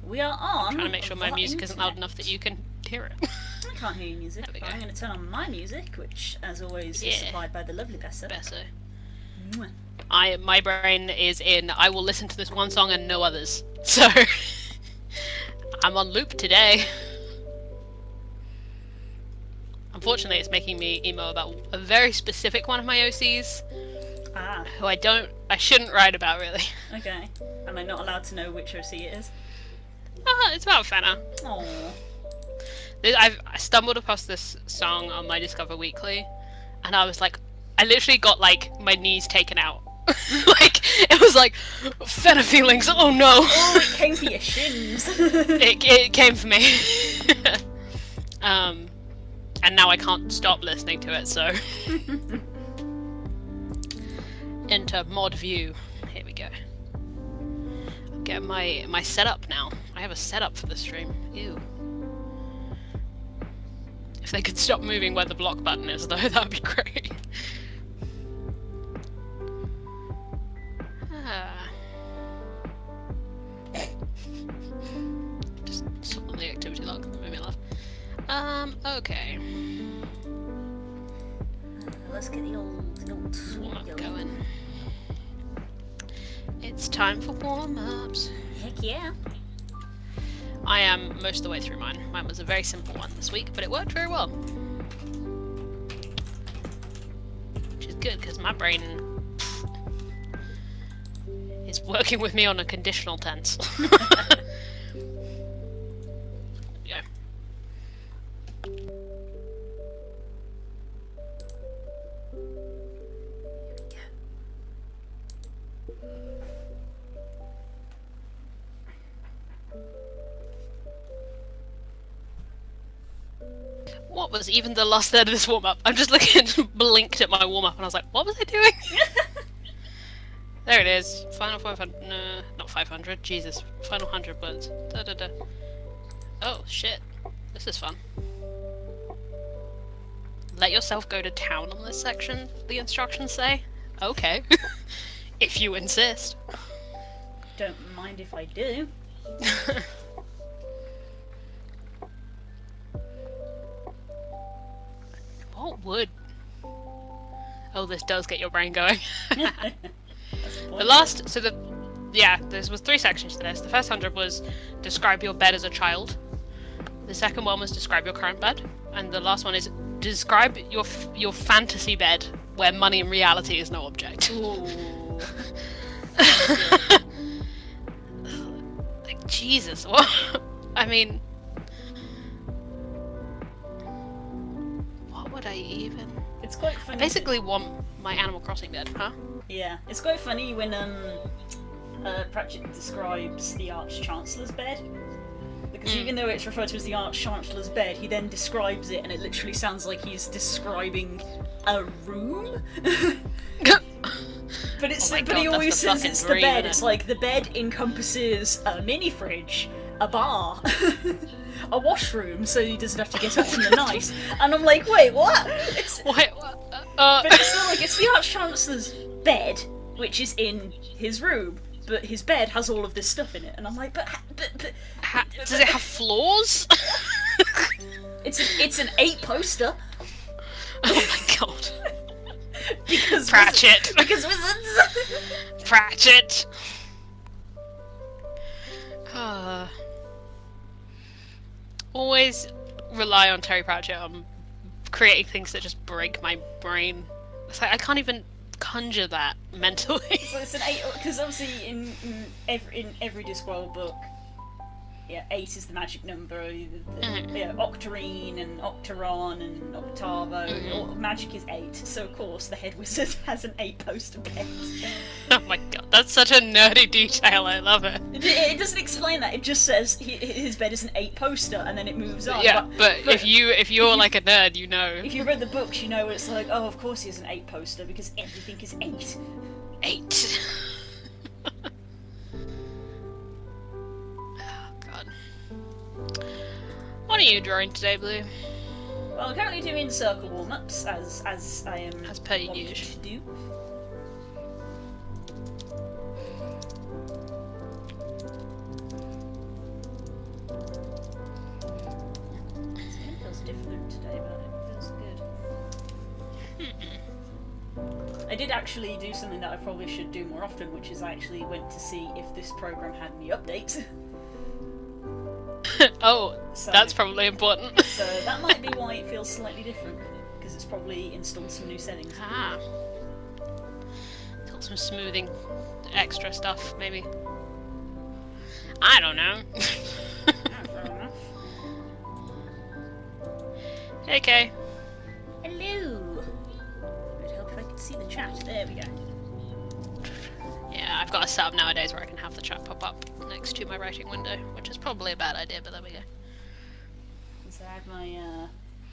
We are on. Trying to make sure my music internet. isn't loud enough that you can hear it. I can't hear your music, but I'm going to turn on my music, which, as always, is supplied by the lovely Bessa. My brain is in, I will listen to this one song and no others. So, I'm on loop today. Unfortunately, it's making me emo about a very specific one of my OCs. Who I shouldn't write about, really. Okay. Am I not allowed to know which OC it is? It's about Fenna. Aww. I stumbled across this song on my Discover Weekly, and I was like, I literally got like my knees taken out. Like it was like Fenna feelings. Oh no! Oh, it came for your shins. it came for me. And now I can't stop listening to it. So enter mod view. Here we go. Get my setup now. I have a setup for the stream. Ew. If they could stop moving where the block button is, though, that would be great. Just saw the activity log. Made me laugh. Okay. Let's get the old warm up going. It's time for warm-ups. Heck yeah. I am most of the way through mine. Mine was a very simple one this week, but it worked very well. Which is good, because my brain is working with me on a conditional tense. Yeah. What was even the last third of this warm-up? I'm just looking, blinked at my warm-up and I was like, what was I doing? There it is. Final 500, no, not 500, Jesus. Final 100 words. Da da da. Oh, shit. This is fun. Let yourself go to town on this section, the instructions say. Okay. If you insist. Don't mind if I do. What would? Oh, this does get your brain going. The last, so there was 3 sections to this. The first 100 was describe your bed as a child. The second one was describe your current bed, and the last one is describe your fantasy bed where money and reality is no object. Ooh. Like Jesus, what? I mean, what would I even? It's quite funny. I basically want my Animal Crossing bed, huh? Yeah, it's quite funny when Pratchett describes the Arch-Chancellor's bed. Because even though it's referred to as the Arch-Chancellor's bed, he then describes it and it literally sounds like he's describing a room. But he always says it's the bed. It's like the bed encompasses a mini fridge, a bar, a washroom, so he doesn't have to get up in the night. And I'm like, wait, what? But it's still like it's the Arch-Chancellor's bed, which is in his room, but his bed has all of this stuff in it, and I'm like, but does it have floors? It's an 8 poster. Oh my god! Because Pratchett. Because wizards. Pratchett. Always rely on Terry Pratchett on creating things that just break my brain. It's like I can't even conjure that mentally. So it's an 8, because obviously in every Discworld book, 8 is the magic number. Octarine and Octaron and Octavo. Magic is 8, so of course the head wizard has an 8 poster bed. Oh my god, that's such a nerdy detail. I love it. It doesn't explain that. It just says his bed is an 8 poster, and then it moves on. Yeah, but if you're like a nerd, you know. If you read the books, you know it's like, oh, of course he has an 8 poster because everything is 8. 8. What are you drawing today, Blue? Well, I'm currently doing circle warm-ups, as I am as per wanted usual to do. today, but it feels good. I did actually do something that I probably should do more often, which is I actually went to see if this program had any updates. Oh, so, that's probably important. So that might be why it feels slightly different, because it's probably installed some new settings. Ah. Some smoothing extra stuff, maybe. I don't know. Fair enough. Hey, Kay. Hello. It would help if I could see the chat. There we go. Yeah, I've got a setup nowadays where I can have the chat pop up next to my writing window, which is probably a bad idea, but there we go. So I have my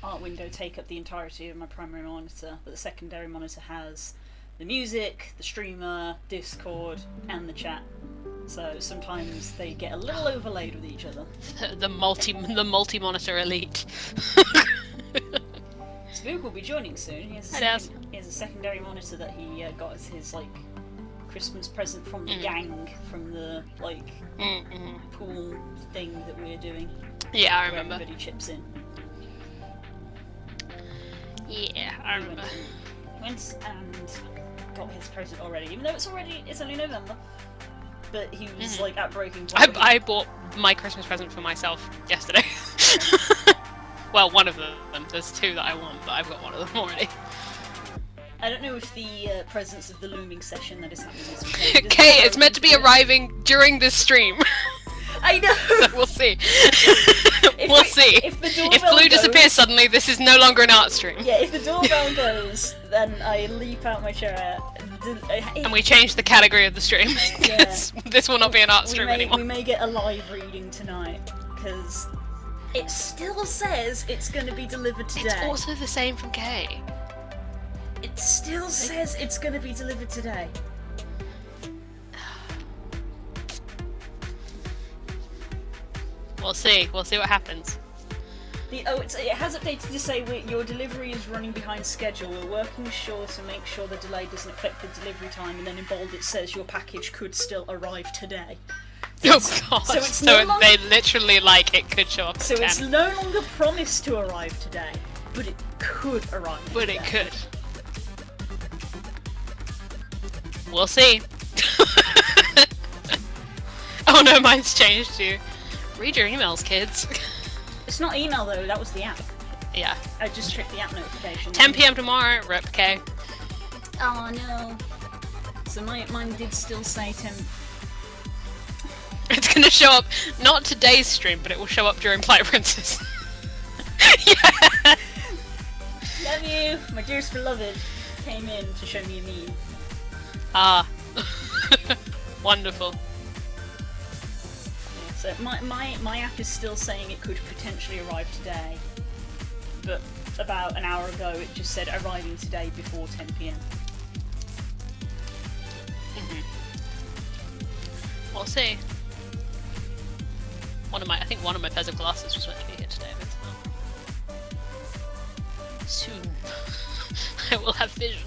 art window take up the entirety of my primary monitor, but the secondary monitor has the music, the streamer, Discord, and the chat. So sometimes they get a little overlaid with each other. The multi-monitor elite. Spook will be joining soon. He has a secondary monitor that he got as his Christmas present from the gang, from the pool thing that we're doing. Yeah, I remember. Everybody chips in. Yeah, I remember. Went and got his present already, even though it's only November. But he was at breaking point. I bought my Christmas present for myself yesterday. Well, one of them. There's two that I want, but I've got one of them already. I don't know if the presence of the looming session that is happening this weekend. Okay, it's meant to be arriving during this stream. I know. So we'll see. We'll see. If Blue disappears suddenly, this is no longer an art stream. Yeah, if the doorbell goes, then I leap out my chair. And we change the category of the stream, because this will not be an art stream anymore. We may get a live reading tonight, because it still says it's going to be delivered today. It's also the same from Kay. It still says it's going to be delivered today. We'll see. We'll see what happens. It has updated to say your delivery is running behind schedule. We're working sure to make sure the delay doesn't affect the delivery time, and then in bold it says your package could still arrive today. Oh god! So they literally it could show up. So it's no longer promised to arrive today, but it could arrive. But today. It could. We'll see. Oh no, mine's changed too. Read your emails, kids. It's not email though, that was the app. Yeah. I just checked the app notification. 10 PM tomorrow, rip K. Oh no. So mine did still say 10. It's gonna show up, not today's stream, but it will show up during Flight Princess. Yeah! Love you! My dearest beloved came in to show me a meme. Ah. Wonderful. So my app is still saying it could potentially arrive today, but about an hour ago it just said arriving today before 10 PM. We'll see. I think one of my pairs of glasses was meant to be here today, but it's not. Soon. I will have vision.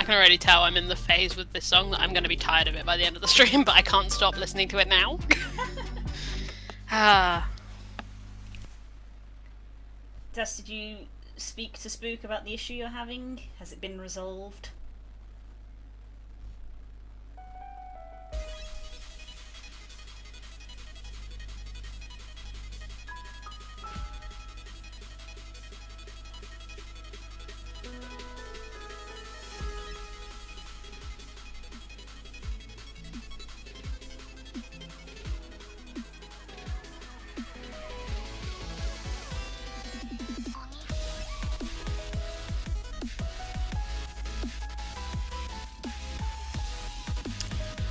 I can already tell I'm in the phase with this song that I'm going to be tired of it by the end of the stream, but I can't stop listening to it now. Tess, did you speak to Spook about the issue you're having? Has it been resolved?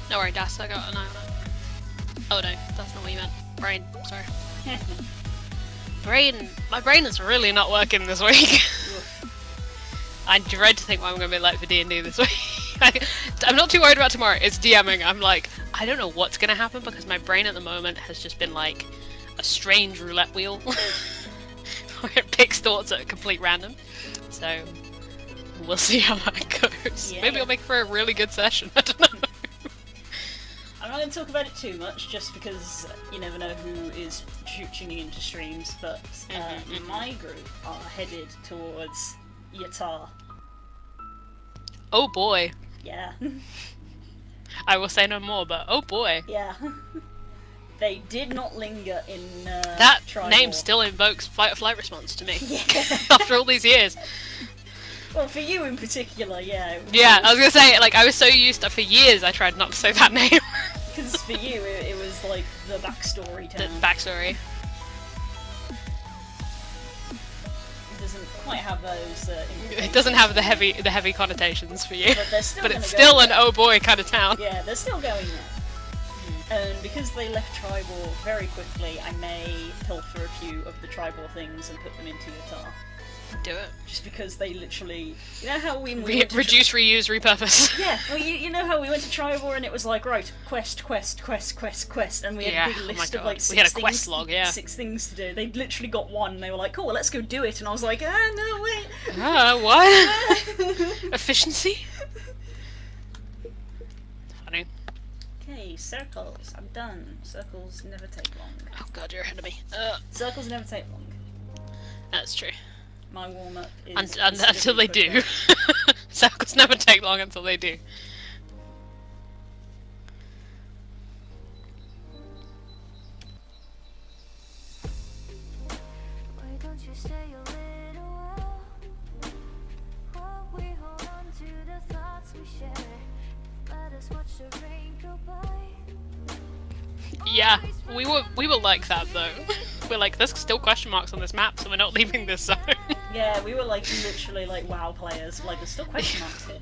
Don't worry, Das, I got an eye on it. Oh no, that's not what you meant. Brain, sorry. My brain is really not working this week. I dread to think what I'm going to be like for D&D this week. I'm not too worried about tomorrow. It's DMing. I'm like, I don't know what's going to happen because my brain at the moment has just been like a strange roulette wheel. Where it picks thoughts at complete random. So, we'll see how that goes. Yeah. Maybe it'll make for a really good session. I don't know. I'm not going to talk about it too much, just because you never know who is tuning into streams, but my group are headed towards Yatar. Oh boy. Yeah. I will say no more, but oh boy. Yeah. They did not linger in that Tribal. Name still invokes fight or flight response to me. Yeah. After all these years. Well, for you in particular, yeah. Yeah, I was gonna say, like, I was so used to, for years I tried not to say that name. Because for you, it was like the backstory town. The backstory. It doesn't quite have those. It doesn't have the heavy connotations for you. But it's still an oh boy kind of town. Yeah, they're still going there. And because they left Tribal very quickly, I may pilfer a few of the Tribal things and put them into Yatar. Do it. Just because they literally... You know how we reduce, reuse, repurpose. Yeah, well, you know how we went to Tribal and it was like, right, quest, and we had a big list of like we had a quest log, yeah. 6 things to do. They literally got one and they were like, cool, let's go do it. And I was like, no, wait. What? Efficiency? Funny. Okay, circles. I'm done. Circles never take long. Oh god, you're ahead of me. Circles never take long. That's true. My warm-up is... Until they do. Circles never take long until they do. Yeah, we were like that though. We're like, there's still question marks on this map, so we're not leaving this zone. Yeah, we were like literally like WoW players. Like, there's still question marks here.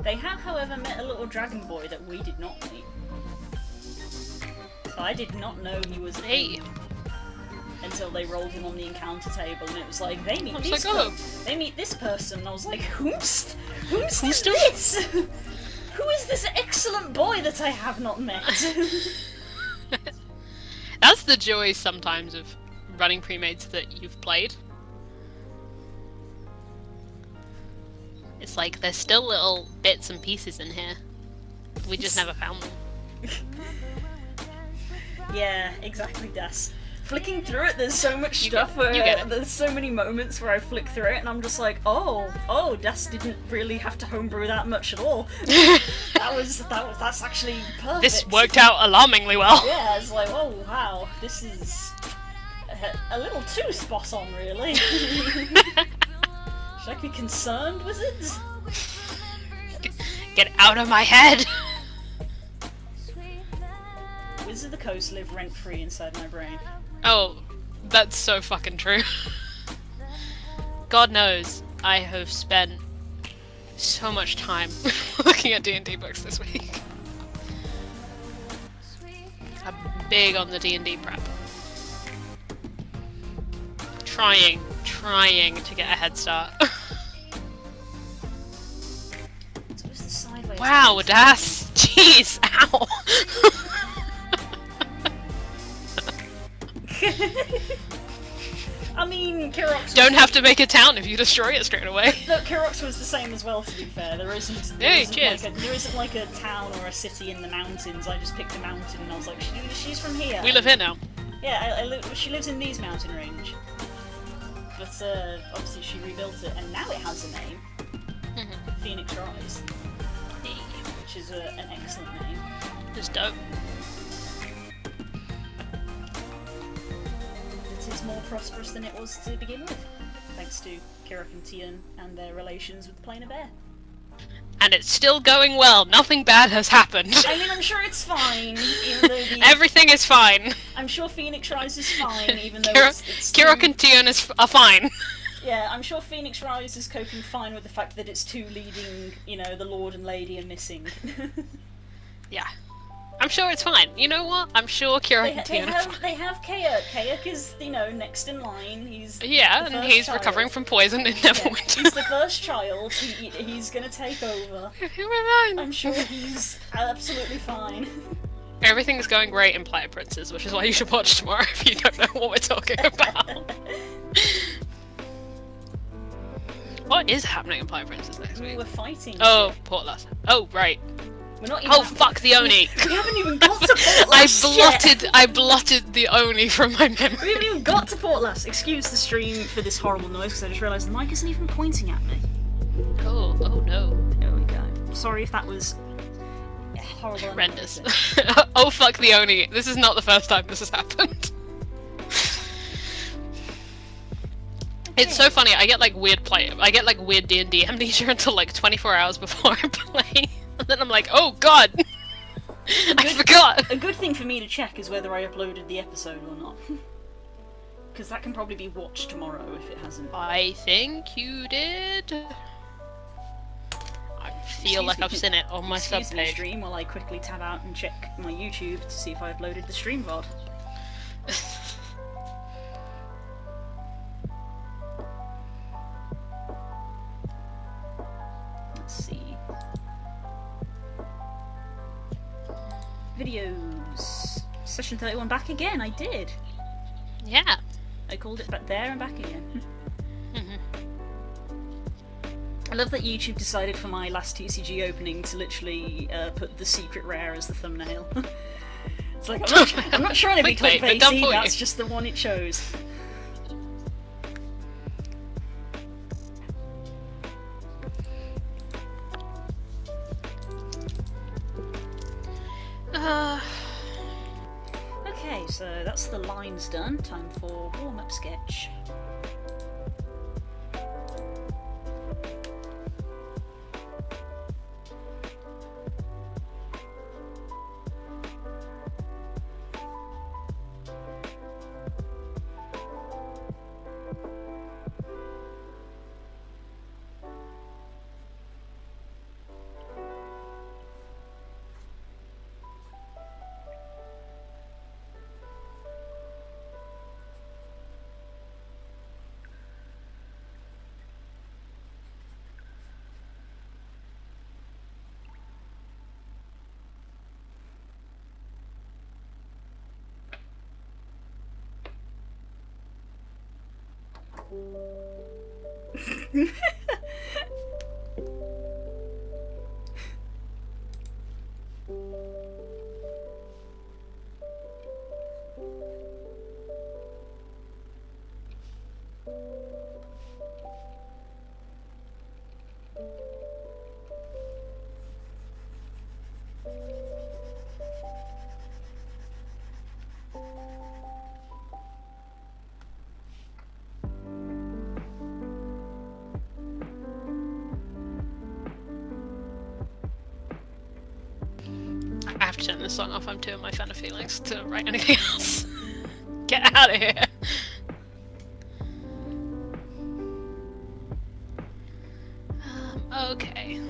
They have, however, met a little dragon boy that we did not meet. So I did not know he was a thing until they rolled him on the encounter table, and it was like, they meet this they meet this person, and I was like, who's this? Who is this excellent boy that I have not met? That's the joy sometimes of running pre-mates that you've played. It's like, there's still little bits and pieces in here. We just never found them. Yeah, exactly, Das. Flicking through it, there's so much stuff where there's so many moments where I flick through it and I'm just like, oh, Das didn't really have to homebrew that much at all. That's actually perfect. This worked out alarmingly well. Yeah, it's like, oh wow, this is a little too spot on, really. Should I be concerned, wizards? Get out of my head! Wizards of the Coast live rent-free inside my brain. Oh, that's so fucking true. God knows, I have spent so much time looking at D&D books this week. I'm big on the D&D prep. Trying to get a head start. Wow, Das! Jeez, ow! I mean, Kirox... Don't have to make a town if you destroy it straight away. Look, Kirox was the same as well, to be fair. There isn't like a town or a city in the mountains. I just picked a mountain and I was like, she's from here. We live here now. Yeah, she lives in these mountain range. But obviously she rebuilt it, and now it has a name. Phoenix Rise. Which is an excellent name. It's dope. It is more prosperous than it was to begin with, thanks to Kirak and Tian and their relations with the Planar Bear. And it's still going well. Nothing bad has happened. I mean, I'm sure it's fine, even though everything is fine. I'm sure Phoenix Rise is fine, even though it's Kirak and Tian are fine. Yeah, I'm sure Phoenix Rise is coping fine with the fact that its two leading, the Lord and Lady are missing. Yeah. I'm sure it's fine. You know what? I'm sure Kira They, can they tune it. have they have Kayak. Kayak is next in line. He's Yeah, the and first he's child. recovering from poison in Neverwinter. He's the first child. He's gonna take over. I'm sure he's absolutely fine. Everything's going great in Player Princess, which is why you should watch tomorrow if you don't know what we're talking about. What is happening in Player Princess next week? We're fighting. Oh, Portlass. Oh, right. We're not even fuck the Oni! We haven't even got to Portlass I blotted the Oni from my memory. We haven't even got to Portlass. Excuse the stream for this horrible noise because I just realised the mic isn't even pointing at me. Oh no. There we go. Sorry if that was horrible. Horrendous. Oh fuck the Oni. This is not the first time this has happened. It's so funny, I get like weird D&D amnesia until like 24 hours before I play. And then I'm like, oh god! I forgot! A good thing for me to check is whether I uploaded the episode or not. Because that can probably be watched tomorrow if it hasn't. I think you did. I feel like I've seen it on my subpage. Stream while I quickly tab out and check my YouTube to see if I uploaded the stream VOD. Let's see. Videos. Session 31 back again, I did. Yeah. I called it back there and back again. I love that YouTube decided for my last TCG opening to literally put the secret rare as the thumbnail. It's like, I'm not trying to be clickbaity, that's just the one it chose. Okay, so that's the lines done. Time for warm-up sketch. I have to turn this song off, I'm too in my fan of feelings to write anything else. Get out of here! Okay.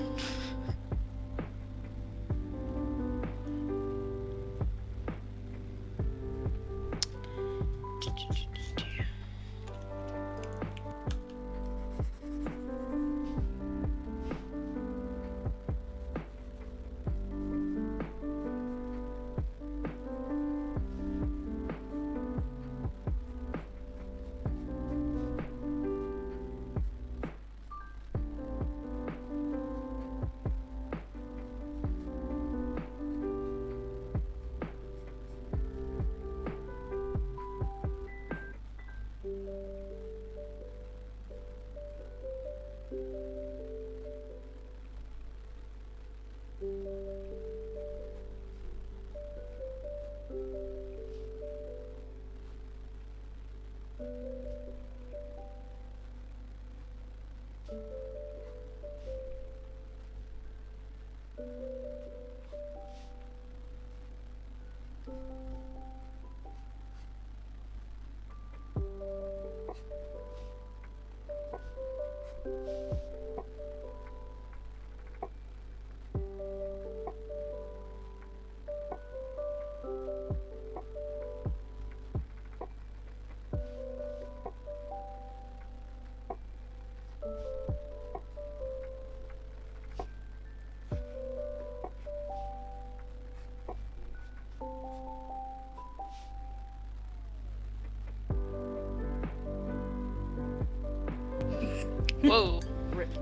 Whoa.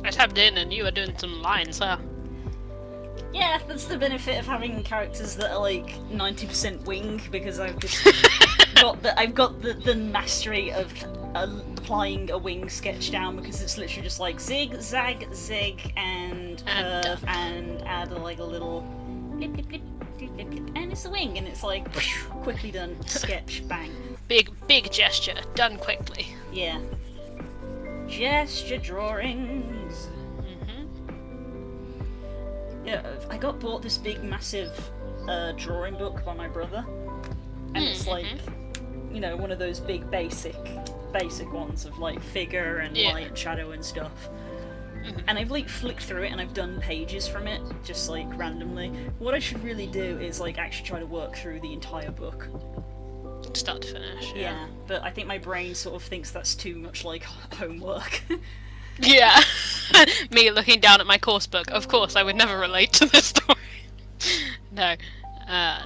I tapped in and you were doing some lines, huh? Yeah, that's the benefit of having characters that are like 90% wing, because I've just I've got the mastery of applying a wing sketch down, because it's literally just like zig, zag, zig, and curve, and add like a little blip, blip, blip, blip, blip, blip, and it's a wing, and it's like quickly done, sketch, bang. Big gesture, done quickly. Yeah. Gesture drawings. Yeah, I got bought this big, massive drawing book by my brother, and it's like, you know, one of those big basic ones of like figure and light and shadow and stuff. And I've like flicked through it and I've done pages from it, just like randomly. What I should really do is like actually try to work through the entire book. Start to finish, Yeah, but I think my brain sort of thinks that's too much like homework. Yeah. Me looking down at my course book. Of course, I would never relate to this story. No.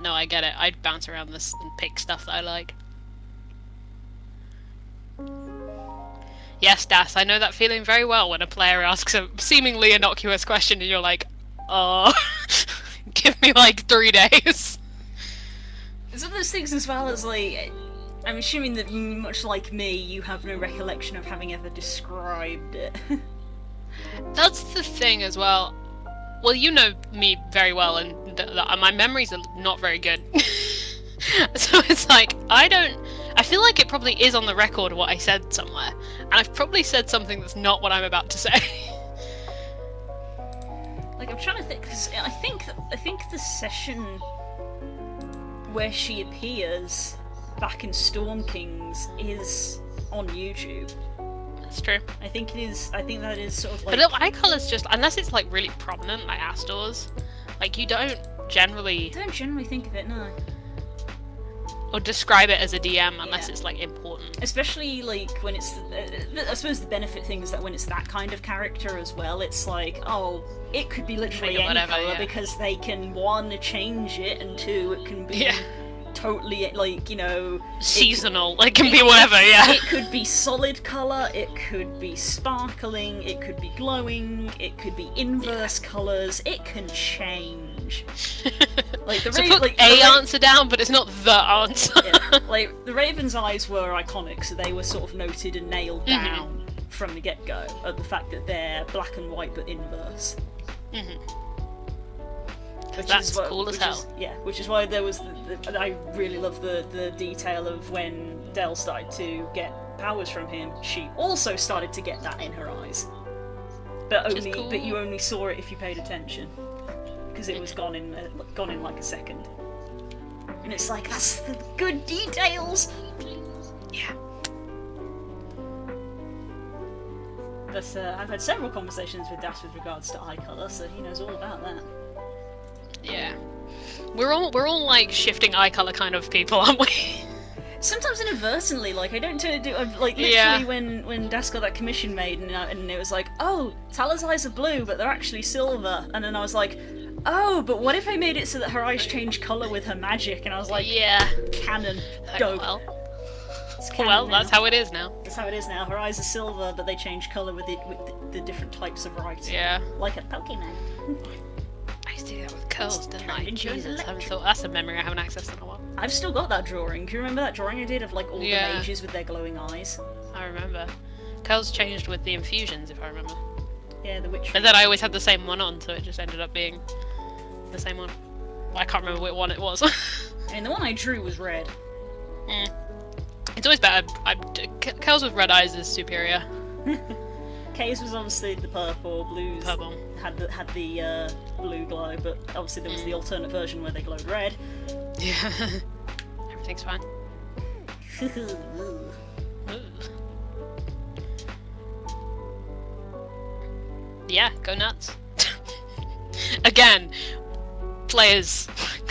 No, I get it. I'd bounce around this and pick stuff that I like. Yes, Das, I know that feeling very well when a player asks a seemingly innocuous question and you're like, oh, give me like 3 days. It's one of those things as well as like, I'm assuming that much like me, you have no recollection of having ever described it. That's the thing as well. Well, you know me very well, and my memories are not very good. So it's like, I feel like it probably is on the record what I said somewhere, and I've probably said something that's not what I'm about to say. Like, I'm trying to think, because I think the session where she appears back in Storm Kings is on YouTube. That's true. I think it is. I think that is sort of like. But eye colour's just, unless it's like really prominent, like Astor's, like you don't generally think of it, no. Or describe it as a DM unless it's like important. Especially like when it's, I suppose the benefit thing is that when it's that kind of character as well, it's like, oh, it could be literally any colour because they can, one, change it, and two, it can be totally like, you know, seasonal. It can be whatever. It could be solid colour, it could be sparkling, it could be glowing, it could be inverse colours. It can change. Like the so put answer down, but it's not the answer. Like the Raven's eyes were iconic, so they were sort of noted and nailed down from the get-go of the fact that they're black and white but inverse. That's cool as hell. Which is why there was I really love the detail of when Dell started to get powers from him. She also started to get that in her eyes, but you only saw it if you paid attention, because it was gone in like a second. And it's like, that's the good details. Yeah. But I've had several conversations with Das with regards to eye colour, so he knows all about that. Yeah. We're all like shifting eye colour kind of people, aren't we? Sometimes inadvertently, like I don't tend to do like literally when Das got that commission made and it was like, oh, Tala's eyes are blue but they're actually silver, and then I was like, oh, but what if I made it so that her eyes change colour with her magic? And I was like, canon, dope. Well, that's how it is now. That's how it is now. Her eyes are silver, but they change colour with the different types of writing. Yeah. Like a Pokemon. I used to do that with curls, didn't I? Jesus, that's a memory I haven't accessed in a while. I've still got that drawing. Do you remember that drawing I did of like all the mages with their glowing eyes? I remember. Curls changed with the infusions, if I remember. Yeah, the witch. And then I always had the same one on, so it just ended up being the same one. I can't remember which one it was. I mean, the one I drew was red. It's always better. Curls with red eyes is superior. Kay's was obviously the purple, Blue's purple. had the blue glow, but obviously there was the alternate version where they glowed red. Yeah. Everything's fine. Yeah, go nuts. Again, players,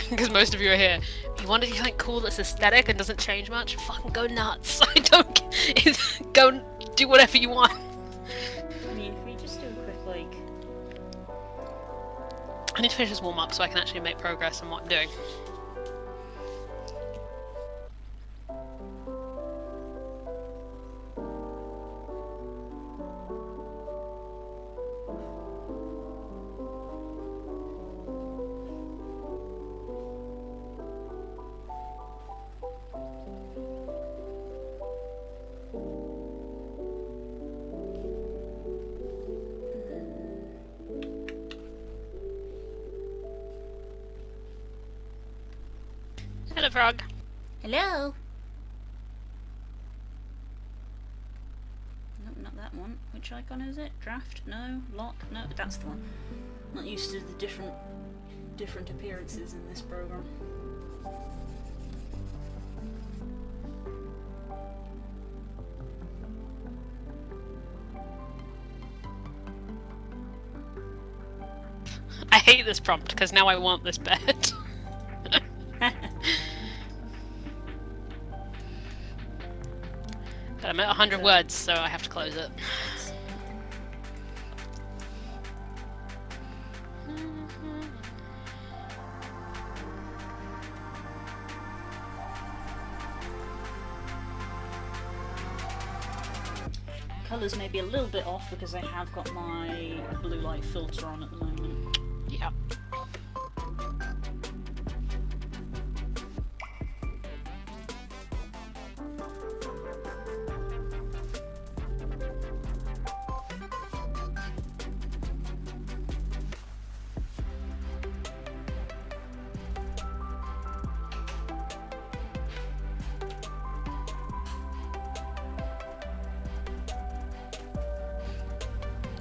because most of you are here, you want to do something cool that's aesthetic and doesn't change much? Fucking go nuts. I don't... Go do whatever you want. I mean, if we just do a quick, like... I need to finish this warm-up so I can actually make progress on what I'm doing. Hello, frog. Hello? Nope, not that one. Which icon is it? Draft? No. Lock? No, that's the one. Not used to the different appearances in this program. I hate this prompt because now I want this bed. But I'm at 100 words, so I have to close it. Colours may be a little bit off because I have got my blue light filter on at the moment. Yeah.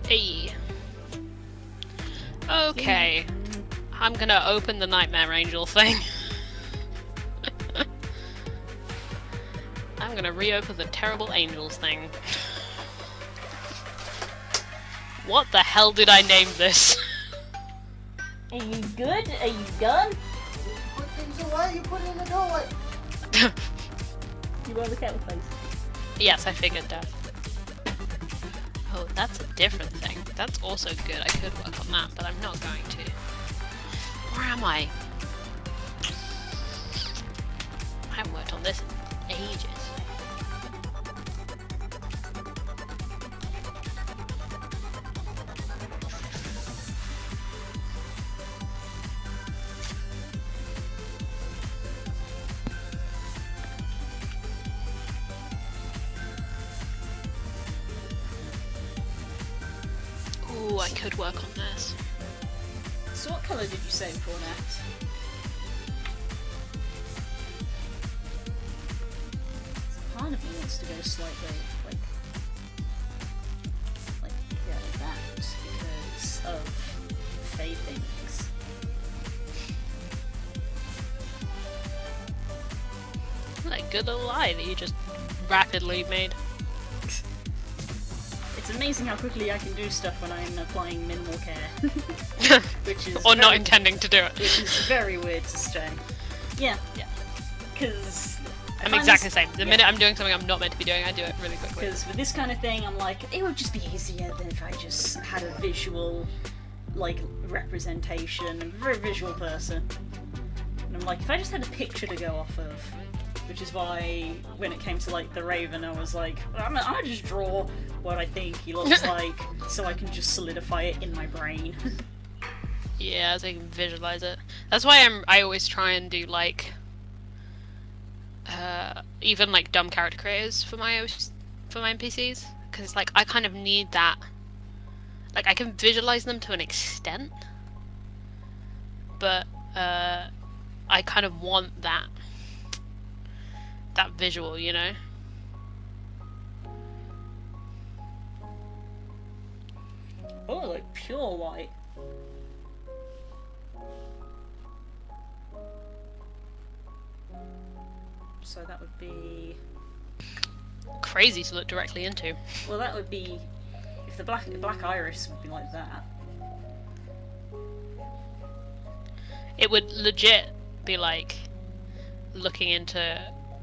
Hey. Okay. I'm gonna open the Nightmare Angel thing. I'm gonna reopen the Terrible Angels thing. What the hell did I name this? Are you good? Are you done? Put things away, you put it in the doorway. You wear the kettle face. Yes, I figured that. Oh, that's a different thing. That's also good. I could work on that, but I'm not going to. Where am I? I haven't worked on this in ages. Ooh, I could work on this. So what colour did you say before that? Part of me wants to go slightly like that because of fade things. Like good little lie that you just rapidly made. It's amazing how quickly I can do stuff when I'm applying minimal care. Which is Or not intending to do it. Which is very weird to say. Yeah. Yeah. Because I'm exactly the same. The minute I'm doing something I'm not meant to be doing, I do it really quickly. Because with this kind of thing, I'm like, it would just be easier than if I just had a visual, like, representation. I'm a very visual person. And I'm like, if I just had a picture to go off of, which is why when it came to, like, the Raven, I was like, I'm gonna just draw what I think he looks like, so I can just solidify it in my brain. Yeah, so I can visualize it. That's why I always try and do, like, even like dumb character creators for my NPCs, because like I kind of need that. Like I can visualize them to an extent, but I kind of want that visual, you know. Oh, like pure white. So that would be Crazy to look directly into. well, that would be If the black iris would be like that. It would legit be like looking into,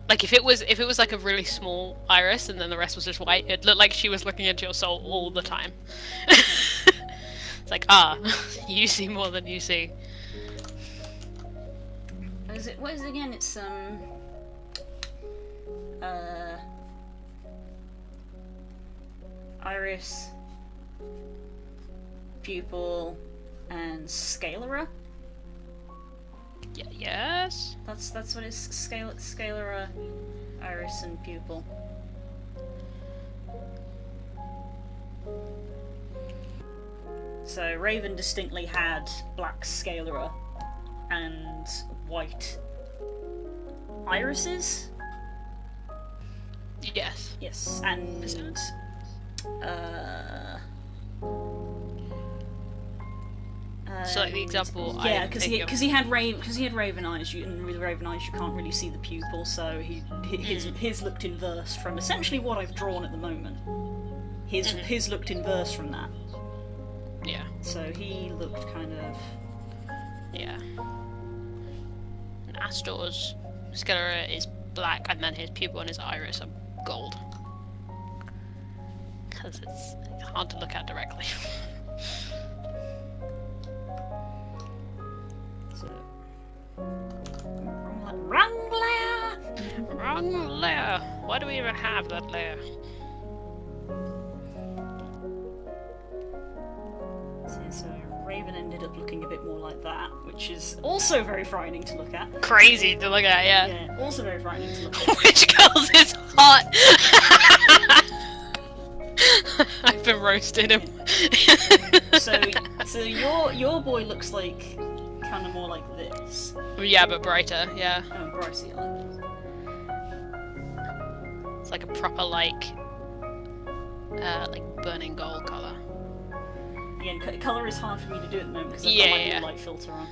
like if it was like a really small iris and then the rest was just white, it'd look like she was looking into your soul all the time. It's like, you see more than you see. What is it again? It's iris, pupil, and sclera. Yes. That's what it's sclera, iris, and pupil. So Raven distinctly had black sclera and white irises. Yes. Yes, and so like the example, yeah, because he had raven eyes, and with raven eyes you can't really see the pupil, so his looked inversed from essentially what I've drawn at the moment. His looked inverse from that. Yeah. So he looked kind of. Yeah. And Astor's sclera is black, and then his pupil and his iris are gold. Because it's hard to look at directly. Wrong layer! Wrong layer! Why do we even have that layer? So Raven ended up looking a bit more like that, which is also very frightening to look at. Crazy to look at, yeah. Yeah, also very frightening to look at. Which girls is hot? I've been roasting him. So your boy looks like kind of more like this. Yeah, but brighter, yeah. Oh, brighter, like. It's like a proper like burning gold colour. Yeah, colour is hard for me to do at the moment because I've got my blue light filter on.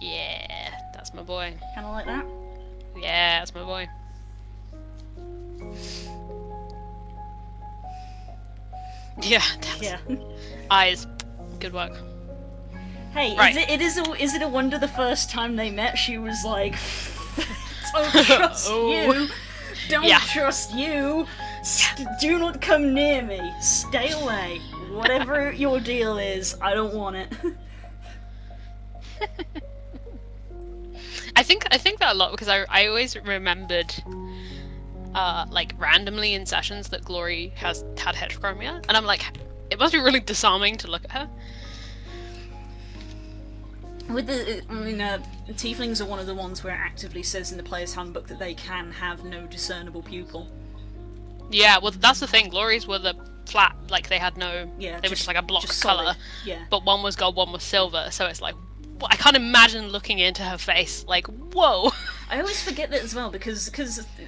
Yeah, that's my boy. Kinda like that? Yeah, that's my boy. Yeah, yeah. Eyes. Good work. Hey, right. is it a wonder the first time they met she was like, don't trust you, don't trust you, do not come near me, stay away, whatever your deal is, I don't want it. I think that a lot because I always remembered like randomly in sessions that Glory had heterochromia, and I'm like, it must be really disarming to look at her. With the tieflings are one of the ones where it actively says in the player's handbook that they can have no discernible pupil. Yeah, well that's the thing. Glory's were the flat, like they had no. Yeah, they were just like a block solid. color. Yeah. But one was gold, one was silver. So it's like, I can't imagine looking into her face. Like, whoa. I always forget that as well because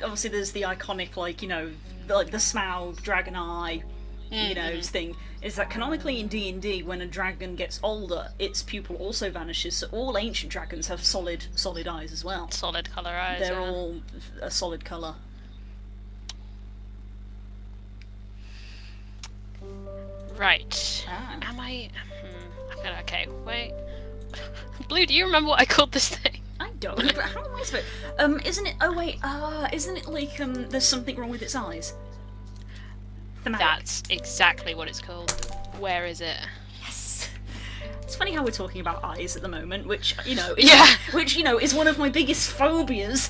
obviously there's the iconic like the Smaug dragon eye. Thing is that canonically in D&D, when a dragon gets older, its pupil also vanishes. So all ancient dragons have solid eyes as well. Solid color eyes. They're all a solid color. Right. Ah. Am I? Okay. Wait. Blue, do you remember what I called this thing? I don't. But how am I supposed? Isn't it? Oh wait. Isn't it like there's something wrong with its eyes? Thematic. That's exactly what it's called. Where is it? Yes. It's funny how we're talking about eyes at the moment, which is one of my biggest phobias.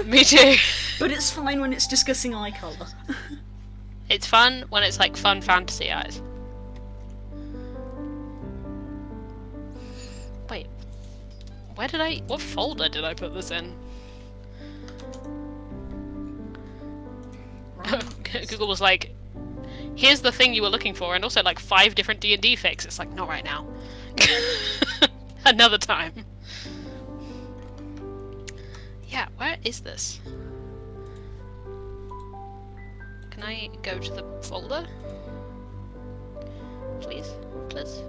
Me too. But it's fine when it's discussing eye colour. It's fun when it's like fun fantasy eyes. Wait. What folder did I put this in? Google was like, here's the thing you were looking for, and also like 5 different D&D fics. It's like, not right now. Another time. Yeah, where is this? Can I go to the folder? Please? Please?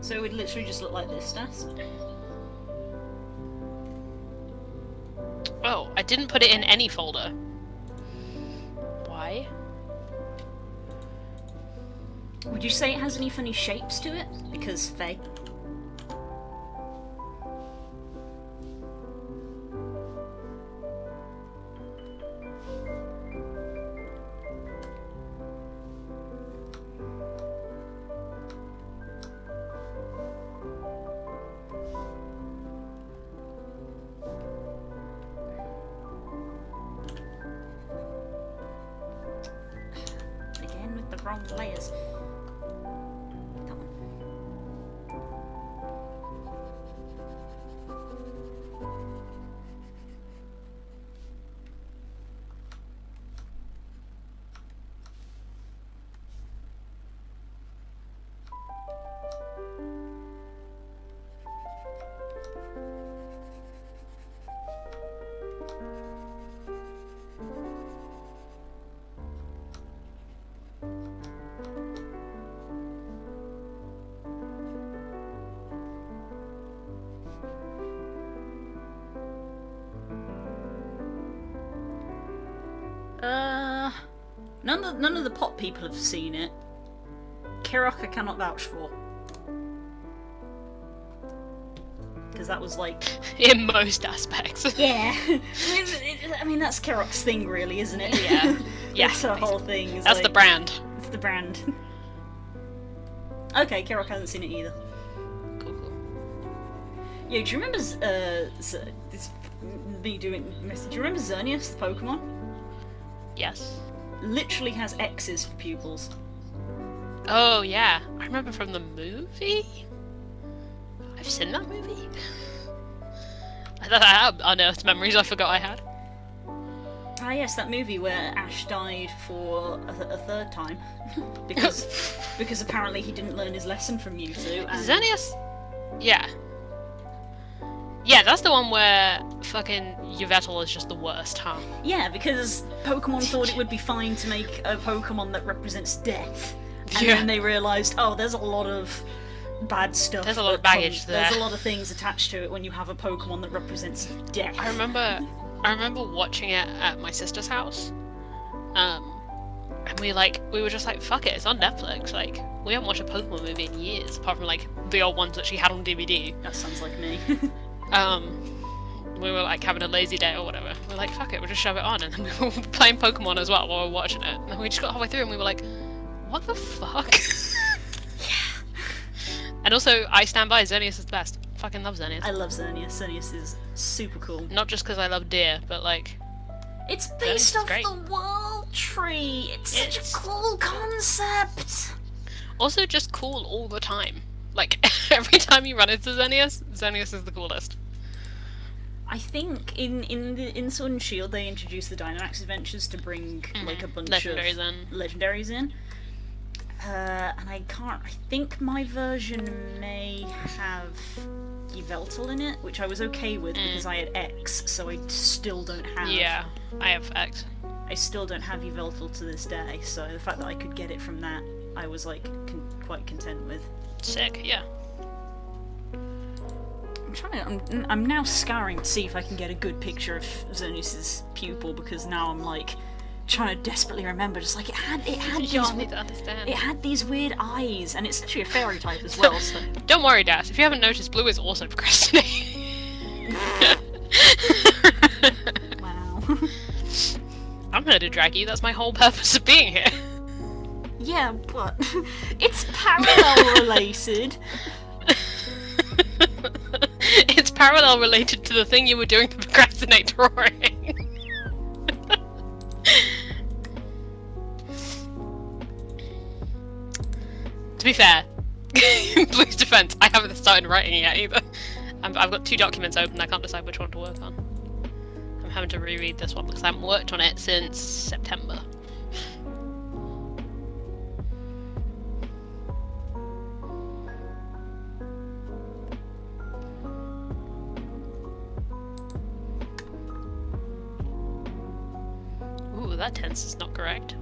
So it would literally just look like this, Stas? Oh, I didn't put it in any folder. Would you say it has any funny shapes to it? Because Faye. Again with the wrong layers. That one. None of the pot people have seen it. Kirok I cannot vouch for. Because that was like... In most aspects. Yeah. I mean, that's Kirok's thing really, isn't it? Yeah. Yeah. That's her whole thing. That's like, the brand. It's the brand. Okay, Kirok hasn't seen it either. Cool, cool. Yo, do you remember this me doing message? Do you remember Xerneas, the Pokemon? Yes. Literally has X's for pupils. Oh, yeah. I remember from the movie? I've seen that movie? I thought I had unearthed memories I forgot I had. Ah yes, that movie where Ash died for a third time. because apparently he didn't learn his lesson from Mewtwo. And... Xerneas? Yeah. Yeah, that's the one where fucking Yveltal is just the worst, huh? Yeah, because Pokemon thought it would be fine to make a Pokemon that represents death. And Yeah. then they realised, oh, there's a lot of bad stuff. There's a lot of that baggage there. There's a lot of things attached to it when you have a Pokemon that represents death. I remember watching it at my sister's house. And we were just like, fuck it, it's on Netflix. Like, we haven't watched a Pokemon movie in years, apart from like the old ones that she had on DVD. That sounds like me. We were like having a lazy day or whatever. We're like, fuck it, we'll just shove it on. And then we were playing Pokemon as well while we were watching it. And we just got halfway through and we were like, what the fuck? Yeah. And also, I stand by, Xerneas is the best. Fucking love Xerneas. I love Xerneas. Xerneas is super cool. Not just because I love deer, but like... It's based Xerneas is off great. the World Tree. It's such It's- a cool concept. Also just cool all the time. Like, every time you run into Xerneas, Xerneas is the coolest. I think in Sword and Shield they introduced the Dynamax adventures to bring like a bunch Legendaries of in. legendaries in. And I think my version may have Yveltal in it, which I was okay with because I had X, so I still don't have. Yeah, I have X. I still don't have Yveltal to this day, so the fact that I could get it from that, I was like quite content with. Sick, yeah. I'm now scouring to see if I can get a good picture of Xerneas' pupil, because now I'm like trying to desperately remember. Just like it had You all these, need to understand. it had these weird eyes, and it's actually a fairy type as well. So Don't worry, Dash. If you haven't noticed, Blue is also procrastinating. wow. I'm gonna do Draggy. That's my whole purpose of being here. Yeah, but it's parallel related. It's parallel related to the thing you were doing to procrastinate drawing. To be fair, Blue's defense, I haven't started writing yet either. I've got 2 documents open, I can't decide which one to work on. I'm having to reread this one because I haven't worked on it since September. Ooh, that tense is not correct.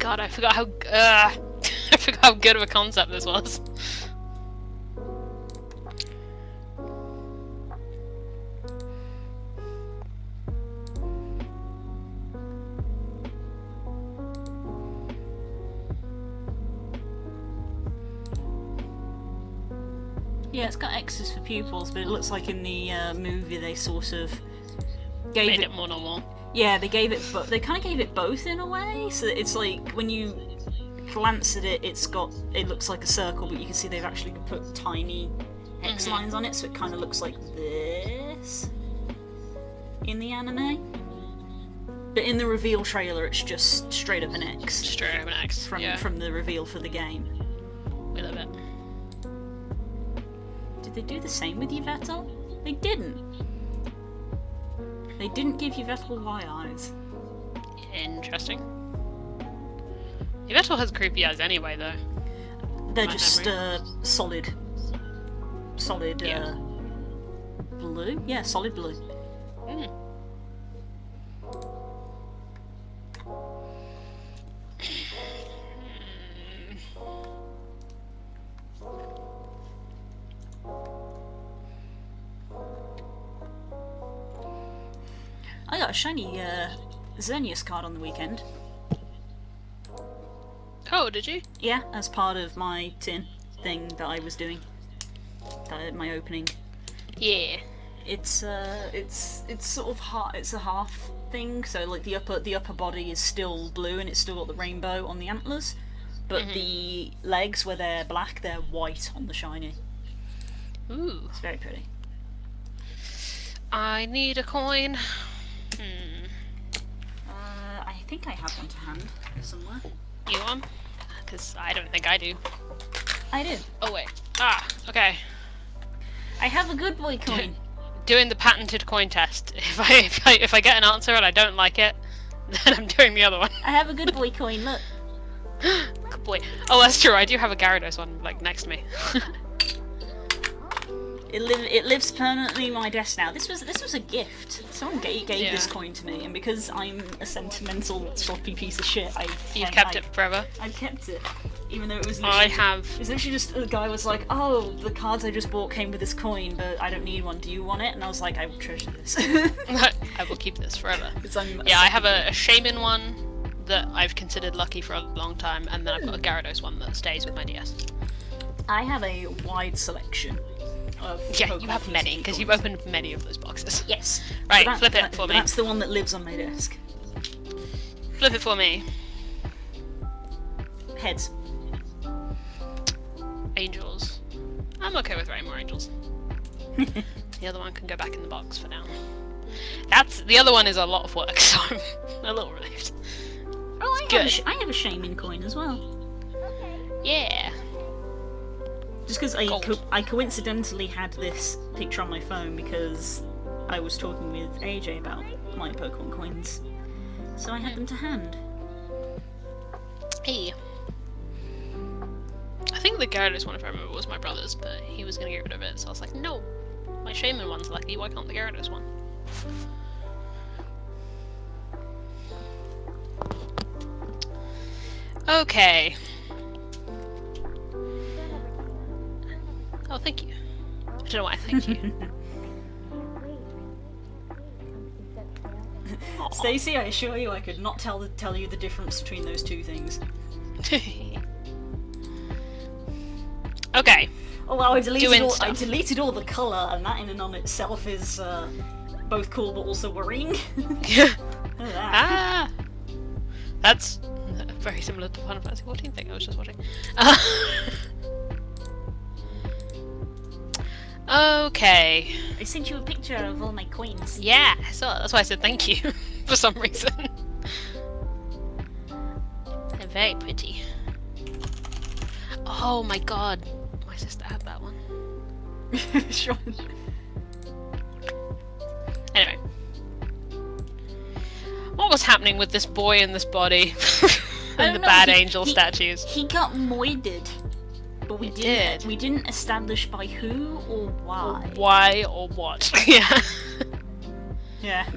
God, I forgot how I forgot how good of a concept this was. Yeah, it's got X's for pupils, but it looks like in the movie they sort of gave Made it more normal. Yeah, they gave it, but they kind of gave it both in a way. So that it's like when you glance at it, it looks like a circle, but you can see they've actually put tiny X lines on it, so it kind of looks like this in the anime. But in the reveal trailer, it's just straight up an X. Straight up an X. From the reveal for the game. We love it. Did they do the same with Yvettal? They didn't. They didn't give Yvettal Y eyes. Interesting. Yvettal has creepy eyes anyway, though. They're just solid. Yeah. Blue? Yeah, solid blue. Mm. I got a shiny Xerneas card on the weekend. Oh, did you? Yeah, as part of my tin thing that I was doing. My opening. Yeah. It's sort of it's a half thing, so like the upper body is still blue and it's still got the rainbow on the antlers, but the legs, where they're black, they're white on the shiny. Ooh. It's very pretty. I need a coin. I think I have one to hand somewhere. You want? Because I don't think I do. I do. Oh wait. Ah, okay. I have a good boy coin. Doing the patented coin test. If I get an answer and I don't like it, then I'm doing the other one. I have a good boy coin. Look. Good boy. Oh, that's true. I do have a Gyarados one, like next to me. It lives permanently on my desk now. This was a gift. Someone gave this coin to me, and because I'm a sentimental, sloppy piece of shit, You've kept it forever. I kept it, even though it was. I have. It was literally just the guy was like, "Oh, the cards I just bought came with this coin, but I don't need one. Do you want it?" And I was like, "I will treasure this." I will keep this forever. Yeah, I have a Shaman one that I've considered lucky for a long time, and then I've got a Gyarados one that stays with my DS. I have a wide selection. Yeah, you have many, because you've opened many of those boxes. Yes. Right, flip it for me. That's the one that lives on my desk. Flip it for me. Heads. Angels. I'm okay with writing more angels. The other one can go back in the box for now. The other one is a lot of work, so I'm a little relieved. Oh, I have a Shaman coin as well. Yeah. Just because I coincidentally had this picture on my phone because I was talking with AJ about my Pokemon coins, so I had them to hand. Hey. I think the Gyarados one, if I remember, was my brother's, but he was going to get rid of it, so I was like, no, my Shaman one's lucky, why can't the Gyarados one? Okay. Oh, thank you. I don't know why, thank you. Stacey, I assure you I could not tell you the difference between those two things. Okay. Oh wow, I deleted all the colour, and that in and on itself is both cool but also worrying. Look at that. That's very similar to the Final Fantasy 14 thing I was just watching. Okay. I sent you a picture of all my coins. Yeah, I saw it. That's why I said thank you for some reason. They're very pretty. Oh my god. My sister had that one. Sure. Anyway. What was happening with this boy in this body? And the bad angel statues? He got moided. But we didn't establish by who or why. Or why or what. Yeah. Yeah.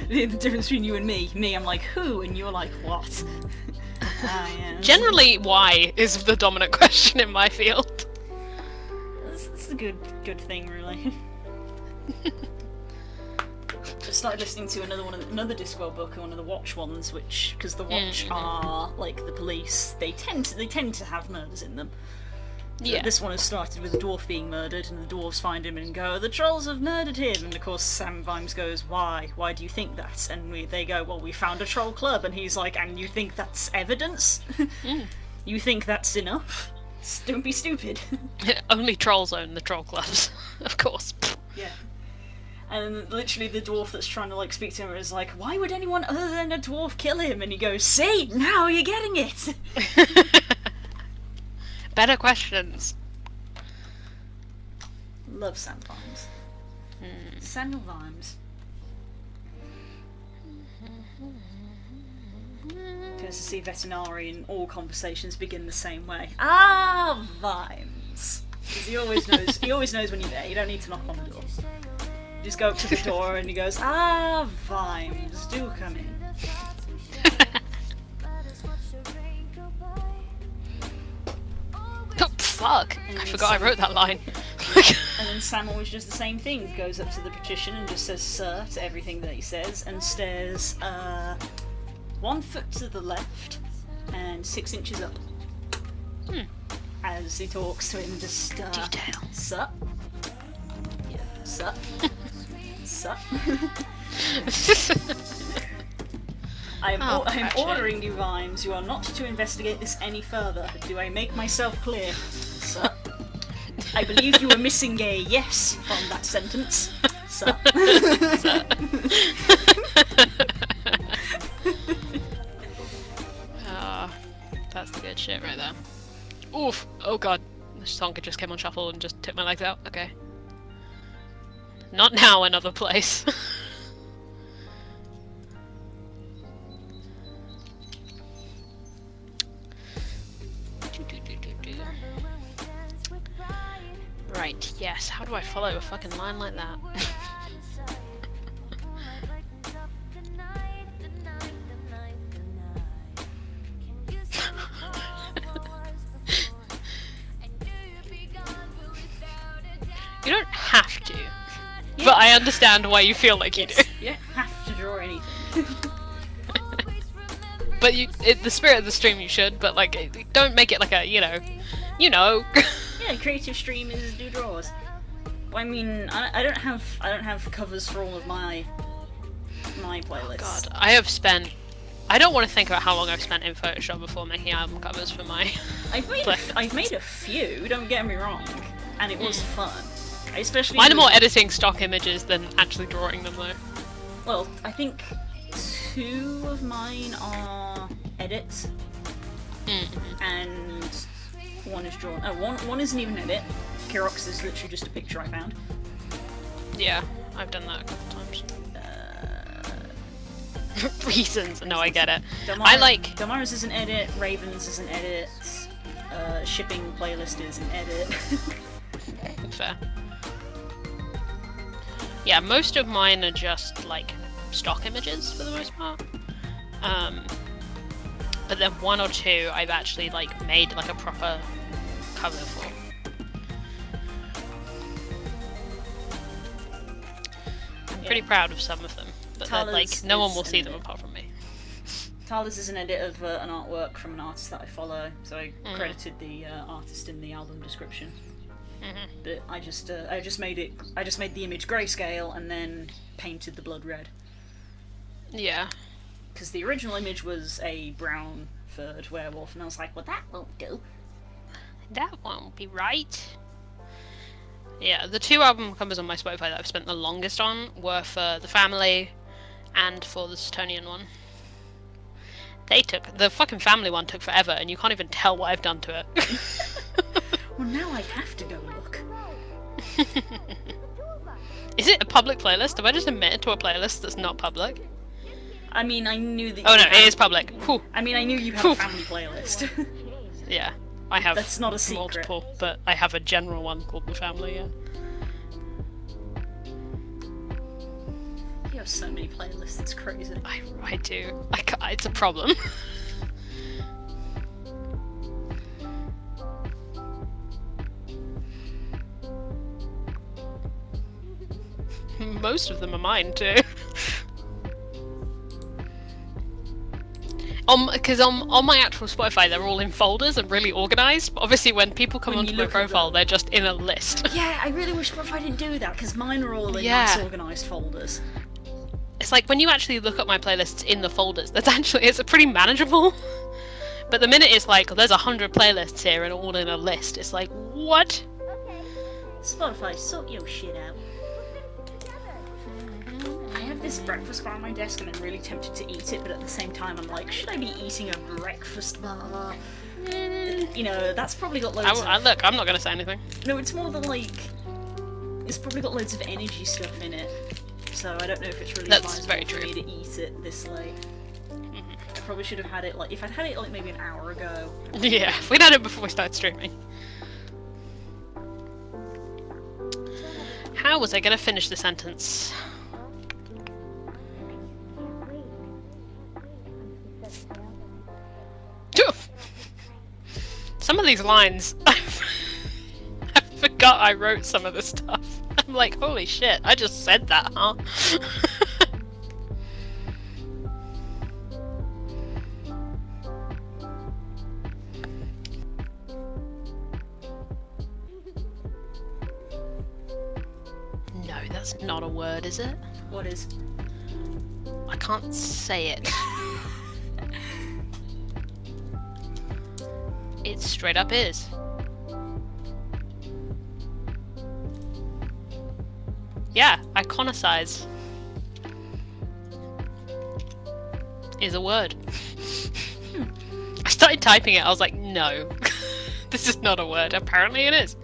The difference between you and me. Me, I'm like, who? And you're like, what? Yeah. Generally, why is the dominant question in my field. It's a good thing, really. I started listening to another Discworld book, one of the Watch ones, which, because the Watch are like the police, they tend to have murders in them. Yeah. This one has started with a dwarf being murdered, and the dwarves find him and go, "The trolls have murdered him." And of course, Sam Vimes goes, "Why? Why do you think that?" And they go, "Well, we found a troll club." And he's like, "And you think that's evidence? You think that's enough? Don't be stupid." Only trolls own the troll clubs, of course. Yeah. And literally the dwarf that's trying to like speak to him is like, "Why would anyone other than a dwarf kill him?" And he goes, "See, now you're getting it." Better questions. Love Sam Vimes. Samuel Vimes. Goes to see a veterinary and all conversations begin the same way. "Ah, Vimes." Because he always knows when you're there. You don't need to knock on the door. You just go up to the door and he goes, "Ah, Vimes, do come in." Oh, fuck! I forgot I wrote that line. And then Sam always does the same thing, goes up to the petition and just says "sir" to everything that he says, and stares 1 foot to the left and 6 inches up. As he talks to him, just Detail. "Sir. Yeah, sir. Sir." I am ordering you, Vimes. You are not to investigate this any further. Do I make myself clear, sir? I believe you were missing a yes from that sentence, sir. That's the good shit right there. Oof! Oh god. The song just came on shuffle and just took my legs out. Okay. Not now, another place. Right, yes. How do I follow a fucking line like that? You don't have to, but I understand why you feel like you do. You don't have to draw anything. But the spirit of the stream you should, but like, don't make it like a, you know. Yeah, creative streamers do draws. Well, I mean, I don't have covers for all of my playlists. God, I have spent. I don't want to think about how long I've spent in Photoshop before making album covers for my. I've made a few. Don't get me wrong, and it was fun. Especially. Mine are more editing stock images than actually drawing them, though. Well, I think 2 of mine are edits, and 1 is drawn. Oh, one isn't even an edit. Kirox is literally just a picture I found. Yeah, I've done that a couple times. Reasons. No, I get it. Damara's is an edit. Ravens is an edit. Shipping playlist is an edit. Fair. Yeah, most of mine are just like stock images for the most part. But then 1 or 2 I've actually like made like a proper cover for. I'm pretty proud of some of them, but then, like no one will see them apart from me. Tala's is an edit of an artwork from an artist that I follow, so I credited the artist in the album description. But I just made the image grayscale and then painted the blood red. Yeah. Because the original image was a brown furred werewolf, and I was like, well, that won't do. That won't be right. Yeah, the 2 album covers on my Spotify that I've spent the longest on were for The Family and for the Suetonian one. The fucking Family one took forever, and you can't even tell what I've done to it. Well, now I have to go look. Is it a public playlist? Have I just admitted to a playlist that's not public? I mean, I knew that. Oh no, it is public. Whew. I mean, I knew you had a family playlist. Yeah, I have. That's not a secret. Multiple, but I have a general one called The Family. Yeah. You have so many playlists. It's crazy. I do. It's a problem. Most of them are mine too. Because on my actual Spotify, they're all in folders and really organised. But obviously, when people come onto my profile, they're just in a list. Yeah, I really wish Spotify didn't do that, because mine are all in nice organised folders. It's like when you actually look at my playlists in the folders, it's pretty manageable. But the minute it's like, there's 100 playlists here and all in a list, it's like, what? Spotify, sort your shit out. I have this breakfast bar on my desk and I'm really tempted to eat it, but at the same time I'm like, should I be eating a breakfast bar? You know, that's probably got loads of... Look, I'm not going to say anything. No, it's more than like... It's probably got loads of energy stuff in it. So I don't know if it's really advisable for me to eat it this late. I probably should have had it like... If I'd had it like maybe an hour ago... Yeah, if we'd had it before we started streaming. How was I going to finish the sentence? Some of these lines, I forgot I wrote some of the stuff. I'm like, holy shit, I just said that, huh? No, that's not a word, is it? What is? I can't say it. It straight up is. Yeah, iconicize is a word. I started typing it, I was like, no, this is not a word. Apparently it is.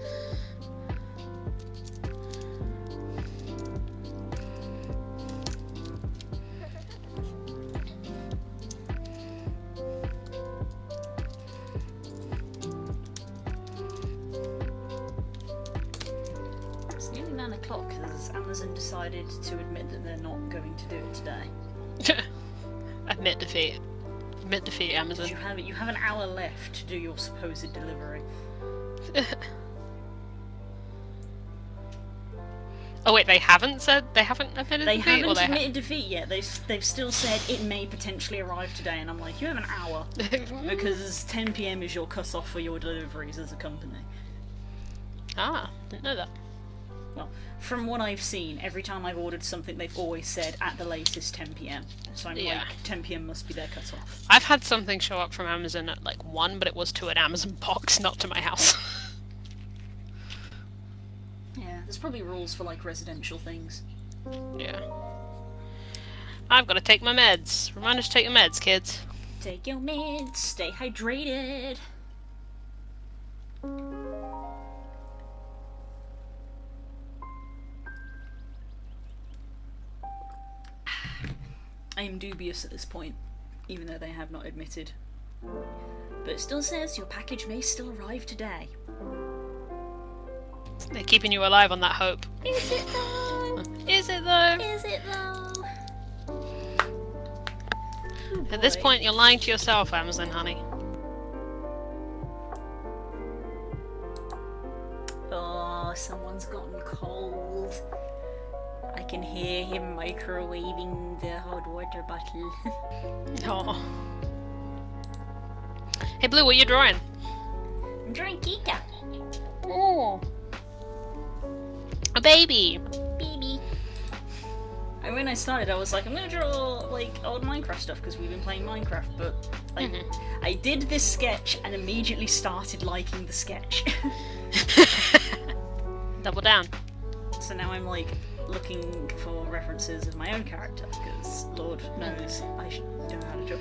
Because Amazon decided to admit that they're not going to do it today. Admit defeat. Admit defeat, Amazon. You have an hour left to do your supposed delivery. Oh wait, they haven't admitted defeat? They haven't admitted defeat yet. They've still said it may potentially arrive today, and I'm like, you have an hour. Because 10 PM is your cut-off for your deliveries as a company. Ah, didn't know that. Well, from what I've seen, every time I've ordered something, they've always said at the latest 10 PM. So I'm like, 10 PM must be their cut-off. I've had something show up from Amazon at like 1, but it was to an Amazon box, not to my house. Yeah, there's probably rules for like residential things. Yeah. I've got to take my meds. Remind us to take your meds, kids. Take your meds, stay hydrated. I am dubious at this point, even though they have not admitted. But it still says your package may still arrive today. They're keeping you alive on that hope. Is it though? Is it though? Is it though? Oh, at this point, you're lying to yourself, Amazon, honey. Oh, someone's gotten cold. I can hear him microwaving the hot water bottle. Oh. Hey Blue, what are you drawing? I'm drawing Kika. Oh. A baby. Baby. And when I started, I was like, I'm gonna draw like old Minecraft stuff because we've been playing Minecraft, but I did this sketch and immediately started liking the sketch. Double down. So now I'm like looking for references of my own character because Lord knows I should know how to draw.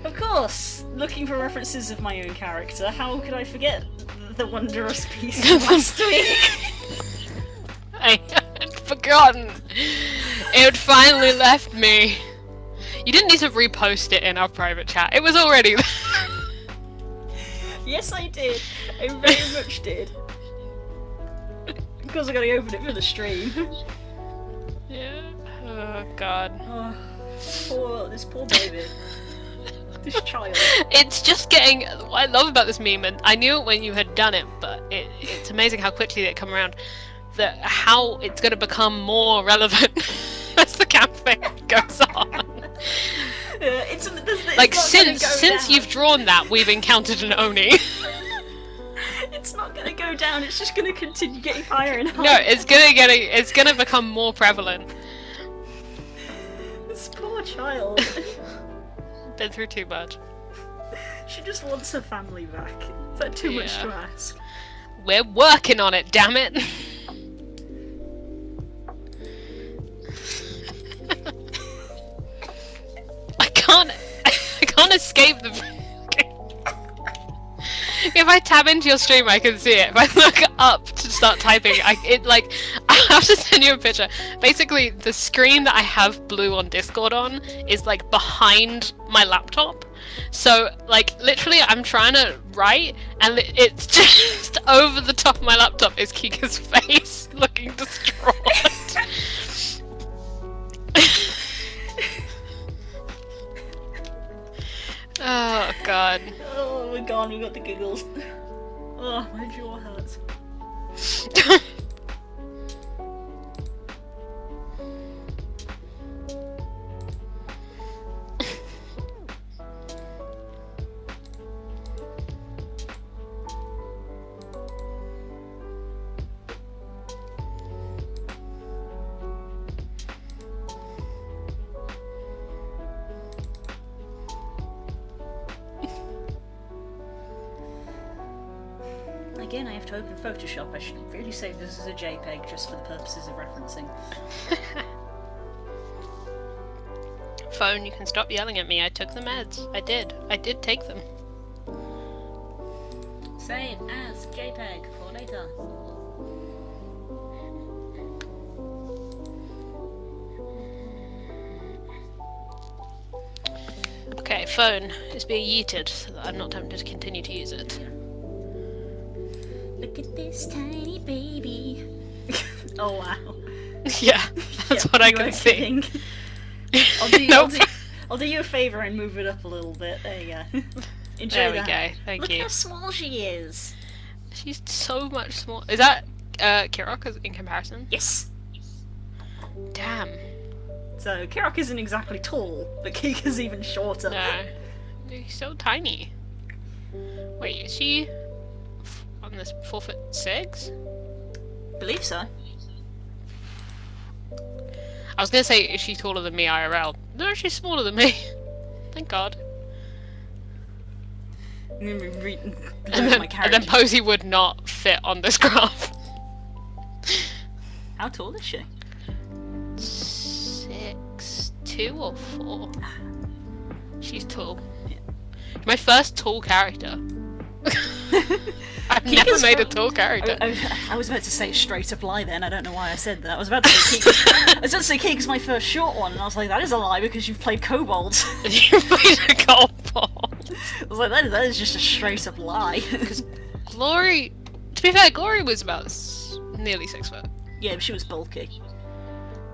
Of course, looking for references of my own character. How could I forget the wondrous piece of last week? I had forgotten. It had finally left me. You didn't need to repost it in our private chat. It was already there. Yes, I did. I very much did. Because I gotta open it for the stream. Yeah. Oh god. Oh, this poor baby. This child. It's just getting. What I love about this meme, and I knew it when you had done it, but it's amazing how quickly they come around. How it's going to become more relevant as the campaign goes on. It's like not since you've drawn that, we've encountered an Oni. It's not gonna go down. It's just gonna continue getting higher and higher. No, it's gonna become more prevalent. This poor child. Been through too much. She just wants her family back. Is that too much to ask? We're working on it, damn it. I can't escape the. If I tab into your stream, I can see it. If I look up to start typing, I have to send you a picture. Basically, the screen that I have blue on Discord on is like behind my laptop. So, like, literally, I'm trying to write, and it's just over the top of my laptop is Kika's face, looking distraught. Oh god. Oh my god, we got the giggles. Oh, my jaw hurts. Again, I have to open Photoshop. I should really save this as a JPEG just for the purposes of referencing. Phone, you can stop yelling at me. I took the meds. I did take them. Save as JPEG for later. Okay, phone is being yeeted so that I'm not tempted to continue to use it. Look at this tiny baby. Oh wow. Yeah, that's what I can see. I'll do you a favour and move it up a little bit. There you go. Enjoy there we that. go. Thank Look you. how small she is. She's so much small. Is that Kirok in comparison? Yes. Damn. So Kirok isn't exactly tall, but Kika's even shorter. No. She's so tiny. Wait, is she on this 4'6"? Believe so. I was gonna say, is she taller than me IRL? No, she's smaller than me. Thank God. I'm gonna be And then Posey would not fit on this graph. How tall is she? 6'2" or 4". She's tall. Yeah. My first tall character. I've never made a tall character. I was about to say straight up lie then, I don't know why I said that. I was about to say Kika's my first short one, and I was like, that is a lie because you've played Kobold. You played a Kobold. I was like, that is just a straight up lie. Because Glory, to be fair, Glory was about nearly 6 foot. Yeah, but she was bulky.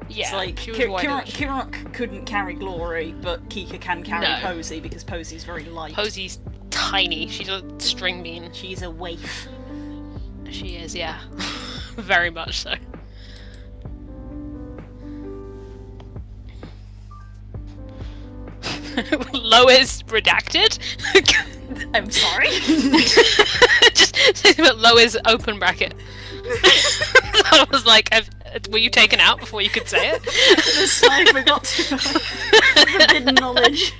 Yeah, it's like she was Kirok couldn't carry Glory, but Kika can carry Posey because Posey's very light. Posey's tiny. She's a string bean. She's a waif. She is, yeah. Very much so. Lois redacted? I'm sorry? Just saying about Lois open bracket. I was like, were you taken out before you could say it? This I forgot to. Forbidden knowledge.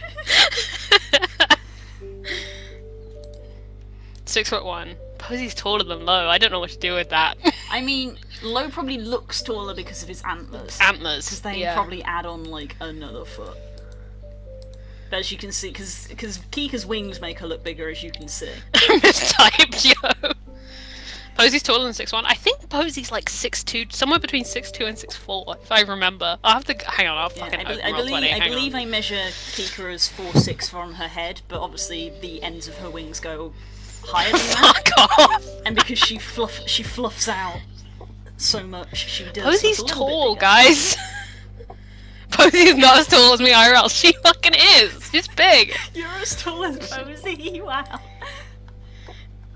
6'1". Posey's taller than Low. I don't know what to do with that. I mean, Low probably looks taller because of his antlers. Antlers. Because they probably add on like another foot. But as you can see, because Kika's wings make her look bigger, as you can see. Mistyped, yo. Posey's taller than 6'1". I think Posey's like 6'2", somewhere between 6'2" and 6'4", if I remember. I'll have to hang on. I'll fucking I believe I measure Kika as 4'6" from her head, but obviously the ends of her wings go higher than that. Fuck off! And because she fluffs out so much, she does. Posey's tall, guys. Posey's not as tall as me IRL. She fucking is. She's big. You're as tall as Posey. Wow.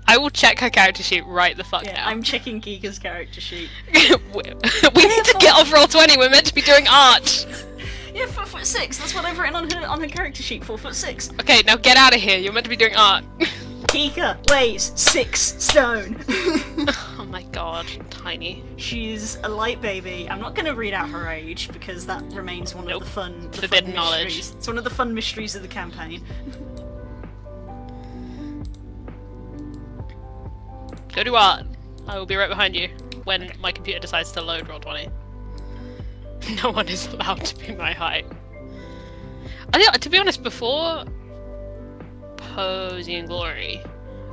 I will check her character sheet right the fuck now. I'm checking Giga's character sheet. we need to get off roll 20. We're meant to be doing art. Yeah, 4'6". That's what I've written on her character sheet. 4'6". Okay, now get out of here. You're meant to be doing art. Giga weighs 6 stone. Oh my god, tiny. She's a light baby. I'm not going to read out her age because that remains one of the fun Forbidden fun knowledge. mysteries. It's one of the fun mysteries of the campaign. Go do art. I will be right behind you when my computer decides to load roll 20. No one is allowed to be my height. To be honest, before Posey and Glory,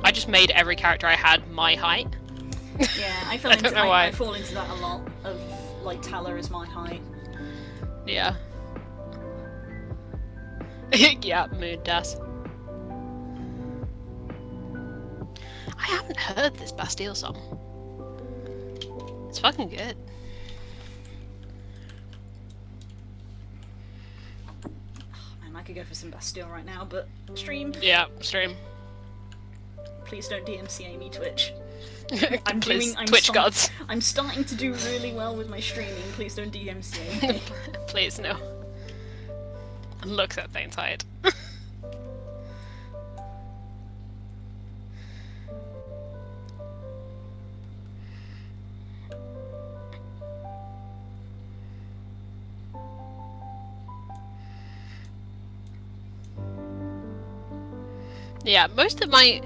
I just made every character I had my height. Yeah, I fall into that a lot of like Tala is my height. Yeah. Yeah, mood das. I haven't heard this Bastille song. It's fucking good. Oh, man, I could go for some Bastille right now, but stream. Yeah, stream. Please don't DMCA me, Twitch. Twitch gods. I'm starting to do really well with my streaming. Please don't DMCA me. Please no. Looks at Thane's height. Yeah, most of my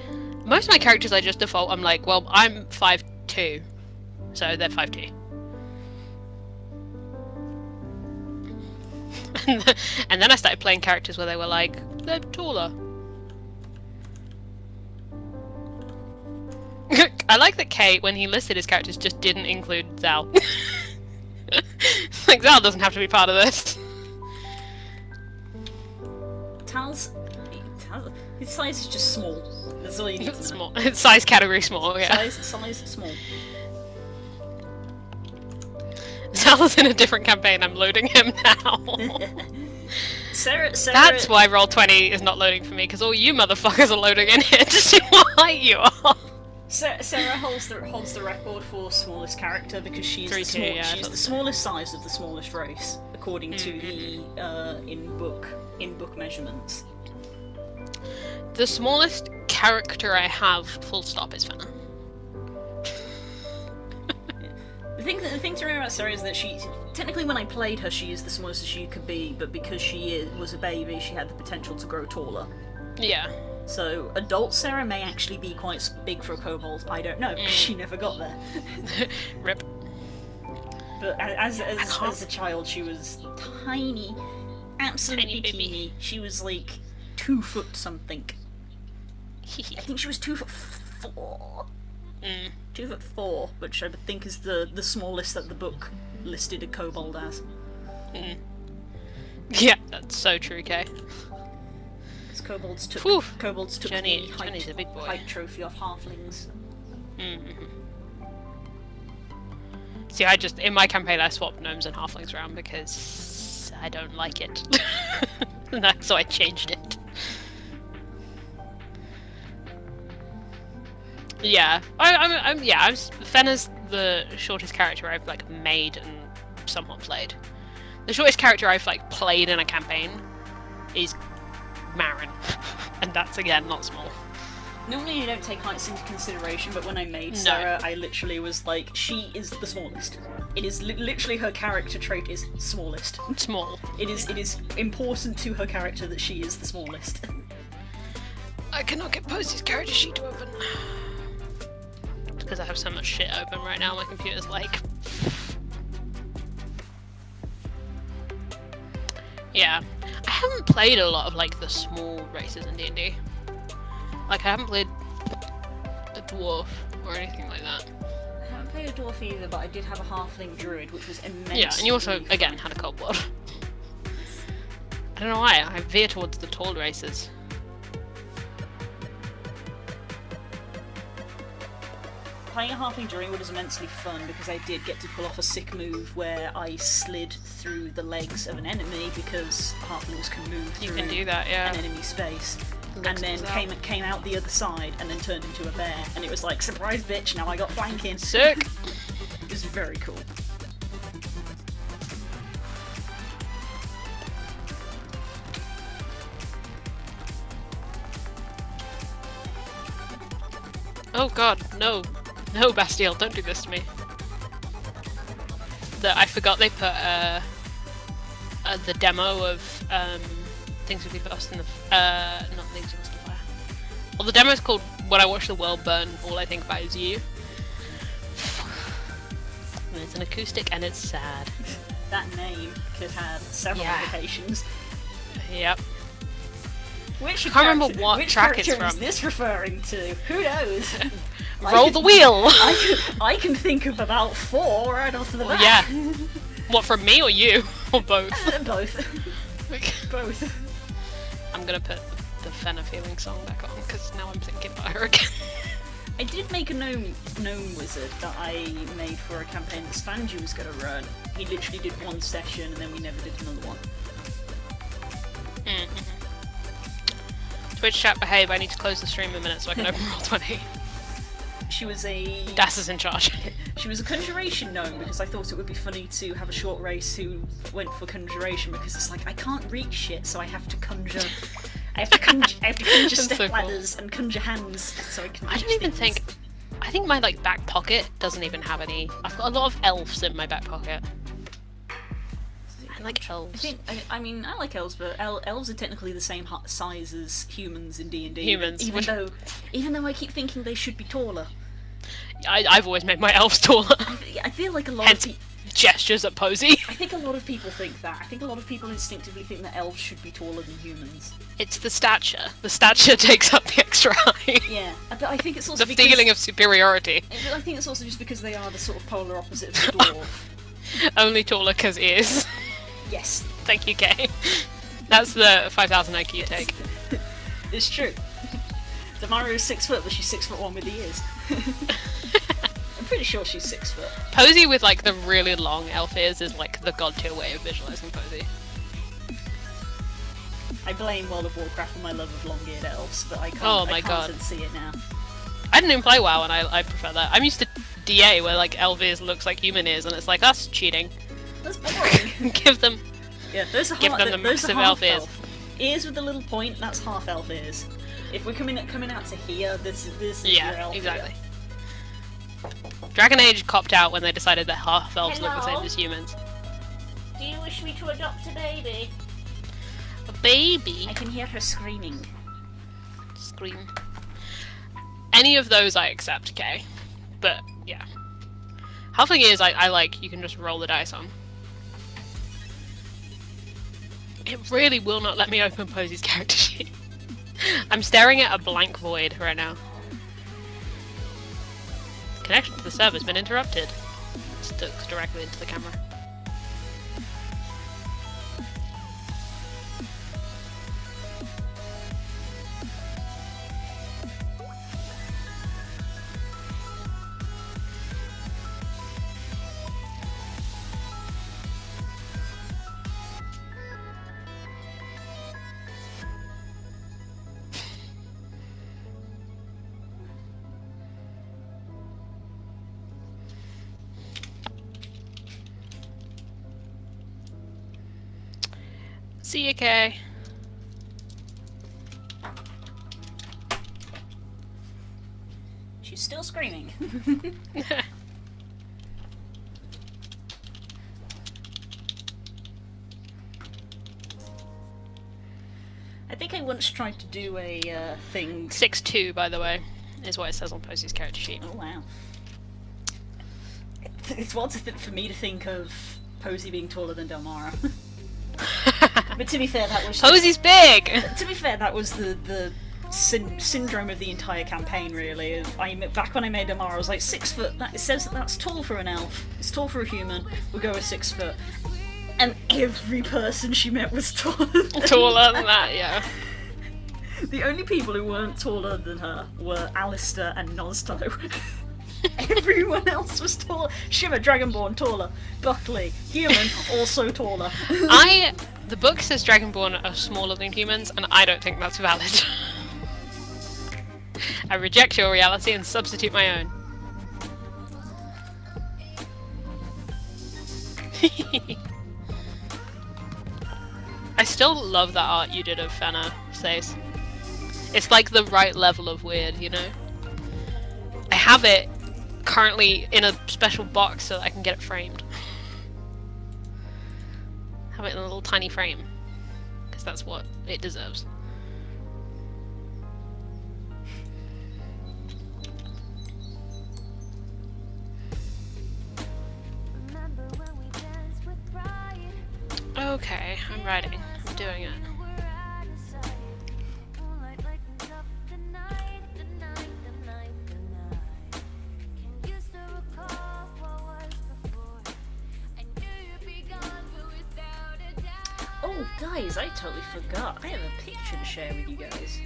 characters I just default, I'm like, well, I'm 5'2", so they're 5'2". And then I started playing characters where they were like, they're taller. I like that Kate, when he listed his characters, just didn't include Zal. Like, Zal doesn't have to be part of this. His size is just small. That's all you need to know. Small. Size category small, yeah. Size small. Sal's in a different campaign, I'm loading him now. Sarah... That's why Roll20 is not loading for me, because all you motherfuckers are loading in here to see what height you are. Sarah holds the record for smallest character because she's the smallest size of the smallest race, according to the in-book measurements. The smallest character I have, full stop, is Fenna. The thing to remember about Sarah is that technically when I played her, she is the smallest she could be, but because she was a baby, she had the potential to grow taller. Yeah. So adult Sarah may actually be quite big for a kobold. I don't know because she never got there. Rip. But as a child, she was tiny, absolutely teeny. She was like 2 foot something. I think she was 2'4". 2'4", which I would think is the smallest that the book listed a kobold as. Yeah, that's so true, Kay. Because kobolds took Jenny's the a big boy. height trophy off halflings. See, in my campaign I swapped gnomes and halflings around because I don't like it. So I changed it. Yeah, Fenna's the shortest character I've like made and somewhat played. The shortest character I've like played in a campaign is Marin, and that's again not small. Normally I don't take heights into consideration, but when I made Sarah, I literally was like, she is the smallest. It is literally her character trait is smallest. Small. It is important to her character that she is the smallest. I cannot get Posey's character sheet to open. Because I have so much shit open right now, my computer's like... Yeah. I haven't played a lot of like the small races in D&D. Like I haven't played a dwarf or anything like that. I haven't played a dwarf either, but I did have a halfling druid, which was immensely Yeah, and you also, again, had a kobold. I don't know why, I veer towards the tall races. Playing a halfling druid was immensely fun because I did get to pull off a sick move where I slid through the legs of an enemy because halflings can move through You can do that, yeah. an enemy space. Looks And then bizarre. came out the other side and then turned into a bear. And it was like, surprise bitch, now I got flanking. Sick! It was very cool. Oh god, no. No, Bastille, don't do this to me. I forgot they put the demo of Things Will Be Lost in the... not Things Will Be Lost in the Fire. Well, the demo is called When I Watch the World Burn, All I Think About Is You. And it's an acoustic and it's sad. That name could have several implications. Yep. Which I can't remember what which track it's character is from. this referring to? Who knows? Roll the wheel! I can think of about 4 right off the bat. Yeah. What, from me or you? Or both? Both. Both. I'm gonna put the Fenna Feeling song back on, because now I'm thinking about her again. I did make a gnome wizard that I made for a campaign that Spanju was going to run. He literally did one session and then we never did another one. Mm-hmm. Twitch chat, behave, I need to close the stream in a minute so I can open Roll20. She was a... Das is in charge. She was a conjuration gnome because I thought it would be funny to have a short race who went for conjuration because it's like, I can't reach shit, so I have to conjure... I have to conjure step so cool. ladders and conjure hands so I can reach I don't even things. think... I think my back pocket doesn't even have any... I've got a lot of elves in my back pocket. I like elves. I mean, I like elves, but elves are technically the same size as humans in D&D. Humans, Even though I keep thinking they should be taller. I've always made my elves taller. I feel like a lot Hence, of people... gestures at Posey. I think a lot of people think that. I think a lot of people instinctively think that elves should be taller than humans. It's the stature. The stature takes up the extra height. Yeah, but I think it's also The because... feeling of superiority. I think it's also just because they are the sort of polar opposite of a dwarf. Only taller because ears. Yes. Thank you, Kay. That's the 5,000 IQ take. It's true. Damara is 6 foot, but she's 6'1" with the ears. I'm pretty sure she's 6 foot. Posey with the really long elf ears is the god tier way of visualizing Posey. I blame World of Warcraft for my love of long-eared elves, but I can't, Oh my I can't God. unsee it now. I didn't even play WoW and I prefer that. I'm used to DA where elf ears looks like human ears and it's like, that's cheating. That's boring. Give them... Yeah, those are Give them the those are massive half elf ears. Ears with the little point, that's half elf ears. If we're coming out to here, this is your Yeah, elf exactly. ear. Dragon Age copped out when they decided that half elves look the Hello? same as humans. Do you wish me to adopt a baby? A baby? I can hear her screaming. Scream. Any of those I accept, okay? But, yeah. Halfling ears I like, you can just roll the dice on. It really will not let me open Posey's character sheet. I'm staring at a blank void right now. Connection to the server's been interrupted. Stuck directly into the camera. See you, Kay. She's still screaming. I think I once tried to do a thing. 6'2", by the way, is what it says on Posey's character sheet. Oh wow. It's wild for me to think of Posey being taller than Delmara. But to be fair, that was Posey's big! To be fair, that was the syndrome of the entire campaign, really. Back when I made Delmara, I was like, 6 foot. It says that's tall for an elf. It's tall for a human. We'll go with 6 foot. And every person she met was taller than Taller than that, yeah. The only people who weren't taller than her were Alistair and Nozto. Everyone else was taller. Shimmer, Dragonborn, taller. Buckley, human, also taller. The book says Dragonborn are smaller than humans, and I don't think that's valid. I reject your reality and substitute my own. I still love that art you did of Fenna, Stace. It's like the right level of weird, you know? I have it currently in a special box so that I can get it framed. Have it in a little tiny frame. Because that's what it deserves. Okay, I'm writing. I'm doing it. Oh, guys, I totally forgot. I have a picture to share with you guys.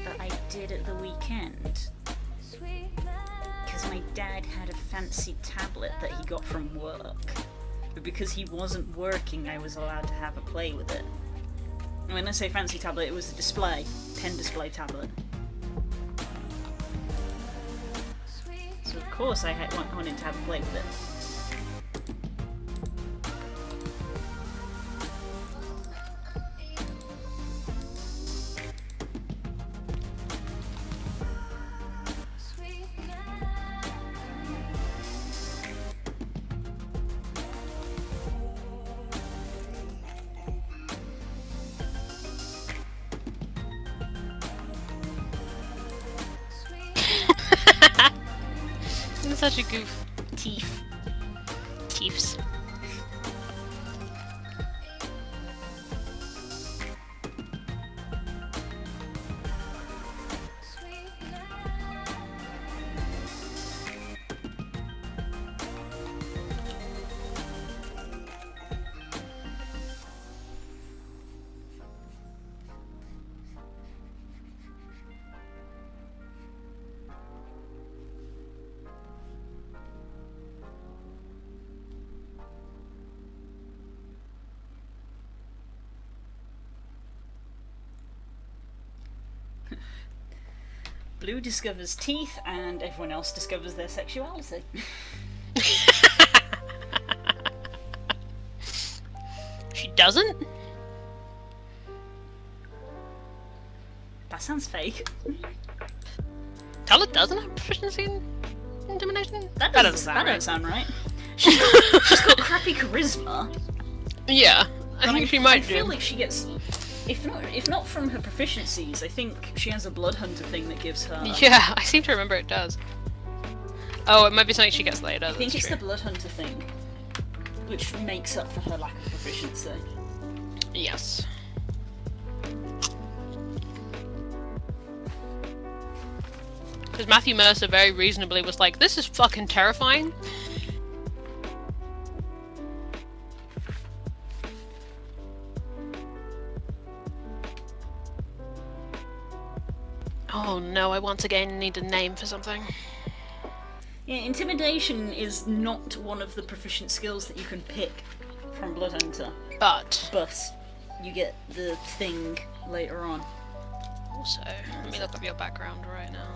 That I did at the weekend. Because my dad had a fancy tablet that he got from work. But because he wasn't working, I was allowed to have a play with it. And when I say fancy tablet, it was a display. Pen display tablet. So of course I wanted to have a play with it. Such a goof. Teeth. Teefs. Blue discovers teeth, and everyone else discovers their sexuality. She doesn't? That sounds fake. Tala doesn't have proficiency in intimidation? That doesn't sound right. She's got crappy charisma. Yeah, I think she might I feel like she gets... If not from her proficiencies, I think she has a blood hunter thing that gives her... Yeah, I seem to remember it does. Oh, it might be something she gets later. I think it's the blood hunter thing, which makes up for her lack of proficiency. Yes. Because Matthew Mercer very reasonably was like, this is fucking terrifying. Oh no, I once again need a name for something. Yeah, intimidation is not one of the proficient skills that you can pick from Blood Hunter. But you get the thing later on. Also, let me look up your background right now.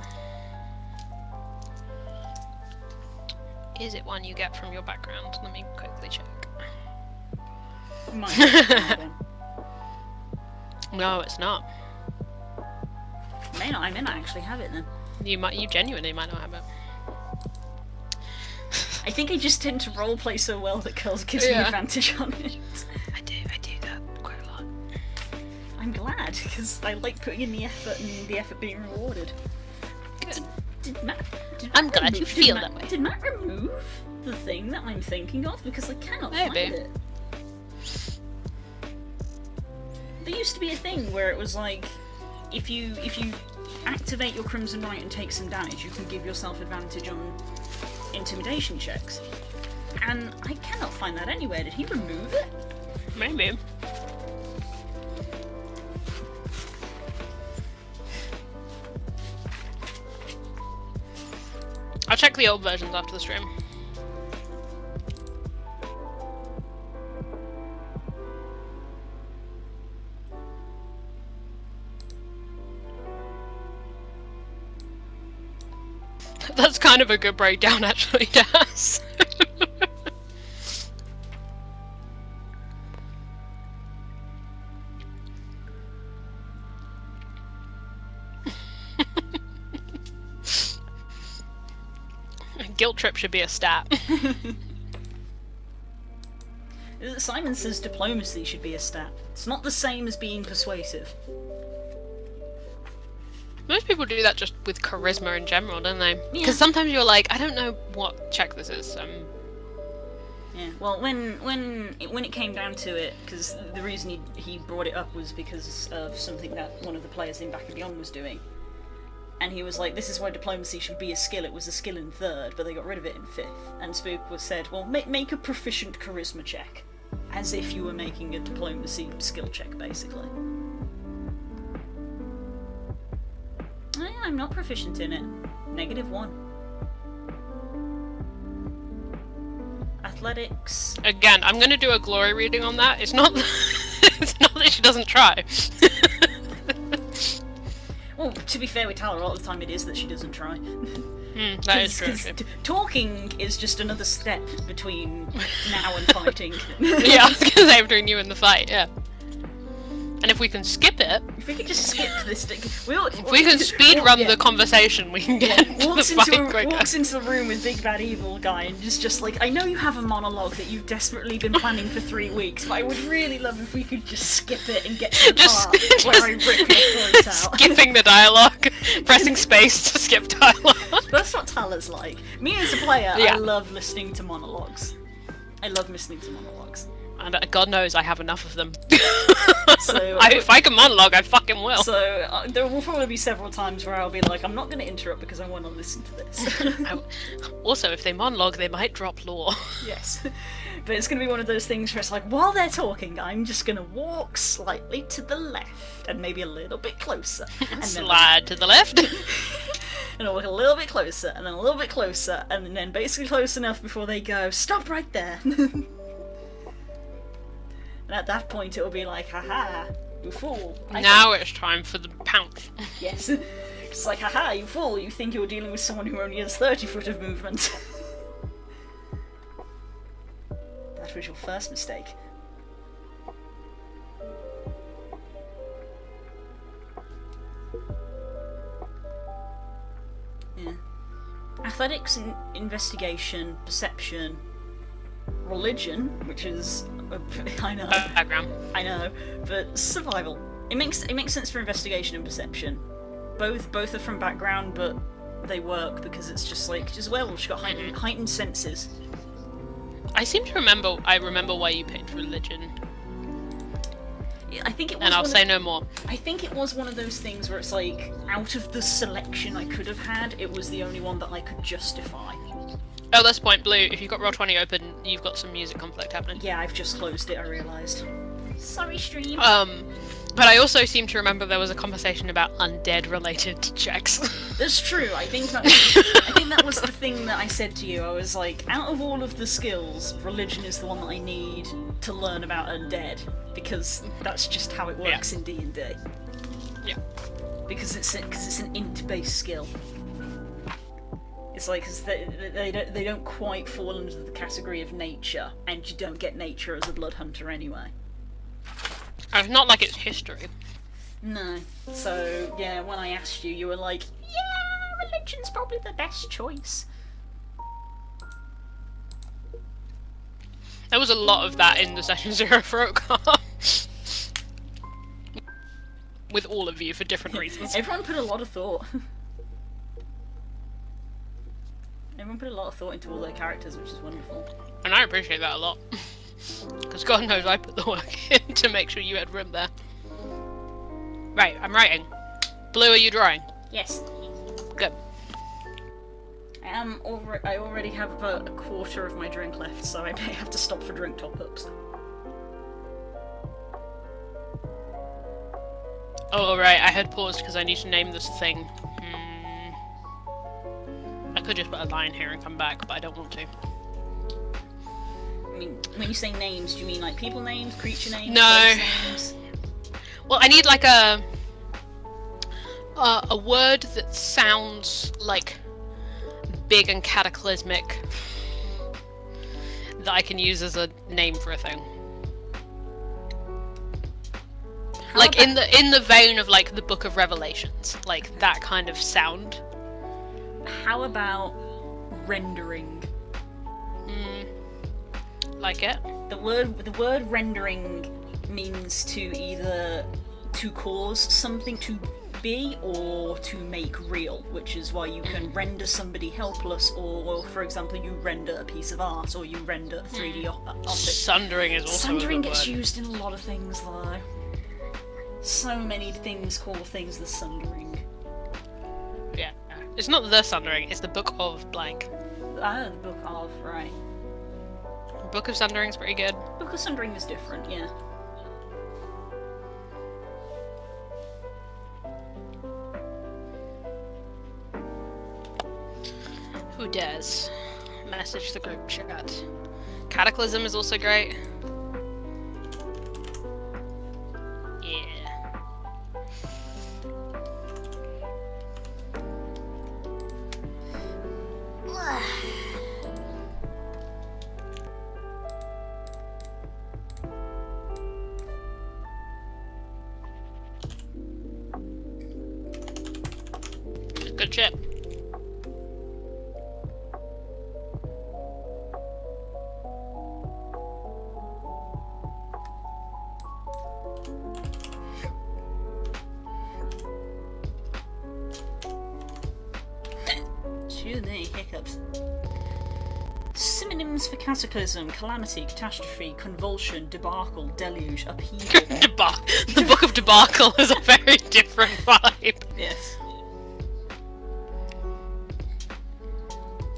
Is it one you get from your background? Let me quickly check. No, it's not. I may not actually have it then. You genuinely might not have it. I think I just tend to roleplay so well that Curls gives me advantage on it. I do that quite a lot. I'm glad, because I like putting in the effort and the effort being rewarded. Good. I'm glad you feel that way. Did Matt remove the thing that I'm thinking of? Because I cannot find it. There used to be a thing where it was like, if you activate your Crimson Rite and take some damage, you can give yourself advantage on intimidation checks. And I cannot find that anywhere. Did he remove it? Maybe. check the old versions after the stream. That's kind of a good breakdown, actually, Das. Guilt trip should be a stat. Simon says diplomacy should be a stat. It's not the same as being persuasive. Most people do that just with charisma in general, don't they? Because Yeah. sometimes you're like, I don't know what check this is. Yeah. Well, when it came down to it, because the reason he brought it up was because of something that one of the players in Back of Beyond was doing, and he was like, "This is why diplomacy should be a skill. It was a skill in 3rd, but they got rid of it in 5th." And Spook was said, "Well, make a proficient charisma check, as if you were making a diplomacy skill check, basically." I'm not proficient in it. -1. Athletics. Again, I'm going to do a glory reading on that. It's not, it's not that she doesn't try. Well, to be fair with Tyler, a lot of the time it is that she doesn't try. That is true. 'Cause talking is just another step between now and fighting. Yeah, I was going to say between you and the fight, yeah. And if we can skip it, If we could just skip this, if we can speed run the conversation, we can get to the walks fight into quicker. the room with Big Bad Evil Guy and is just like, "I know you have a monologue that you've desperately been planning for 3 weeks, but I would really love if we could just skip it and get to the part where I rip your throat out." Skipping the dialogue, pressing space to skip dialogue. That's what Tyler's like. Me as a player, Yeah. I love listening to monologues. I love listening to monologues. And God knows I have enough of them. So if I can monologue, I fucking will. So there will probably be several times where I'll be like, "I'm not going to interrupt because I want to listen to this." Also, if they monologue, they might drop lore. Yes. But it's going to be one of those things where it's like, while they're talking, I'm just going to walk slightly to the left and maybe a little bit closer. And then Slide to the left. and I'll walk a little bit closer and then a little bit closer and then basically close enough before they go, "Stop right there." And at that point it will be like, "Haha, you fool." Now it's time for the pounce. Yes. It's like, "Haha, you fool, you think you're dealing with someone who only has 30 foot of movement." That was your first mistake. Yeah. Athletics, investigation, perception, religion, which is... I know. Background. I know, but survival. It makes sense for investigation and perception. Both are from background, but they work because it's just like werewolves. You've got heightened senses. I seem to remember. I remember why you picked religion. I think it was. And I'll say no more. I think it was one of those things where it's like, out of the selection I could have had, it was the only one that I could justify. Oh, that's point blue. If you've got Roll20 open, you've got some music conflict happening. Yeah, I've just closed it. I realised. Sorry, stream. But I also seem to remember there was a conversation about undead-related checks. That's true. I think that was the thing that I said to you. I was like, out of all of the skills, religion is the one that I need to learn about undead, because that's just how it works in D&D. Yeah. Because it's an int-based skill. It's like, cause they don't quite fall under the category of nature, and you don't get nature as a blood hunter anyway. It's not like it's history. No. So, yeah, when I asked you, you were like, "Yeah, religion's probably the best choice." There was a lot of that in the Session Zero throat card. With all of you for different reasons. Everyone put a lot of thought. Everyone put a lot of thought into all their characters, which is wonderful. And I appreciate that a lot. Because God knows I put the work in to make sure you had room there. Right, I'm writing. Blue, are you drawing? Yes. Good. I already have about a quarter of my drink left, so I may have to stop for drink top-ups. Oh, right, I had paused because I need to name this thing. I could just put a line here and come back, but I don't want to. I mean, when you say names, do you mean like people names, creature names? No. Names? Well, I need like a word that sounds like big and cataclysmic that I can use as a name for a thing. Like in the vein of like the Book of Revelations, like that kind of sound. How about rendering? Like it. The word rendering means to either to cause something to be or to make real, which is why you can render somebody helpless, or for example you render a piece of art, or you render a 3D object. Sundering is also Sundering a good gets word. used in a lot of things though. So many things call things the sundering. Yeah. It's not the Sundering, it's the Book of blank. Ah, the Book of, right. Book of Sundering's pretty good. Book of Sundering is different, yeah. Who dares? Message the group chat. Cataclysm is also great. Yeah. Good shit. Excuse me, hiccups. Synonyms for cataclysm, calamity, catastrophe, convulsion, debacle, deluge, upheaval. The Book of Debacle is a very different vibe. Yes.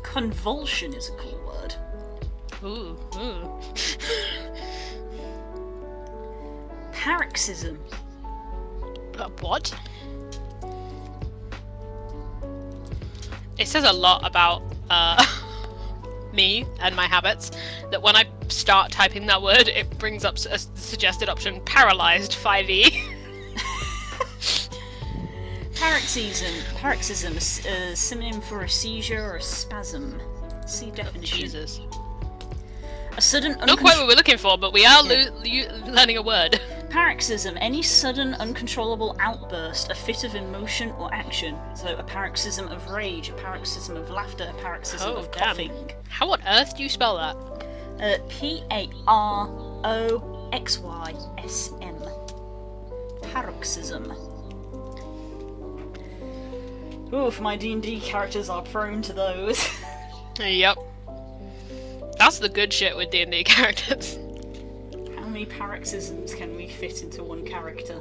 Convulsion is a cool word. Ooh, ooh. Paroxysm. What? It says a lot about me and my habits that when I start typing that word, it brings up a suggested option: paralyzed 5e. Paroxysm, a synonym for a seizure or a spasm. See definition. Jesus. A sudden Not quite what we're looking for, but we are learning a word. Paroxysm, any sudden uncontrollable outburst, a fit of emotion or action. So a paroxysm of rage, a paroxysm of laughter, a paroxysm of coughing. How on earth do you spell that? Paroxysm. Paroxysm. Oof, my D&D characters are prone to those. Yep. That's the good shit with D&D characters. How many paroxysms can we fit into one character?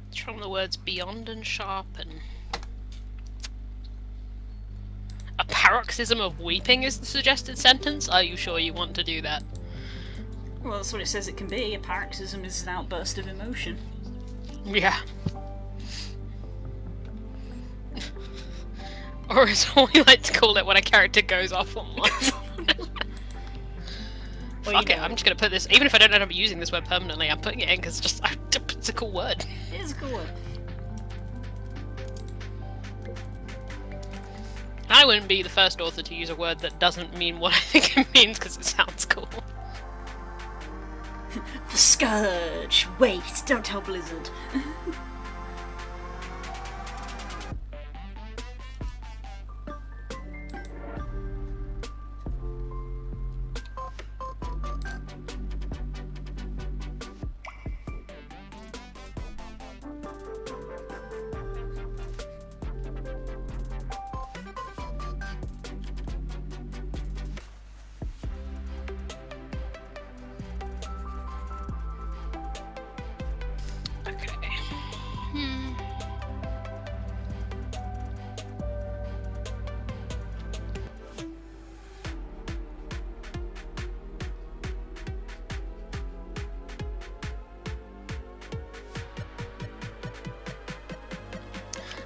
It's from the words beyond and sharpen. A paroxysm of weeping is the suggested sentence? Are you sure you want to do that? Well, that's what it says it can be. A paroxysm is an outburst of emotion. Yeah. Or as we like to call it when a character goes off on one. Well, Fuck it, I'm just gonna put this, even if I don't end up using this word permanently, I'm putting it in because it's a cool word. It is a cool word. I wouldn't be the first author to use a word that doesn't mean what I think it means because it sounds cool. The Scourge! Wait, don't tell Blizzard.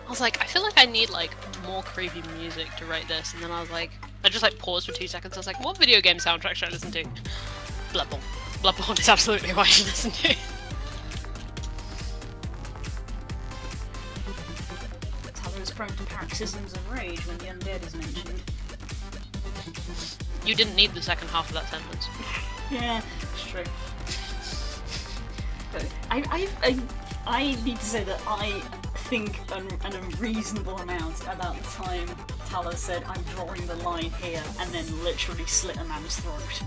I was like, I feel like I need like more creepy music to write this, and then I was like, I just like paused for 2 seconds. I was like, what video game soundtrack should I listen to? Bloodborne. Bloodborne is absolutely what I should listen to. Tyler is prone to paroxysms of rage when the undead is mentioned. You didn't need the second half of that sentence. Yeah, it's true. But I need to say that I think an unreasonable amount about the time Tyler said, I'm drawing the line here, and then literally slit a man's throat.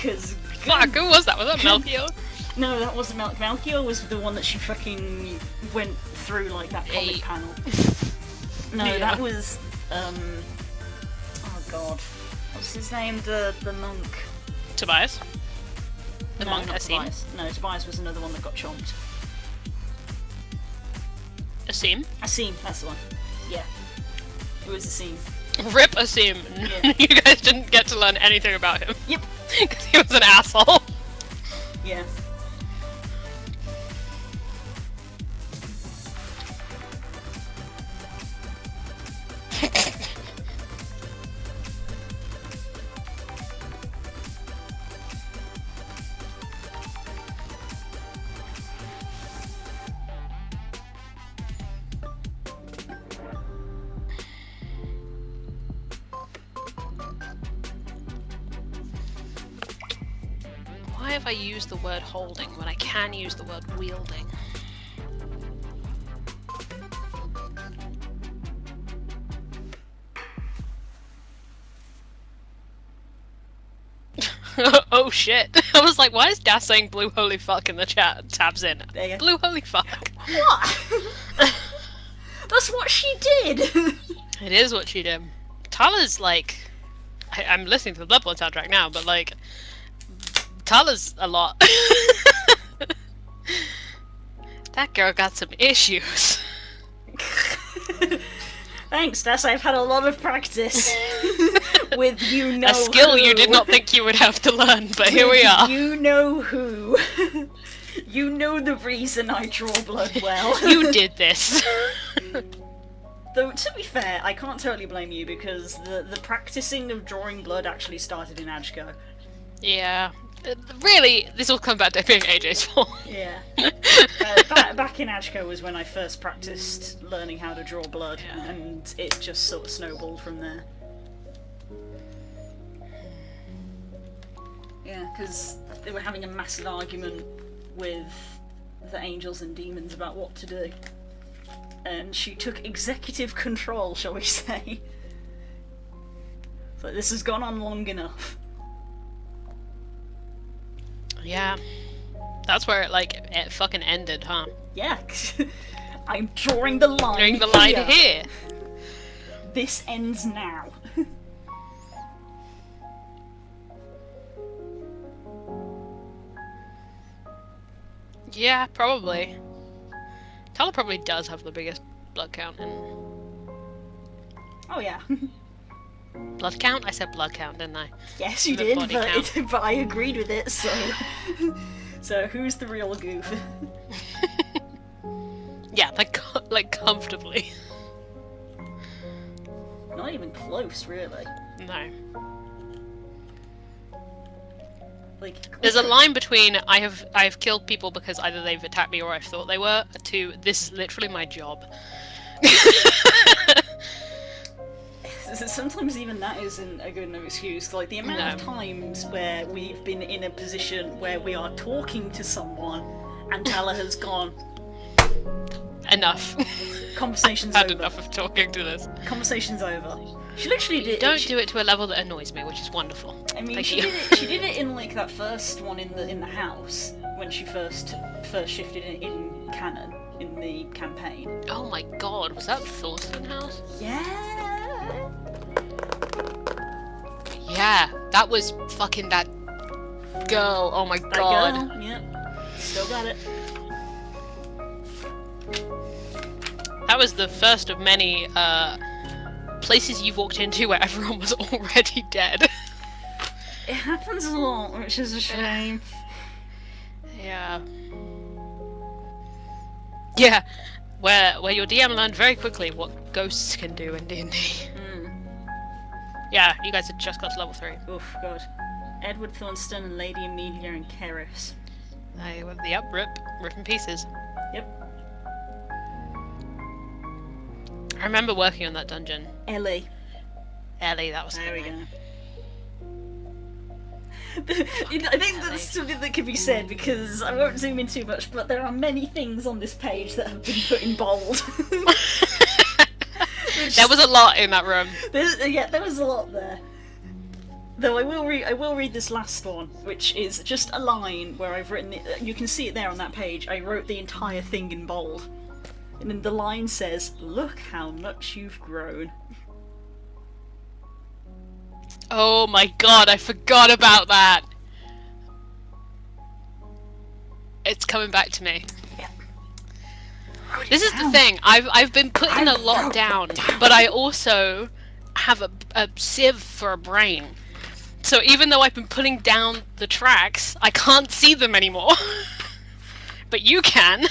Cause Fuck, who was that? Was that Melchior? No, that wasn't Melchior was the one that she fucking went through like that comic panel. No, Yeah. that was oh god. What's his name? The monk. Tobias? The No, monk, not Asim? Tobias. No, Tobias was another one that got chomped. Asim? Asim, that's the one. Yeah. It was Asim. Rip Asim. Yeah. You guys didn't get to learn anything about him. Yep. Because he was an asshole. Yeah. Why have I used the word holding when I can use the word wielding? Oh shit. I was like, why is Das saying blue holy fuck in the chat? Tabs in. There you go. Blue holy fuck. What? That's what she did! It is what she did. Tala's like... I'm listening to the Bloodborne soundtrack now, but like... Tala's a lot. That girl got some issues. Thanks, Tess, I've had a lot of practice with you know A skill who. you did not think you would have to learn, but here we are. You know who. You know the reason I draw blood well. You did this. Though, to be fair, I can't totally blame you because the practicing of drawing blood actually started in Ajko. Yeah. Really, this will come back to being AJ's fault. Yeah. Back in Ajko was when I first practiced learning how to draw blood, Yeah. and it just sort of snowballed from there. Yeah, because they were having a massive argument with the angels and demons about what to do. And she took executive control, shall we say. So this has gone on long enough. Yeah. That's where it fucking ended, huh? Yeah, I'm drawing the line. Drawing the line here. This ends now. Yeah, probably. Tala probably does have the biggest blood count in... Oh yeah. Blood count? I said blood count, didn't I? Yes, you The did, body but I agreed with it, so... So who's the real goof? Yeah, like comfortably. Not even close, really. No. Like, There's a line between I've killed people because either they've attacked me or I thought they were, to this is literally my job. Sometimes even that isn't a good enough excuse. Like, the amount of times where we've been in a position where we are talking to someone and Tala has gone, Enough. conversation's Had over. enough of talking to this. Conversation's over. She literally did. Don't do it to a level that annoys me, which is wonderful. I mean, Thank she you. did it. She did it in like that first one in the house when she first shifted in canon in the campaign. Oh my god, was that Thorsten House? Yeah. Yeah, that was fucking that girl. Oh my That god. girl. Yep. Still got it. That was the first of many places you've walked into where everyone was already dead. It happens a lot, which is a shame. Yeah. Yeah, where your DM learned very quickly what ghosts can do in D&D. Yeah, you guys had just got to level 3. Oof, God. Edward Thornstone and Lady Amelia and Keris. Yep, rip in pieces. Yep. I remember working on that dungeon. Ellie, that was there we name. go. I think that's something that can be said because I won't zoom in too much, but there are many things on this page that have been put in bold. There was a lot in that room. There was a lot there. Though I will read this last one, which is just a line where I've written it. You can see it there on that page. I wrote the entire thing in bold, and then the line says, "Look how much you've grown." Oh my god, I forgot about that. It's coming back to me. Yeah. This is the thing. I've been putting a lot down, but I also have a sieve for a brain. So even though I've been putting down the tracks, I can't see them anymore. But you can.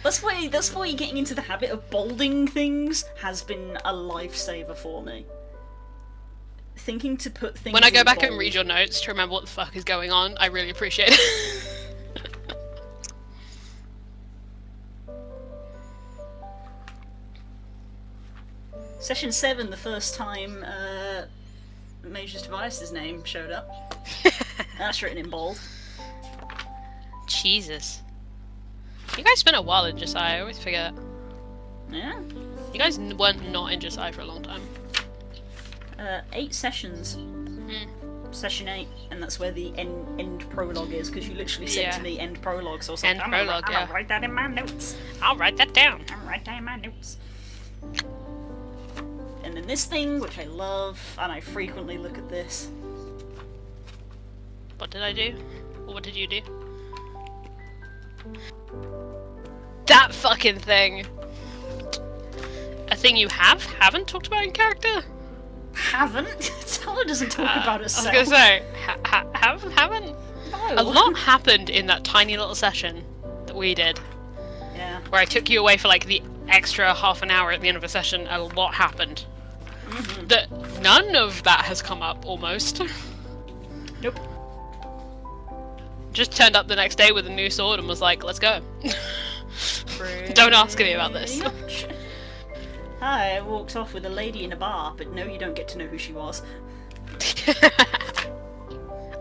That's why getting into the habit of bolding things has been a lifesaver for me. Thinking to put things When I go in back bold. and read your notes to remember what the fuck is going on, I really appreciate it. Session 7, the first time Major's Tobias's name showed up. That's written in bold. Jesus. You guys spent a while in Josiah, I always forget. Yeah. You guys weren't not in Josiah for a long time. 8 sessions. Session 8, and that's where the end prologue is, because you literally said to me end prologue, so I was like, End prologue, I'll write that in my notes. I'll write that down. I'll write that in my notes. And then this thing, which I love, and I frequently look at this. What did I do? Or what did you do? That fucking thing! A thing you haven't talked about in character? Haven't? Tala doesn't talk about herself. I was gonna say, haven't? No. A lot happened in that tiny little session that we did, Yeah. where I took you away for like the extra half an hour at the end of a session. A lot happened. That none of that has come up, almost. Nope. Just turned up the next day with a new sword and was like, let's go. Don't ask me about this. Hi, I walked off with a lady in a bar, but no, you don't get to know who she was.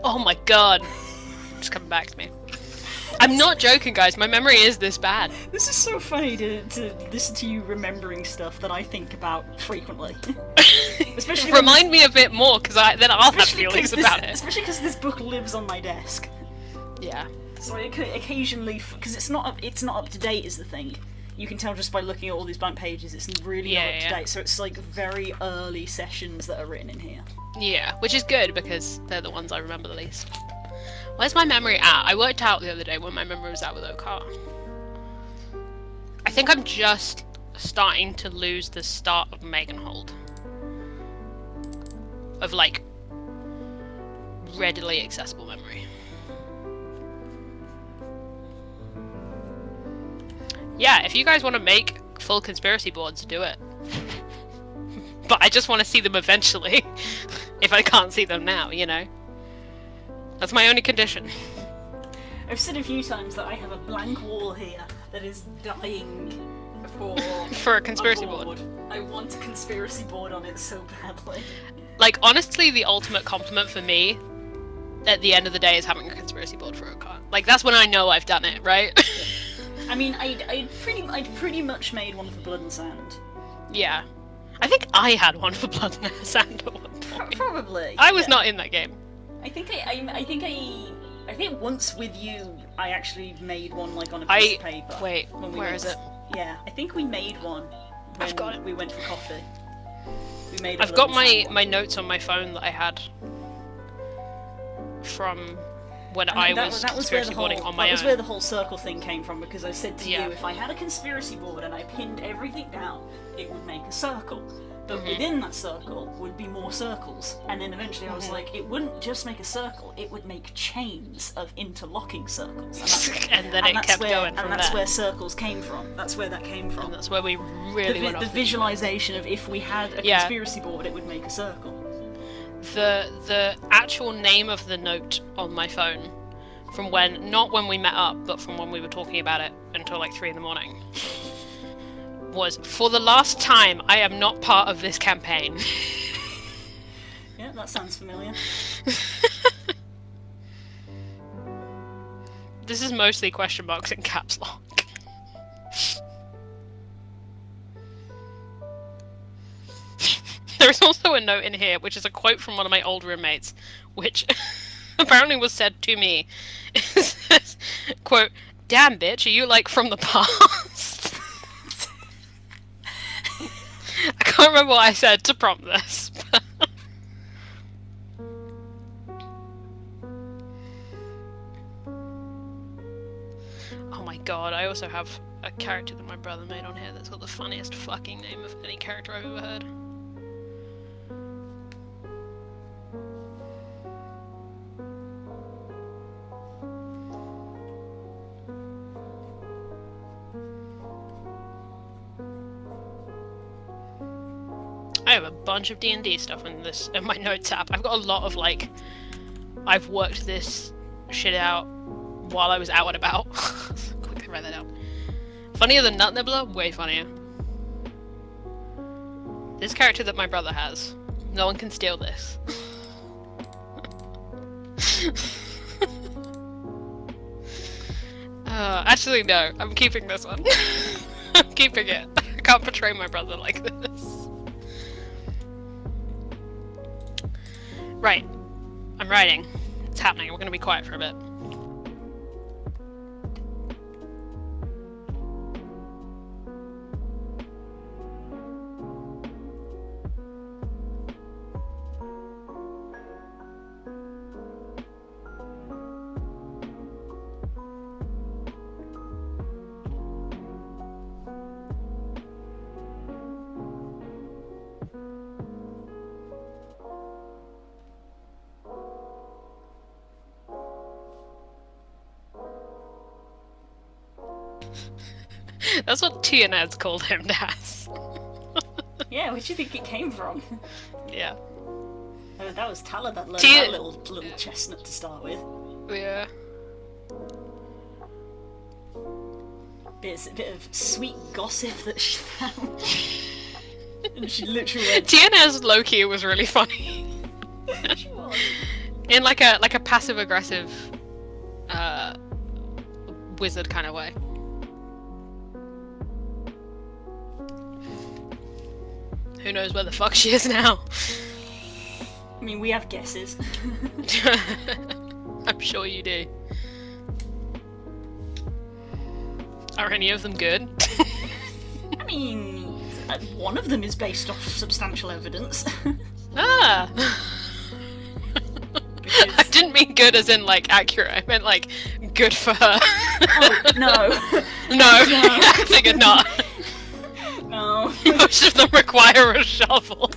Oh my god. It's coming back to me. I'm not joking, guys. My memory is this bad. This is so funny to listen to you remembering stuff that I think about frequently. Especially Remind me a bit more, because then I'll have feelings about it. Especially because this book lives on my desk. Yeah. So I occasionally, because it's not up to date is the thing. You can tell just by looking at all these blank pages, it's really not up to date. So it's like very early sessions that are written in here. Yeah, which is good because they're the ones I remember the least. Where's my memory at? I worked out the other day when my memory was at with Okar. I think I'm just starting to lose the start of Meganhold. Of like readily accessible memory. Yeah, if you guys want to make full conspiracy boards, do it. But I just want to see them eventually. If I can't see them now, you know. That's my only condition. I've said a few times that I have a blank wall here that is dying for a conspiracy board. I want a conspiracy board on it so badly. Like, honestly, the ultimate compliment for me at the end of the day is having a conspiracy board for Okar. Like, that's when I know I've done it, right? I mean, I'd pretty much made one for Blood and Sand. Yeah. I think I had one for Blood and Sand at one point. Probably. I was not in that game. I think once with you, I actually made one like on a piece of paper. Wait, where is it? Yeah, I think we made one when I've got it. we went for coffee. We made. I've got my notes on my phone that I had from when I was conspiracy boarding on my own. That was where the whole circle thing came from, because I said to you, if I had a conspiracy board and I pinned everything down, it would make a circle. but within that circle would be more circles. And then eventually I was like, it wouldn't just make a circle, it would make chains of interlocking circles. And then it kept going from there. And that's where circles came from. That's where that came from. And that's where we really went off the visualization of if we had a conspiracy board, it would make a circle. The actual name of the note on my phone, from when, not when we met up, but from when we were talking about it until like 3 in the morning, was, "For the last time, I am not part of this campaign." Yeah, that sounds familiar. This is mostly question marks in caps lock. There is also a note in here, which is a quote from one of my old roommates, which apparently was said to me. It says, quote, "Damn bitch, are you like from the past?" I can't remember what I said to prompt this. Oh my god, I also have a character that my brother made on here that's got the funniest fucking name of any character I've ever heard. I have a bunch of D&D stuff in my notes app. I've got a lot of like, I've worked this shit out while I was out and about. Quickly write that out. Funnier than Nut Nibbler? Way funnier. This character that my brother has. No one can steal this. Actually no, I'm keeping this one. I'm keeping it. I can't portray my brother like this. Right. I'm writing. It's happening. We're gonna be quiet for a bit. That's what TNS called him, Das. Yeah, where do you think it came from? Yeah. Oh, that was Tyler that learned that little chestnut to start with. Yeah. Bit of sweet gossip that she found. And she literally went... TNS low-key was really funny. She was. In like a passive-aggressive wizard kind of way. Who knows where the fuck she is now? I mean, we have guesses. I'm sure you do. Are any of them good? I mean, one of them is based off substantial evidence. Ah! Because... I didn't mean good as in, like, accurate. I meant, like, good for her. Oh, no. No, I figured not. No. Most of them require a shovel.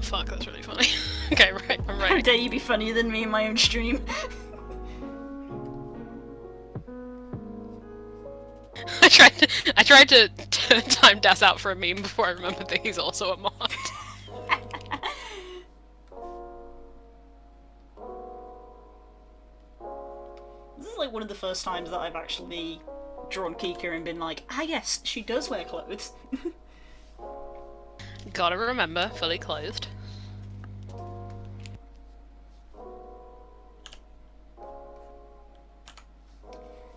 Fuck, that's really funny. Okay, right, I'm How right. dare you be funnier than me in my own stream? I tried to time Das out for a meme before I remembered that he's also a mod. This is like one of the first times that I've actually drawn Kika and been like, ah yes, she does wear clothes. Gotta remember, fully clothed.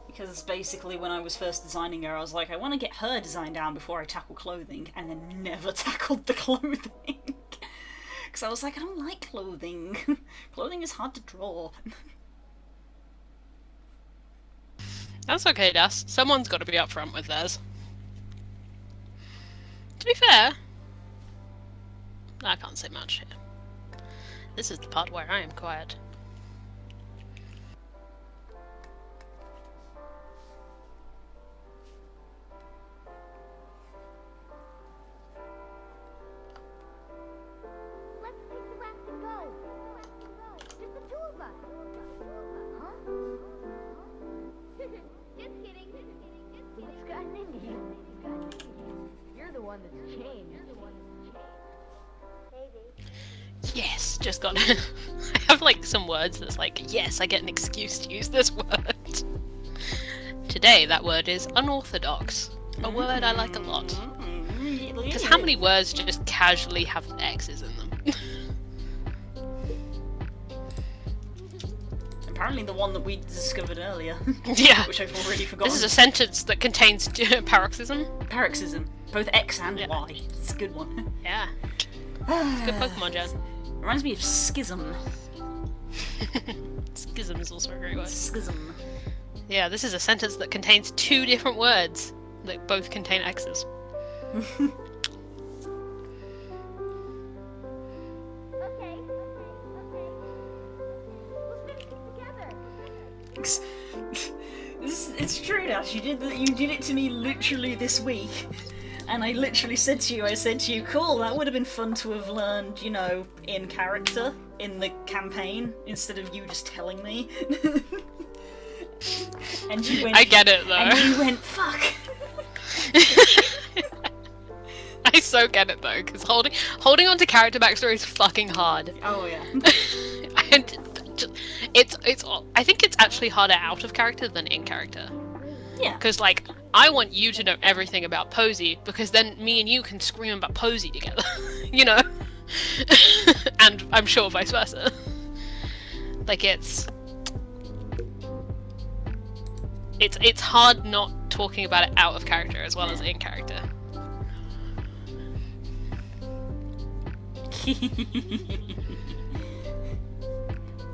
Because basically when I was first designing her, I was like, I want to get her design down before I tackle clothing, and then never tackled the clothing. Because I was like, I don't like clothing. Clothing is hard to draw. That's okay, Das. Someone's got to be upfront with theirs. To be fair, I can't say much here. This is the part where I am quiet. You're the one that's changed. Yes, just got. I have like some words that's like, yes, I get an excuse to use this word. Today, that word is unorthodox. A word I like a lot. Because how many words just casually have X's in them? Apparently the one that we discovered earlier. Yeah. Which I've already forgotten. This is a sentence that contains paroxysm. Paroxysm. Both X and Y. It's a good one. Yeah. It's a good Pokemon gen. Reminds me of Schism. Schism is also a great word. Schism. Yeah, this is a sentence that contains 2 different words that both contain X's. Okay. We'll finish it together. It's true, Dash. You did it to me literally this week. And I literally said to you, cool, that would have been fun to have learned, you know, in character, in the campaign, instead of you just telling me. And you went, I get it, though. And you went, fuck! I so get it, though, because holding on to character backstory is fucking hard. Oh, yeah. And I think it's actually harder out of character than in character. Yeah. Because, like, I want you to know everything about Posey, because then me and you can scream about Posey together, you know? And I'm sure vice versa. Like, it's hard not talking about it out of character as well as in character.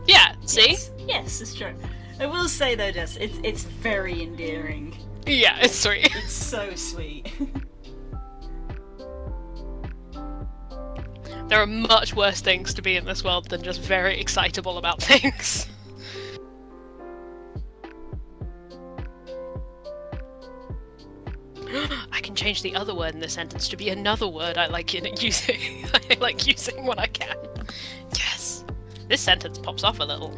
Yeah, see? Yes, it's true. I will say though, Jess, it's very endearing. Yeah, it's sweet. It's so sweet. There are much worse things to be in this world than just very excitable about things. I can change the other word in the sentence to be another word I like using. I like using when I can. Yes! This sentence pops off a little.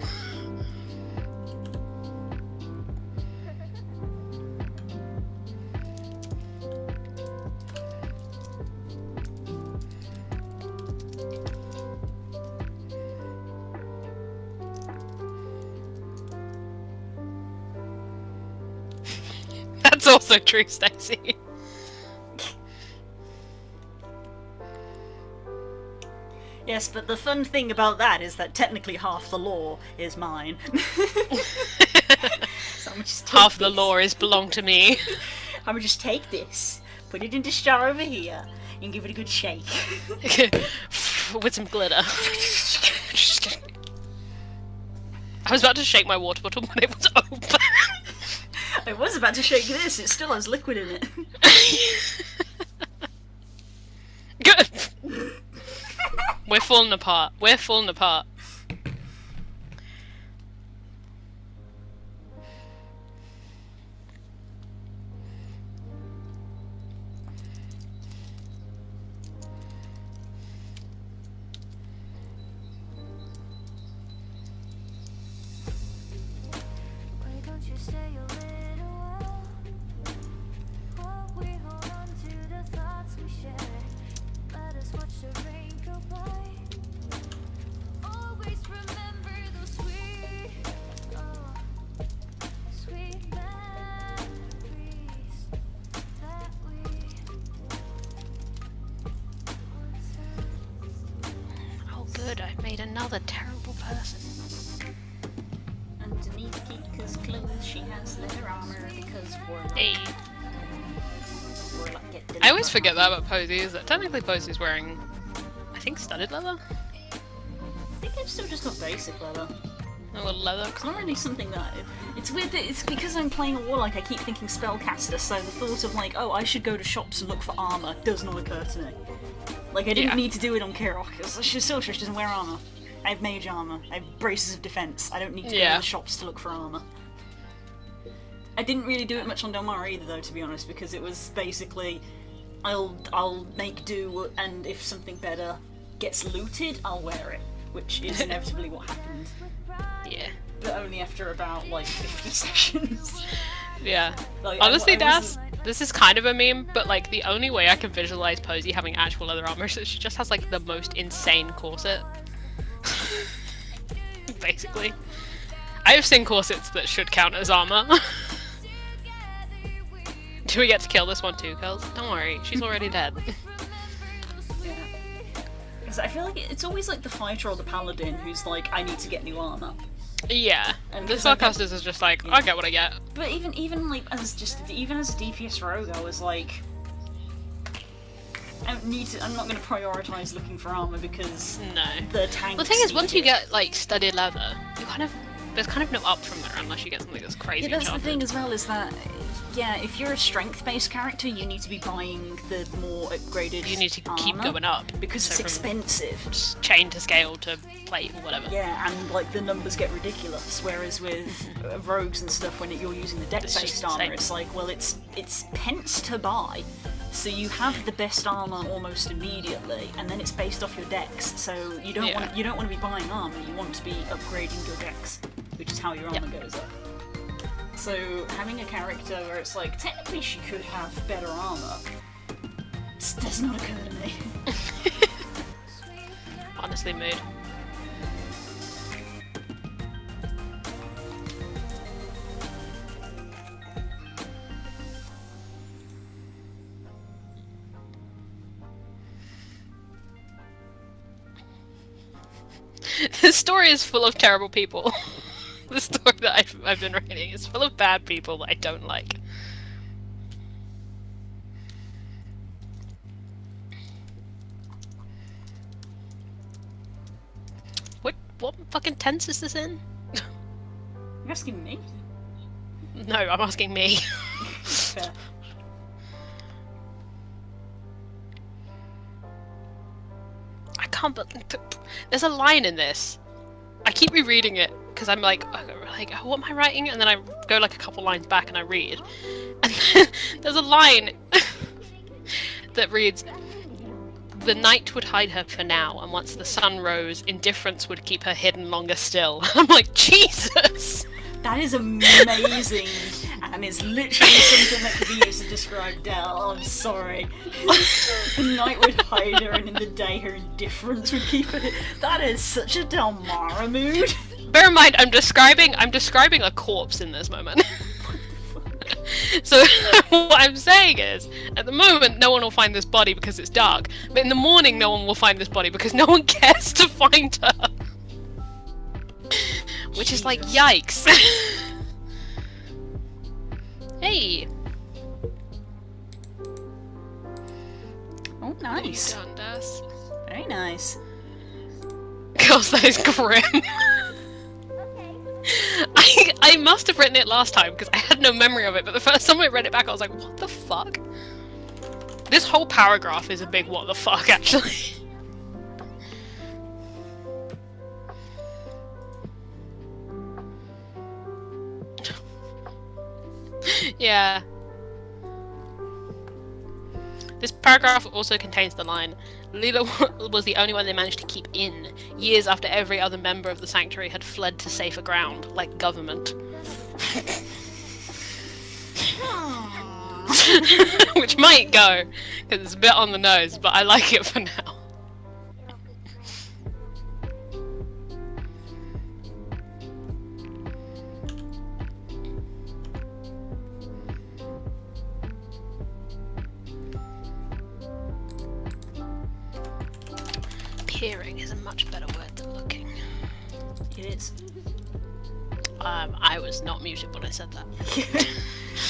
That's also true, Stacey. Yes, but the fun thing about that is that technically half the lore is mine. So I'm just take Half the this. lore is belong to me. I'm gonna just take this, put it in this jar over here, and give it a good shake. With some glitter. I was about to shake my water bottle when it was open. I was about to shake this, it still has liquid in it. Good. We're falling apart. We're falling apart. Why don't you stay a little while? While we hold on to the thoughts we share. Let us watch the rain go by. Always remember those sweet, sweet memories that we once had. Oh good, I've made another terrible person. Underneath Kika's clothes, she has leather armor because Hey. Warlock get I always forget that about Posey, is that technically Posey's wearing, I think, studded leather? I think I've still just got basic leather. Oh, well, leather. It's not really something that... It's weird that it's because I'm playing a warlock, I keep thinking spellcaster, so the thought of like, oh, I should go to shops and look for armor does not occur to me. Like, I didn't Yeah. need to do it on Kirok. She's still she doesn't wear armor. I have mage armor. I have braces of defense. I don't need to go Yeah. to the shops to look for armor. I didn't really do it much on Delmara either, though, to be honest, because it was basically, I'll make do, and if something better gets looted, I'll wear it, which is inevitably what happened. Yeah. But only after about, like, 50 sessions. Yeah. Like, Honestly, I Das, This is kind of a meme, but like the only way I can visualize Posey having actual leather armor is that she just has like the most insane corset. Basically. I have seen corsets that should count as armor. Do we get to kill this one too, girls? Don't worry, she's already dead. Because I feel like it's always like the fighter or the paladin who's like, I need to get new armor. Yeah, And the 'cause I think- Sarcasters is just like, I get what I get. But even like as a DPS rogue, I was like, I'm not going to prioritize looking for armor because No. the tanks. The thing is, once you need it. get like studded leather, there's kind of no up from there unless you get something that's crazy. Yeah, that's the enchanted. thing as well, is that, yeah, if you're a strength-based character, you need to be buying the more upgraded You need to keep armor, going up because so it's from expensive. chain to scale to plate or whatever. Yeah, and like the numbers get ridiculous. Whereas with rogues and stuff, when you're using the It's just dex-based the armor, same. it's like, well, it's pence to buy, so you have the best armor almost immediately, and then it's based off your dex. So you don't Yeah. want to be buying armor. You want to be upgrading your dex, which is how your armor goes up. So having a character where it's like, technically she could have better armor, it does not occur to me. Honestly, mood. This story is full of terrible people. The story that I've been writing is full of bad people that I don't like. What fucking tense is this in? You're asking me? No, I'm asking me. Fair. I can't but there's a line in this. I keep rereading it because I'm like, oh, what am I writing? And then I go like a couple lines back and I read. And then there's a line that reads, "The night would hide her for now, and once the sun rose, indifference would keep her hidden longer still." I'm like, Jesus! That is amazing, and it's literally something that could be used to describe Dell. I'm sorry. The night would hide her, and in the day her indifference would keep her. That is such a Delmara mood. Bear in mind, I'm describing a corpse in this moment. So what I'm saying is, at the moment, no one will find this body because it's dark. But in the morning, no one will find this body because no one cares to find her. Which is like, yikes. Hey. Oh, nice. Well done, Daz. Very nice. Gosh, that is grim. I must have written it last time because I had no memory of it, but the first time I read it back I was like, what the fuck? This whole paragraph is a big what the fuck, actually. Yeah. This paragraph also contains the line, Leela was the only one they managed to keep in, years after every other member of the sanctuary had fled to safer ground, like government. Which might go, because it's a bit on the nose, but I like it for now. Peering is a much better word than looking. It is. I was not muted when I said that.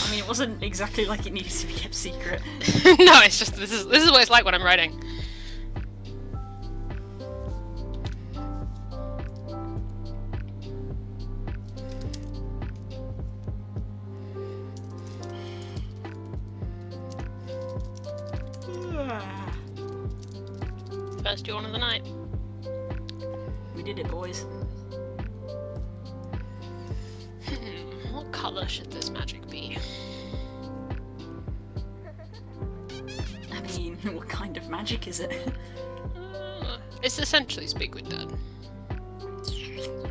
I mean, it wasn't exactly like it needed to be kept secret. No, it's just this is what it's like when I'm writing. First yawn of the night. We did it, boys. What colour should this magic be? I mean, what kind of magic is it? It's essentially Speak with Dead.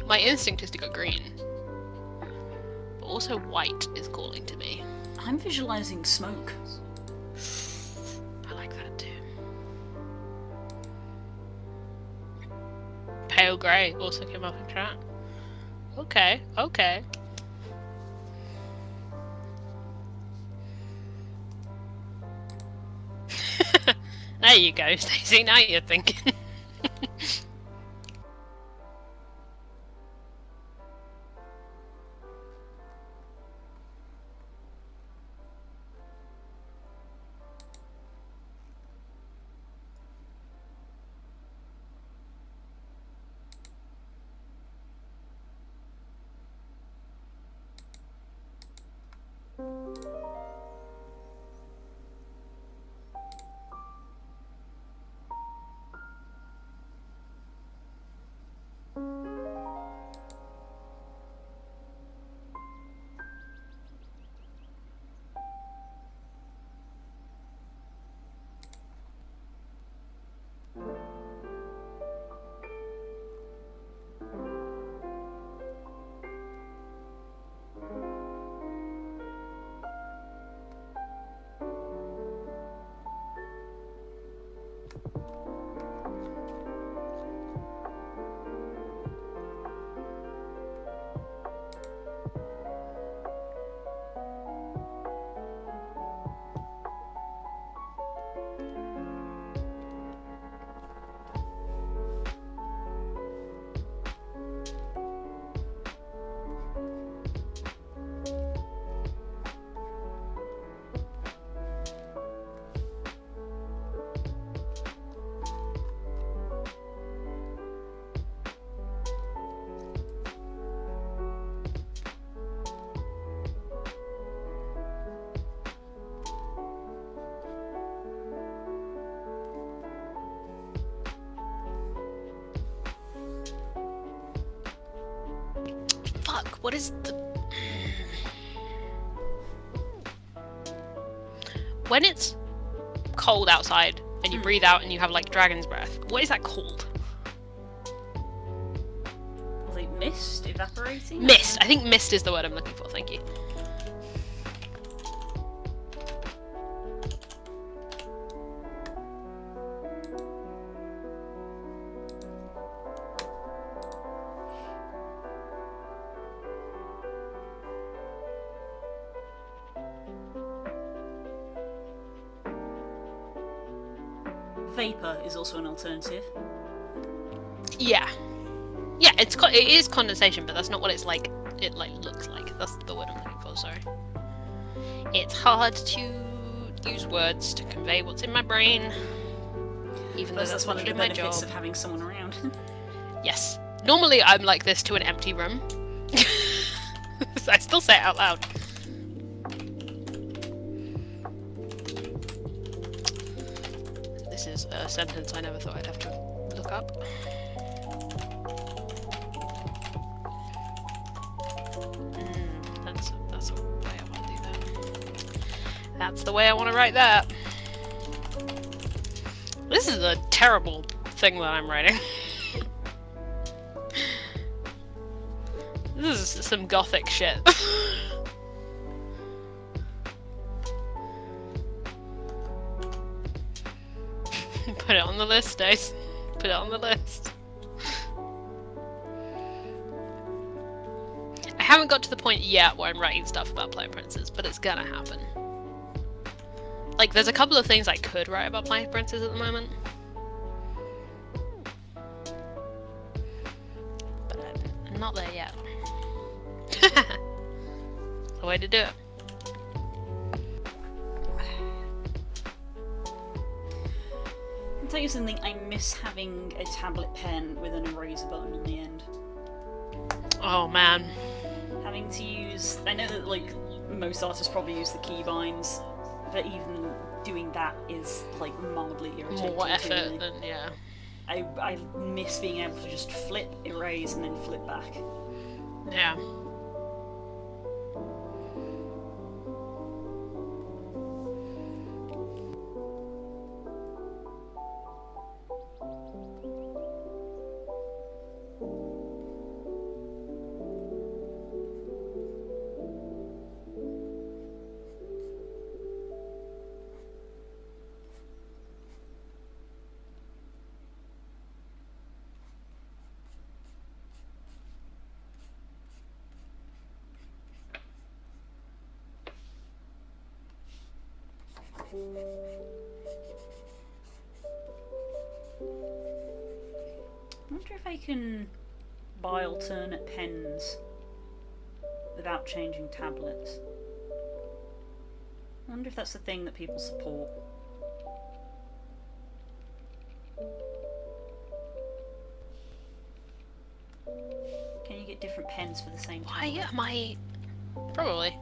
My instinct is to go green. But also white is calling to me. I'm visualizing smoke. I like that too. Pale grey also came up in chat. Okay, okay. There you go, Stacey. Now you're thinking. Fuck, what is the... When it's cold outside and you breathe out and you have like dragon's breath, what is that called? Like mist evaporating? Mist. I think mist is the word I'm looking for, thank you. Vapor is also an alternative. Yeah. Yeah, it is condensation, but that's not what it's like. It like looks like. That's the word I'm looking for. Sorry. It's hard to use words to convey what's in my brain, even though that's one of the my benefits job. of having someone around. Yes. Normally I'm like this to an empty room. I still say it out loud. This is a sentence I never thought I'd have to look up. That's the way I want to do that. That's the way I want to write that. This is a terrible thing that I'm writing. This is some gothic shit. Put it on the list, Stace. Put it on the list. I haven't got to the point yet where I'm writing stuff about Player Princes, but it's gonna happen. Like, there's a couple of things I could write about Player Princes at the moment. But I'm not there yet. The way to do it. I'll tell you something, I miss having a tablet pen with an eraser button on the end. Oh man. Having to use... I know that, like, most artists probably use the keybinds, but even doing that is, like, mildly irritating. More effort than, yeah. I miss being able to just flip, erase, and then flip back. Yeah. I wonder if I can buy alternate pens without changing tablets. I wonder if that's the thing that people support. Can you get different pens for the same Why tablet? am I... Probably.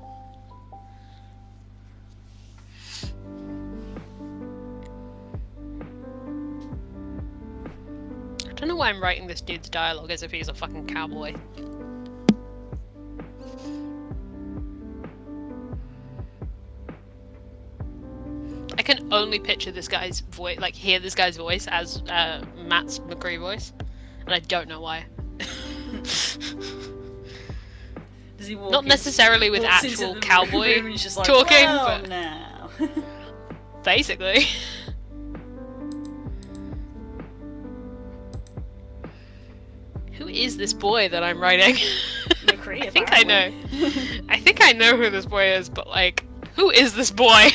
I don't know why I'm writing this dude's dialogue as if he's a fucking cowboy. I can only picture this guy's voice, like hear this guy's voice as Matt's McCree voice, and I don't know why. Does he walk Not in- necessarily with walks into actual the cowboy room and he's just like, talking, well, but now. basically. Who is this boy that I'm writing? McCree, I think I know. apparently. I think I know who this boy is, but like, who is this boy?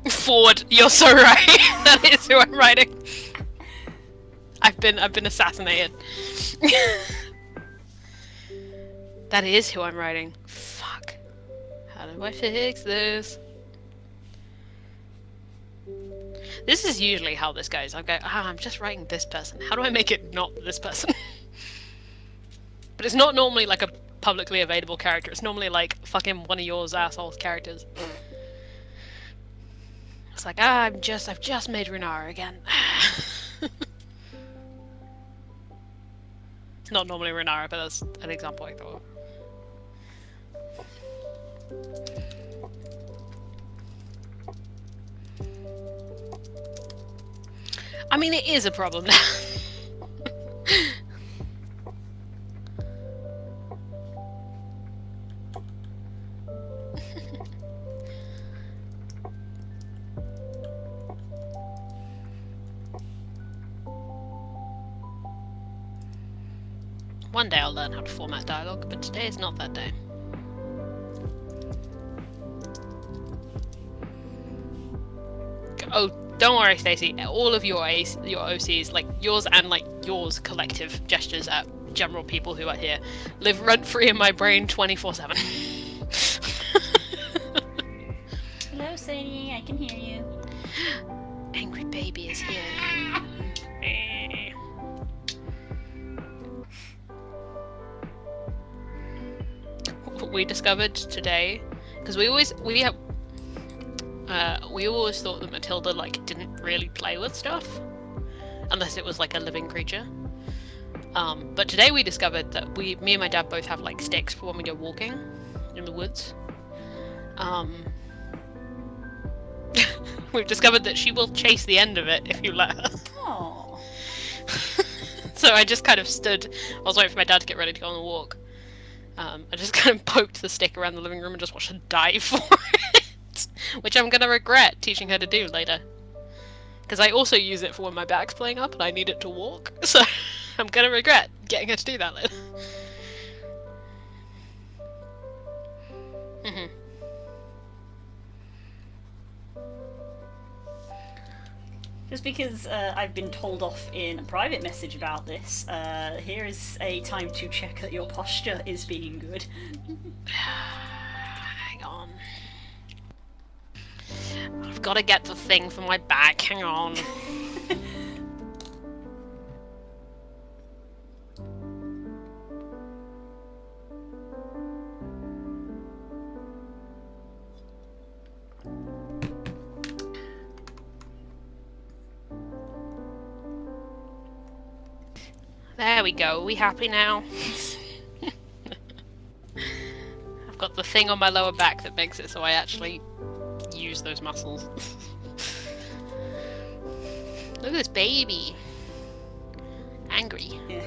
Ford, you're so right. That is who I'm writing. I've been assassinated. That is who I'm writing. Fuck. How do I fix this? This is usually how this goes. I go, I'm just writing this person. How do I make it not this person? But it's not normally like a publicly available character. It's normally like fucking one of yours assholes characters. It's like, I've just made Runara again. It's not normally Runara, but that's an example I thought of. I mean, it is a problem now. One day I'll learn how to format dialogue, but today is not that day. Oh, don't worry, Stacey. All of your OCs, like yours and like yours collective gestures at general people who are here, live rent-free in my brain 24/7. Hello, Sadie. I can hear you. Angry baby is here. We discovered today, because we always thought that Matilda like didn't really play with stuff unless it was like a living creature. But today we discovered that me and my dad both have like sticks for when we go walking in the woods. We've discovered that she will chase the end of it if you let her. Aww. So I just kind of stood. I was waiting for my dad to get ready to go on a walk. I just kind of poked the stick around the living room and just watched her dive for it, which I'm gonna regret teaching her to do later. Because I also use it for when my back's playing up and I need it to walk, so I'm gonna regret getting her to do that later. Just because I've been told off in a private message about this, here is a time to check that your posture is being good. Hang on. I've got to get the thing for my back. Hang on. There we go. Are we happy now? I've got the thing on my lower back that makes it so I actually use those muscles. Look at this baby. Angry. Yeah.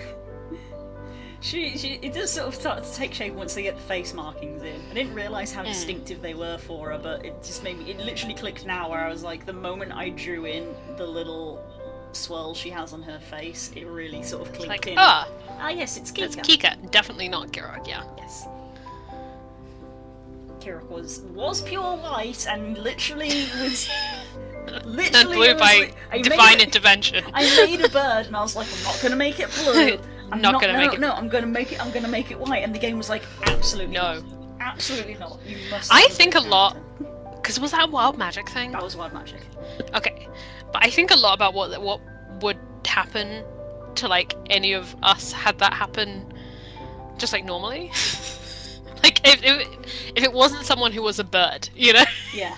It does sort of start to take shape once they get the face markings in. I didn't realise how distinctive they were for her, but it just made me. It literally clicked now where I was like, the moment I drew in the little swirl she has on her face, it really sort of clicked Like, in. ah, Ah, yes, it's Kika. it's Kika. Definitely not Girok, yeah. Yes. Kirok was pure white and literally was. And blue by divine intervention. I made a bird and I was like, I'm not gonna make it blue. I'm not gonna make it. No, I'm gonna make it white. And the game was like, absolutely No. not. Absolutely not. You must. I think a lot, because was that a wild magic thing? That was wild magic. Okay, but I think a lot about what would happen to like any of us had that happen, just like normally. Like if it wasn't someone who was a bird, you know? Yeah.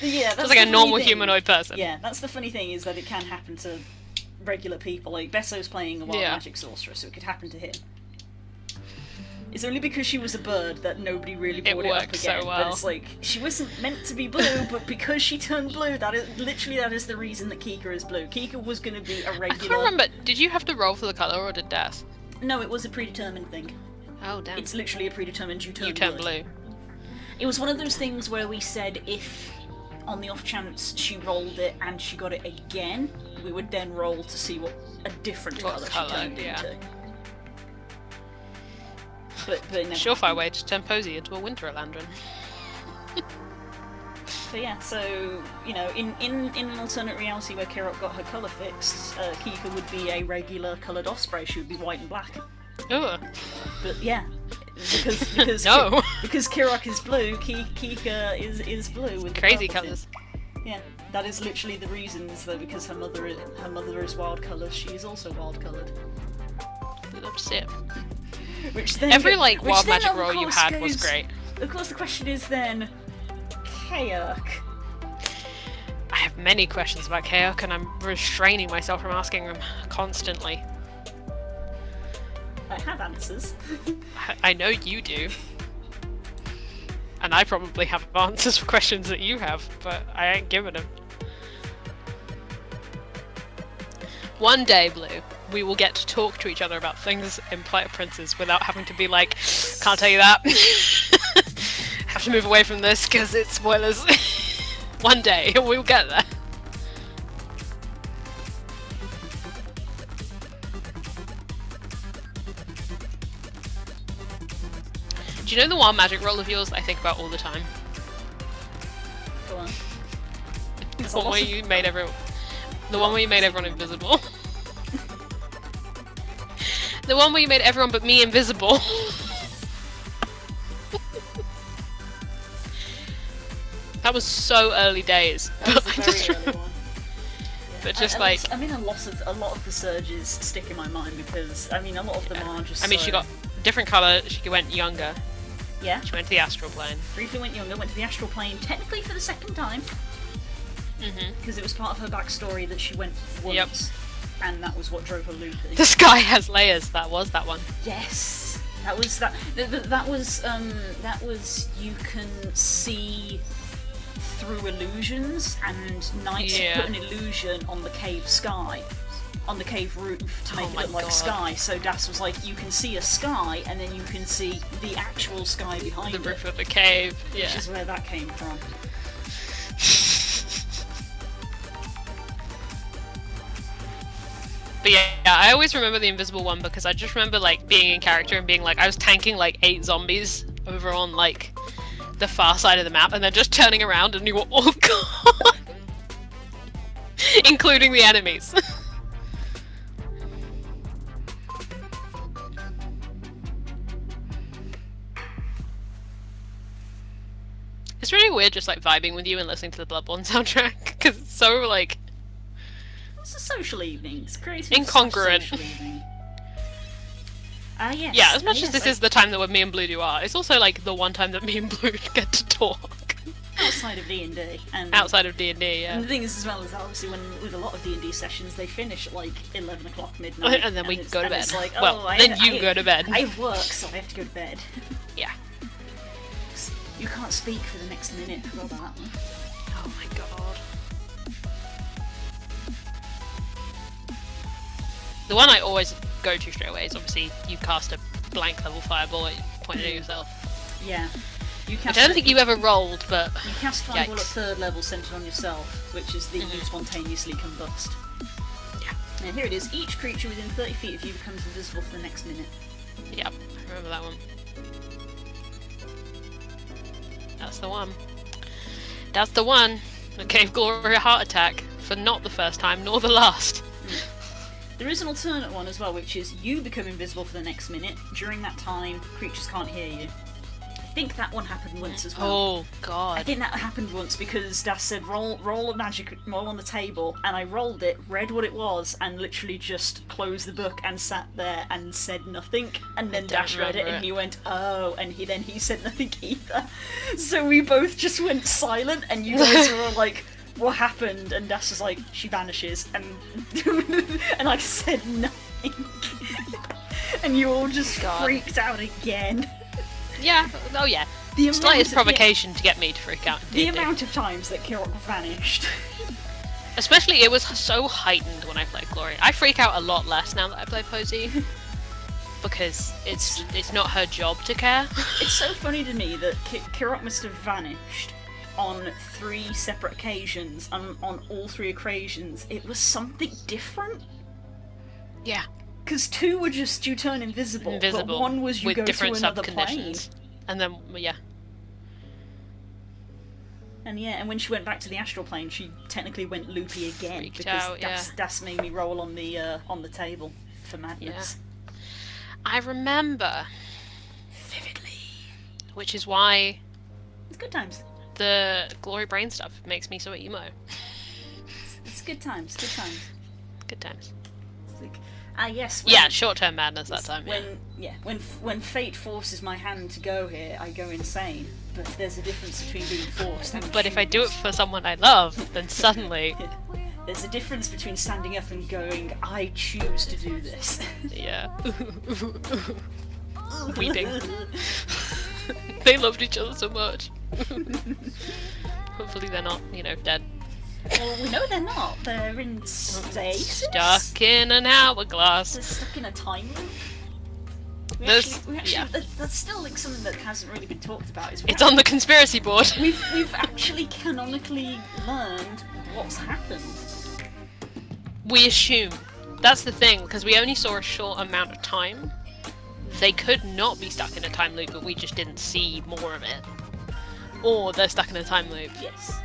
Yeah, that's just like a the normal funny thing. humanoid person. Yeah, that's the funny thing is that it can happen to regular people. Like Besso's playing a wild magic sorceress, so it could happen to him. It's only because she was a bird that nobody really brought it up again. So well. But it's like she wasn't meant to be blue, but because she turned blue, that is the reason that Kika is blue. Kika was going to be a regular. I can't remember. Did you have to roll for the color, or did Death? No, it was a predetermined thing. Oh damn! It's literally a predetermined. You turn blue. It was one of those things where we said if, on the off chance she rolled it and she got it again, we would then roll to see what a different colour she turned into. But never Surefire way to turn Posey into a Winter Elandrin. But yeah, so, you know, in an alternate reality where Kirok got her colour fixed, Kika would be a regular coloured osprey. She would be white and black. Ugh. But yeah, because no. Because Kirok is blue, Kika is blue with crazy the purple colours. tint. Yeah, that is literally the reason. Is that because her mother is wild coloured, she is also wild coloured. You'd love to see it. Which then every like wild then, magic roll you had was goes, great. Of course, the question is then, Kaok. I have many questions about Kaok, and I'm restraining myself from asking them constantly. I have answers. I know you do. And I probably have answers for questions that you have, but I ain't giving them. One day, Blue, we will get to talk to each other about things in Plight Princes without having to be like, can't tell you that. Have to move away from this because it's spoilers. One day, we'll get there. Do you know the wild magic roll of yours that I think about all the time? Go on. The one where you made everyone invisible. The one where you made everyone but me invisible. That was so early days. That was a very early one. But just I like, I mean, a lot of the surges stick in my mind because I mean, a lot of them are just. I mean, so... she got different colour. She went younger. Yeah. She went to the astral plane. Briefly went younger. Went to the astral plane. Technically for the second time. Because it was part of her backstory that she went once, and that was what drove her looping. The sky has layers. That was that one. Yes, that was that. That was you can see through illusions, and Knights had put an illusion on the cave sky, on the cave roof to make it look like sky. So Das was like, you can see a sky, and then you can see the actual sky behind the roof of the cave. Yeah, which is where that came from. But yeah, I always remember the invisible one because I just remember like being in character and being like, I was tanking like 8 zombies over on like the far side of the map and then just turning around and you were all gone. Including the enemies. It's really weird just like vibing with you and listening to the Bloodborne soundtrack because it's so like... It's a social evening. It's creative. Incongruent. Social evening. Yes. Yeah, as much as this is the time that me and Blue do art, it's also like the one time that me and Blue get to talk. Outside of D&D. Outside of D&D, yeah. And the thing is as well is that obviously with a lot of D&D sessions they finish at like 11 o'clock midnight. And then we go to bed. It's like, well, then you go to bed. I have work, so I have to go to bed. Yeah. You can't speak for the next minute, forgot that one. Oh my god. The one I always go to straight away is obviously you cast a blank level fireball pointed at yourself. Yeah. Which I don't think you ever rolled, but... You cast fireball at 3rd level centred on yourself, which is that you spontaneously combust. Yeah. And here it is, each creature within 30 feet of you becomes invisible for the next minute. Yep, I remember that one. That's the one. That's the one that gave Glory a heart attack for not the first time nor the last. There is an alternate one as well, which is you become invisible for the next minute. During that time, creatures can't hear you. I think that one happened once as well. Oh god. I think that happened once because Das said roll a magic roll on the table, and I rolled it, read what it was, and literally just closed the book and sat there and said nothing. And then Dash read it, and he went, "Oh," and he said nothing either. So we both just went silent, and you guys were all like, "What happened?" And Dash was like, "She vanishes," and and I said nothing, and you all just freaked out again. Yeah, oh yeah. The Slightest provocation to get me to freak out. The amount of times that Kirok vanished. Especially, it was so heightened when I played Glory. I freak out a lot less now that I play Posey. Because it's not her job to care. It's so funny to me that Kirok must have vanished on 3 separate occasions, and on all 3 occasions it was something different. Yeah. Because 2 were just you turn invisible, but 1 was you with go different to another subconditions. plane. And then, yeah. And when she went back to the astral plane, she technically went loopy again. Freaked because out, yeah. Das made me roll on the table for madness. Yeah. I remember Vividly. Which is why It's good times. the Glory Brain stuff makes me so emo. It's good times. Good times. Good times. It's like, yes. Yeah, short-term madness that time. When fate forces my hand to go here, I go insane. But there's a difference between being forced and But if I do it for someone I love, then suddenly, there's a difference between standing up and going, I choose to do this. yeah, weeping. They loved each other so much. Hopefully they're not, dead. Well, we know they're not. They're in stasis. Stuck in an hourglass. They're stuck in a time loop. Yeah. That's still like something that hasn't really been talked about. It's on the conspiracy board. We've actually canonically learned what's happened. We assume. That's the thing, because we only saw a short amount of time. They could not be stuck in a time loop, but we just didn't see more of it. Or they're stuck in a time loop. Yes.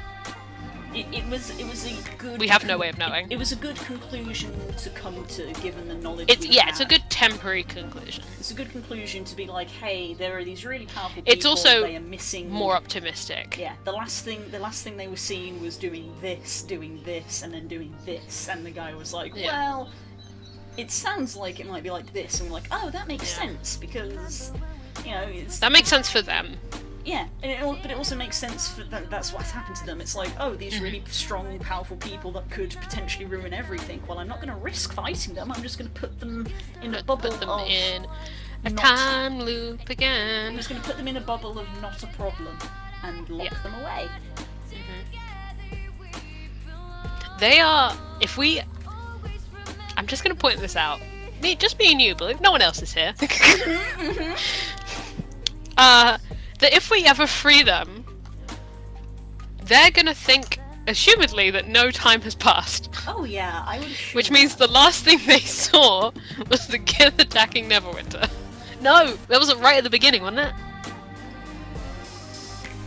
It was a good. We have no way of knowing. It was a good conclusion to come to, given the knowledge. It's a good temporary conclusion. It's a good conclusion to be like, hey, there are these really powerful people. It's also they are missing more optimistic. Yeah, the last thing they were seeing was doing this, and then doing this, and the guy was like, well, it sounds like it might be like this, and we're like, oh, that makes sense because, that makes sense for them. Yeah, but it also makes sense for that's what's happened to them. It's like, oh, these really strong, powerful people that could potentially ruin everything. Well, I'm not going to risk fighting them. I'm just going to put them in a bubble in a time loop I'm again. just going to put them in a bubble of not a problem and lock them away. They are. I'm just going to point this out. Just me and you, but no one else is here. That if we ever free them, they're gonna think, assumedly, that no time has passed. Oh yeah, I would assume Which means the last thing they saw was the kid attacking Neverwinter. No, that was right at the beginning, wasn't it?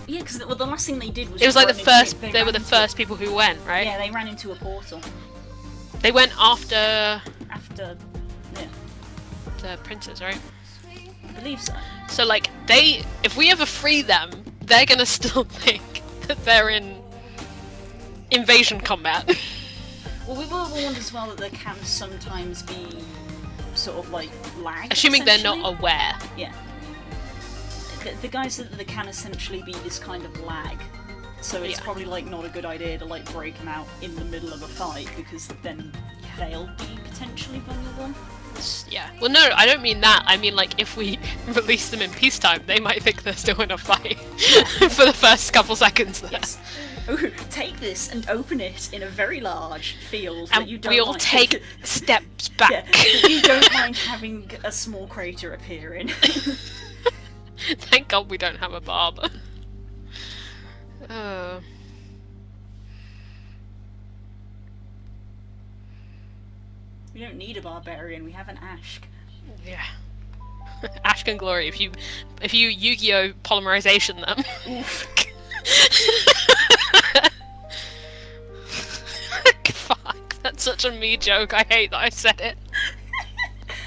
Yeah, because the last thing they did was... It was like the first... They were the first people who went, right? Yeah, they ran into a portal. They went after... Yeah. The princess, right? I believe so. So, like, if we ever free them, they're gonna still think that they're in invasion combat. Well, we were warned as well that there can sometimes be sort of like lag. Assuming they're not aware. Yeah. The guy said that there can essentially be this kind of lag. So it's probably like not a good idea to like break them out in the middle of a fight because then they'll be potentially vulnerable. Yeah. Well, no, I don't mean that. I mean, like, if we release them in peacetime, they might think they're still in a fight for the first couple seconds there. Yes. Ooh, take this and open it in a very large field and that you don't we all mind. take steps back. Yeah, that you don't mind having a small crater appear in. Thank God we don't have a barber. We don't need a barbarian, we have an Ashk. Yeah. Ashk and Glory, if you Yu-Gi-Oh! Polymerization them. Oof. Fuck, that's such a me joke. I hate that I said it.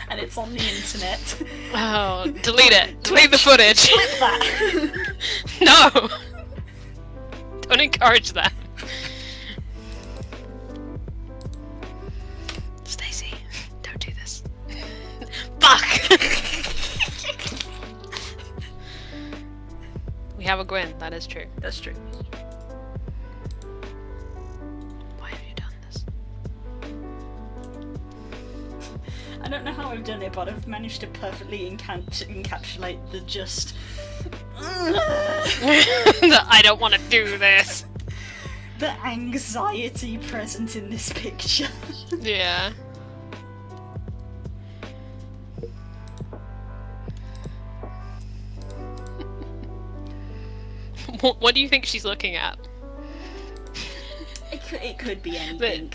And it's on the internet. Oh, delete it. Delete the footage. Clip that. No! Don't encourage that. Stacey, don't do this. Fuck! We have a Gwen, that is true. That's true. Why have you done this? I don't know how I've done it, but I've managed to perfectly encapsulate the just. I don't want to do this. The anxiety present in this picture. Yeah. What do you think she's looking at? It could be anything.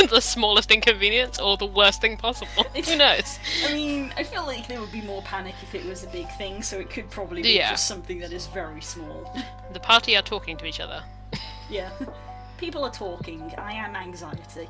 The smallest inconvenience or the worst thing possible. Who knows? I mean, I feel like there would be more panic if it was a big thing, so it could probably be just something that is very small. The party are talking to each other. Yeah. People are talking. I am anxiety.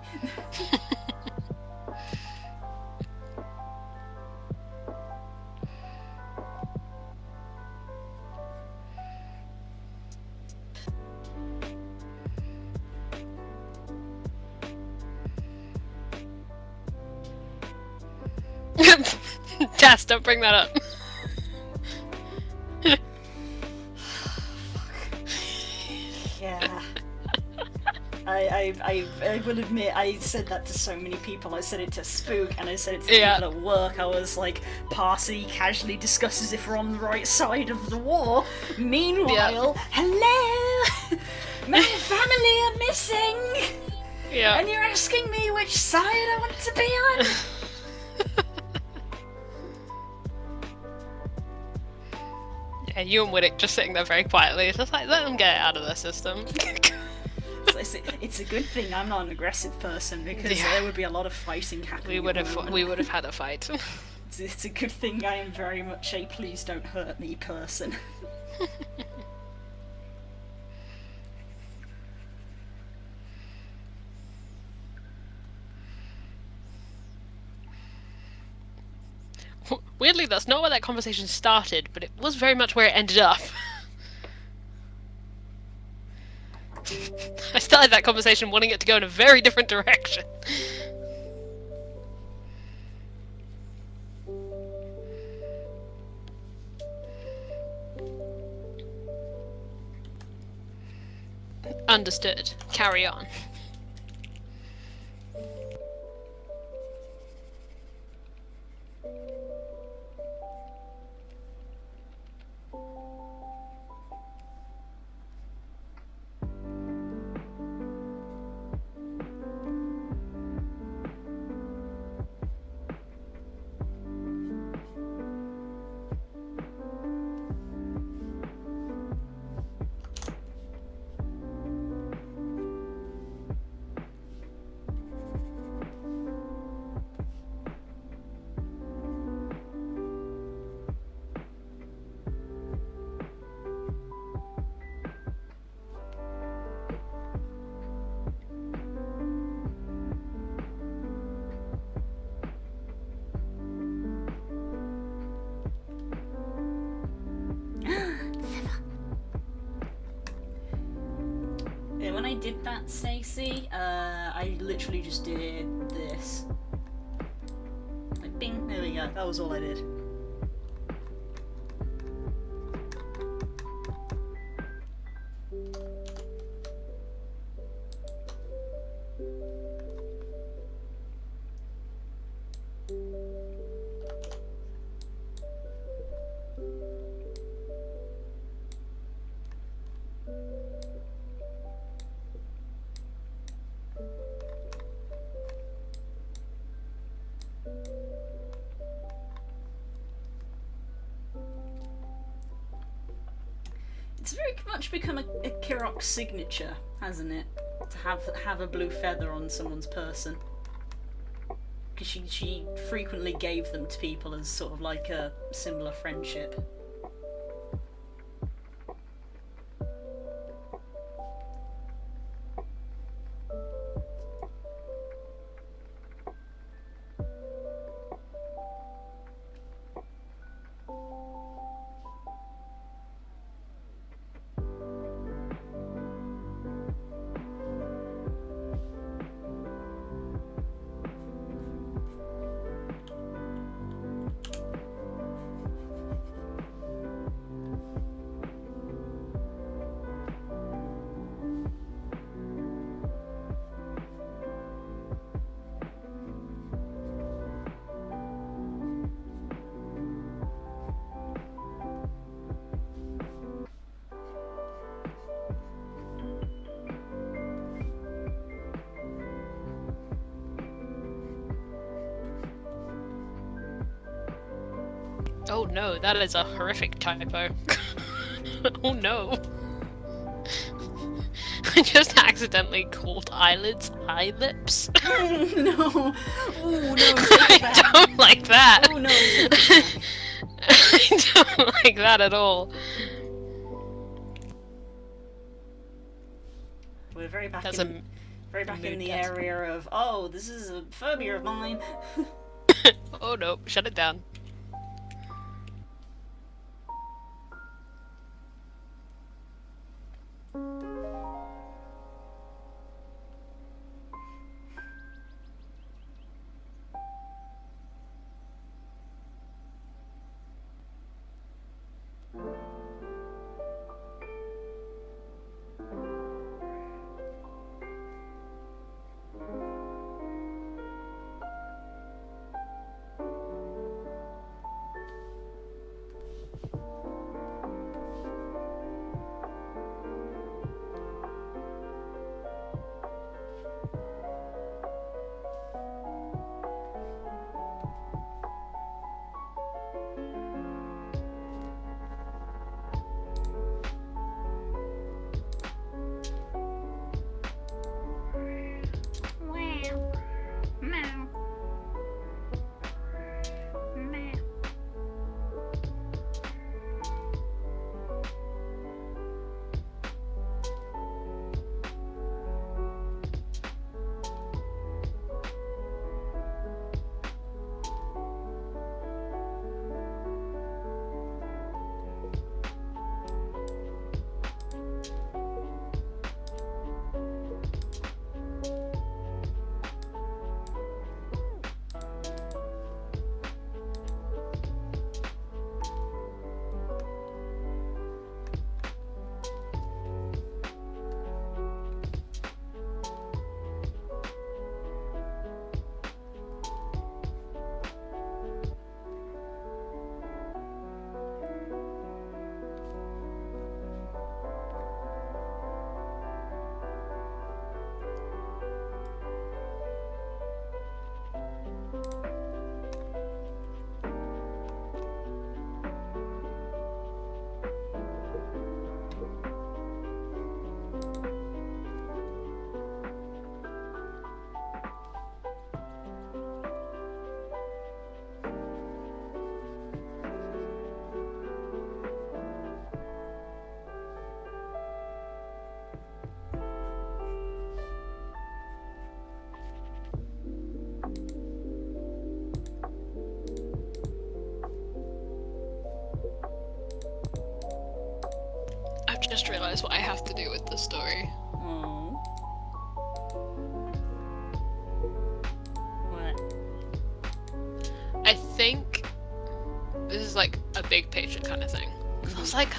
Tess, don't bring that up. Yeah. I will admit, I said that to so many people. I said it to Spook, and I said it to people at work. I was like, Parsi casually discusses if we're on the right side of the war. Meanwhile, hello! My family are missing! Yeah. And you're asking me which side I want to be on? Yeah, you and Widdick just sitting there very quietly. It's just like, let them get it out of their system. It's a good thing I'm not an aggressive person, because there would be a lot of fighting happening. We would have had a fight. It's a good thing I am very much a please don't hurt me person. Weirdly, that's not where that conversation started, but it was very much where it ended up. I started that conversation wanting it to go in a very different direction. Understood. Carry on. When I did that, Stacey, I literally just did this. Like, bing, there we go. That was all I did. It's very much become a Kirok's signature, hasn't it? To have a blue feather on someone's person. Because she frequently gave them to people as sort of like a symbol of friendship. Oh no, that is a horrific typo. Oh no. I just accidentally called eyelids eye lips. No. Oh no. I don't like that. Oh no. I don't like that at all. We're very back That's in the mood area of, oh, this is a phobia of mine. Oh no, shut it down. I've just realised what I have to do with the story. Oh. What? I think this is like a big picture kind of thing. I was like,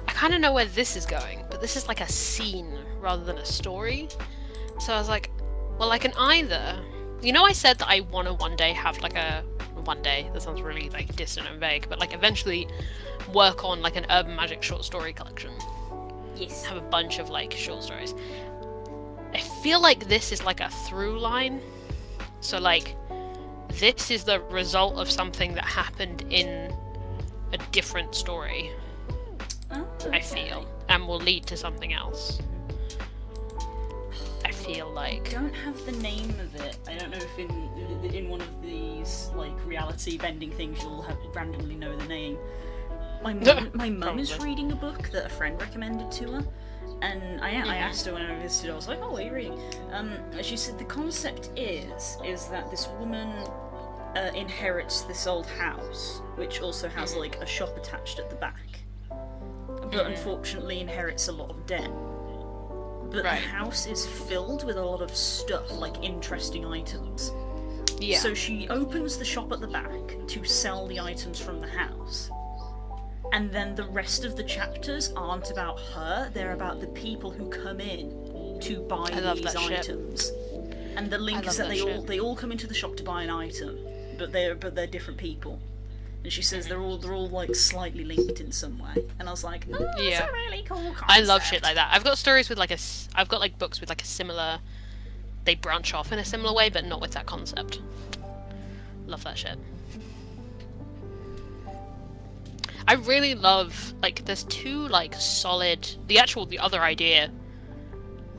I kind of know where this is going, but this is like a scene rather than a story. So I was like, well, I can either, you know, I said that I want to one day have like a, one day, that sounds really like distant and vague, but like eventually work on like an urban magic short story collection. Yes. Have a bunch of like short stories. I feel like this is like a through line. So like, this is the result of something that happened in a different story. Oh, I feel, and will lead to something else. I feel I like. don't have the name of it. I don't know if in one of these like reality bending things you'll have randomly know the name. My mum is Probably. reading a book that a friend recommended to her, and I asked her when I visited. I was like, "Oh, what are you reading?" She said the concept is that this woman inherits this old house, which also has like a shop attached at the back, but unfortunately inherits a lot of debt. But Right. the house is filled with a lot of stuff, like interesting items. Yeah. So she opens the shop at the back to sell the items from the house. And then the rest of the chapters aren't about her, they're about the people who come in to buy I love these that shit. items. And the link I is love that that they all come into the shop to buy an item, but they're different people. And she says they're all like slightly linked in some way. And I was like, oh, that's Yeah. a really cool concept. I love shit like that. I've got stories with like I've got like books with like a similar, they branch off in a similar way, but not with that concept. Love that shit. I really love, like, there's two, like, solid... The other idea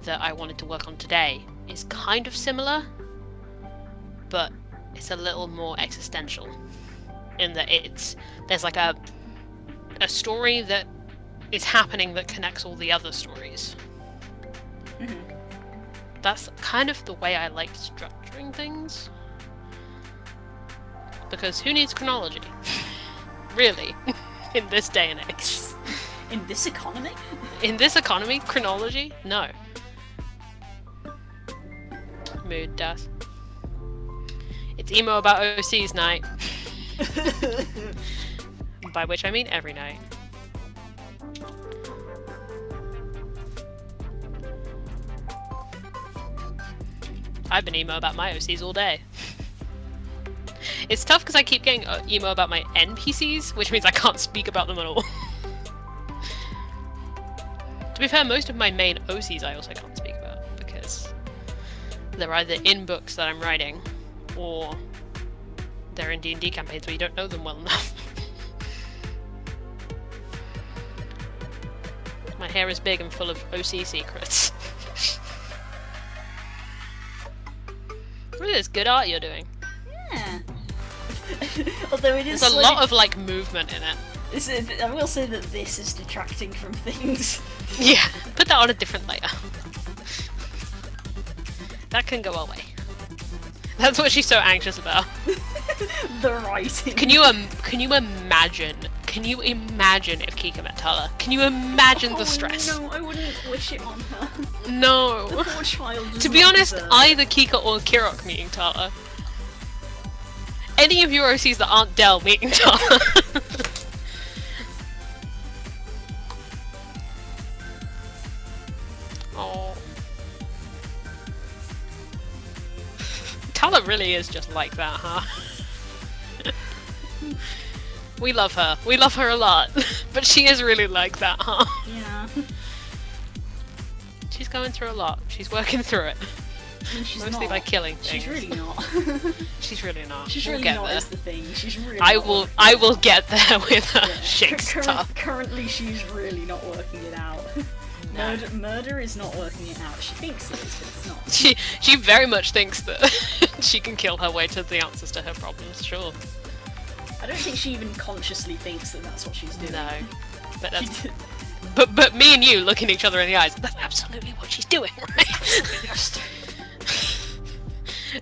that I wanted to work on today is kind of similar, but it's a little more existential. In that there's, like, a story that is happening that connects all the other stories. Mhm. That's kind of the way I like structuring things. Because who needs chronology? Really? In this day and age. In this economy? In this economy, chronology? No. Mood, Das. It's emo about OC's night. By which I mean every night. I've been emo about my OCs all day. It's tough because I keep getting emo about my NPCs, which means I can't speak about them at all. To be fair, most of my main OCs I also can't speak about, because they're either in books that I'm writing, or they're in D&D campaigns where you don't know them well enough. My hair is big and full of OC secrets. Look at this good art you're doing. Yeah. Although it is There's a lot of, like, movement in it. I will say that this is detracting from things. Yeah, put that on a different layer. That can go away. That's what she's so anxious about. The writing. Can you imagine? Can you imagine if Kika met Tala? Can you imagine the stress? No, I wouldn't wish it on her. No. The poor child does To be not honest, deserve. either Kika or Kirok meeting Tala. Any of your OCs that aren't Del meeting Tala. Oh. Tala really is just like that, huh? We love her. We love her a lot. But she is really like that, huh? Yeah. She's going through a lot. She's working through it. I mean, she's Mostly not. by killing things. She's really not. She's really not. She's We'll really get not there. is the thing. She's really I not will working I it will out. get there with her Yeah. shakes stuff. Currently, she's really not working it out. No. Murder is not working it out. She thinks it is, but it's not. She very much thinks that she can kill her way to the answers to her problems, sure. I don't think she even consciously thinks that that's what she's doing. No. But She that's d- but me and you looking each other in the eyes, that's absolutely what she's doing, right?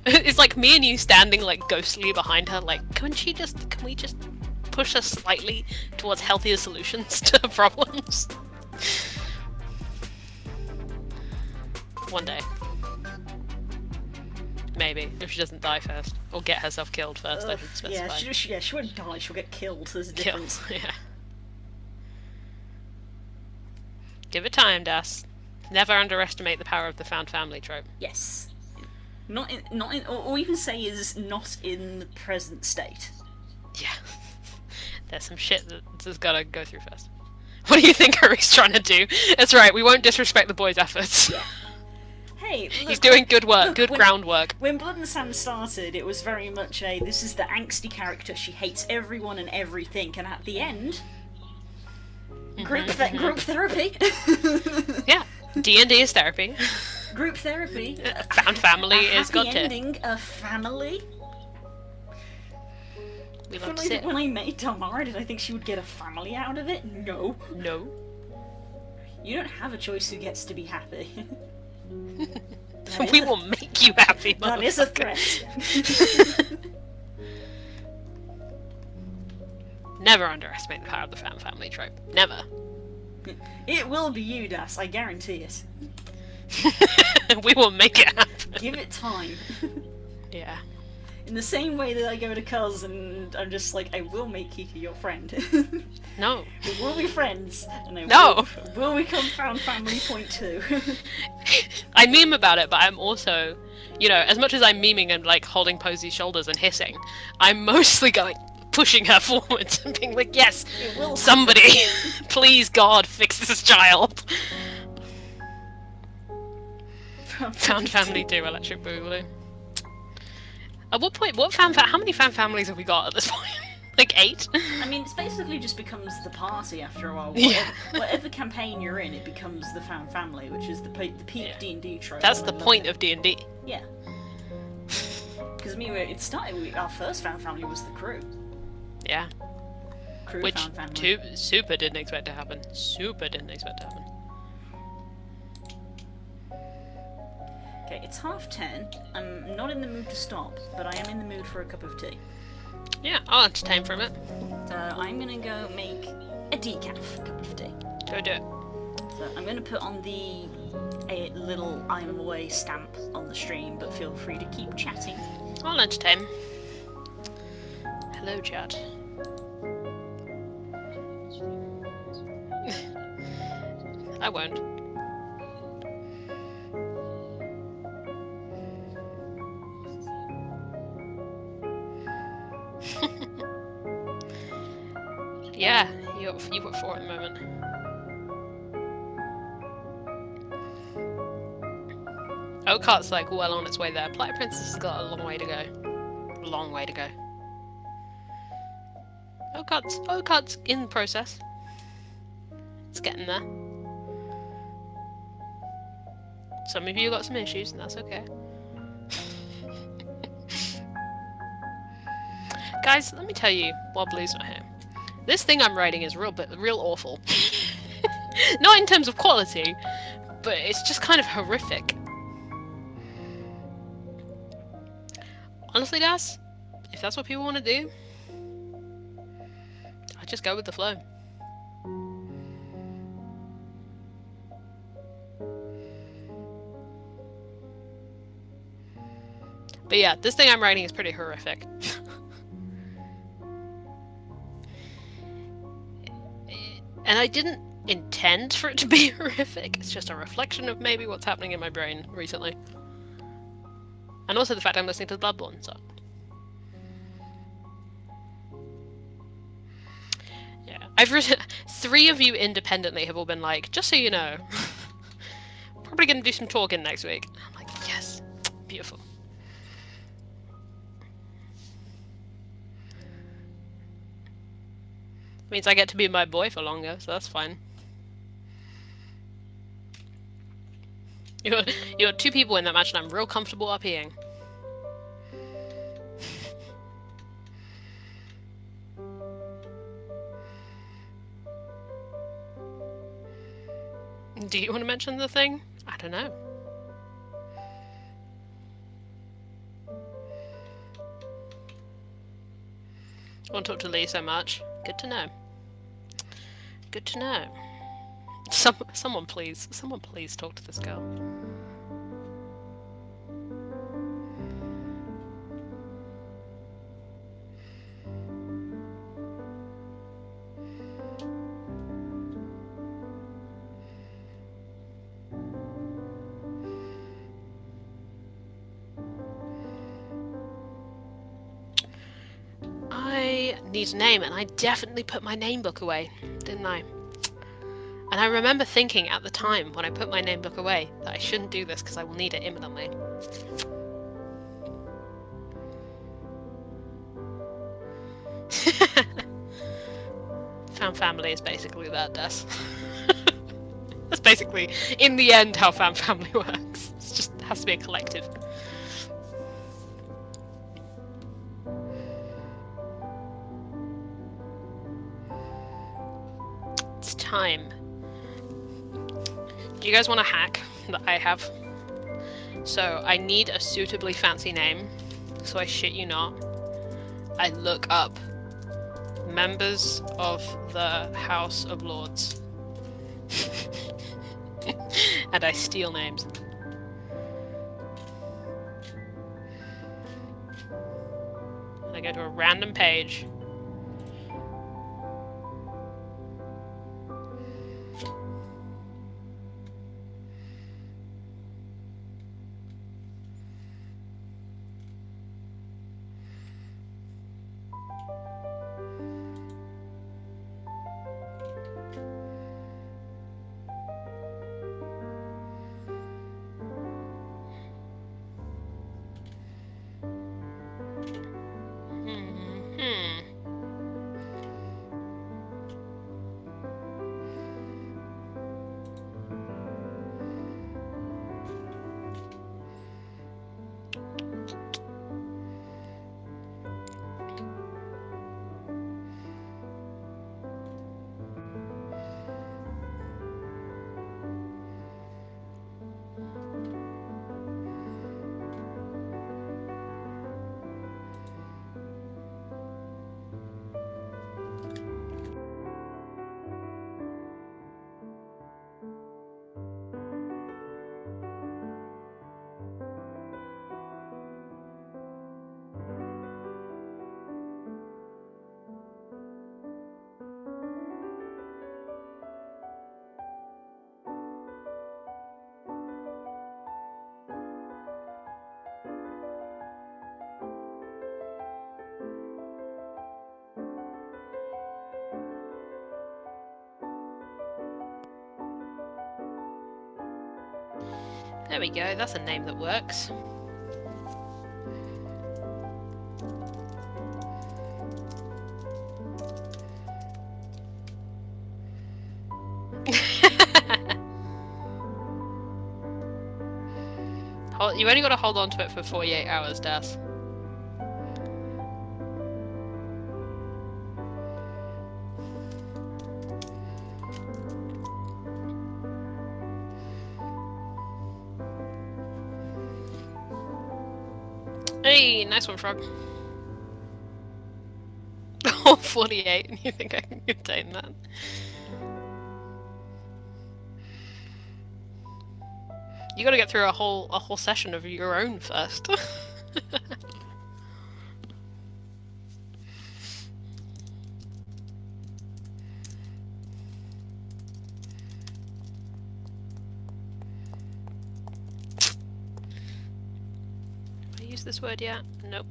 It's like me and you standing like ghostly behind her, like, can we just push her slightly towards healthier solutions to her problems? One day. Maybe, if she doesn't die first. Or get herself killed first, I should specify. she won't die, she'll get killed, there's a Kill. difference. Yeah. Give it time, Das. Never underestimate the power of the found family trope. Yes. Not in, all you can say is not in the present state. Yeah. There's some shit that's gotta go through first. What do you think Hurry's trying to do? That's right, we won't disrespect the boy's efforts. Hey, look, He's doing good work, look, good when- groundwork. When Blood and Sand started, it was very much this is the angsty character, she hates everyone and everything, and at the end, group therapy. Yeah. D&D is therapy. Group therapy. Found family a is happy got to. ending, a family. We love to When see it. I made Tamara, did I think she would get a family out of it? No. No. You don't have a choice who gets to be happy. We will make you happy, That is a motherfucker. threat. Never underestimate the power of the found family trope. Never. It will be you, Das, I guarantee it. We will make it happen. Give it time. Yeah. In the same way that I go to Cuz and I'm just like, I will make Kiki your friend. No. We will be friends. And I No. will become found family point 2. I meme about it, but I'm also, you know, as much as I'm memeing and like holding Posy's shoulders and hissing, I'm mostly going, pushing her forwards and being like, yes, It will somebody, please God, fix this child. Found Family 2, Electric Boogaloo. At what point, how many fan families have we got at this point? Like 8? I mean, it basically just becomes the party after a while. Yeah. Whatever campaign you're in, it becomes the found family, which is the peak Yeah. D&D trope. That's and the I love point it. of D&D. Yeah. Because it started. Our first found family was the crew. Yeah. Crew Which found family. super didn't expect to happen. Super didn't expect to happen. Okay, it's 10:30. I'm not in the mood to stop, but I am in the mood for a cup of tea. Yeah, I'll entertain for a minute. So I'm gonna go make a decaf cup of tea. Go do it. So I'm gonna put on a little I'm away stamp on the stream, but feel free to keep chatting. I'll entertain. Hello, chat. I won't. Yeah, you got 4 at the moment. Oakhart's like well on its way there. Blight Princess has got a long way to go. Long way to go. Oakhart's in the process. It's getting there. Some of you got some issues, and that's okay. Guys, let me tell you, while Blue's not here, this thing I'm writing is real awful. Not in terms of quality, but it's just kind of horrific. Honestly, guys, if that's what people want to do, I just go with the flow. But yeah, this thing I'm writing is pretty horrific. And I didn't intend for it to be horrific. It's just a reflection of maybe what's happening in my brain recently. And also the fact I'm listening to the Bloodborne song. Yeah, I've written... 3 of you independently have all been like, just so you know, probably going to do some talking next week. I'm like, yes, beautiful. Means I get to be my boy for longer, so that's fine. You got 2 people in that match, and I'm real comfortable RPing. Do you want to mention the thing? I don't know. I won't talk to Lee so much. Good to know. Good to know. Someone please talk to this girl. I need a name, and I definitely put my name book away, didn't I? And I remember thinking at the time when I put my name book away that I shouldn't do this because I will need it imminently. Found family is basically that, Des. That's basically, in the end, how found family works. It just has to be a collective. It's time. Do you guys want a hack that I have? So I need a suitably fancy name. So I shit you not. I look up members of the House of Lords. And I steal names. And I go to a random page. There we go, that's a name that works. You only got to hold on to it for 48 hours, Das. Hey, nice one, Frog. Oh, 48. You think I can contain that? You gotta get through a whole session of your own first. Have I used this word yet? Nope.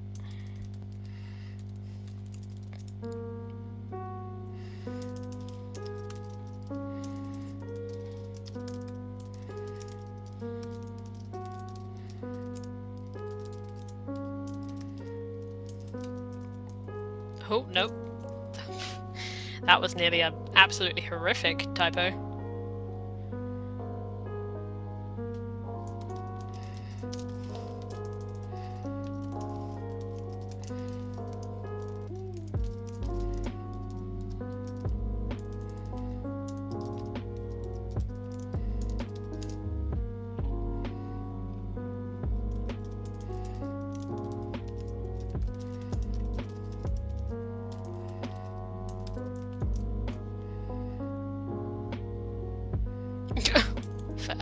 Oh, nope. That was nearly an absolutely horrific typo. Fair.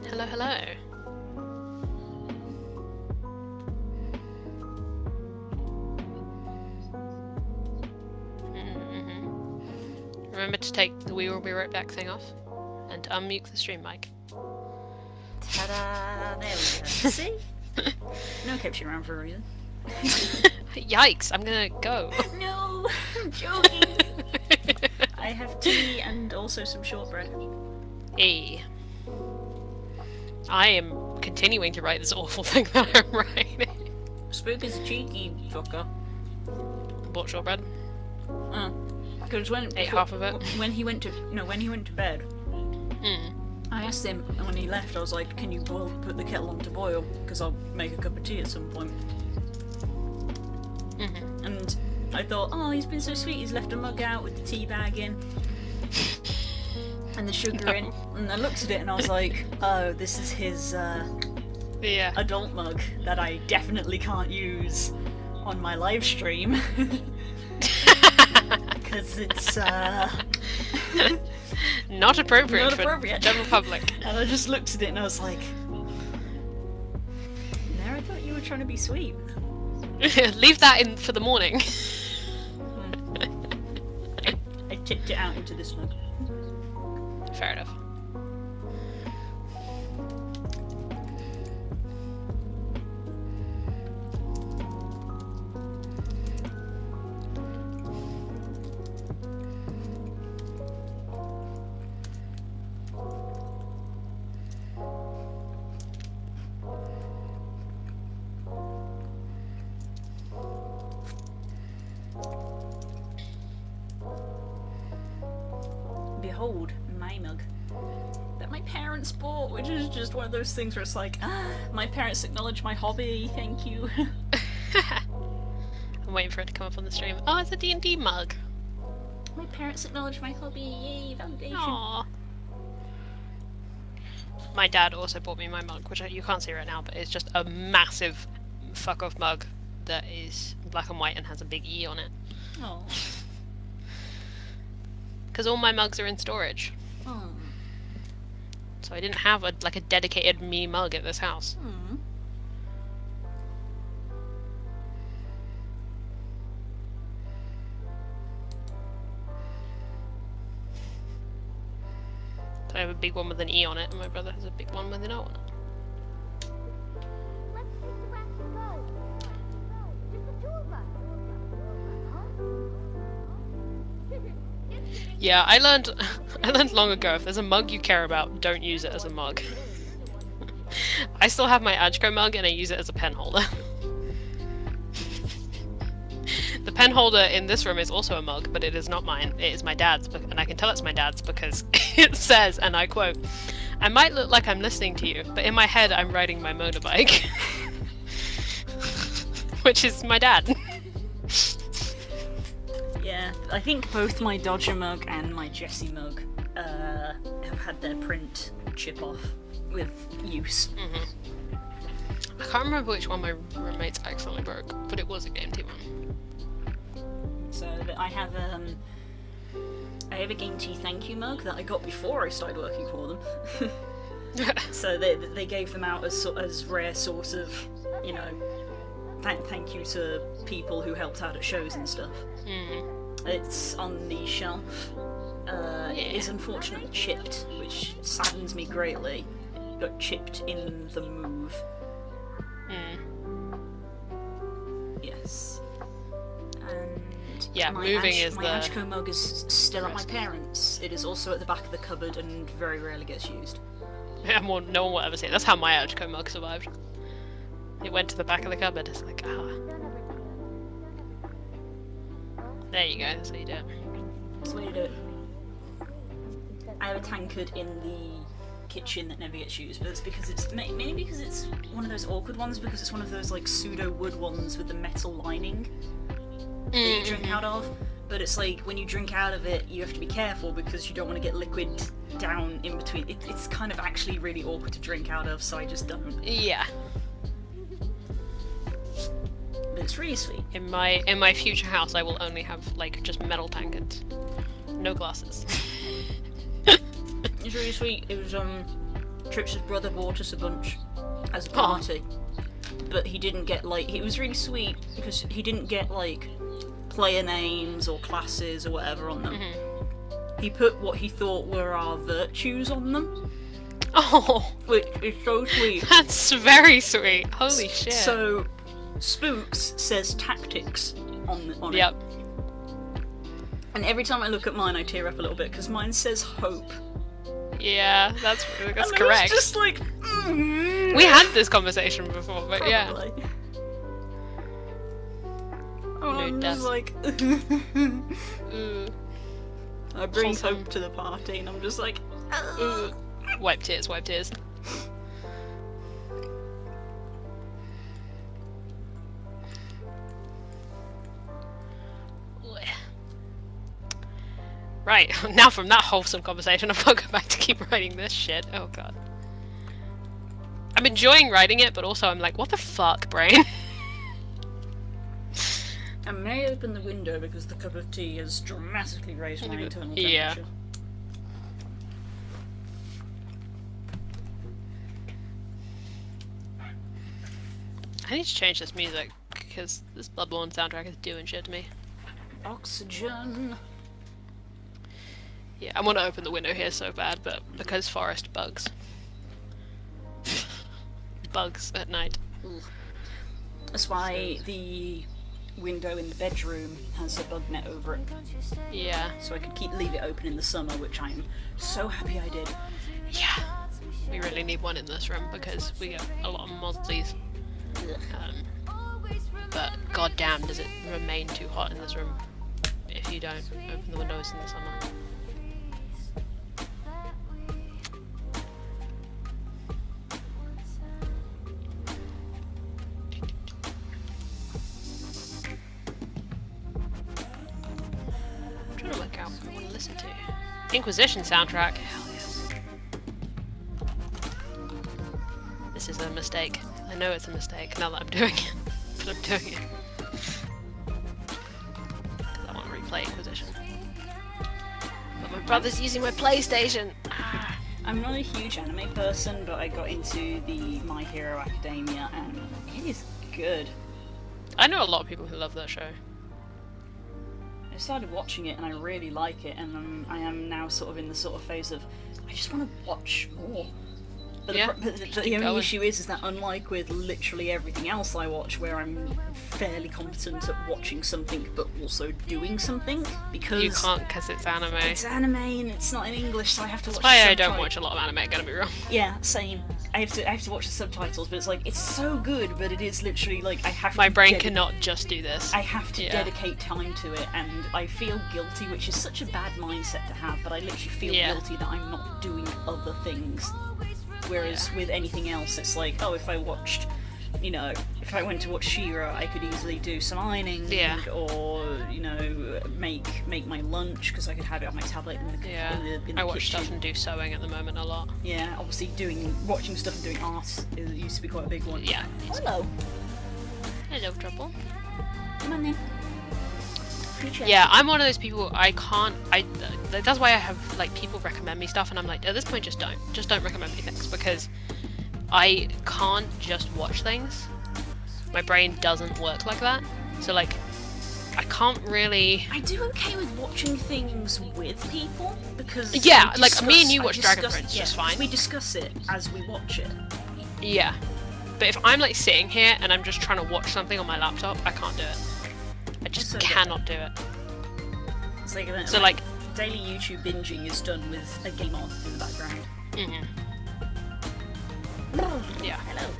Hello, hello. Remember to take the "we will be right back" thing off, and to unmute the stream mic. Ta-da! There we go. See? No one kept you around for a reason. Yikes! I'm gonna go. No! I'm joking! I have tea and also some shortbread. Hey. I am continuing to write this awful thing that I'm writing. Spook is a cheeky fucker. Bought shortbread. Because Ate half of it. when he went to bed, I asked him, and when he left, I was like, "Can you put the kettle on to boil? Because I'll make a cup of tea at some point." And I thought, "Oh, he's been so sweet. He's left a mug out with the tea bag in and the sugar in." And I looked at it, and I was like, "Oh, this is his Yeah. adult mug that I definitely can't use on my live stream." Because it's Not appropriate, Not for appropriate. general public. And I just looked at it and I was like, "No, I thought you were trying to be sweet." Leave that in for the morning. I tipped it out into this mug. Fair enough. Behold, my mug. That my parents bought, which is just one of those things where it's like, my parents acknowledge my hobby, thank you. I'm waiting for it to come up on the stream. Oh, it's a D&D mug. My parents acknowledge my hobby, yay, validation. Aww. My dad also bought me my mug, which you can't see right now, but it's just a massive fuck off mug that is black and white and has a big E on it. Oh. Because all my mugs are in storage. Oh. So I didn't have a dedicated me mug at this house. I have a big one with an E on it, and my brother has a big one with an O on it. Yeah, I learned long ago, if there's a mug you care about, don't use it as a mug. I still have my Ajko mug and I use it as a pen holder. The pen holder in this room is also a mug, but it is not mine. It is my dad's, and I can tell it's my dad's because it says, and I quote, "I might look like I'm listening to you, but in my head I'm riding my motorbike." Which is my dad. Yeah, I think both my Dodger mug and my Jessie mug have had their print chip off with use. I can't remember which one my roommates accidentally broke, but it was a Game Tea one. So I have a Game Tea thank you mug that I got before I started working for them. So they gave them out as rare sort of, you know, thank you to people who helped out at shows and stuff. It's on the shelf. It is unfortunately chipped, which saddens me greatly. It got chipped in the move. Yes. And yeah, my moving is my Ajko mug is still at my parents'. It is also at the back of the cupboard and very rarely gets used. Yeah, no one will ever see it. That's how my Ajko mug survived. It went to the back of the cupboard. It's like, There you go, that's how you do it. That's the way to do it. I have a tankard in the kitchen that never gets used, but it's because it's mainly because it's one of those awkward ones, because it's one of those like pseudo wood ones with the metal lining that you drink out of. But it's like when you drink out of it, you have to be careful because you don't want to get liquid down in between. It's kind of actually really awkward to drink out of, so I just don't. Yeah. But it's really sweet. In my future house, I will only have like just metal tankards, no glasses. It's really sweet. It was Trip's brother bought us a bunch as a party, but he didn't get like. It was really sweet because he didn't get like player names or classes or whatever on them. He put what he thought were our virtues on them. Oh, Which is so sweet. that's very sweet. Holy shit. So, Spooks says tactics on Yep. it. And every time I look at mine, I tear up a little bit because mine says hope. Yeah, that's And correct. It's just like. We had this conversation before, but yeah. Probably. Oh, I'm Nude just dust. like. Ooh, I bring Wholesome. hope to the party, and I'm just like. ooh. Wipe tears, wipe tears. Right, now from that wholesome conversation, I've got to go back to keep writing this shit. Oh god. I'm enjoying writing it, but also I'm like, what the fuck, brain? I may open the window because the cup of tea has dramatically raised my internal temperature. Yeah. I need to change this music, because this Bloodborne soundtrack is doing shit to me. Oxygen. Yeah, I want to open the window here so bad, but because forest bugs. Bugs at night. That's why the window in the bedroom has a bug net over it, Yeah. so I could leave it open in the summer, which I'm so happy I did. Yeah. We really need one in this room because we get a lot of mozzies. But goddamn, does it remain too hot in this room if you don't open the windows in the summer. I'm trying to work out what I want to listen to. Inquisition soundtrack. Hell yes. This is a mistake. I know it's a mistake now that I'm doing it, but I'm doing it. Because I want to replay Inquisition. But my brother's using my PlayStation! Ah. I'm not a huge anime person, but I got into the My Hero Academia, and it is good. I know a lot of people who love that show. I started watching it and I really like it, and I am now sort of in the sort of phase of I I just want to watch more. But Yeah, the only going. issue is that unlike with literally everything else I watch, where I'm fairly competent at watching something but also doing something, because You can't because it's anime. it's anime and it's not in English, so I have to watch. That's why I subtitles. don't watch a lot of anime, gonna be real. Yeah, same. I have to watch the subtitles, but it's like it's so good, but it is literally like I have. My to brain cannot just do this. I have to Yeah. dedicate time to it, and I feel guilty, which is such a bad mindset to have. But I literally feel Yeah. guilty that I'm not doing other things. Whereas with anything else, it's like, oh, if I watched, if I went to watch She-Ra, I could easily do some ironing, Yeah. or make my lunch because I could have it on my tablet in the, Yeah, in the I watch kitchen. stuff and do sewing at the moment a lot. Yeah, obviously watching stuff and doing art used to be quite a big one. Yeah. Hello. Hello, Trouble. Come on then. Yeah, I'm one of those people. That's why I have like people recommend me stuff, and I'm like, at this point, just don't recommend me things because I can't just watch things. My brain doesn't work like that. So like, I can't really. I do okay with watching things with people because Yeah, we like, me and you I watch Dragon discuss- Prince yeah, just fine. We discuss it as we watch it. Yeah, but if I'm like sitting here and I'm just trying to watch something on my laptop, I can't do it. I just So cannot do it. It's like, So like, daily YouTube binging is done with a game on in the background. mhm. Yeah. Hello.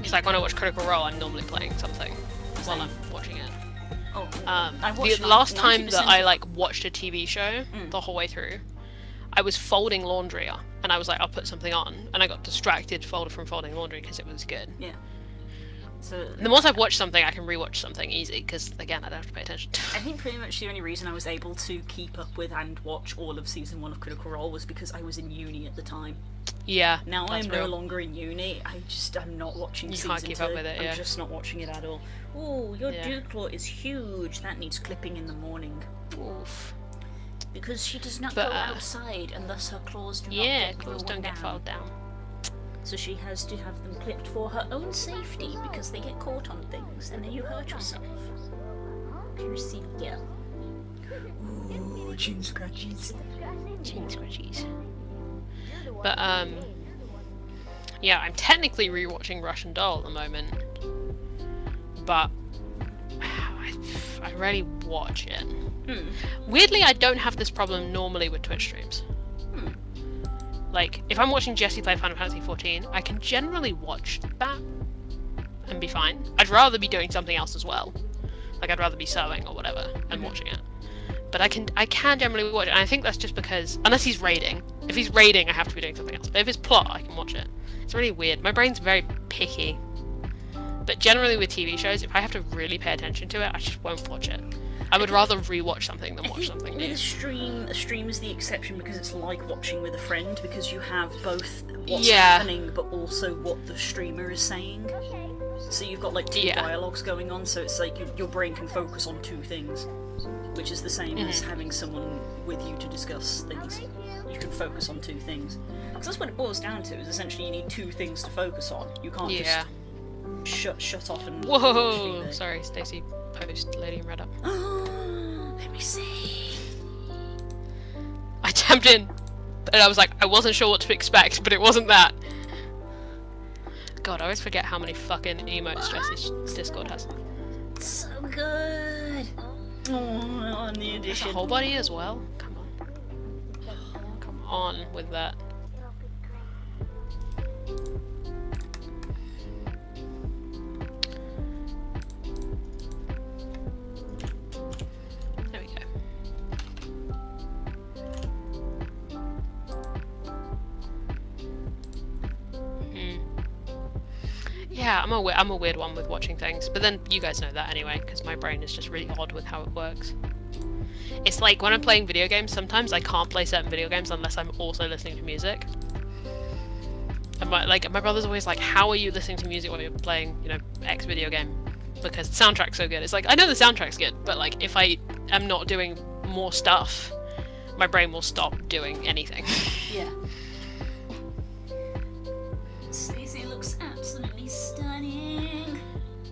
It's like when I watch Critical Role, I'm normally playing something while I'm watching it. Oh, The last time that I of- like watched a TV show the whole way through, I was folding laundry up, and I was like, I'll put something on, and I got distracted from folding laundry because it was good. Yeah. So And the more I've watched something, I can rewatch something easy because again, I don't have to pay attention. I think pretty much the only reason I was able to keep up with and watch all of season 1 of Critical Role was because I was in uni at the time. Yeah. Now that's I'm no real. longer in uni. I'm not watching You season can't keep 2. up with it, yeah. I'm just not watching it at all. Oh, your Yeah. dew claw is huge. That needs clipping in the morning. Oof. Because she does not But, go outside, and thus her claws do not Yeah, get claws grown don't get down. filed down. So she has to have them clipped for her own safety because they get caught on things and then you hurt yourself. Piercy, yeah. Ooh, chin scratches. Chin scratchies. But yeah, I'm technically rewatching Russian Doll at the moment, but I rarely watch it. Weirdly, I don't have this problem normally with Twitch streams. Like, if I'm watching Jessie play Final Fantasy XIV, I can generally watch that and be fine. I'd rather be doing something else as well. Like, I'd rather be sewing or whatever and watching it. But I can generally watch it, and I think that's just because, unless he's raiding. If he's raiding, I have to be doing something else. But if it's plot, I can watch it. It's really weird. My brain's very picky. But generally with TV shows, if I have to really pay attention to it, I just won't watch it. I would rather rewatch something than watch something With new. a stream is the exception because it's like watching with a friend because you have both what's Yeah. happening but also what the streamer is saying. So you've got like two Yeah. dialogues going on, so it's like your brain can focus on two things, which is the same as having someone with you to discuss things. You can focus on two things. Because that's what it boils down to, is essentially you need two things to focus on. You can't Yeah. just shut off and... Whoa! Sorry, Stacey post Lady in Red up. Let me see. I tapped in, and I was like, I wasn't sure what to expect, but it wasn't that. God, I always forget how many fucking emotes Jesse's Discord has. So good. Oh, on the There's a edition. whole body as well? Come on. Come on with that. There we go. Yeah, I'm a weird one with watching things, but then you guys know that anyway, because my brain is just really odd with how it works. It's like when I'm playing video games, sometimes I can't play certain video games unless I'm also listening to music. And my brother's always like, how are you listening to music while you're playing, X video game? Because the soundtrack's so good. It's like, I know the soundtrack's good, but like, if I am not doing more stuff, my brain will stop doing anything. Yeah. Stacey looks absolutely stunning.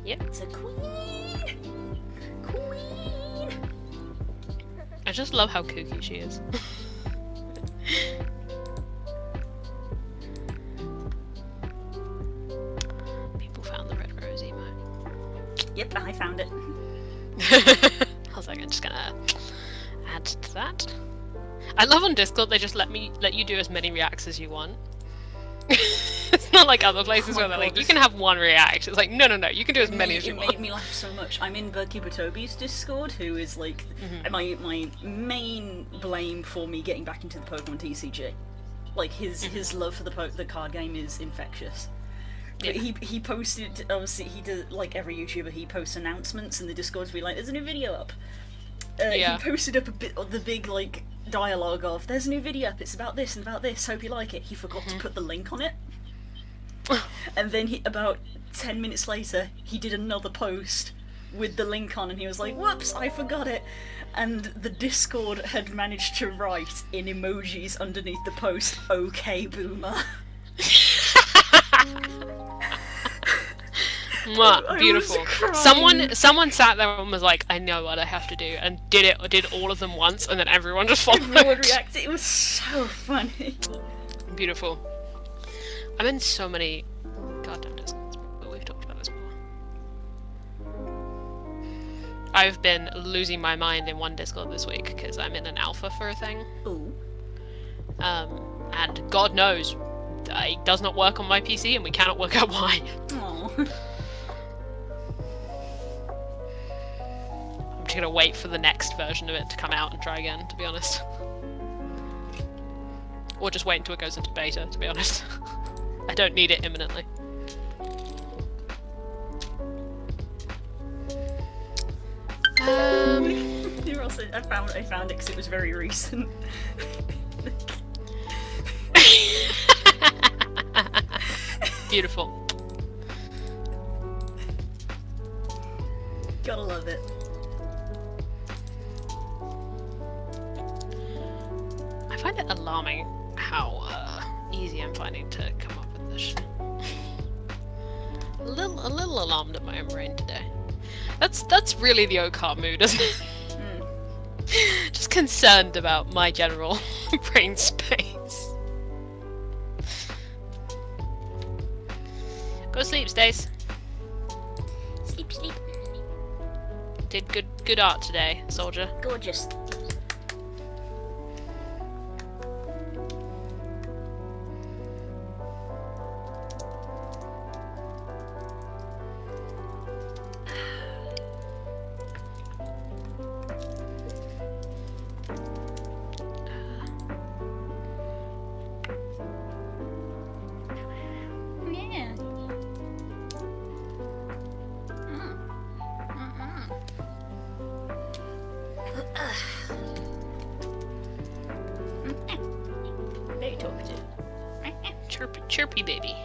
Yep. It's a queen. Queen. I just love how kooky she is. People found the red rose emo. Yep, I found it. I was like, I'm just gonna add to that. I love on Discord they just let you do as many reacts as you want. It's not like other places where they're like, you can have one react. It's like, no, you can do as many as you want. It made me laugh so much. I'm in Toby's Discord, who is like my main blame for me getting back into the Pokemon TCG. Like his love for the card game is infectious. But he posted, obviously he does, like every YouTuber, he posts announcements in the Discord to be like, there's a new video up. He posted up a bit of the big like dialogue of, there's a new video up, it's about this and about this, hope you like it. He forgot to put the link on it. And then about 10 minutes later, he did another post with the link on, and he was like, whoops, I forgot it. And the Discord had managed to write in emojis underneath the post, okay, boomer. Beautiful. Someone sat there and was like, I know what I have to do, and did all of them once, and then everyone just followed. Everyone reacted. It was so funny. Beautiful. I'm in so many goddamn Discords, but we've talked about this before. I've been losing my mind in one Discord this week because I'm in an alpha for a thing. Ooh. And God knows, it does not work on my PC, and we cannot work out why. Aww. I'm just gonna wait for the next version of it to come out and try again, to be honest. Or just wait until it goes into beta, to be honest. I don't need it imminently. I found it because it was very recent. Beautiful. Gotta love it. I find it alarming how easy I'm finding to come up with this. A little alarmed at my own brain today. That's really the Okar mood, isn't it? Just concerned about my general brain space. Go sleep, Stace. Sleep, sleep. Did good art today, soldier. Gorgeous. Yeah. Very talkative. Chirpy baby.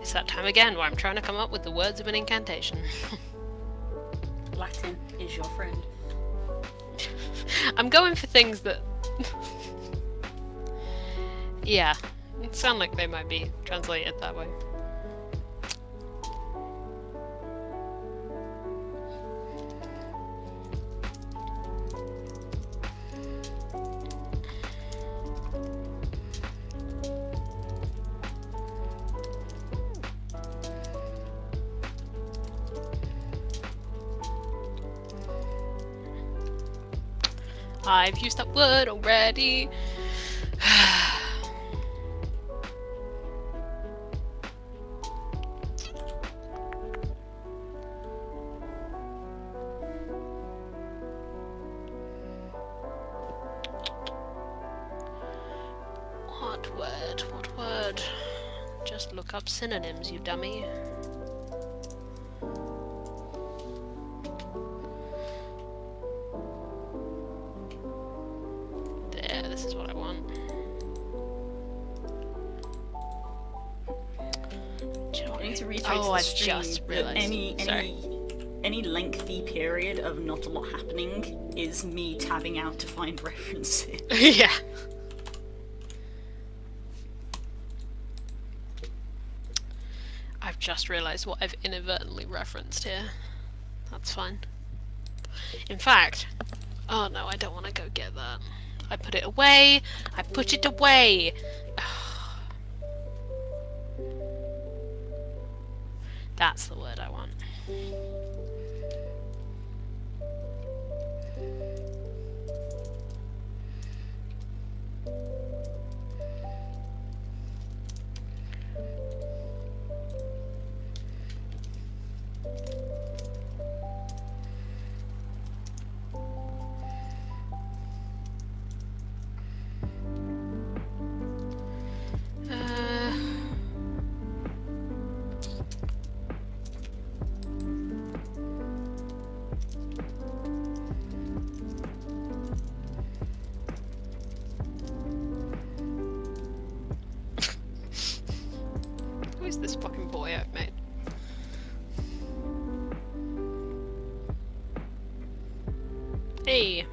It's that time again where I'm trying to come up with the words of an incantation. Latin is your friend. I'm going for things that... yeah, sound like they might be translated that way. I've used that word already. What word? What word? Just look up synonyms, you dummy. This is what I want. I need to reiterate to Oh, the I stream just that realised. Sorry. any lengthy period of not a lot happening is me tabbing out to find references. Yeah. I've just realised what I've inadvertently referenced here. That's fine. In fact, oh no, I don't want to go get that. I put it away. I put it away. That's the word I want. Who is this fucking boy I've made? Hey.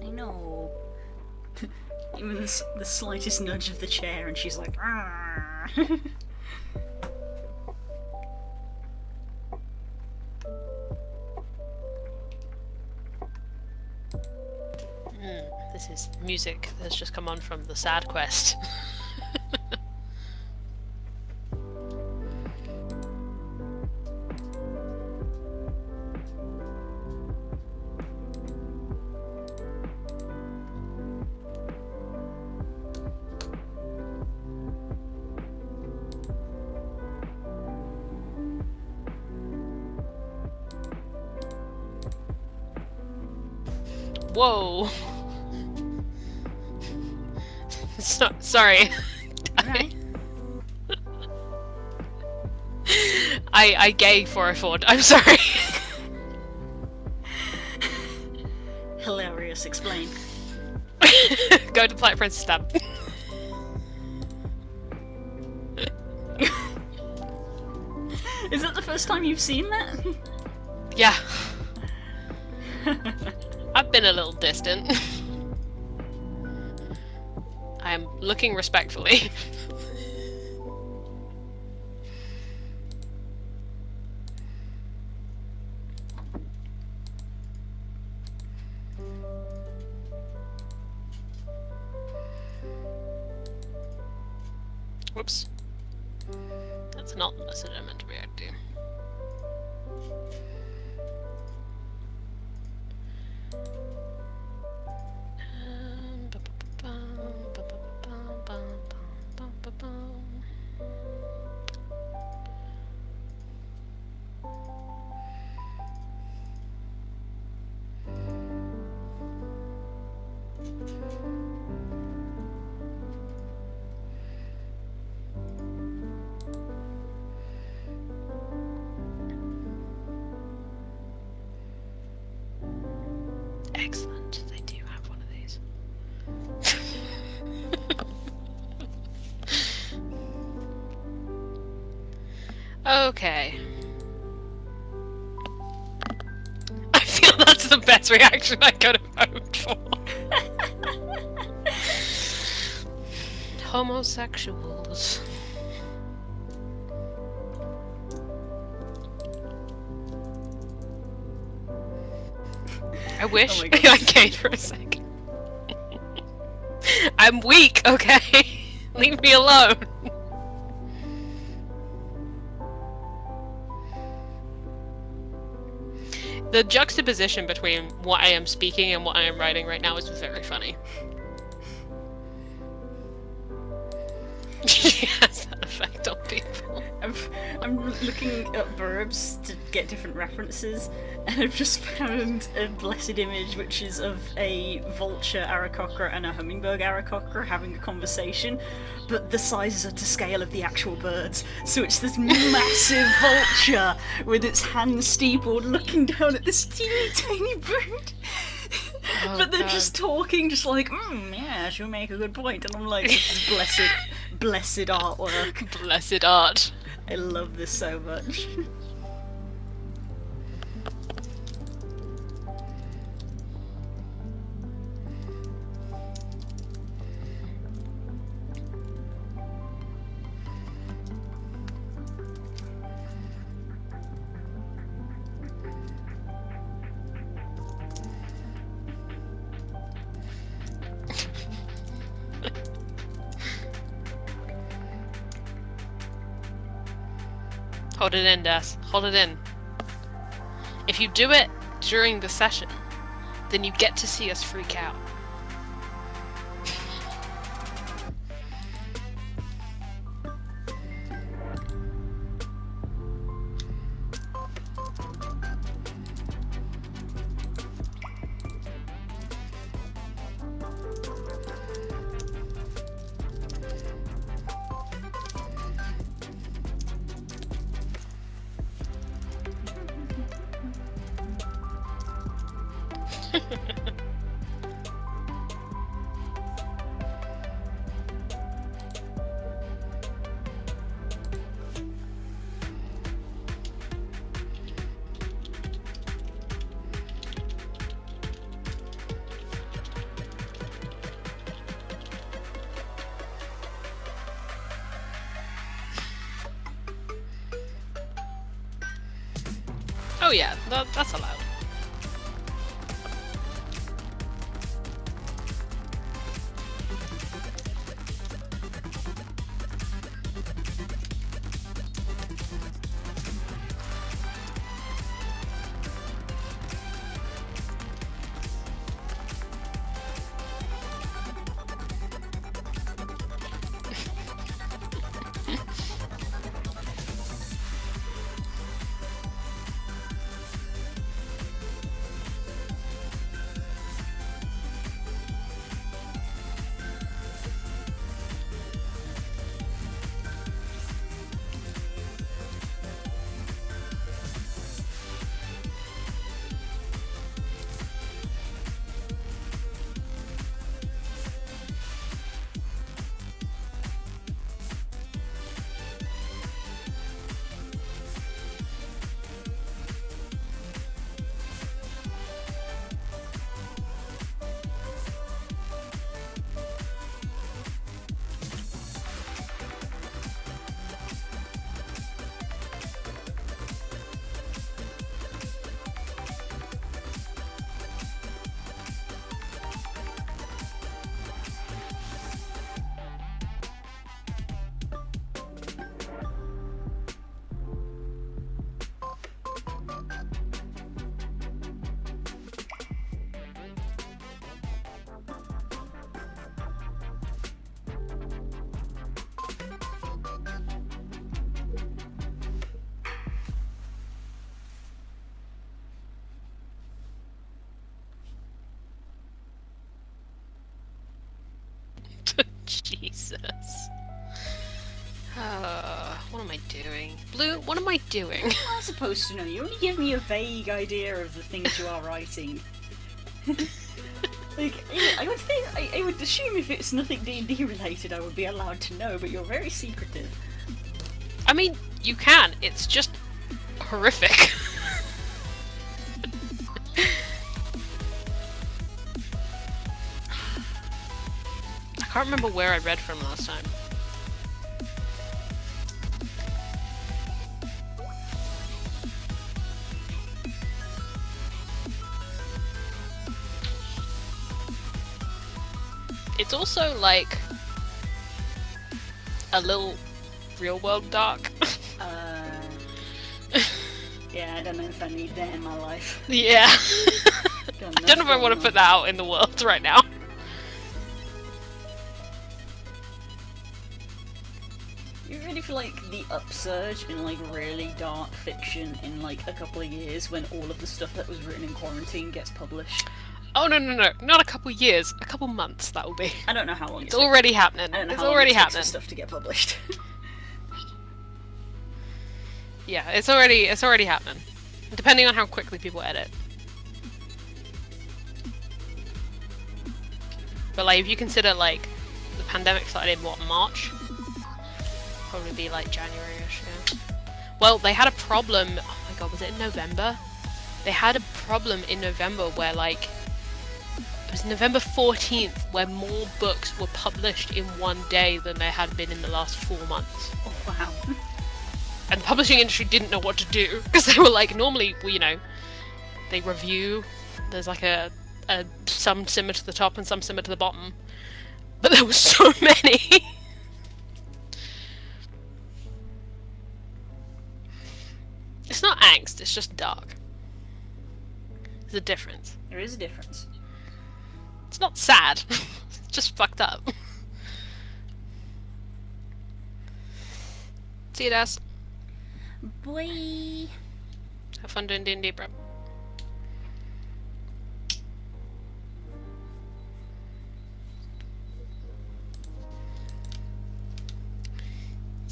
I know. Even the slightest nudge of the chair, and she's like, "Arr." This is music that's just come on from the sad quest. Whoa. Sorry. Okay. I gay for a Ford. I'm sorry. Hilarious. Explain. Go to Planet Princess tab. Is that the first time you've seen that? Yeah. I've been a little distant. I am looking respectfully. Whoops. That's not the message I meant to react to. Excellent, they do have one of these. Okay. I feel that's the best reaction I could have hoped for. Homosexuals. I wish Oh my God. I gained for a second. I'm weak, okay? Leave me alone. The juxtaposition between what I am speaking and what I am writing right now is very funny. She has that effect on people. I'm looking at Birbs to get different references, and I've just found a blessed image which is of a vulture Aarakocra and a hummingbird Aarakocra having a conversation, but the sizes are to scale of the actual birds. So it's this massive vulture with its hands steepled looking down at this teeny tiny bird. Oh, but they're God. just talking, just like, yeah, she'll make a good point. And I'm like, this is blessed artwork. Blessed art. I love this so much. Hold it in, Des. Hold it in. If you do it during the session, then you get to see us freak out. Oh yeah, that's allowed. Jesus. What am I doing? Blue, what am I doing? I'm not supposed to know. You only give me a vague idea of the things you are writing. Like, I would think, I would assume if it's nothing D&D related, I would be allowed to know, but you're very secretive. I mean, you can. It's just horrific. can't remember where I read from last time. It's also like a little real world dark. Yeah, I don't know if I need that in my life. Yeah. I don't know if I want to put that out in the world right now. You really feel like the upsurge in like really dark fiction in like a couple of years when all of the stuff that was written in quarantine gets published? Oh no, not a couple years, a couple months that will be. I don't know how long It's already happening. I don't know It's how long already it takes happening. for stuff to get published. Yeah, it's already happening. Depending on how quickly people edit. But like, if you consider like the pandemic started in what, March? Probably be like January-ish, yeah. Well, they had a problem. Oh my god, was it in November? They had a problem in November where like it was November 14th where more books were published in one day than there had been in the last 4 months. Oh wow. And the publishing industry didn't know what to do because they were like, normally, well, you know, they review. There's like a some simmer to the top and some simmer to the bottom, but there were so many. It's not angst. It's just dark. There's a difference. There is a difference. It's not sad. It's just fucked up. See you, Das. Boy. Have fun doing D&D, bro.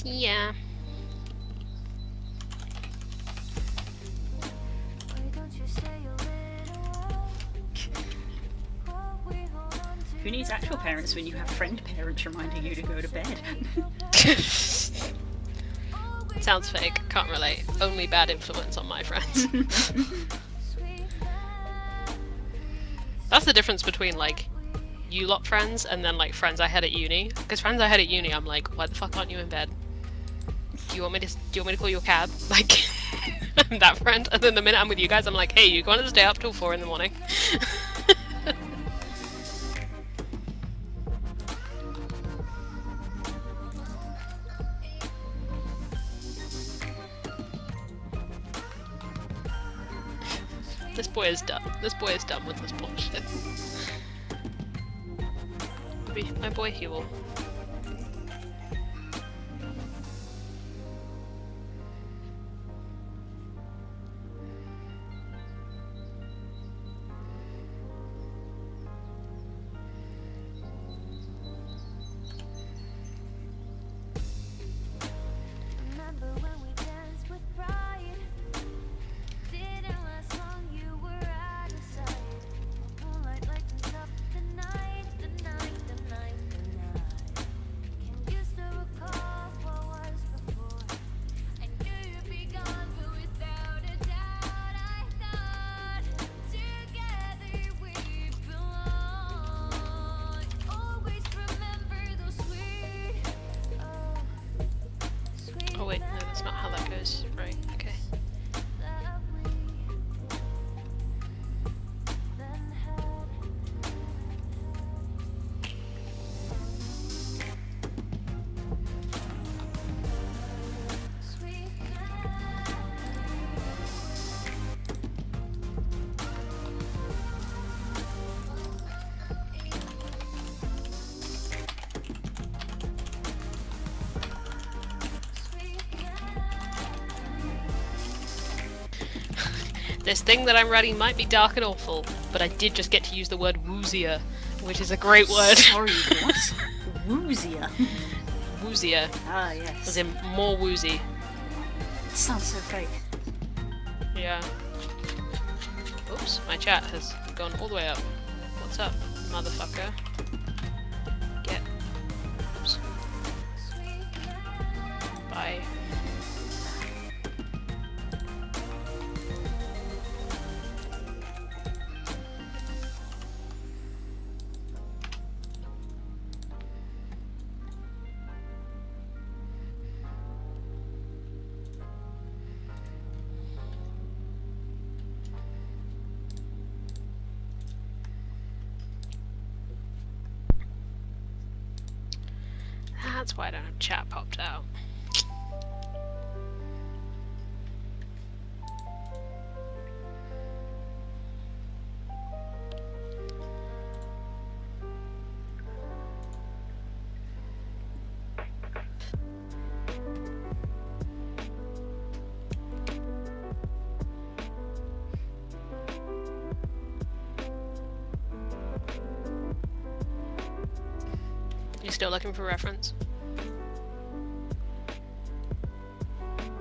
Yeah. Why don't you stay a little while? We hold on to Who needs actual parents when you have friend parents reminding you to go to bed? Sounds fake. Can't relate. Only bad influence on my friends. That's the difference between like you lot friends and then like friends I had at uni. Because friends I had at uni, I'm like, why the fuck aren't you in bed? Do you want me to call you a cab? Like, I'm that friend. And then the minute I'm with you guys, I'm like, hey, you want to stay up till 4 in the morning? This boy is done. This boy is done with this bullshit. My boy Huel. Remember when we danced with pride? Didn't last long, you were out of sight. Moonlight lightens up the night, the night, the night, the night. Can you still recall what was before? I knew you'd be gone, but without a doubt, I thought together we belong. Always remember those sweet, sweet Oh wait, no, that's not how that goes. Right, okay. that we then had. Sweet This thing that I'm writing might be dark and awful, but I did just get to use the word woozier, which is a great word. Sorry, what? Woozier. Woozier, Ah, yes. as in more woozy. It sounds so fake. Yeah. Oops, my chat has gone all the way up. What's up, motherfucker? Get. Oops. Bye. That's why I don't have chat popped out. You still looking for reference?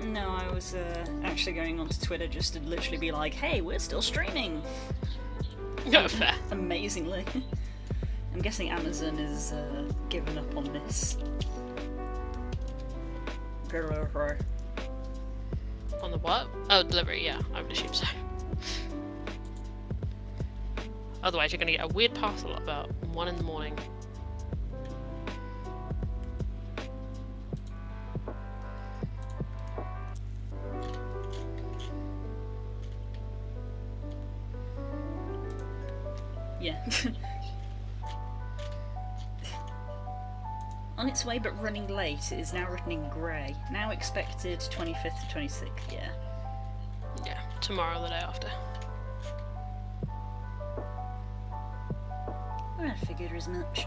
No, I was actually going onto Twitter just to literally be like, hey, we're still streaming! No, fair. Amazingly. I'm guessing Amazon is giving up on this. On the what? Oh, delivery, yeah, I would assume so. Otherwise, you're gonna get a weird parcel about 1 in the morning. Yeah. On its way but running late, it is now written in grey. Now expected 25th to 26th, yeah. Yeah, tomorrow, the day after. I figured as much.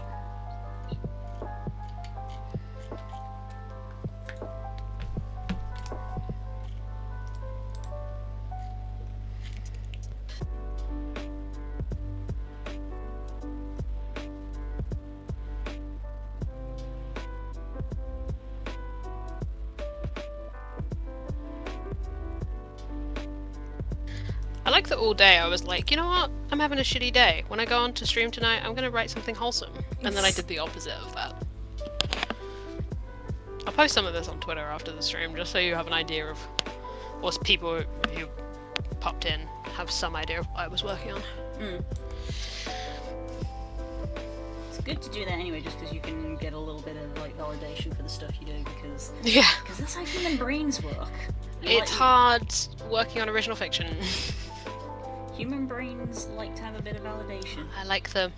I like that all day I was like, you know what? I'm having a shitty day. When I go on to stream tonight, I'm gonna write something wholesome. And then I did the opposite of that. I'll post some of this on Twitter after the stream, just so you have an idea of, or people who popped in have some idea of what I was working on. It's good to do that anyway, just because you can get a little bit of like validation for the stuff you do, because Yeah. that's how human brains work. It's hard working on original fiction. Human brains like to have a bit of validation. I like the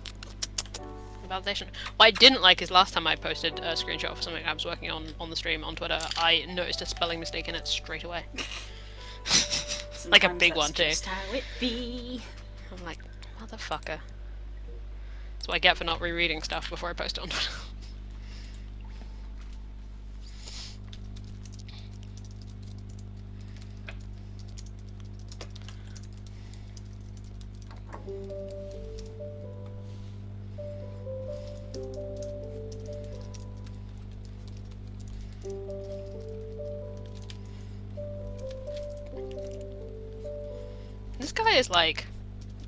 validation. What I didn't like is last time I posted a screenshot of something I was working on the stream on Twitter, I noticed a spelling mistake in it straight away. Like a big one too. Just how it be. I'm like, motherfucker. That's what I get for not rereading stuff before I post it on Twitter. This guy is like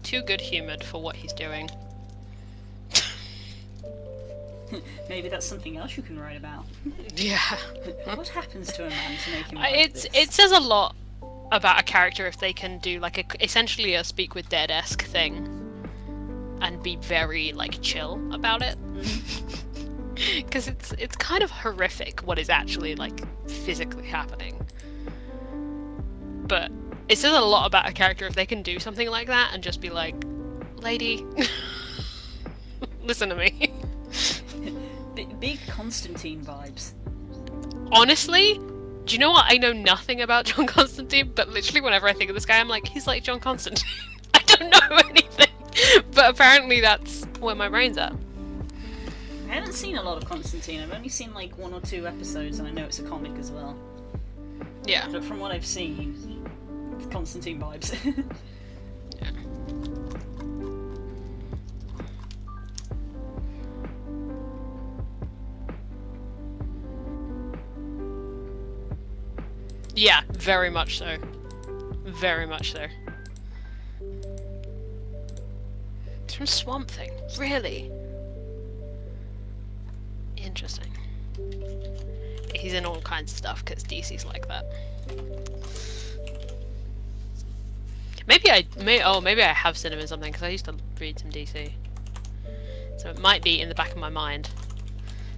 too good-humoured for what he's doing. Maybe that's something else you can write about. Yeah. What happens to a man to make him like this? It says a lot about a character if they can do like essentially a speak with dead-esque thing and be very like chill about it. Because it's kind of horrific what is actually like physically happening. But it says a lot about a character if they can do something like that and just be like, lady, listen to me. Big Constantine vibes. Honestly, do you know what? I know nothing about John Constantine, but literally whenever I think of this guy, I'm like, he's like John Constantine. I don't know anything, but apparently that's where my brain's at. I haven't seen a lot of Constantine. I've only seen like 1 or 2 episodes, and I know it's a comic as well. Yeah. But from what I've seen, it's Constantine vibes. Yeah. Yeah, very much so. Very much so. It's from Swamp Thing. Really? Interesting. He's in all kinds of stuff because DC's like that. Maybe I have seen him in something because I used to read some DC. So it might be in the back of my mind.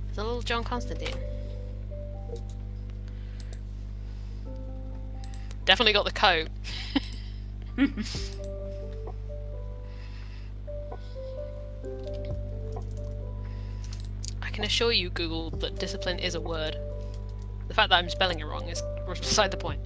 There's a little John Constantine. Definitely got the coat. can assure you, Google, that discipline is a word. The fact that I'm spelling it wrong is beside the point.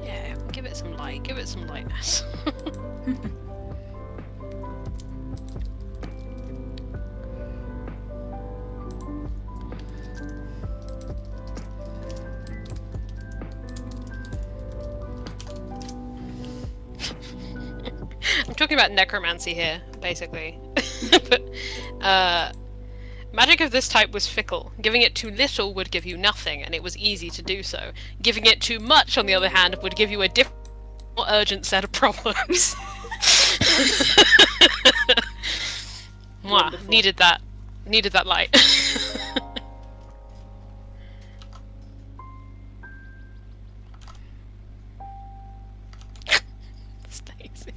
Yeah, give it some light. Give it some lightness. I'm talking about necromancy here, basically. But, magic of this type was fickle. Giving it too little would give you nothing, and it was easy to do so. Giving it too much, on the other hand, would give you a different, more urgent set of problems. Mwah, needed that. Needed that light. Stacy.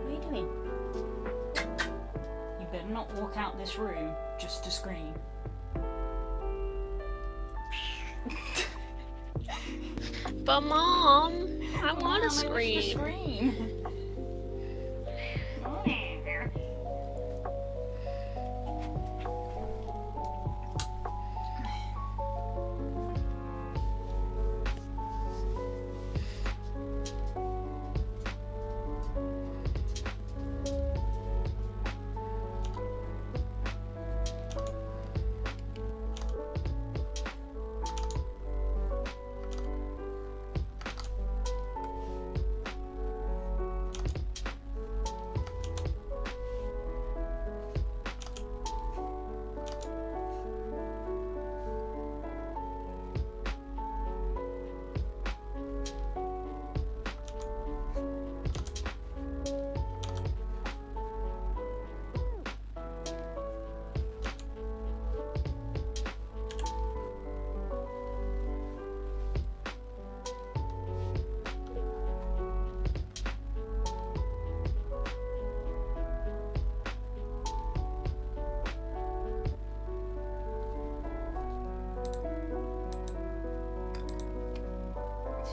What are you doing? You better not walk out this room just to scream. But Mom, I want Mom, to I wish scream. to scream.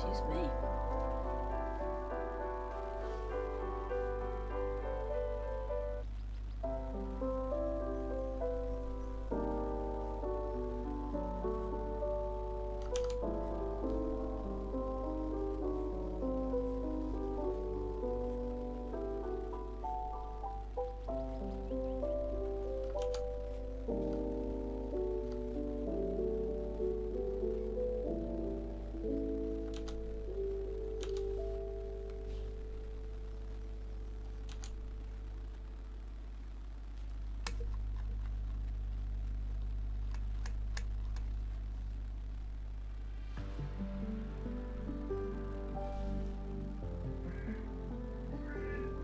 Excuse me.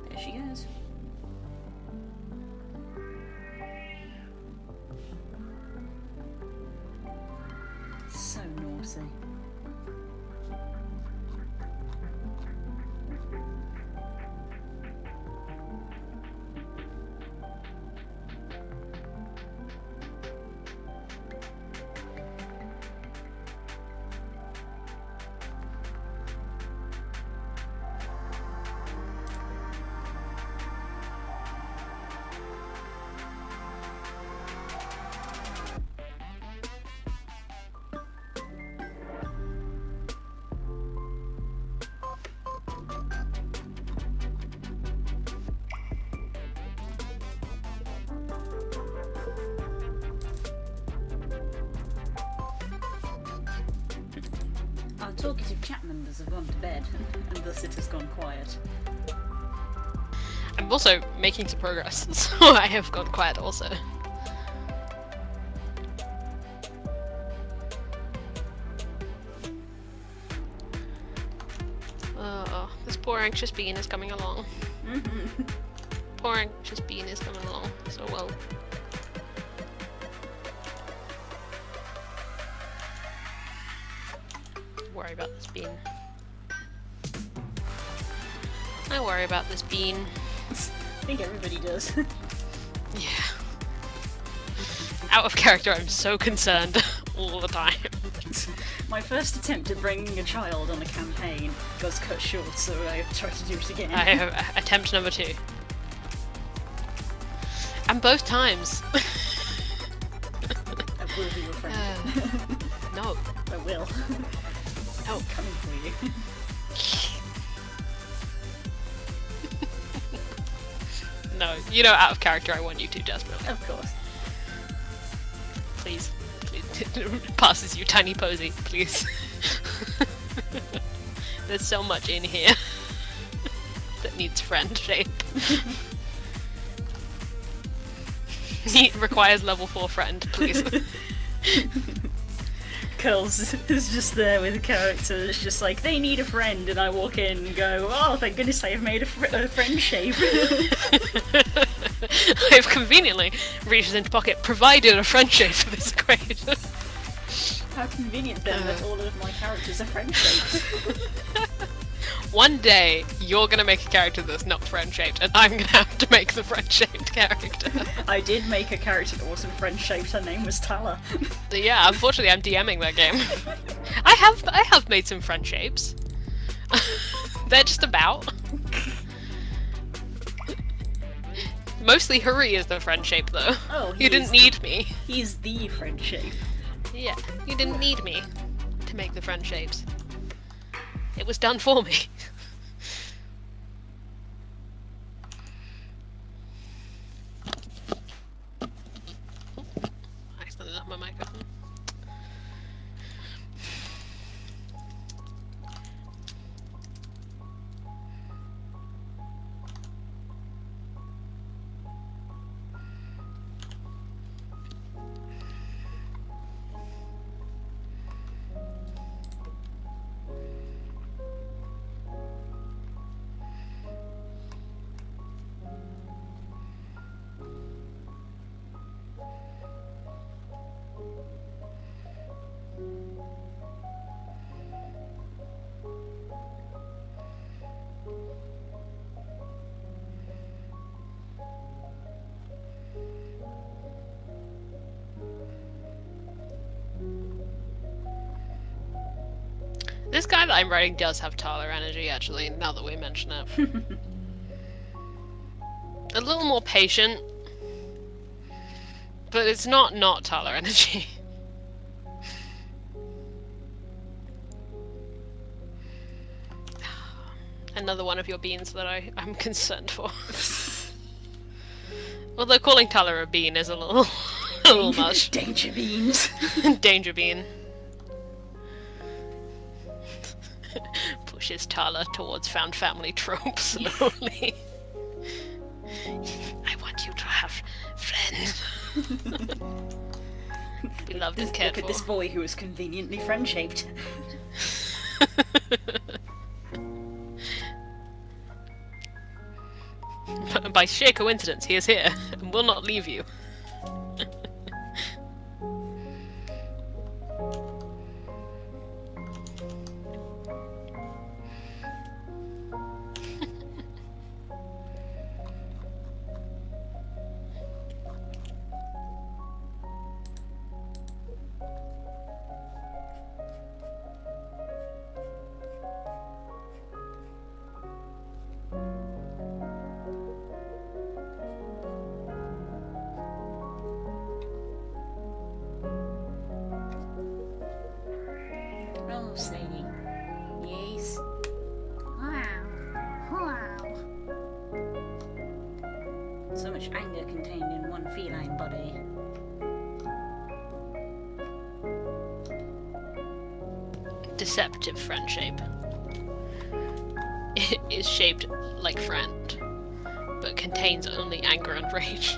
There she goes. So naughty. Our talkative chat members have gone to bed, and thus it has gone quiet. I'm also making some progress, so I have gone quiet also. This poor anxious bean is coming along. Poor anxious bean is coming along so well. Worry about this bean. I worry about this bean. I think everybody does. Yeah. Out of character, I'm so concerned all the time. My first attempt at bringing a child on a campaign was cut short, so I have tried to do it again. I have attempt number 2. And both times. I will be your friend. No. I will. No. I'm coming for you. No. You know, out of character, I want you to, desperately. Of course. Please. Passes you, tiny posy, please. There's so much in here that needs friend shape. Requires level 4 friend, please. Curls is just there with a character that's just like, they need a friend, and I walk in and go, oh, thank goodness I have made a friend shape. I've conveniently reached into pocket, provided a friend shape for this equation. How convenient then that all of my characters are friend shaped. One day, you're gonna make a character that's not friend shaped, and I'm gonna have to make the friend shaped character. I did make a character that wasn't friend shaped, her name was Tala. Yeah, unfortunately I'm DMing that game. I have made some friend shapes. They're just about. Mostly Hurry is the friend shape though. Oh, you didn't need me. He's the friend shape. Yeah, you didn't need me to make the friend shapes. It was done for me. I accidentally left my microphone. This guy that I'm writing does have Tyler energy, actually, now that we mention it. A little more patient, but it's not Tyler energy. Another one of your beans that I'm concerned for. Although calling Tyler a bean is a little, a little much. Danger beans. Danger bean. Pushes Tyler towards found family tropes slowly. I want you to have friends. Be loved and cared Look at for. this boy who is conveniently friend-shaped. By sheer coincidence, he is here and will not leave you. Oh, Sadie. Yes. Wow. Wow. So much anger contained in one feline body. Deceptive friend shape. It is shaped like friend, but contains only anger and rage.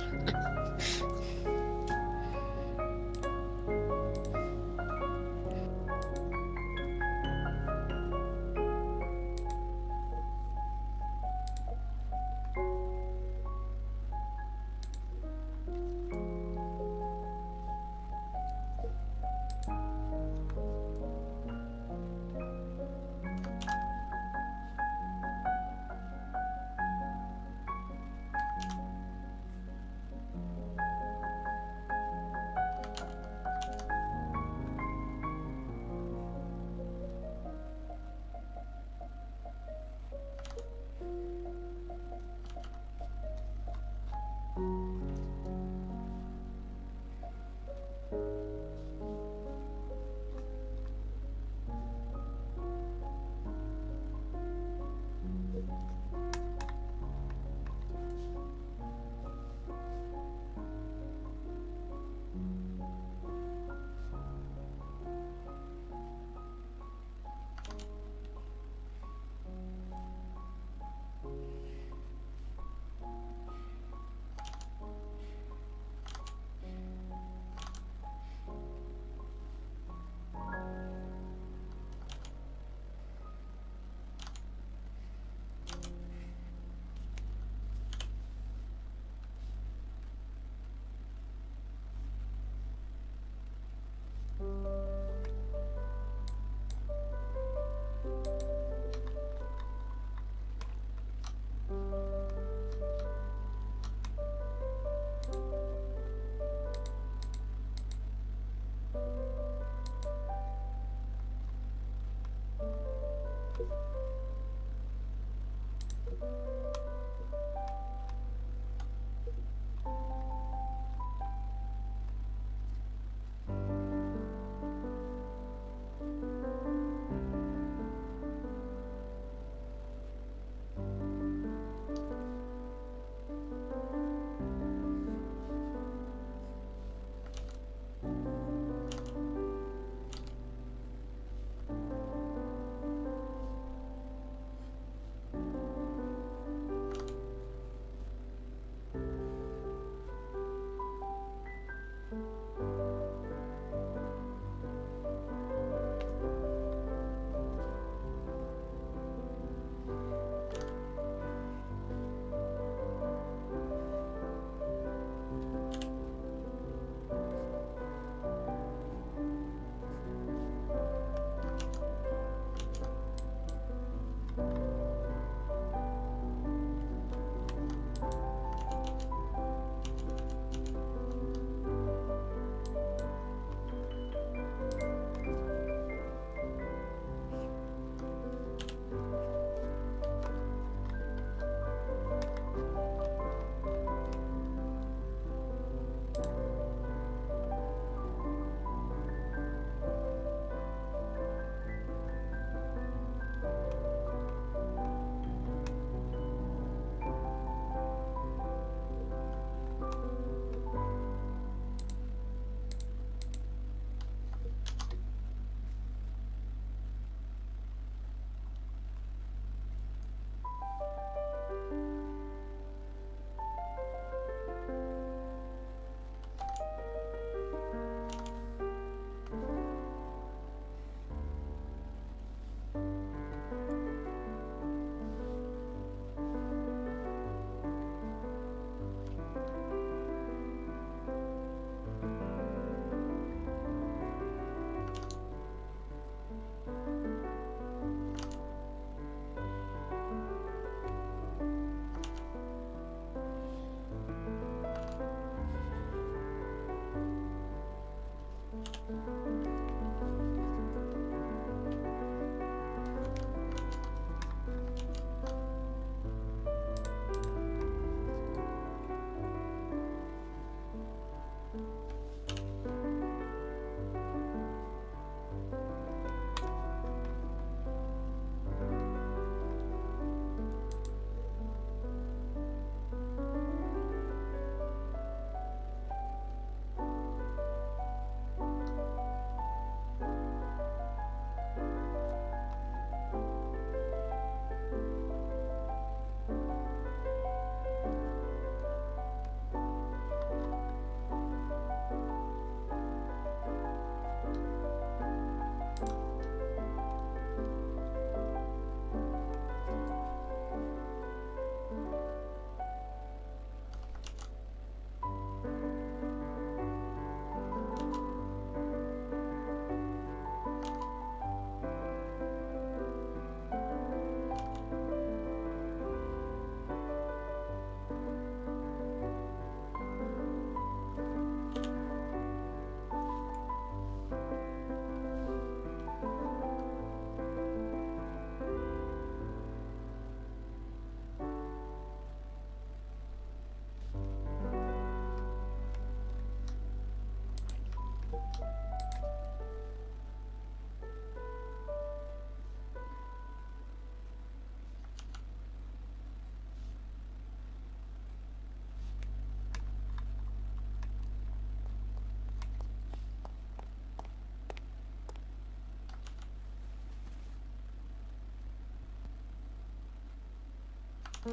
You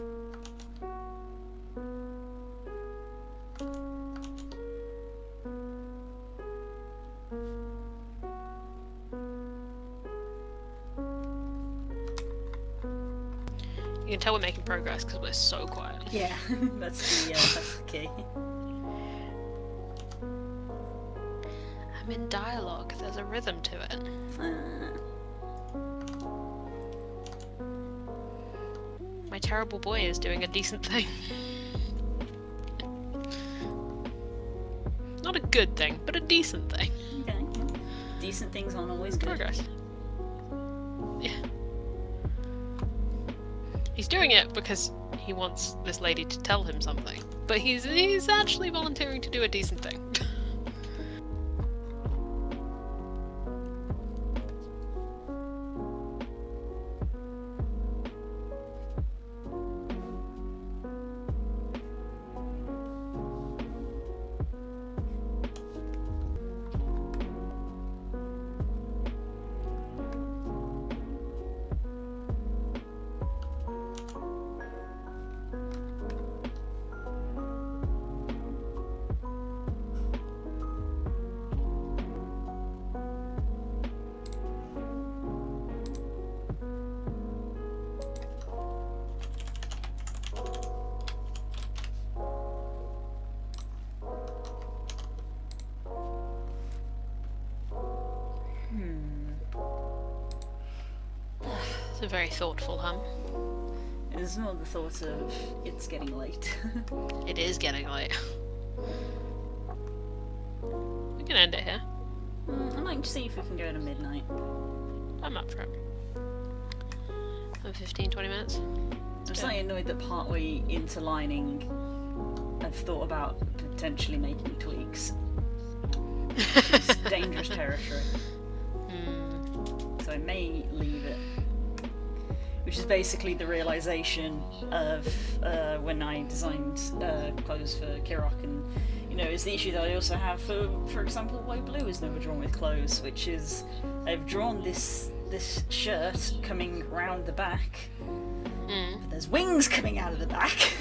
can tell we're making progress because we're so quiet. Yeah, that's the key. I'm in dialogue. There's a rhythm to it. My terrible boy is doing a decent thing. Not a good thing, but a decent thing. Okay. Decent things aren't always good. Progress. Yeah. He's doing it because he wants this lady to tell him something. But he's actually volunteering to do a decent thing. It's a very thoughtful hum. It's not the thought of it's getting late. It is getting late. We can end it here. I might see if we can go to midnight. I'm up for it. I'm 15, 20 minutes. I'm slightly annoyed that partway into lining, I've thought about potentially making tweaks. It's dangerous territory. So I may leave it. Which is basically the realization of when I designed clothes for Kirok, and is the issue that I also have for example, why Blue is never drawn with clothes, which is I've drawn this shirt coming round the back, but there's wings coming out of the back.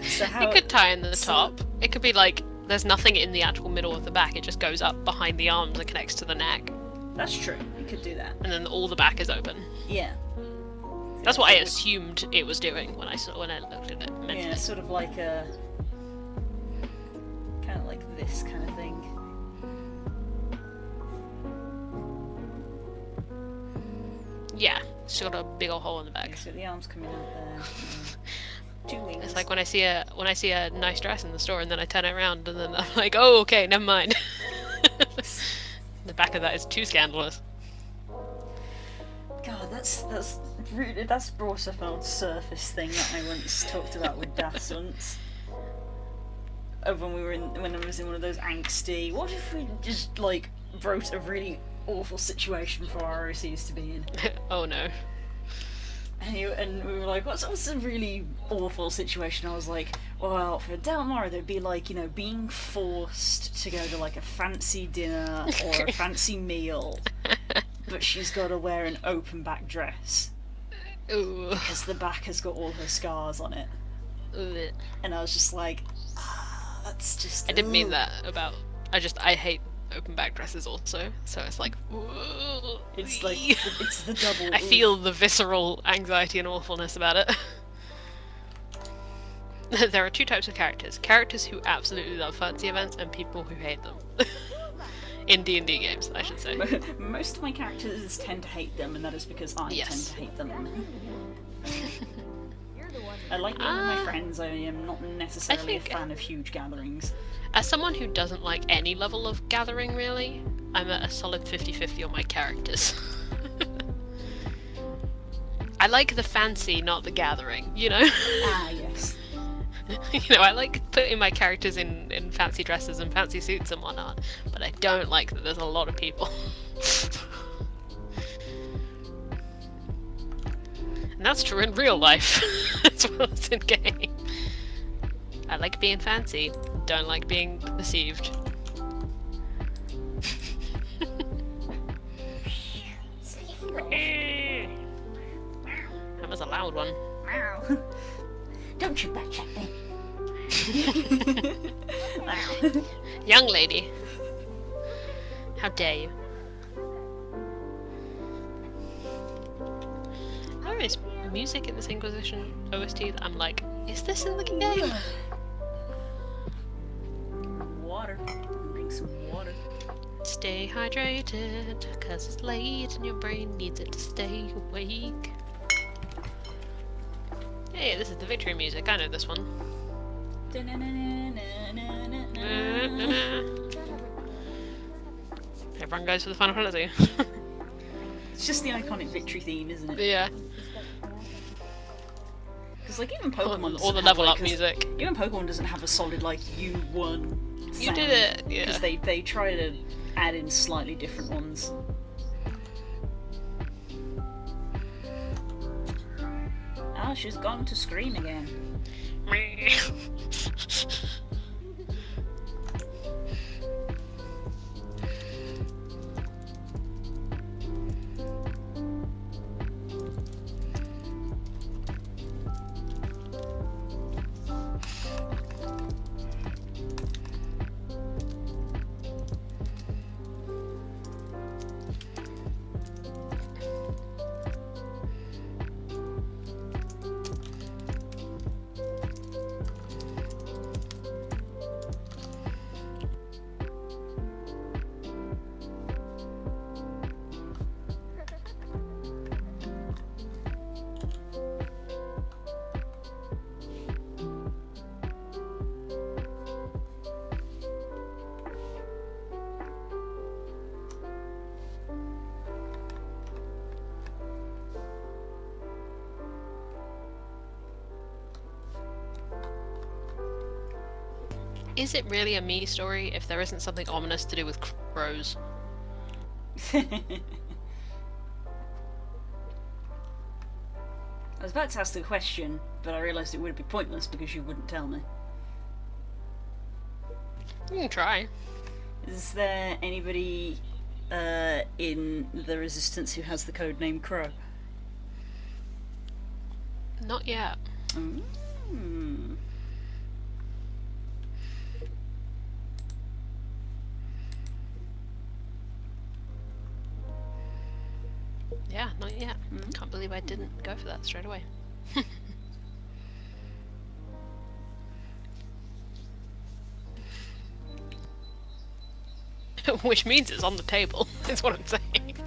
So how it could tie in the top. It could be like there's nothing in the actual middle of the back. It just goes up behind the arms and connects to the neck. That's true. You could do that. And then all the back is open. Yeah. That's what I assumed it was doing when I looked at it. Mentally. Yeah, sort of like a kind of like this kind of thing. Yeah, it's got a big old hole in the back. Okay, so the arms coming out there. 2 wings. It's like when I see a nice dress in the store and then I turn it around and then I'm like, oh, okay, never mind. The back of that is too scandalous. God, that's brought up an old surface thing that I once talked about with Das once. When I was in one of those angsty. What if we just wrote a really awful situation for our OCs to be in? Oh no. And we were like, what's a really awful situation? I was like, well, for Delmar, there'd be being forced to go to a fancy dinner or a fancy meal, but she's got to wear an open back dress. Ooh. Because the back has got all her scars on it. Ugh. And I was just like, that's just... I didn't mean that about... I hate open back dresses also, so it's like... Ooh. It's it's the double... I feel the visceral anxiety and awfulness about it. There are two types of characters. Characters who absolutely love fancy events and people who hate them. In D&D games, I should say. Most of my characters tend to hate them, and that is because I tend to hate them. I like being with my friends, I am not necessarily a fan of huge gatherings. As someone who doesn't like any level of gathering, really, I'm at a solid 50-50 on my characters. I like the fancy, not the gathering, Ah, yes. I like putting my characters in fancy dresses and fancy suits and whatnot, but I don't like that there's a lot of people. And that's true in real life, as well as in game. I like being fancy, don't like being perceived. That was a loud one. Wow. Don't you back at me. Wow. Young lady. How dare you? There is music in this Inquisition OST that I'm like, is this in the game? Water. Drink some water. Stay hydrated, cause it's late and your brain needs it to stay awake. Hey, this is the victory music, I know this one. Everyone goes for the Final Fantasy. It's just the iconic victory theme, isn't it? Yeah. Because like even Pokemon Or the doesn't level have, up like, music. Even Pokemon doesn't have a solid like you won. You did it, yeah. Because they try to add in slightly different ones. Ah, she's gone to scream again. Is it really a me story if there isn't something ominous to do with crows? I was about to ask the question, but I realised it would be pointless because you wouldn't tell me. You can try. Is there anybody in the Resistance who has the code name Crow? Not yet. Mm. Yeah, not yet. Can't believe I didn't go for that straight away. Which means it's on the table, is what I'm saying.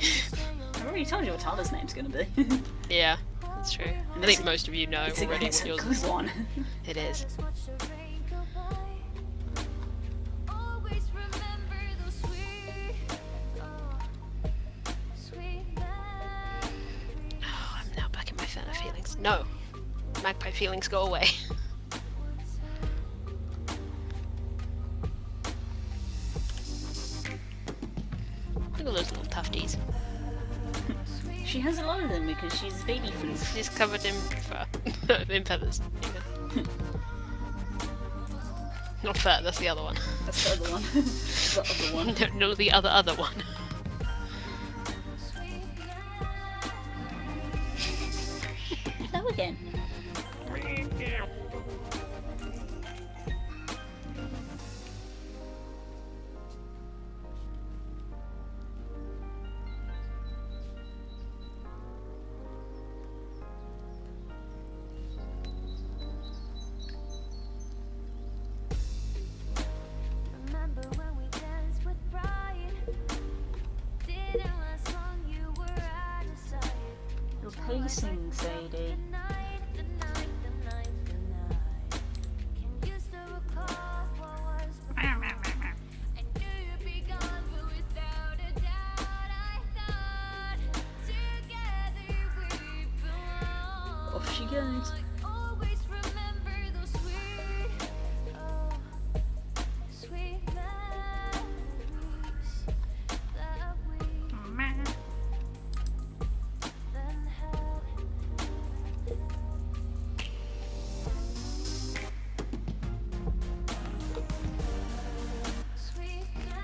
I've already told you what Tala's name's gonna be. Yeah, that's true. I think most of you know It's already it's what a yours good is. one. It is. Always remember those sweet memories. Oh, I'm now back in my Fenna feelings. No! Magpie feelings go away. Look at those little tufties. She has a lot of them because she's baby food. She's covered in fur. In feathers. Yeah. Not fur, that's the other one. That's the other one. The other one. No, the other one. Hello again. Remember when we danced with pride? Didn't last long, you were out of sight. Your pacing, Sadie. The night. Can you still recall what was before? I knew you'd be gone, but without a doubt, I thought together we belong. Off she goes. Always remember those sweet memories that we then had. Sweet memories.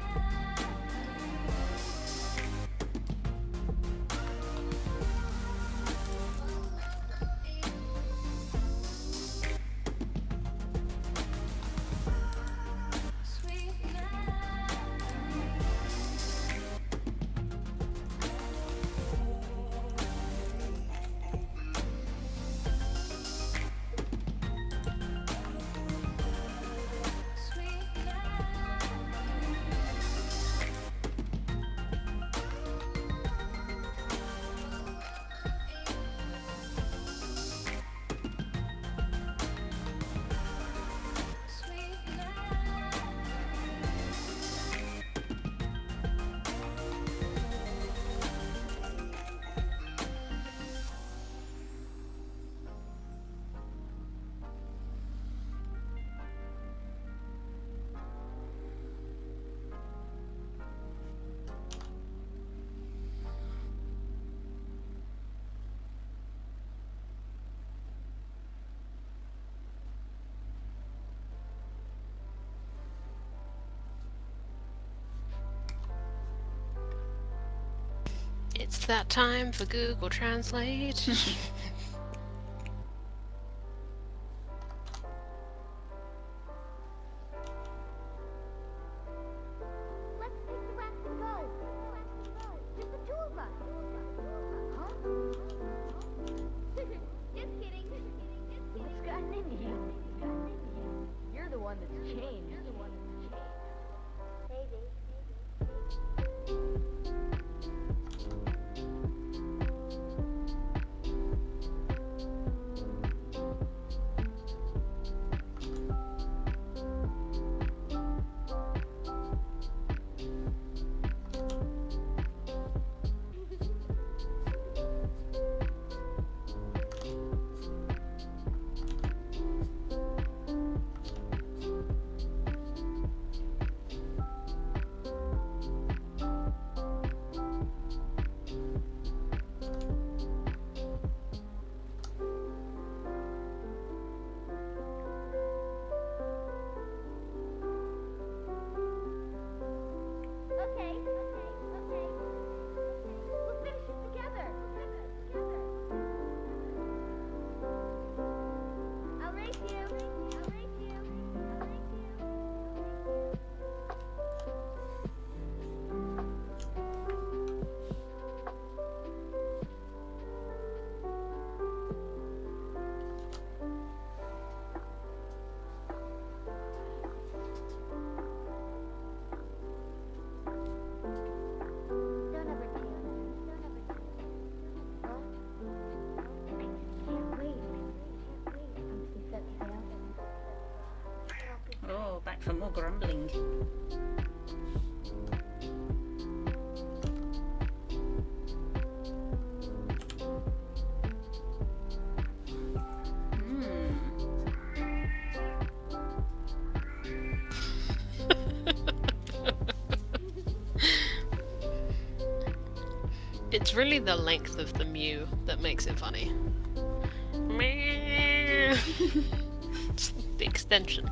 It's that time for Google Translate. Let's take the rats and go. Just the two of us. Huh? Just kidding. What's gotten into you? You're the one that's changed. Maybe. Okay. We'll finish it together. I'll race you. Don't ever do. Huh? I just can't wait. Once we set sail. Oh, back for more grumbling. It's really the length of the mew that makes it funny. It's the extension.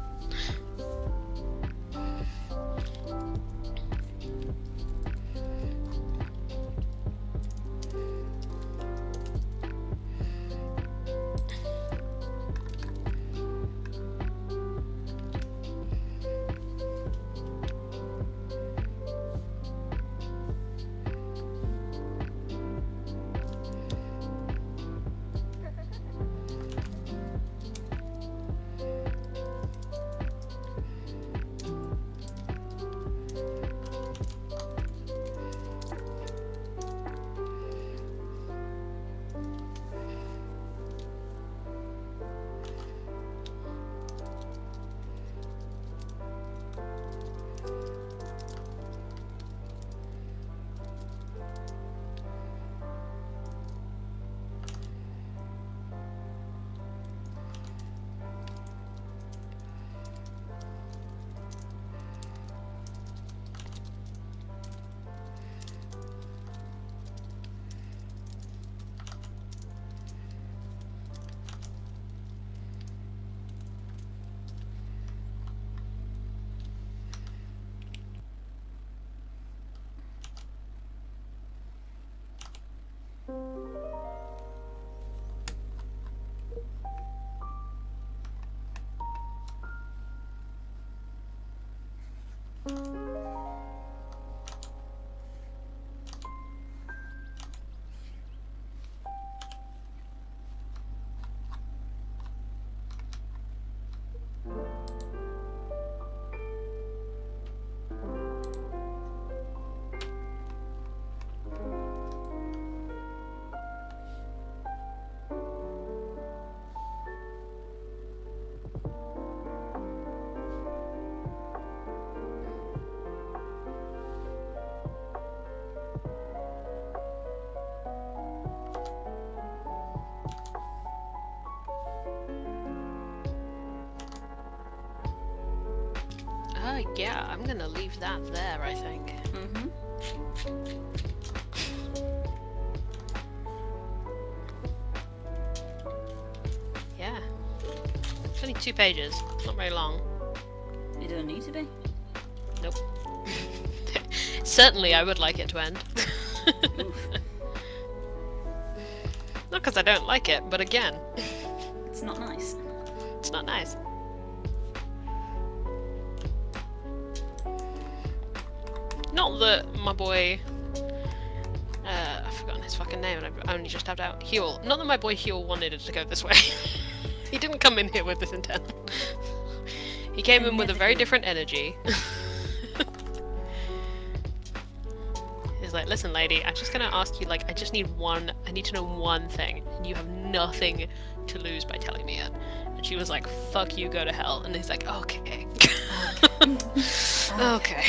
Yeah, I'm gonna leave that there, I think. Mm-hmm. Yeah. It's only 2 pages. Not very long. You don't need to be. Nope. Certainly I would like it to end. Oof. Not because I don't like it, but again, It's not nice. it's not nice. Not that my boy, I've forgotten his fucking name and I've only just tapped out. Huel. Not that my boy Huel wanted it to go this way. He didn't come in here with this intent. He came in with a very different energy. He's like, listen lady, I'm just gonna ask you, like, I need to know one thing, and you have nothing to lose by telling me it. And she was like, fuck you, go to hell. And he's like, okay. Okay.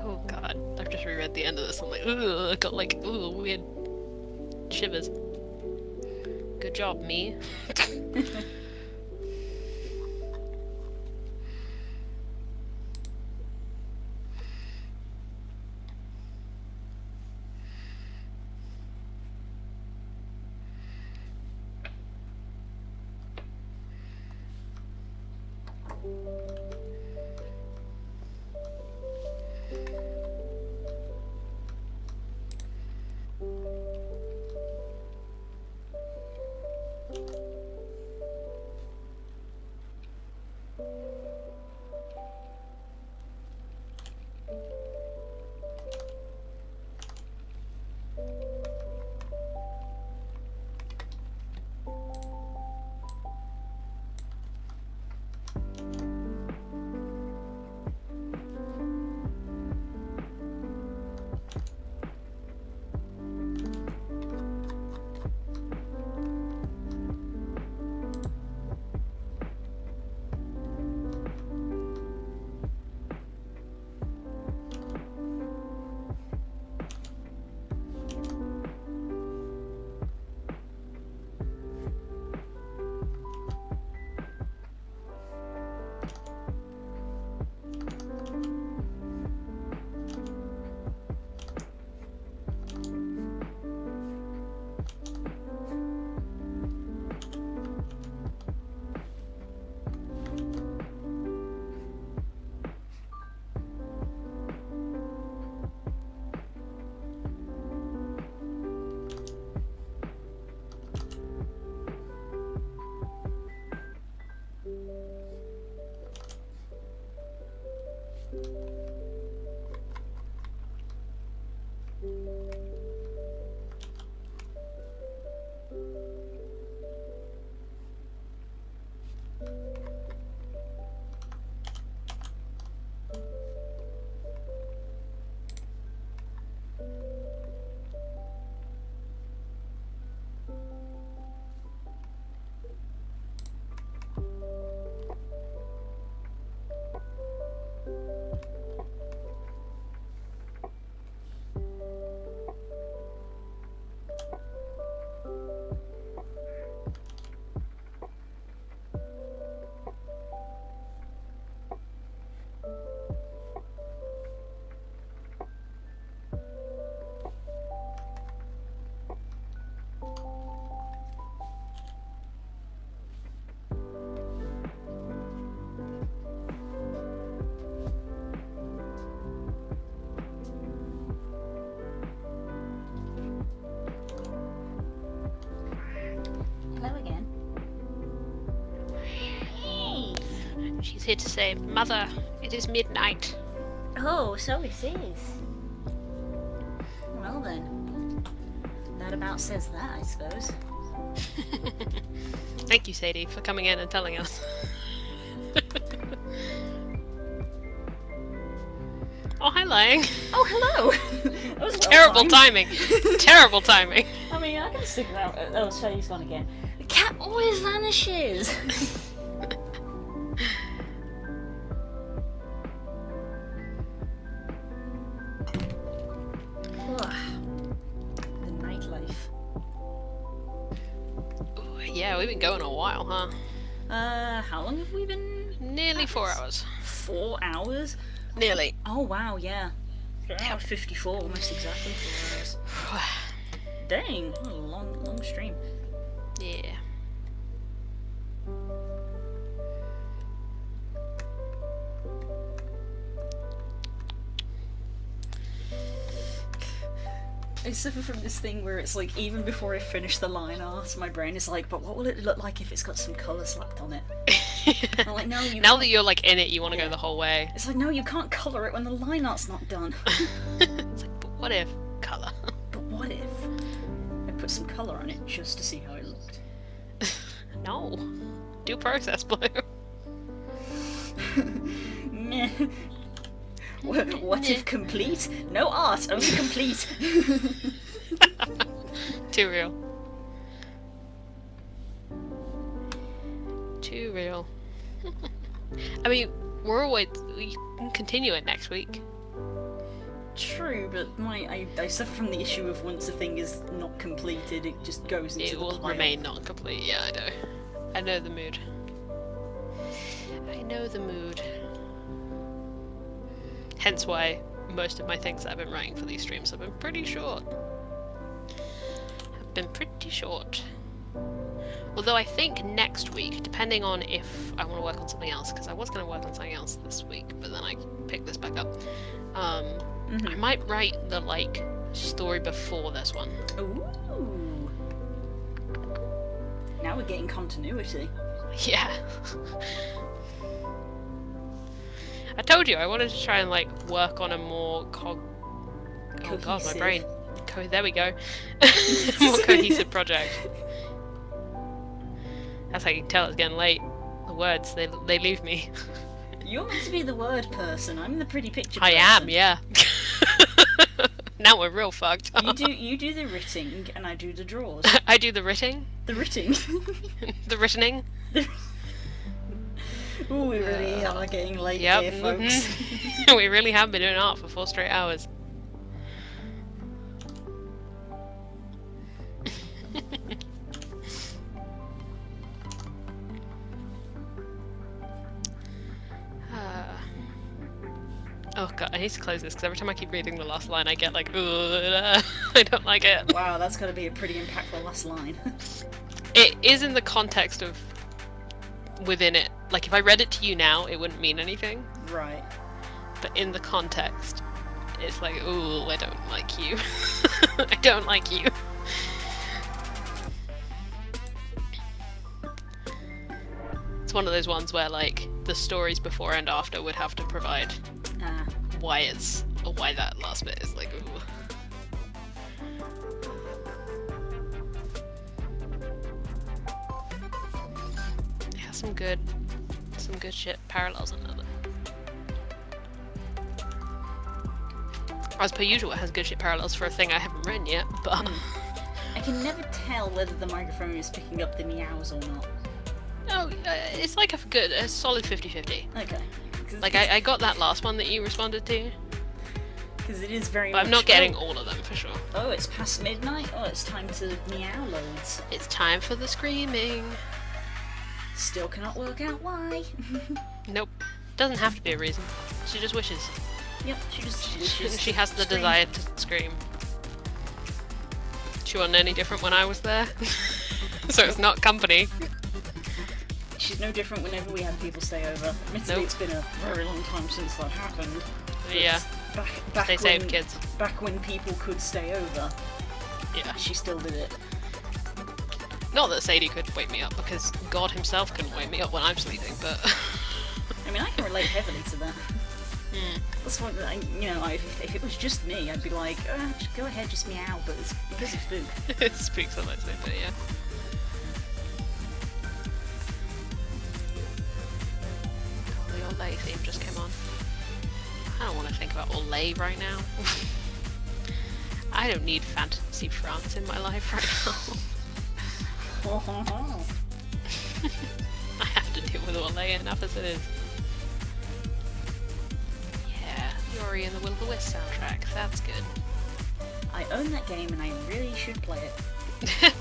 Oh god, I've just reread the end of this. I'm like, ooh, I got like, ooh, weird shivers. Good job, me. Hello again. Hey. She's here to say, Mother, it is midnight. Oh, so it is. Well then, that about says that, I suppose. Thank you, Sadie, for coming in and telling us. Oh, hi, Lang. Oh, hello! That was well Terrible timed. timing. Terrible timing. I mean, I can stick around. Oh, Shelley's gone again. The cat always vanishes! The nightlife. Ooh, yeah, we've been going a while, huh? How long have we been? Nearly 4 hours. 4 hours? Nearly. Oh, wow, yeah. 4 hours 54, almost exactly 4 hours. Dang, what a long stream. Yeah. I suffer from this thing where it's like, even before I finish the line art, my brain is like, but what will it look like if it's got some colour slapped on it? I'm like, no, you Now can't. that you're like in it, you want to Yeah. go the whole way. It's like, no, you can't colour it when the line art's not done. It's like, but what if colour? But what if I put some colour on it just to see how it looked? No. Do process blue. Meh. What if complete? No art, only complete. Too real. Too real. I mean, we can continue it next week. True, but I suffer from the issue of once a thing is not completed, it just goes into It the will pile. remain not complete. Yeah, I know. I know the mood. I know the mood. Hence why most of my things that I've been writing for these streams have been pretty short. Although I think next week, depending on if I want to work on something else, because I was going to work on something else this week, but then I picked this back up. I might write the story before this one. Ooh. Now we're getting continuity. Yeah. I told you I wanted to try and work on a more oh god, my Cohesive. brain. There we go. More cohesive project. That's how you can tell it's getting late. The words, they leave me. You're meant to be the word person. I'm the pretty picture I person. am, yeah. Now we're real fucked. You do the writting and I do the draws. I do the writting. The writting. The writtening. Ooh, we really are getting late Yep. here, folks. We really have been doing art for 4 straight hours. Oh god, I need to close this because every time I keep reading the last line I get like, I don't like it. Wow, that's got to be a pretty impactful last line. It is in the context of within it. Like if I read it to you now, it wouldn't mean anything. Right. But in the context, it's like, ooh, I don't like you. I don't like you. It's one of those ones where the stories before and after would have to provide why that last bit is ooh. Yeah, some good shit parallels in there. As per usual, it has good shit parallels for a thing I haven't written yet, but I can never tell whether the microphone is picking up the meows or not. no, it's like a solid 50-50. Okay. Because Like, I got that last one that you responded to, Because it is very but much... I'm not getting all of them for sure. Oh, it's past midnight? Oh, it's time to meow loads. It's time for the screaming. Still cannot work out why. Nope. Doesn't have to be a reason. She just wishes. Yep, she just wishes She to has the scream. desire to scream. She wasn't any different when I was there. So it's not company. She's no different whenever we have people stay over. Admittedly, Nope. it's been a very long time since that happened. but Yeah. Back Stay safe, kids. Back when people could stay over, Yeah. she still did it. Not that Sadie could wake me up, because God himself couldn't wake me up when I'm sleeping, but... I mean, I can relate heavily to that. Hmm. That's what, if it was just me, I'd be like, just go ahead, just meow, but it's because it's Boog. It speaks on my sleep, but yeah. The Olay theme just came on. I don't want to think about Olay right now. I don't need fantasy France in my life right now. I have to deal with Olay enough as it is. Yeah, Yori and the Will-o-the-Wisp soundtrack, that's good. I own that game and I really should play it.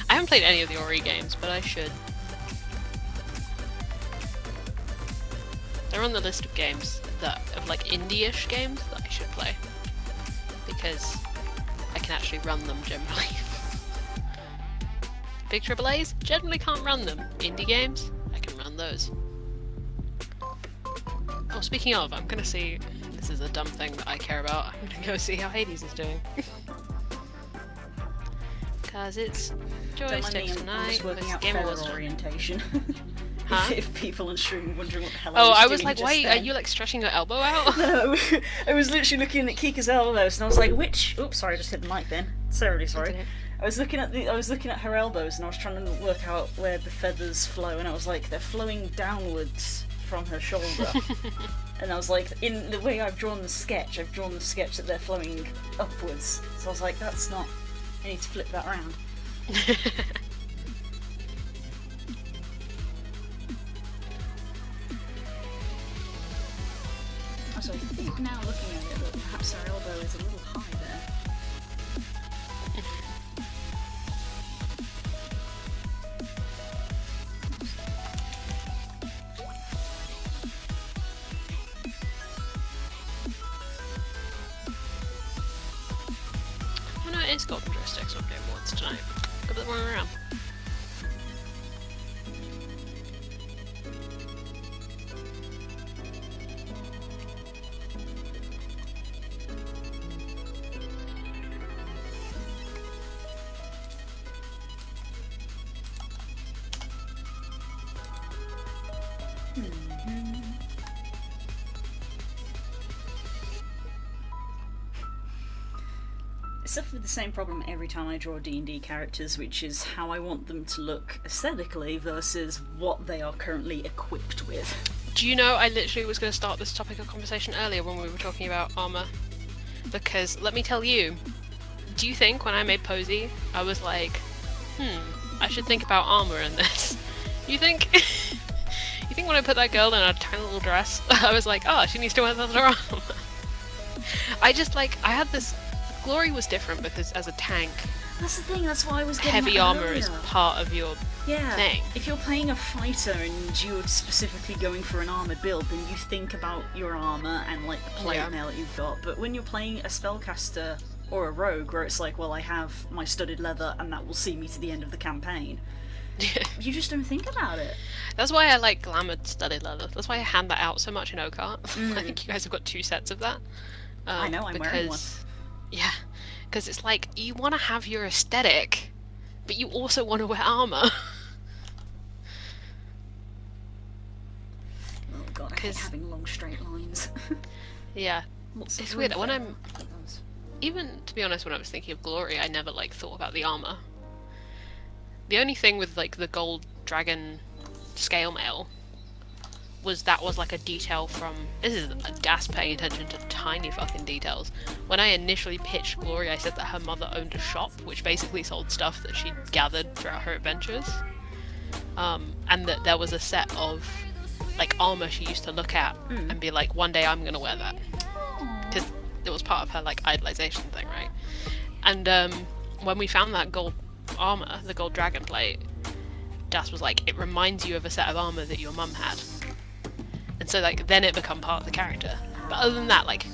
I haven't played any of the Ori games, but I should. They're on the list of games of like indie-ish games that I should play. Because I can actually run them generally. Big AAAs generally can't run them. Indie games, I can run those. Oh, speaking of, I'm gonna see. This is a dumb thing that I care about. I'm gonna go see how Hades is doing. Cause it's Don't mind me, joysticks I'm tonight. just working This out Game feather Awards. orientation. Huh? If people on stream wondering what the hell Oh, I I was doing like, just wait, then. are you like stretching your elbow out? No, I was literally looking at Kika's elbows and I was like, which... Oops, sorry, I just hit the mic then. Sorry. Okay. I was looking at her elbows and I was trying to work out where the feathers flow and I was like, they're flowing downwards from her shoulder. And I was like, in the way I've drawn the sketch that they're flowing upwards. So I was like, that's not... I need to flip that around. So I think now looking at it that perhaps her elbow is a little high there. Oh no, it is Golden Joysticks on Game Awards tonight. Got that one around. I suffer with the same problem every time I draw D&D characters, which is how I want them to look aesthetically versus what they are currently equipped with. Do you know, I literally was going to start this topic of conversation earlier when we were talking about armor. Because, let me tell you, do you think when I made Posey, I was like, I should think about armor in this? You think? You think when I put that girl in a tiny little dress, I was like, oh, she needs to wear leather armor? I just like, I had this... Glory was different because as a tank, That's the thing, that's why I was getting heavy at armor is earlier. part of your thing. If you're playing a fighter and you're specifically going for an armored build, then you think about your armor and like the plate Yeah. mail that you've got. But when you're playing a spellcaster or a rogue, where it's like, well, I have my studded leather and that will see me to the end of the campaign, you just don't think about it. That's why I like glamoured studded leather. That's why I hand that out so much in Okart. I think you guys have got 2 sets of that. I know, I'm wearing one. Yeah, because it's like, you want to have your aesthetic, but you also want to wear armor. Oh god, I hate 'Cause- having long straight lines. Yeah, Lots of it's weird. When room I'm, for those. even to be honest, when I was thinking of Glory, I never like thought about the armor. The only thing with like the gold dragon scale mail was that was like a detail from, this is a gas paying attention to tiny fucking details. When I initially pitched Glory, I said that her mother owned a shop which basically sold stuff that she'd gathered throughout her adventures, and that there was a set of like armor she used to look at and be like, one day I'm gonna wear that, because it was part of her like idolization thing, right? And when we found that gold armor, the gold dragon plate, Das was like, it reminds you of a set of armor that your mum had, and so like then it become part of the character. But other than that, like,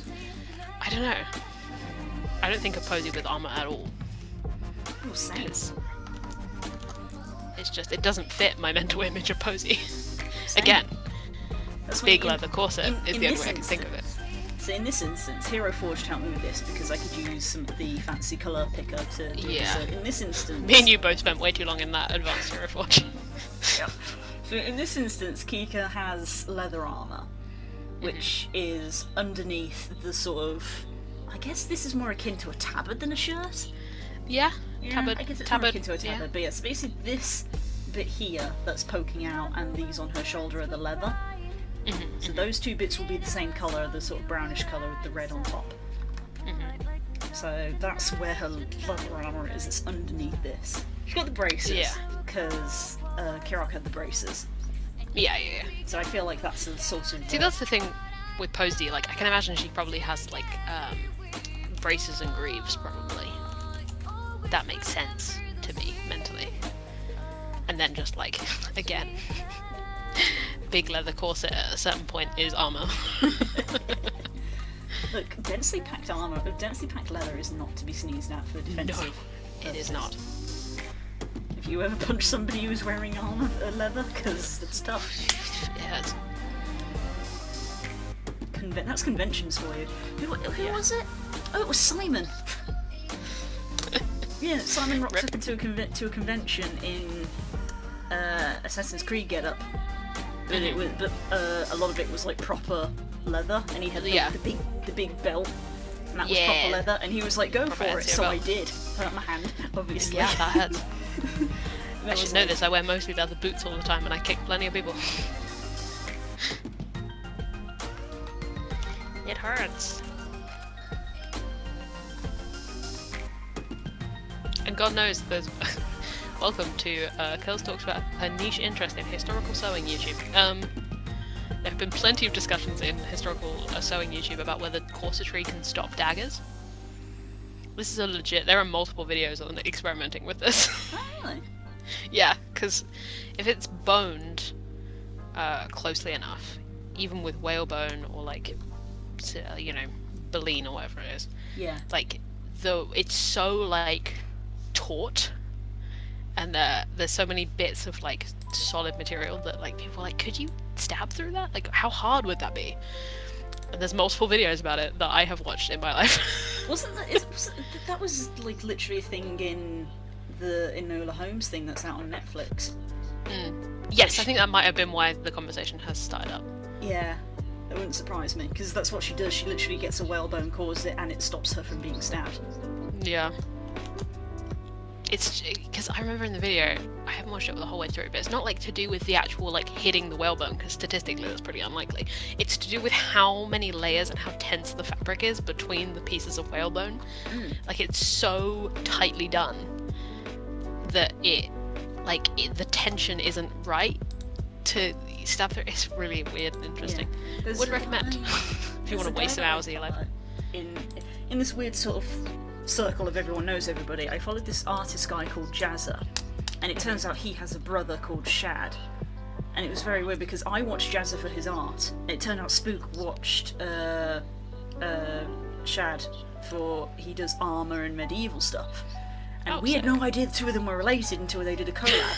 I don't know. I don't think of Posey with armor at all. Oh, same. It's just, it doesn't fit my mental image of Posey. Same. Again, That's big when leather corset is the only way I can think of it. So in this instance, Hero Forged helped me with this because I could use some of the fancy colour picker to do Yeah. this. So in this instance... Me and you both spent way too long in that advanced hero forge. Yeah. So in this instance, Kika has leather armour, which is underneath the sort of... I guess this is more akin to a tabard than a shirt. Yeah, I guess it's more akin to a tabard, but yes, basically this bit here that's poking out and these on her shoulder are the leather. So those two bits will be the same colour, the sort of brownish colour with the red on top. So that's where her leather armour is, it's underneath this. She's got the braces, because Kirok had the braces. Yeah. So I feel like that's a sort of... See, that's the thing with Posey, like, I can imagine she probably has, like, braces and greaves, probably. That makes sense to me, mentally. And then just, like, again, big leather corset at a certain point is armour. Look, densely packed armour, densely packed leather is not to be sneezed at for defensive. No, it is not. If you ever punch somebody who's wearing armour, leather, because it's tough. Yeah, it's... That's conventions for you. Who was it? Oh, it was Simon. Yeah, Simon rocked up into a convention in Assassin's Creed getup, but a lot of it was like proper leather, and he had the big belt, and that was proper leather, and he was like, "Go for it!" So I did. Hurt my hand, obviously. Yeah, that hurts. I I should know this. I wear mostly leather boots all the time, and I kick plenty of people. It hurts. And God knows there's... Welcome to Kels Talks about her niche interest in historical sewing YouTube. There have been plenty of discussions in historical sewing YouTube about whether corsetry can stop daggers. This is a legit... There are multiple videos on experimenting with this. Oh, really? Yeah, because if it's boned closely enough, even with whalebone or like, you know, baleen or whatever it is, Yeah. like, though it's so like taut, and there's so many bits of like solid material that like people are like, could you stab through that? Like, how hard would that be? And there's multiple videos about it that I have watched in my life. That was like literally a thing in the Enola Holmes thing that's out on Netflix? Yes, I think that might have been why the conversation has started up. Yeah, that wouldn't surprise me, because that's what she does. She literally gets a whalebone corset and it stops her from being stabbed. Yeah. It's because I remember in the video, I haven't watched it the whole way through, but it's not like to do with the actual like hitting the whalebone, because statistically that's pretty unlikely. It's to do with how many layers and how tense the fabric is between the pieces of whalebone. Like, it's so tightly done that the tension isn't right to stab through. It's really weird and interesting. Yeah. Would recommend if you want to waste some hours of your life. In this weird sort of circle of everyone knows everybody, I followed this artist guy called Jazza, and it turns out he has a brother called Shad. And it was very weird because I watched Jazza for his art. It turned out Spook watched Shad for he does armour and medieval stuff. And we had no idea the two of them were related until they did a collab.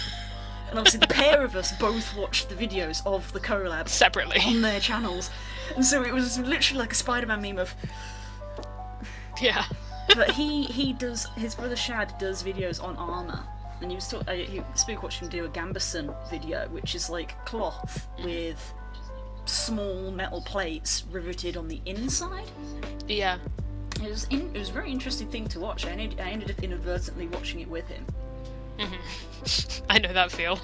And obviously the pair of us both watched the videos of the collab Separately. on their channels. And so it was literally like a Spider-Man meme of... Yeah. But his brother Shad does videos on armour. And he was Spook watched him do a Gambeson video, which is like cloth with small metal plates riveted on the inside. Yeah. It was a very interesting thing to watch. I ended up inadvertently watching it with him. I know that feel.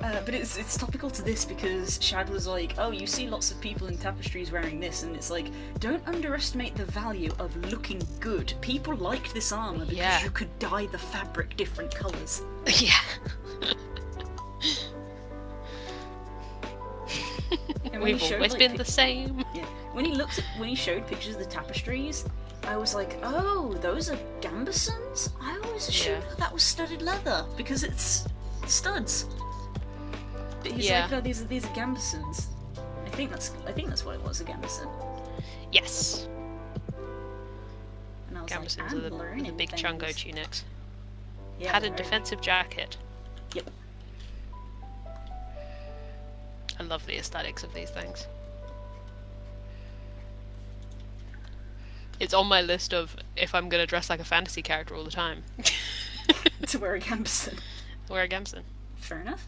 But it's topical to this because Shad was like, oh, you see lots of people in tapestries wearing this, and it's like, don't underestimate the value of looking good. People liked this armour because you could dye the fabric different colours. Yeah. And when We've he showed, always like, been the same. Yeah. When he showed pictures of the tapestries, I was like, oh, those are gambesons? I always assumed that was studded leather because it's studs. But he's like, no, these are gambesons. I think that's what it was, a gambeson. Yes. And I was Gambesons like, are I'm the learning big things. chungo tunics. Yeah, Had a they're- defensive jacket. Yep. I love the aesthetics of these things. It's on my list of if I'm gonna dress like a fantasy character all the time. To wear a gambeson. Wear a gambeson. Fair enough.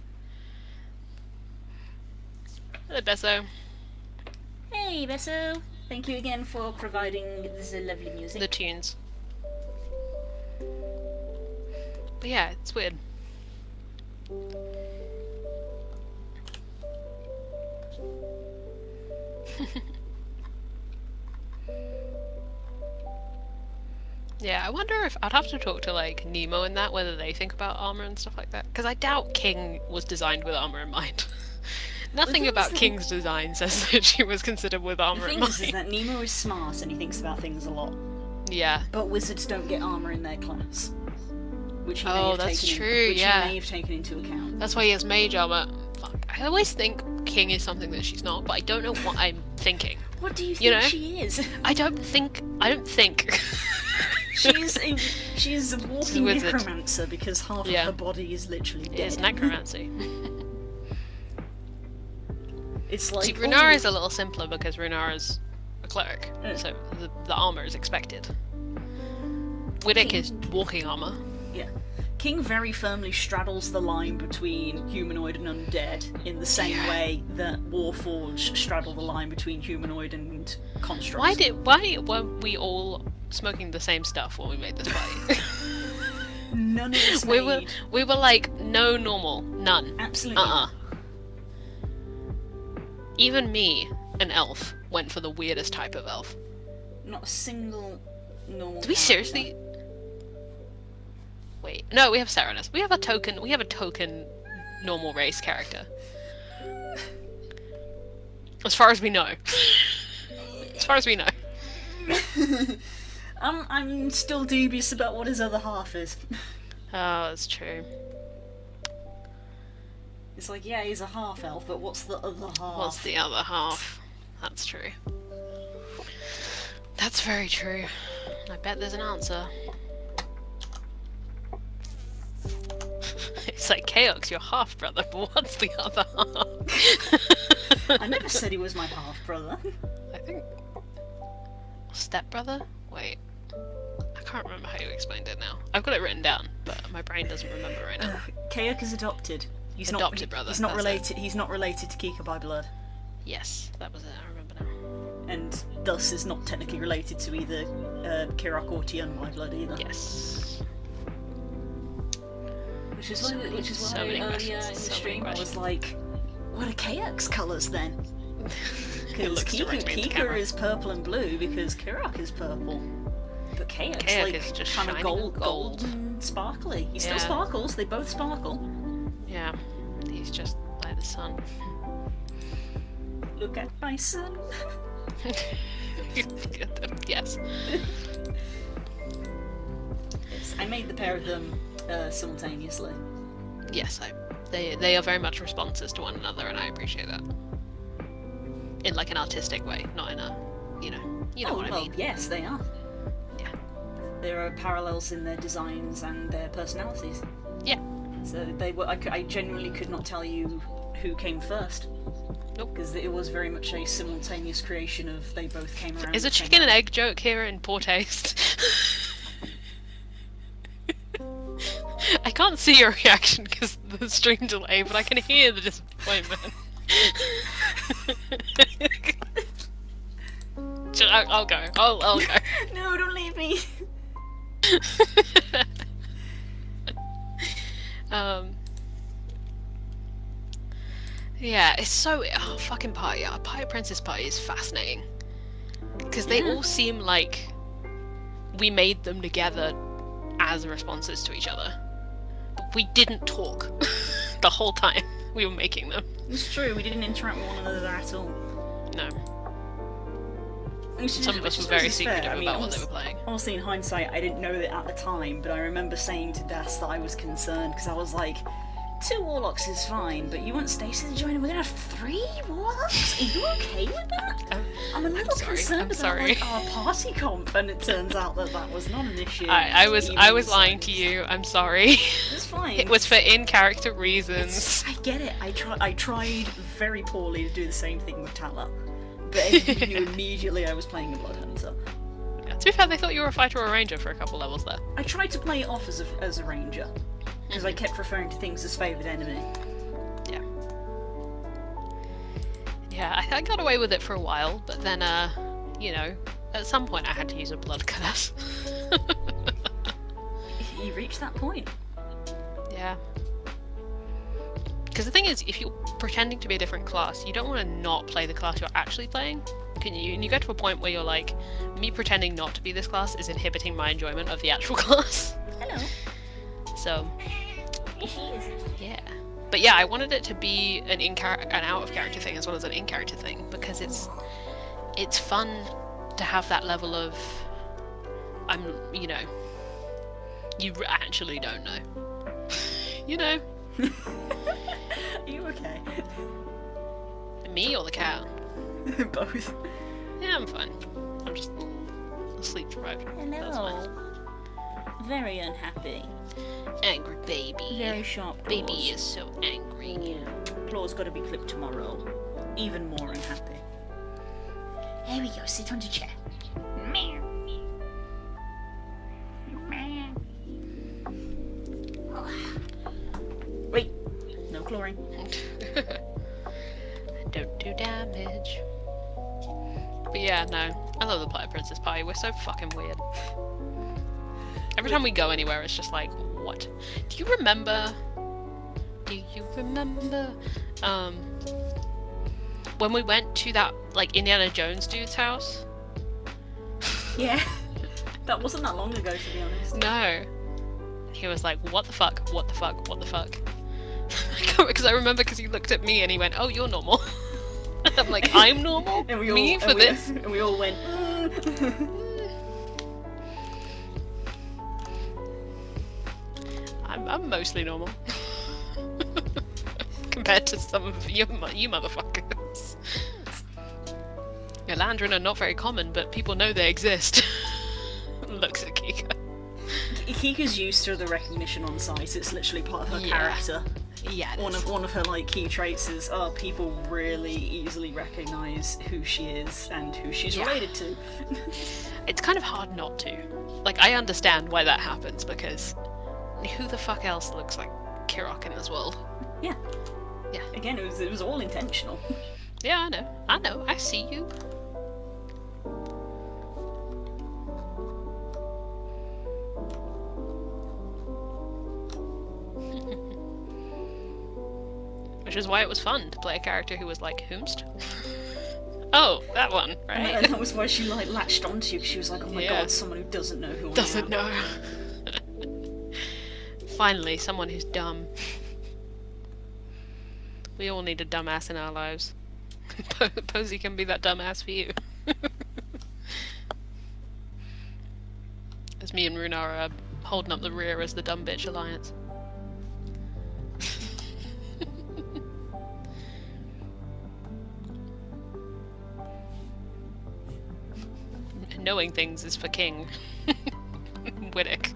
Hello, Besso. Hey, Besso. Thank you again for providing this lovely music. The tunes. But yeah, it's weird. Yeah, I wonder if I'd have to talk to like Nemo and that, whether they think about armor and stuff like that. Because I doubt King was designed with armor in mind. Nothing thing about is that- King's design says that she was considered with The armor in thing is mind. that Nemo is smart and he thinks about things a lot. Yeah. But wizards don't get armor in their class. Which he may Oh, have that's taken true, which yeah. he may have taken into account. That's why he has mage armor. Fuck. I always think King is something that she's not, but I don't know what I'm thinking. What do you think You know? she is? I don't think. She's a walking wizard. necromancer because half Yeah. of her body is literally dead. It's necromancy. It's like See, Runara is a little simpler because Runara's a cleric, so the armor is expected. Widdick is walking armor. yeah. King very firmly straddles the line between humanoid and undead in the same way that Warforged straddle the line between humanoid and constructs. Why were we all smoking the same stuff when we made this party? None of us we made... were like no normal, none. Absolutely not. Even me, an elf, went for the weirdest type of elf. Not a single normal Do we character. seriously? Wait, no, we have Serenus. We have a token normal race character. As far as we know. As far as we know. I'm still dubious about what his other half is. Oh, that's true. It's like, yeah, he's a half elf, but what's the other half? What's the other half? That's true. That's very true. I bet there's an answer. It's like, Chaos, your half brother, but what's the other half? I never said he was my half brother. I think step brother? Wait. I can't remember how you explained it now. I've got it written down, but my brain doesn't remember right now. Kayak is adopted. He's Adopted brother, He's not that's it. related. He's not related to Kika by blood, Yes, that was it, I remember now. and thus is not technically related to either Kirak or Tian by blood either. Yes. Which is So why, so many earlier questions, in the so many stream I was questions. like, "What are Kayak's colours then?" It Because looks directly into Kika camera. is purple and blue because Kirak is purple, but Kayak's Kayak like is just kind of shining gold and sparkly. He still Yeah. sparkles. They both sparkle. Yeah, he's just like the sun. Look at my son. Yes. Yes, I made the pair of them simultaneously. Yes, they are very much responses to one another, and I appreciate that. In like an artistic way, not in a, you know what I well, mean. yes, they are. Yeah. There are parallels in their designs and their personalities. Yeah. So they were. I genuinely could not tell you who came first. Nope. Because it was very much a simultaneous creation of they both came around. Is a the same chicken and time. egg joke here in poor taste? I can't see your reaction because of the stream delay, but I can hear the disappointment. I'll go. I'll go. No, don't leave me. Yeah, it's so fucking party. A Pirate Princess party is fascinating because they all seem like we made them together as responses to each other, but we didn't talk the whole time. We were making them. It's true, we didn't interact with one another at all. No. Which is- Some of us which were very is fair. secretive I mean, about what they were playing. Honestly, in hindsight, I didn't know that at the time, but I remember saying to Das that I was concerned because I was like, 2 warlocks is fine, but you want Stacy to join and we're gonna have 3 warlocks? Are you okay with that? I'm a little concerned about like, our party comp, and it turns out that that was not an issue. I was lying to you. I'm sorry. It's fine. It was for in-character reasons. I get it. I tried very poorly to do the same thing with Tala, but you knew immediately I was playing a blood hunter. Yeah, to be fair, they thought you were a fighter or a ranger for a couple levels there. I tried to play it off as a ranger because I kept referring to things as favoured enemy. Yeah. Yeah, I got away with it for a while, but then, you know, at some point I had to use a blood curse. You reached that point. Yeah. Because the thing is, if you're pretending to be a different class, you don't want to not play the class you're actually playing. Can you? And you get to a point where you're like, me pretending not to be this class is inhibiting my enjoyment of the actual class. Hello. So, yeah. But yeah, I wanted it to be an out-of-character thing as well as an in-character thing, because it's fun to have that level of, you know, you actually don't know. You know. Are you okay? Me or the cat? Both. Yeah, I'm fine. I'm just sleep deprived. That's Hello. fine. Very unhappy. Angry baby. Very sharp claws. Baby is so angry. Yeah. Claw's got to be clipped tomorrow. Even more unhappy. Here we go. Sit on the chair. Wait. No clawing. Don't do damage. But yeah, no. I love the Player Princess Party. We're so fucking weird. Every time we go anywhere, it's just like, what? Do you remember? When we went to that, like, Indiana Jones dude's house? Yeah. That wasn't that long ago, to be honest. No. He was like, what the fuck? What the fuck? What the fuck? Because I remember because he looked at me and he went, oh, you're normal. I'm like, I'm normal? And we Me all, for and this? And we all went, I'm mostly normal. Compared to some of you motherfuckers. Elandrin are not very common, but people know they exist. Looks at Kika. Kika's used to the recognition on site. It's literally part of her Yeah. character. Yeah. it is. One of her like key traits is people really easily recognise who she is and who she's Yeah. related to. It's kind of hard not to. Like, I understand why that happens, because who the fuck else looks like Kirok in this world? Yeah. Yeah. Again, it was all intentional. Yeah, I know. I know. I see you. Which is why it was fun to play a character who was like, whomst? Oh, that one, right? And that was why she like latched onto you, because she was like, oh my Yeah. god, someone who doesn't know who I am. Doesn't know. Finally, someone who's dumb. We all need a dumbass in our lives. Posey can be that dumbass for you. As me and Runa are holding up the rear as the dumb bitch alliance. Knowing things is for King. Widdick.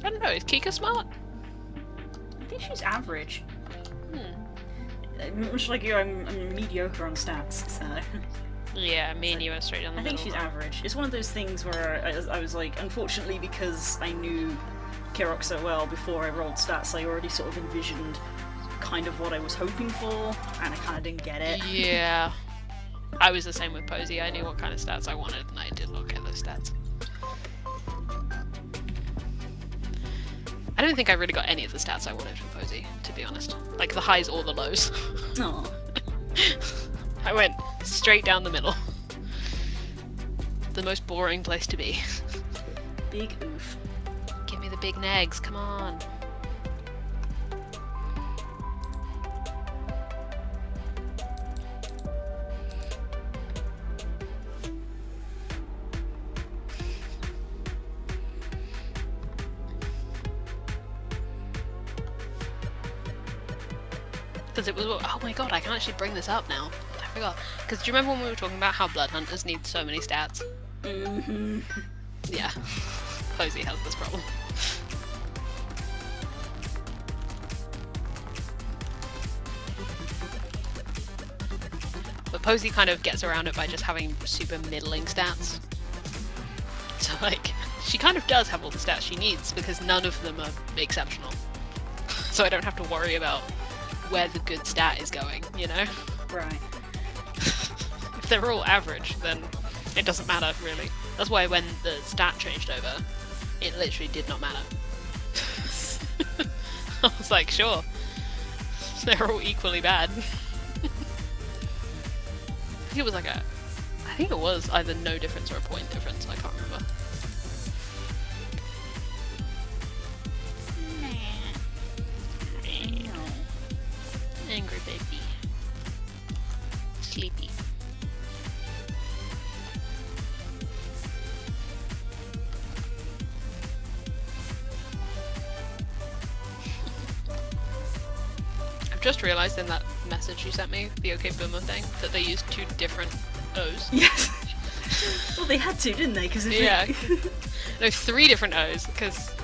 I don't know, is Kika smart? I think she's average. Much like you, I'm mediocre on stats, so... Yeah, me and you are straight down the I middle. think she's average. It's one of those things where I was like, unfortunately, because I knew Kirok so well before I rolled stats, I already sort of envisioned kind of what I was hoping for, and I kind of didn't get it. Yeah. I was the same with Posey. I knew what kind of stats I wanted, and I did not get those stats. I don't think I really got any of the stats I wanted from Posey, to be honest. Like, the highs or the lows. Aw. I went straight down the middle. The most boring place to be. Big oof. Give me me the big negs, come on. Because it was, oh my god, I can actually bring this up now. I forgot. Because do you remember when we were talking about how blood hunters need so many stats? Mm-hmm. Yeah. Posey has this problem. But Posey kind of gets around it by just having super middling stats. So like, she kind of does have all the stats she needs because none of them are exceptional. So I don't have to worry about where the good stat is going, you know? Right. If they're all average, then it doesn't matter, really. That's why when the stat changed over, it literally did not matter. I was like, sure. They're all equally bad. I think it was like I think it was either no difference or a point difference, I can't remember. Angry baby. Sleepy. I've just realised in that message you sent me, the OK Boomer thing, that they used 2 different O's. Yes. Well, they had to, didn't they? Because Yeah. No, 3 different O's, because...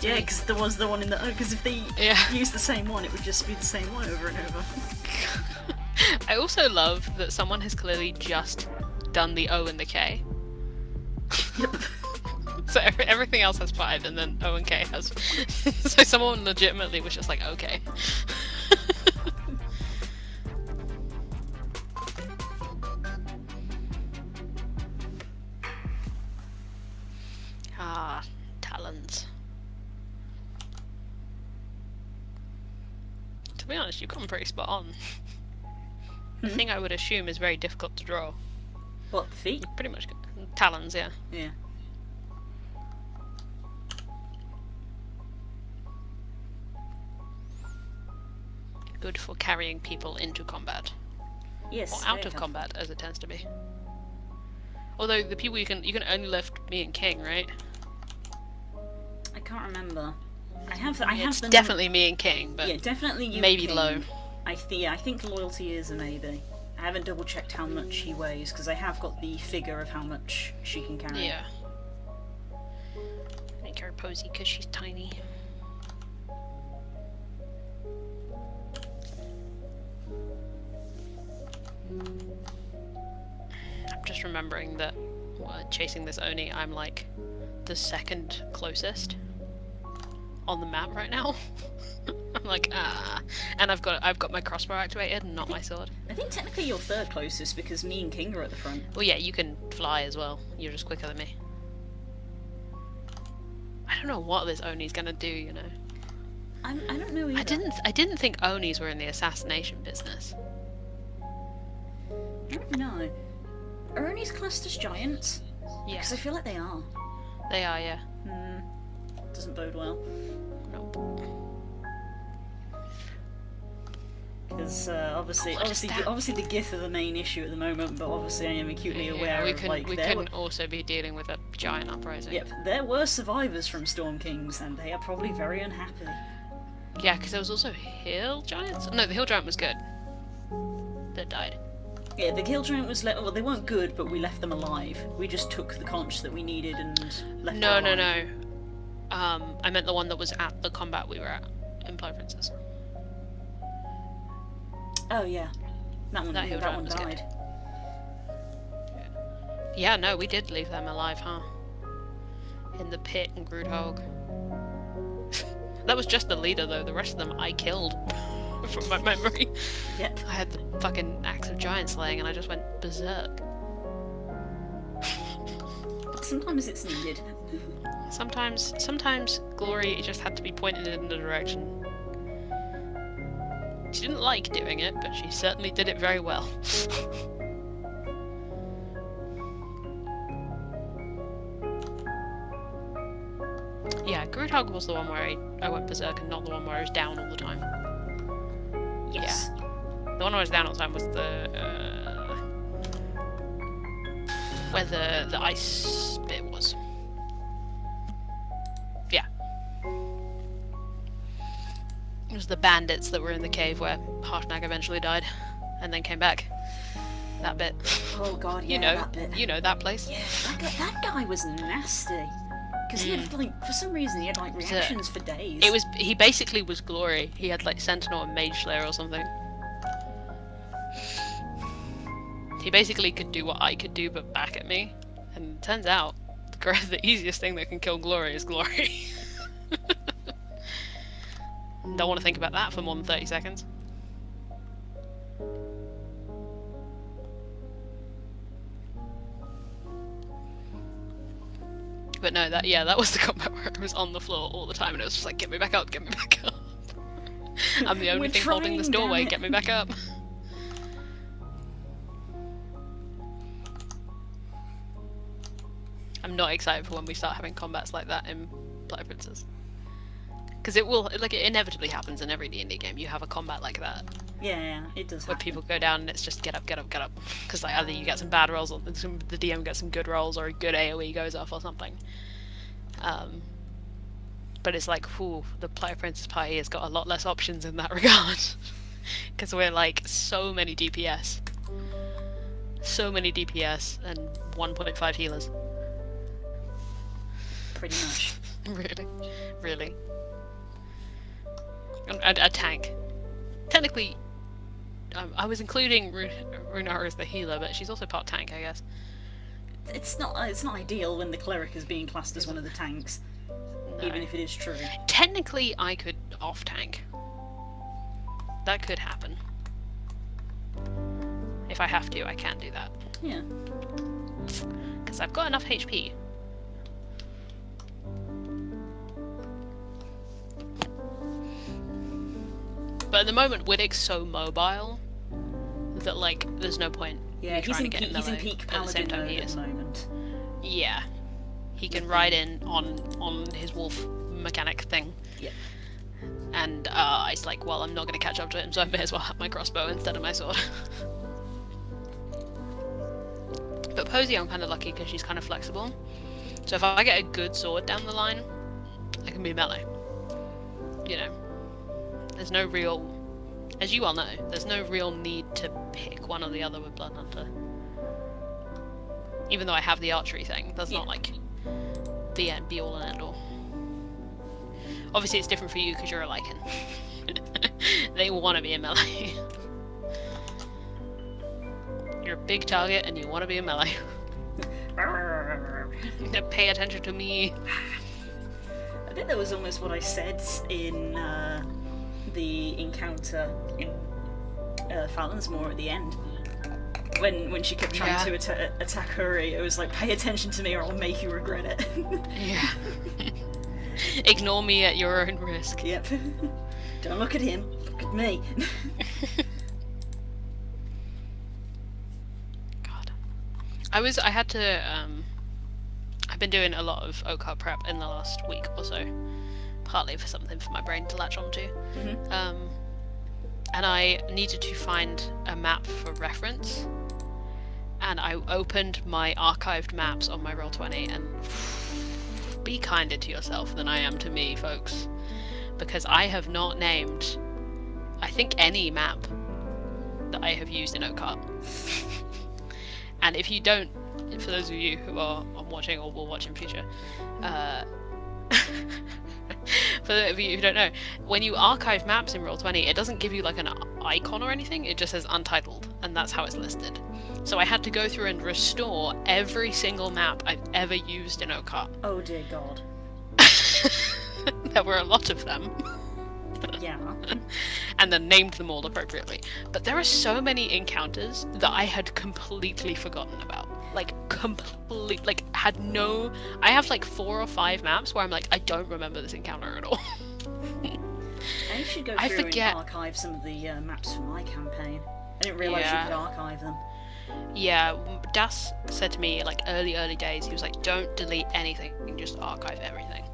Yeah, because there was the one in the O. Because if they Yeah. used the same one, it would just be the same one over and over. I also love that someone has clearly just done the O and the K. Yep. So everything else has 5, and then O and K has... So someone legitimately was just like, okay. Ah, talons. To be honest, you've gone pretty spot on. The thing I would assume is very difficult to draw. What, the feet? Pretty much talons, yeah. Yeah. Good for carrying people into combat. Yes. Or out very of helpful. combat, as it tends to be. Although the people you can only lift me and King, right? I can't remember. I have It's the definitely me and King, but yeah, definitely you. maybe King. low. I think loyalty is a maybe. I haven't double checked how much he weighs because I have got the figure of how much she can carry. Yeah. I think her Posey because she's tiny. I'm just remembering that chasing this Oni, I'm like the second closest on the map right now. I'm like, and I've got my crossbow activated and not my sword. I think technically you're third closest because me and King are at the front. Well, yeah, you can fly as well. You're just quicker than me. I don't know what this Oni's gonna do, you know. I don't know either. I didn't think Onis were in the assassination business. I don't know. Are Onis classed as giants? Yeah, Because I feel like they are. they are. Yeah. Doesn't bode well. Nope. Because obviously the Gith are the main issue at the moment, but obviously I am acutely aware we of can like we there can were, also be dealing with a giant uprising. yep, there were survivors from Storm Kings, and they are probably very unhappy. Yeah, because there was also hill giants. No, the hill giant was good. That died. Yeah, the Kill Giant was well, they weren't good, but we left them alive. We just took the conch that we needed and left No, them no, alive. no. I meant the one that was at the combat we were at in Blood Princess. Oh yeah, that one. That Hill Giant one was good. died. Yeah, no, we did leave them alive, huh? In the pit and Groodhog. That was just the leader, though. The rest of them I killed, from my memory. Yep. I had the fucking axe of giant slaying, and I just went berserk. Sometimes it's needed. Sometimes glory just had to be pointed in a direction. She didn't like doing it, but she certainly did it very well. Yeah, Groundhog was the one where I went berserk and not the one where I was down all the time. Yes. The one where I was down all the time was the where the ice bit was. Yeah. It was the bandits that were in the cave where Harshnag eventually died and then came back. That bit. Oh god, yeah, You know, that bit. you know that place. Yeah, that guy was nasty. Because he had, like, for some reason, he had, like, reactions for days. He basically was Glory. He had, like, Sentinel and Mage Slayer or something. He basically could do what I could do, but back at me. And it turns out, the easiest thing that can kill Glory is Glory. Don't want to think about that for more than 30 seconds. But no, that was the combat where I was on the floor all the time, and it was just like, get me back up, get me back up. I'm the only thing holding this doorway, get me back up. I'm not excited for when we start having combats like that in Blood Princess. Because it will, like, it inevitably happens in every D&D game. You have a combat like that. Yeah, it does Where happen. people go down and it's just get up, get up, get up. Because like, either you get some bad rolls or the DM gets some good rolls or a good AoE goes off or something. But it's like, whew, the Player Princess party has got a lot less options in that regard. Because we're like so many DPS. So many DPS and 1.5 healers. Pretty much. Really. A tank. Technically, I was including Runara as the healer, but she's also part tank, I guess. It's not ideal when the cleric is being classed as one of the tanks, No. even if it is true. Technically, I could off tank. That could happen. If I have to, I can do that. Yeah. Because I've got enough HP. But at the moment, Widdick's so mobile that, like, there's no point Yeah, me he's trying in, to get in he's in melee peak at the paladin same time mode he at is. the moment. Yeah. He can ride in on his wolf mechanic thing. Yeah. And it's like, well, I'm not going to catch up to him, so I may as well have my crossbow instead of my sword. But Posey, I'm kind of lucky because she's kind of flexible. So if I get a good sword down the line, I can be melee. You know. There's no real... As you all know, there's no real need to pick one or the other with Blood Hunter. Even though I have the archery thing, that's not like the end, be all and end all. Obviously it's different for you because you're a Lycan. They want to be a melee. You're a big target and you want to be a melee. Pay attention to me. I think that was almost what I said in the encounter in Fallon's Moor at the end. When she kept trying to attack Hurry, it was like, pay attention to me or I'll make you regret it. Yeah. Ignore me at your own risk. Yep. Don't look at him, look at me. God. I've been doing a lot of OCAR prep in the last week or so. Partly for something for my brain to latch onto. Mm-hmm. And I needed to find a map for reference. And I opened my archived maps on my Roll20 and be kinder to yourself than I am to me, folks. Because I have not named, I think, any map that I have used in OCAR. And if you don't, for those of you who are watching or will watch in future, for those of you who don't know, when you archive maps in Roll20, it doesn't give you like an icon or anything, it just says untitled, and that's how it's listed. So I had to go through and restore every single map I've ever used in OCAR. Oh dear God. There were a lot of them. Yeah. And then named them all appropriately. But there are so many encounters that I had completely forgotten about. Like, I have like 4 or 5 maps where I'm like, I don't remember this encounter at all. I should go I through forget. and archive some of the maps from my campaign. I didn't realise Yeah. you could archive them. Yeah, Das said to me, like, early days, he was like, don't delete anything, just archive everything.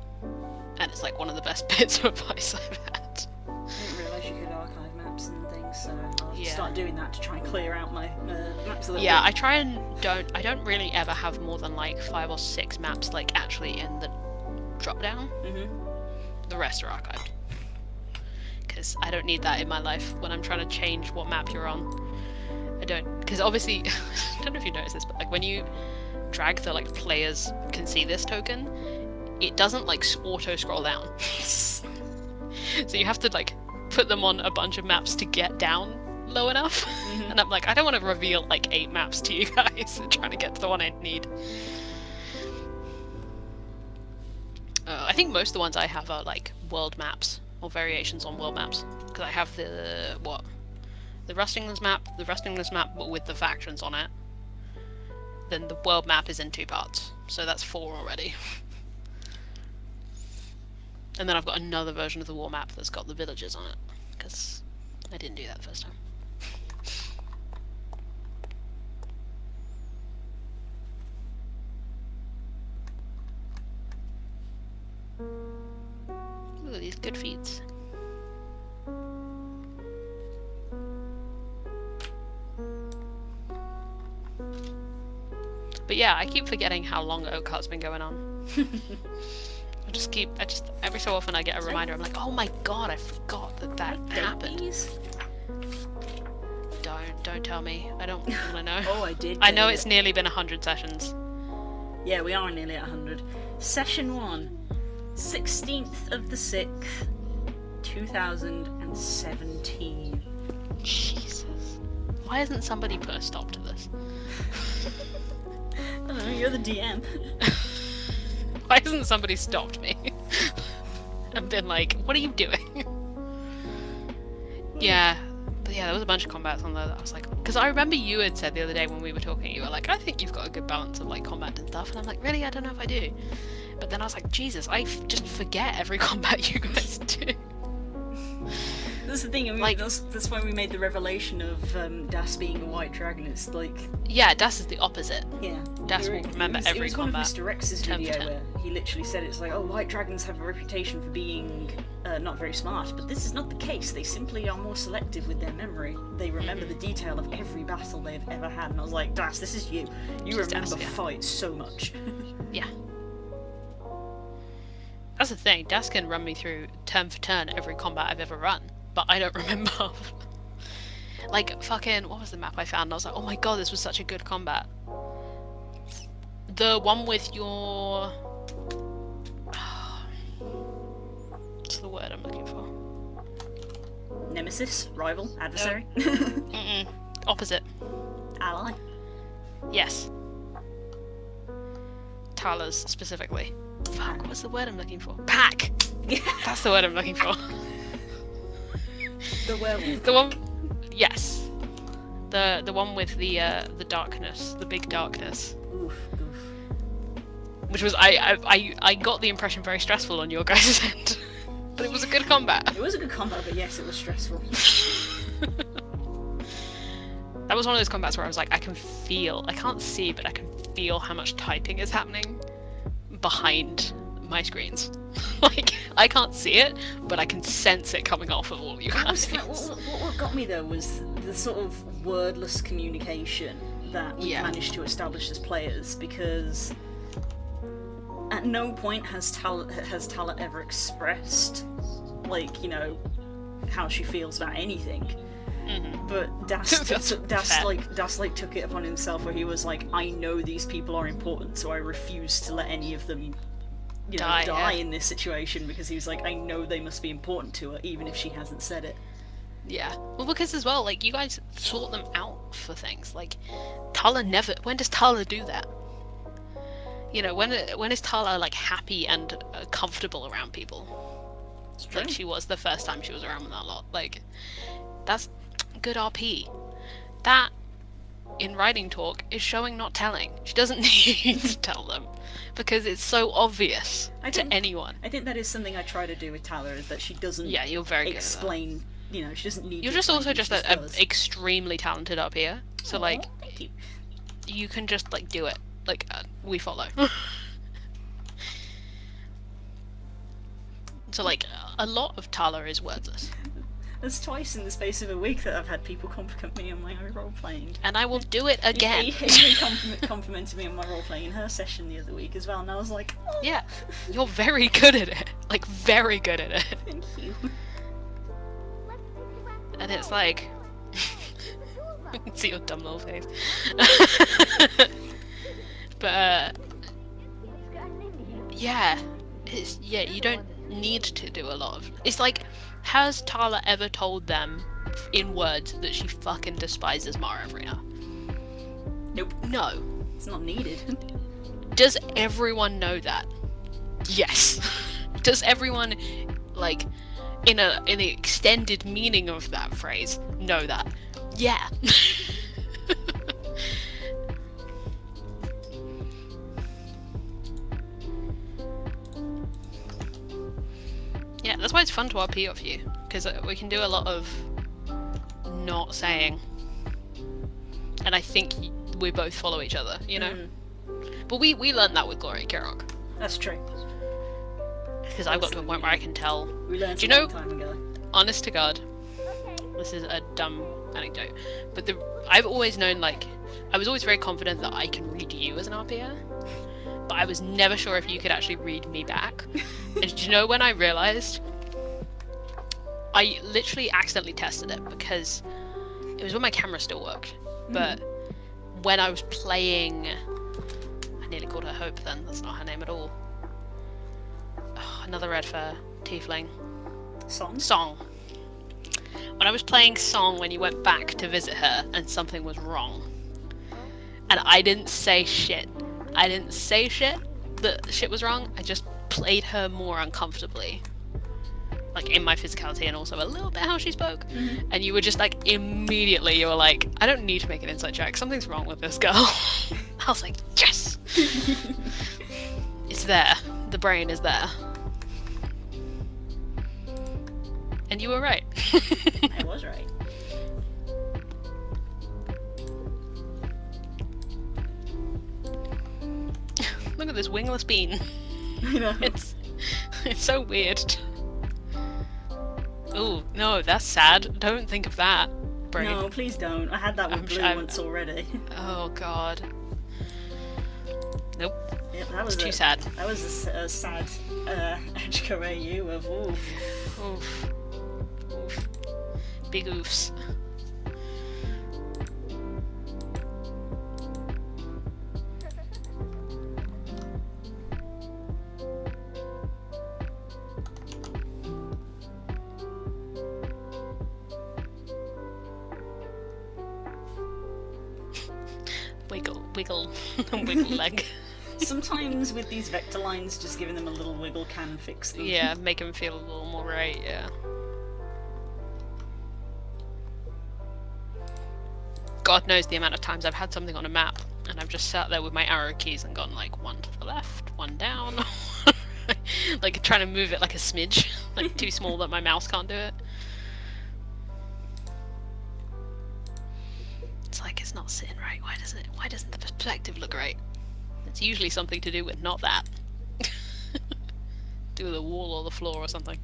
and it's like one of the best bits of advice I've had. I didn't realise you could archive maps and things, so I'll Yeah. start doing that to try and clear out my maps a little Yeah, bit. I try and I don't really ever have more than like 5 or 6 maps like actually in the drop down. The rest are archived. Because I don't need that in my life when I'm trying to change what map you're on. I don't, because obviously, I don't know if you noticed this, but like when you drag the like players can see this token, it doesn't like auto scroll down. So you have to like put them on a bunch of maps to get down low enough. And I'm like, I don't want to reveal like 8 maps to you guys and trying to get to the one I need. I think most of the ones I have are like world maps or variations on world maps, because I have the Rustinglands map, but with the factions on it. Then the world map is in 2 parts, so that's 4 already. And then I've got another version of the war map that's got the villages on it, because I didn't do that the first time. Ooh, these good feats. But yeah, I keep forgetting how long Oakheart's been going on. Every so often I get a reminder, I'm like, oh my god, I forgot that happened. Don't tell me. I don't want to know. Oh, I did. I know it's nearly been 100 sessions. Yeah, we are nearly at 100. Session 1, 16th of the 6th, 2017. Jesus. Why hasn't somebody put a stop to this? I don't know, you're the DM. Why hasn't somebody stopped me? And been like, what are you doing? Yeah. But yeah, there was a bunch of combats on there that I was like, because I remember you had said the other day when we were talking, you were like, I think you've got a good balance of like combat and stuff, and I'm like, really? I don't know if I do. But then I was like, Jesus, I just forget every combat you guys do. That's the thing, I mean, Like- that's why we made the revelation of Das being a white dragon. It's like, Yeah, Das is the opposite. yeah. Das will remember every It was combat. one of Mr. Rex's 10 for video 10. where he literally said it's like, oh, white dragons have a reputation for being not very smart, but this is not the case. They simply are more selective with their memory. They remember the detail of every battle they've ever had. And I was like, Das, this is you. You Just remember Das, yeah. fights so much. Yeah. That's the thing, Das can run me through turn for turn every combat I've ever run, but I don't remember. Like, fucking, what was the map I found? I was like, oh my god, this was such a good combat. The one with your... What's the word I'm looking for? Nemesis, rival, adversary, Mm-mm. Opposite. ally. Yes. Tala's specifically. Fuck, what's the word I'm looking for? Pack! That's the word I'm looking for. The werewolf. The one... Yes. The one with the darkness, the big darkness. Oof, oof. Which was, I got the impression very stressful on your guys' end. But it was a good combat. It was a good combat, but yes, it was stressful. That was one of those combats where I was like, I can't see, but I can feel how much typing is happening behind my screens. Like, I can't see it, but I can sense it coming off of all you guys. What got me though was the sort of wordless communication that we Yeah. managed to establish as players, because at no point has Tala ever expressed, like, you know, how she feels about anything. But Das took it upon himself where he was like, I know these people are important, so I refuse to let any of them, you know, Die, die yeah. in this situation, because he was like, I know they must be important to her, even if she hasn't said it. Yeah. Well, because as well, like, you guys sort them out for things. Like, Tala never... When does Tala do that? You know, when is Tala, like, happy and comfortable around people? Like she was the first time she was around with that lot. Like, that's good RP. That, in writing talk, is showing not telling. She doesn't need to tell them, because it's so obvious to anyone. I think that is something I try to do with Tala, is that she doesn't Yeah, you're very good at that. explain, you know, she doesn't need You're to just explain also what just she a does. extremely talented up here. So, Aw, like, thank you. you can just, like, do it. Like, we follow. So like a lot of Tala is wordless. There's twice in the space of a week that I've had people compliment me on my role playing. And I will do it again. Amy complimented me on my role playing in her session the other week as well, and I was like, oh, Yeah, you're very good at it. Like very good at it. thank you. And it's like, I can see your dumb little face. But yeah, you don't need to do a lot of. It's like, has Tala ever told them in words that she fucking despises Mara Arena? Nope, No. it's not needed. Does everyone know that? Yes. Does everyone, like, in the extended meaning of that phrase, know that? Yeah. Yeah, that's why it's fun to RP off you, because we can do a lot of not saying. And I think we both follow each other, you know? But we learned that with Glory Kirok. That's true. Because I've got to a point where I can tell. We learned Do a you know, long time ago. honest to God, this is a dumb anecdote, but I've always known, like, I was always very confident that I can read you as an RPer, but I was never sure if you could actually read me back. And do you know when I realised? I literally accidentally tested it because it was when my camera still worked, but when I was playing, I nearly called her Hope then, that's not her name at all. Oh, another red fur, tiefling. Song. When I was playing Song when you went back to visit her and something was wrong, and I didn't say shit. I didn't say shit that shit was wrong, I just played her more uncomfortably. Like in my physicality and also a little bit how she spoke. And you were just like, immediately you were like, I don't need to make an insight check, something's wrong with this girl. I was like, yes! It's there. The brain is there. And you were right. I was right. Look at this wingless bean. I know. It's so weird. Oh, no, that's sad. Don't think of that, brain. No, please don't. I had that with Blue once already. Oh god. Nope. Yep, that was It's too sad. That was a sad Edgeco AU of oof. Oof. Oof. Big oofs. Wiggle leg. Sometimes with these vector lines, just giving them a little wiggle can fix them. Yeah, make him feel a little more right, yeah. God knows the amount of times I've had something on a map, and I've just sat there with my arrow keys and gone like, one to the left, one down. Like trying to move it like a smidge, like too small that my mouse can't do it. It's like, it's not sitting right, why doesn't the perspective look right? It's usually something to do with not that. Do with the wall or the floor or something.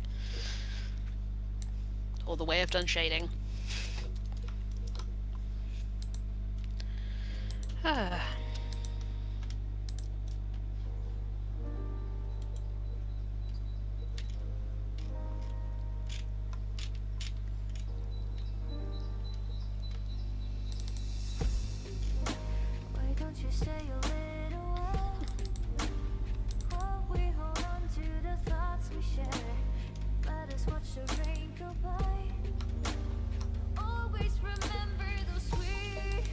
Or the way I've done shading. Ah. Why don't you stay a little while? While we hold on to the thoughts we share. Let us watch the rain go by. Always remember those sweet,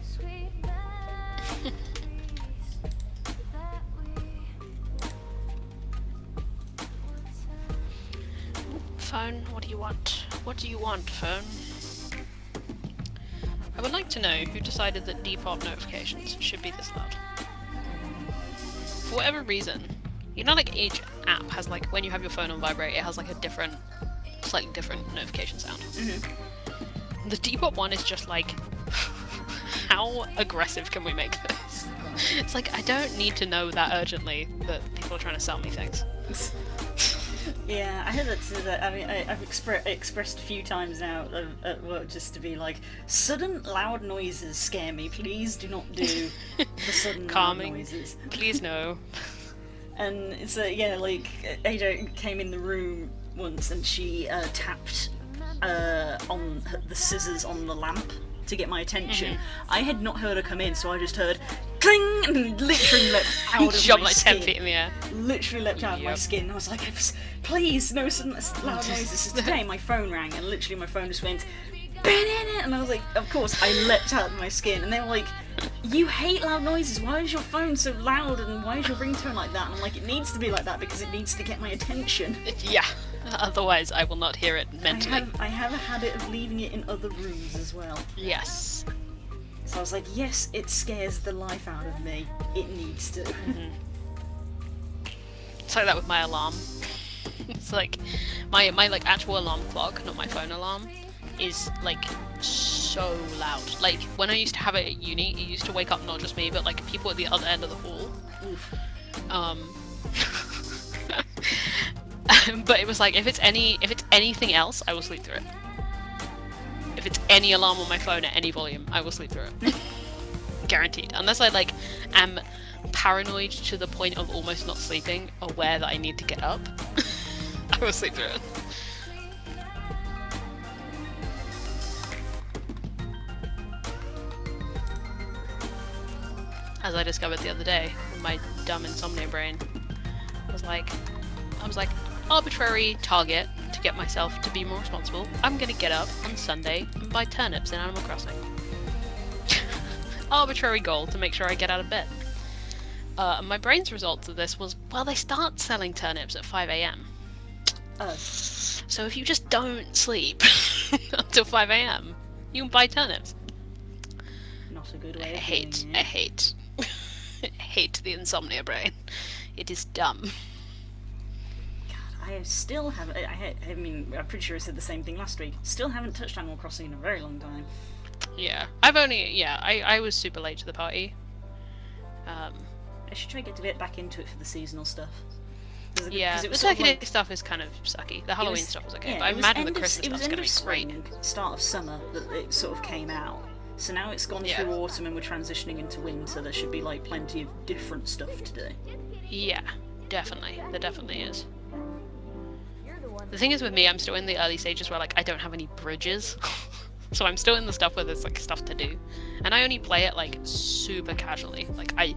sweet memories that we once had. Phone, what do you want? What do you want, phone? I would like to know who decided that default notifications should be this loud. For whatever reason, you know, like each app has like, when you have your phone on vibrate, it has like a different, slightly different notification sound. The default one is just like, how aggressive can we make this? It's like, I don't need to know that urgently that people are trying to sell me things. Yeah, I heard that. I mean, I've expressed a few times now at work just to be like, sudden loud noises scare me. Please do not do the sudden Calming. loud noises. Please no. And it's yeah, like Ada came in the room once and she tapped on the scissors on the lamp to get my attention. I had not heard her come in, so I just heard cling and literally leapt out of Jumped my like skin. 10 feet in the air. Literally leapt out of my Yep. skin. I was like, please, no sudden loud noises. So today my phone rang and literally my phone just went and I was like, of course, I leapt out of my skin. And they were like, you hate loud noises, why is your phone so loud and why is your ringtone like that? And I'm like, it needs to be like that because it needs to get my attention. Yeah. Otherwise, I will not hear it mentally. I have a habit of leaving it in other rooms as well. Yes. So I was like, yes, it scares the life out of me. It needs to. It's like that with my alarm. It's like my like actual alarm clock, not my phone alarm, is like so loud. Like when I used to have it at uni, it used to wake up not just me, but like people at the other end of the hall. Oof. But it was like if it's anything else, I will sleep through it. If it's any alarm on my phone at any volume, I will sleep through it. Guaranteed. Unless I like am paranoid to the point of almost not sleeping, aware that I need to get up, I will sleep through it. As I discovered the other day, with my dumb insomnia brain, I was like, arbitrary target to get myself to be more responsible. I'm gonna get up on Sunday and buy turnips in Animal Crossing. Arbitrary goal to make sure I get out of bed. My brain's result to this was, well, they start selling turnips at 5 AM. Oh. So if you just don't sleep until 5 AM, you can buy turnips. Not a good way I of hate doing it. I hate the insomnia brain. It is dumb. I still haven't. I mean, I'm pretty sure I said the same thing last week. Still haven't touched Animal Crossing in a very long time. Yeah, I was super late to the party. I should try to get back into it for the seasonal stuff. Yeah, 'cause it the was sort of second like, stuff is kind of sucky. The Halloween stuff was okay, but I it was imagine the end of- Christmas it was stuff's end gonna of be great. spring, start of summer that it sort of came out. So now it's gone Yeah. through autumn and we're transitioning into winter. There should be like plenty of different stuff to do. Yeah, definitely. There definitely is. The thing is with me, I'm still in the early stages where like I don't have any bridges. So I'm still in the stuff where there's like stuff to do. And I only play it like super casually. Like I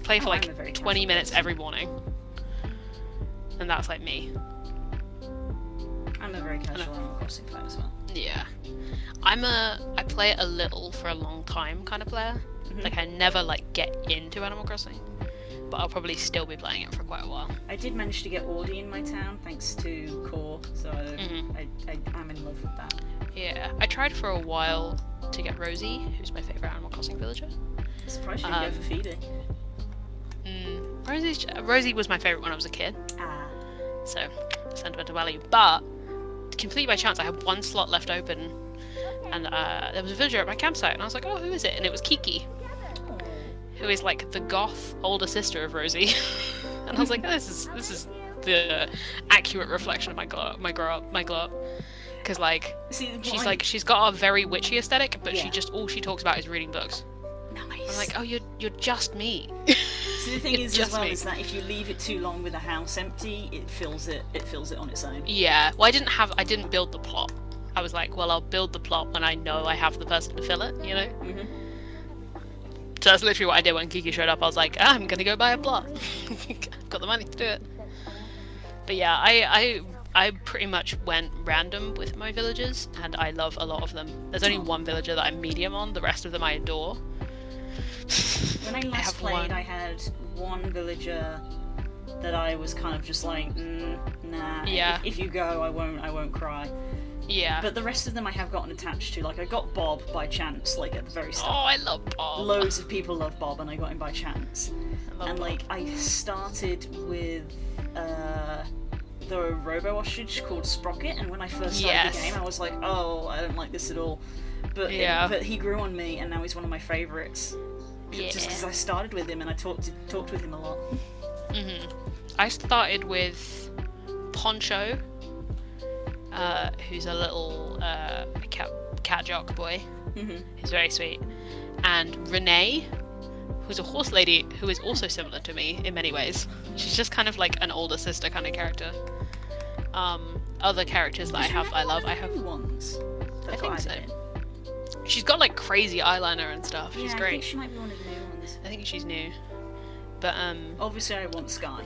play for Oh, I'm a very like casual 20 minutes person. every morning. And that's like me. I'm a very casual Animal Crossing player as well. Yeah. I play it a little for a long time kind of player. Like I never like get into Animal Crossing. But I'll probably still be playing it for quite a while. I did manage to get Audi in my town thanks to Core, so I'm in love with that. Yeah. I tried for a while to get Rosie, who's my favourite Animal Crossing villager. Surprised you didn't go for feeding. Rosie was my favourite when I was a kid. Ah. So sentimental value. But completely by chance, I had one slot left open, and there was a villager at my campsite, and I was like, "Oh, who is it?" And it was Kiki, who is like the goth older sister of Rosie. And I was like, oh, "This is the accurate reflection of my glow up." Because like she's got a very witchy aesthetic, but Yeah. all she talks about is reading books. Nice. I'm like, "Oh, you're just me." So the thing is, as just well, me. is that if you leave it too long with a house empty, it fills it on its own. Yeah. Well, I didn't build the plot. I was like, well, I'll build the plot when I know I have the person to fill it, you know? Mhm. So that's literally what I did when Kiki showed up. I was like, I'm gonna go buy a plot. I've got the money to do it. But yeah, I pretty much went random with my villagers, and I love a lot of them. There's only one villager that I'm medium on, the rest of them I adore. When I last have played, one. I had one villager that I was kind of just like, nah. Yeah. If you go, I won't cry. Yeah. But the rest of them I have gotten attached to. Like I got Bob by chance, like at the very Oh, start. I love Bob. Loads of people love Bob, and I got him by chance. I love And Bob. like I started with the robo ostrich called Sprocket, and when I first started Yes. the game, I was like, oh, I don't like this at all. But Yeah. but he grew on me, and now he's one of my favorites. just because I started with him and I talked with him a lot. I started with Poncho, who's a little cat jock boy. He's very sweet. And Renee, who's a horse lady who is also similar to me in many ways. She's just kind of like an older sister kind of character. Other characters that I love. I have ones. I think so. She's got like crazy eyeliner and stuff. She's I great. think she might be one of the new ones. I think she's new. But obviously I want Sky.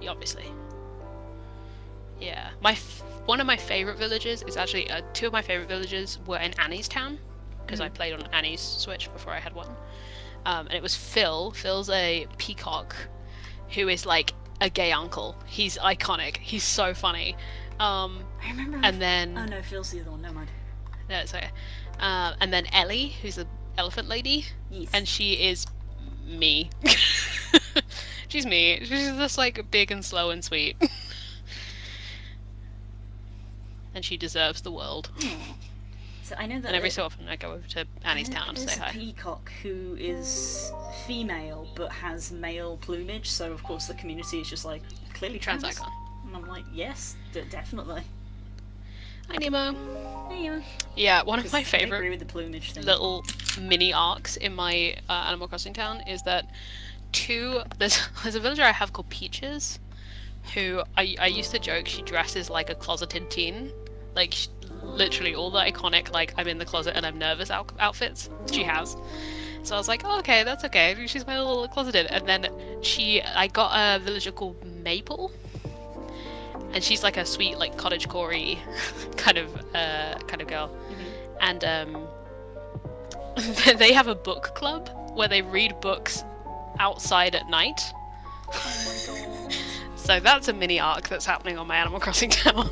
obviously. Yeah. One of my favorite villages is actually two of my favorite villages were in Annie's town because I played on Annie's Switch before I had one. And it was Phil. Phil's a peacock who is like a gay uncle. He's iconic. He's so funny. I remember. And then oh no, Phil's the other one. Never mind. no, it's okay. And then Ellie, who's the elephant lady, Yes. and she is me. She's me. She's just like big and slow and sweet. And she deserves the world. So I know that. And every so often I go over to Annie's town to say hi. There's a peacock who is female but has male plumage, so of course the community is just like clearly Trans trans. icon. And I'm like, yes, definitely. Hi Nemo. Anyway, Yeah, one of my I agree favorite with the plumage thing. little mini arcs in my Animal Crossing town is that there's a villager I have called Peaches, who I used to joke she dresses like a closeted teen, like literally all the iconic like I'm in the closet and I'm nervous outfits she has. So I was like, oh, okay, that's okay. She's my little closeted. And then I got a villager called Maple, and she's like a sweet like cottagecore kind of girl. And they have a book club where they read books outside at night. Oh my god. So that's a mini arc that's happening on my Animal Crossing town.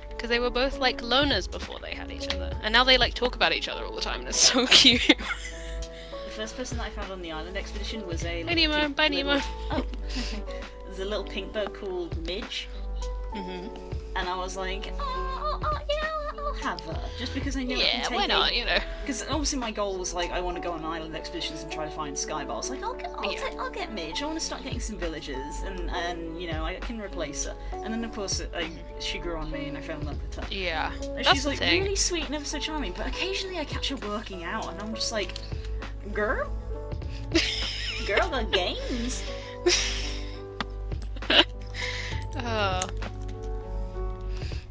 Because they were both like loners before they had each other, and now they like talk about each other all the time, and it's so cute. The first person that I found on the island expedition was a. Bye Nemo, bye Nemo. Oh, there's a little pink bird called Midge. And I was like, I'll have her just because I knew I Yeah, can take why not? You know. Because obviously my goal was like I want to go on island expeditions and try to find Sky, but I was like I'll get Midge. I want to start getting some villagers, and you know I can replace her. And then of course she grew on me and I fell in love with her. Yeah, And that's she's the like thing. really sweet and ever so charming, but occasionally I catch her working out and I'm just like, girl, the games.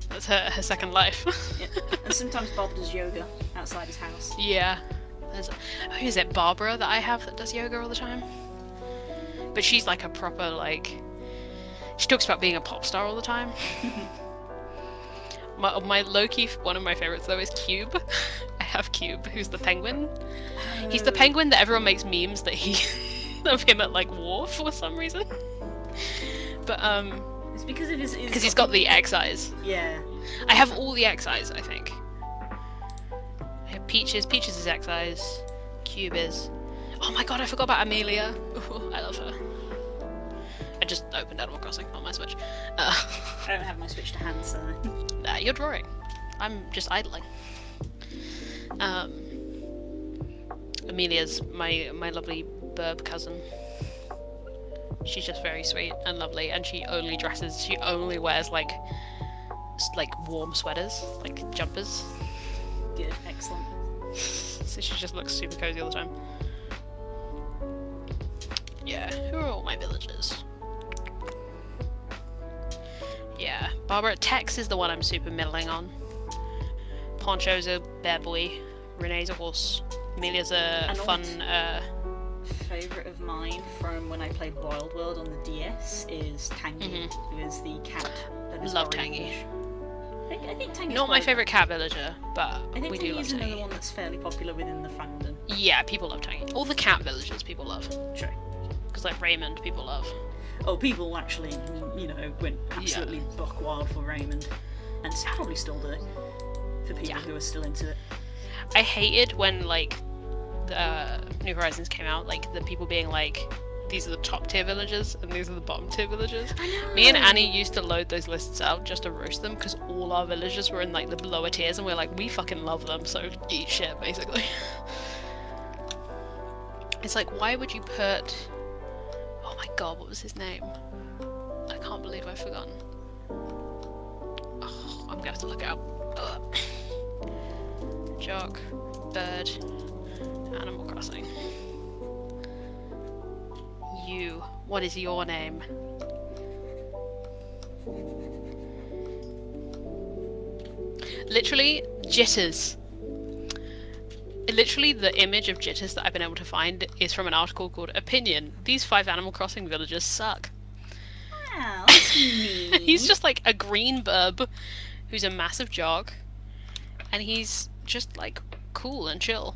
That's her second life. Yeah. And sometimes Bob does yoga outside his house. Yeah. Who is it, Barbara, that I have that does yoga all the time? But she's like a proper, like... She talks about being a pop star all the time. my low-key, one of my favourites, though, is Cube. I have Cube, who's the penguin. He's the penguin that everyone makes memes that of him at, like, war for some reason. But, It's because of his... because he's got the X eyes. Yeah. I have all the X eyes, I think. I have Peaches. Peaches is X eyes. Cube is. Oh my god, I forgot about Amelia. Ooh, I love her. I just opened Animal Crossing on my Switch. I don't have my Switch to hand, so... Nah, you're drawing. I'm just idling. Amelia's my lovely Birb cousin. She's just very sweet and lovely, and she only wears like warm sweaters, like jumpers. Good, excellent. So she just looks super cozy all the time. Yeah, who are all my villagers? Yeah, Barbara. Tex is the one I'm super middling on. Poncho's a bear boy. Renee's a horse. Amelia's a fun. Favourite of mine from when I played Wild World on the DS is Tangy, who is the cat. That is Love orange. Tangy. I think Tangy's Not my quite- favourite cat villager, but I think we do love Tangy's another Tangy. one that's fairly popular within the fandom. Yeah, people love Tangy. All the cat villagers people love. True. Because like Raymond, people love. Oh, people actually, you know, went absolutely buck wild for Raymond, and probably still do, for people who are still into it. I hated when like New Horizons came out, like the people being like, these are the top tier villagers and these are the bottom tier villagers. Me and Annie used to load those lists out just to roast them because all our villagers were in like the lower tiers and we're like, we fucking love them, so eat shit basically. It's like, why would you put... Oh my god, what was his name? I can't believe I've forgotten. Oh, I'm gonna have to look it up. Ugh. Jock, Bird, Animal Crossing. You. What is your name? Literally, Jitters. Literally, the image of Jitters that I've been able to find is from an article called Opinion. These 5 Animal Crossing villagers suck. Wow, that's mean. He's just like a green Birb who's a massive jog, and he's just like cool and chill.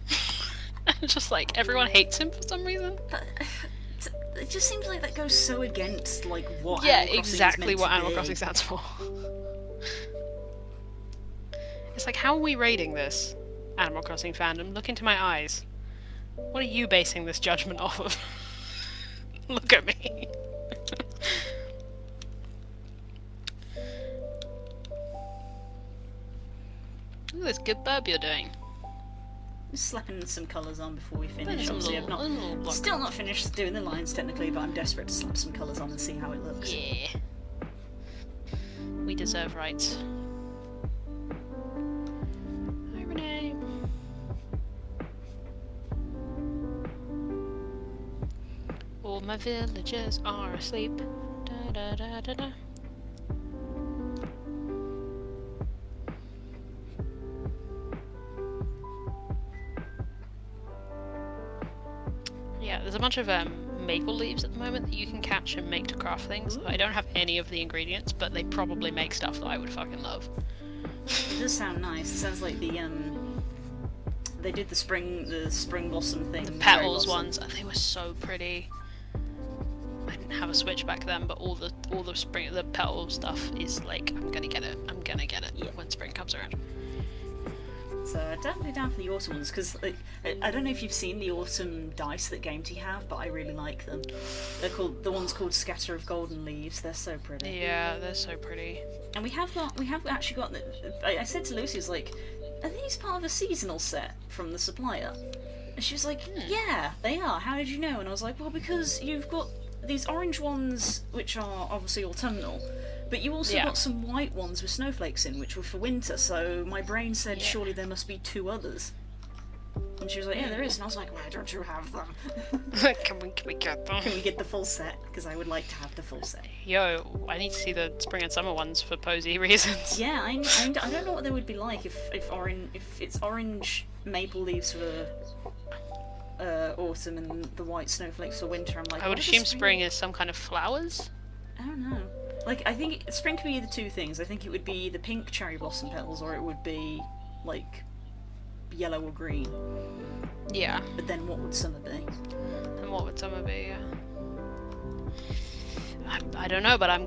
Just like everyone hates him for some reason. But, it just seems like that goes so against like what. Yeah, Animal Crossing is exactly meant what to Animal be. Crossing stands for. It's like, how are we rating this? Animal Crossing fandom, look into my eyes. What are you basing this judgment off of? Look at me. Look at this good Birb you're doing. Just slapping some colours on before we Putting finish. some Obviously, little- I've little block- still not finished doing the lines technically, but I'm desperate to slap some colours on and see how it looks. Yeah. We deserve rights. Hi, Renee. All my villagers are asleep. Da da da da da. Yeah, there's a bunch of maple leaves at the moment that you can catch and make to craft things. I don't have any of the ingredients, but they probably make stuff that I would fucking love. It does sound nice. It sounds like the they did the spring blossom thing. The cherry petals blossom. ones, they were so pretty. I didn't have a Switch back then, but all the petal stuff is like, I'm gonna get it Yeah. when spring comes around. So definitely down for the autumn ones because I don't know if you've seen the autumn dice that Gamety have, but I really like them. They're the ones called Scatter of Golden Leaves. They're so pretty. Yeah, they're so pretty. And we have actually got. I said to Lucy, I was like, are these part of a seasonal set from the supplier? And she was like, yeah, they are. How did you know? And I was like, well, because you've got these orange ones, which are obviously autumnal, but you also Yeah. got some white ones with snowflakes in, which were for winter. So my brain said, surely there must be 2 others. And she was like, yeah, there is. And I was like, why don't you have them? Can we get them? Can we get the full set? Because I would like to have the full set. Yo, I need to see the spring and summer ones for posy reasons. Yeah, I don't know what they would be like if it's orange maple leaves for autumn and the white snowflakes for winter. I'm like, I would what does assume spring is some kind of flowers. I don't know. Like, I think spring could be either 2 things. I think it would be the pink cherry blossom petals, or it would be like yellow or green. Yeah. But then, what would summer be? And what would summer be? I don't know, but I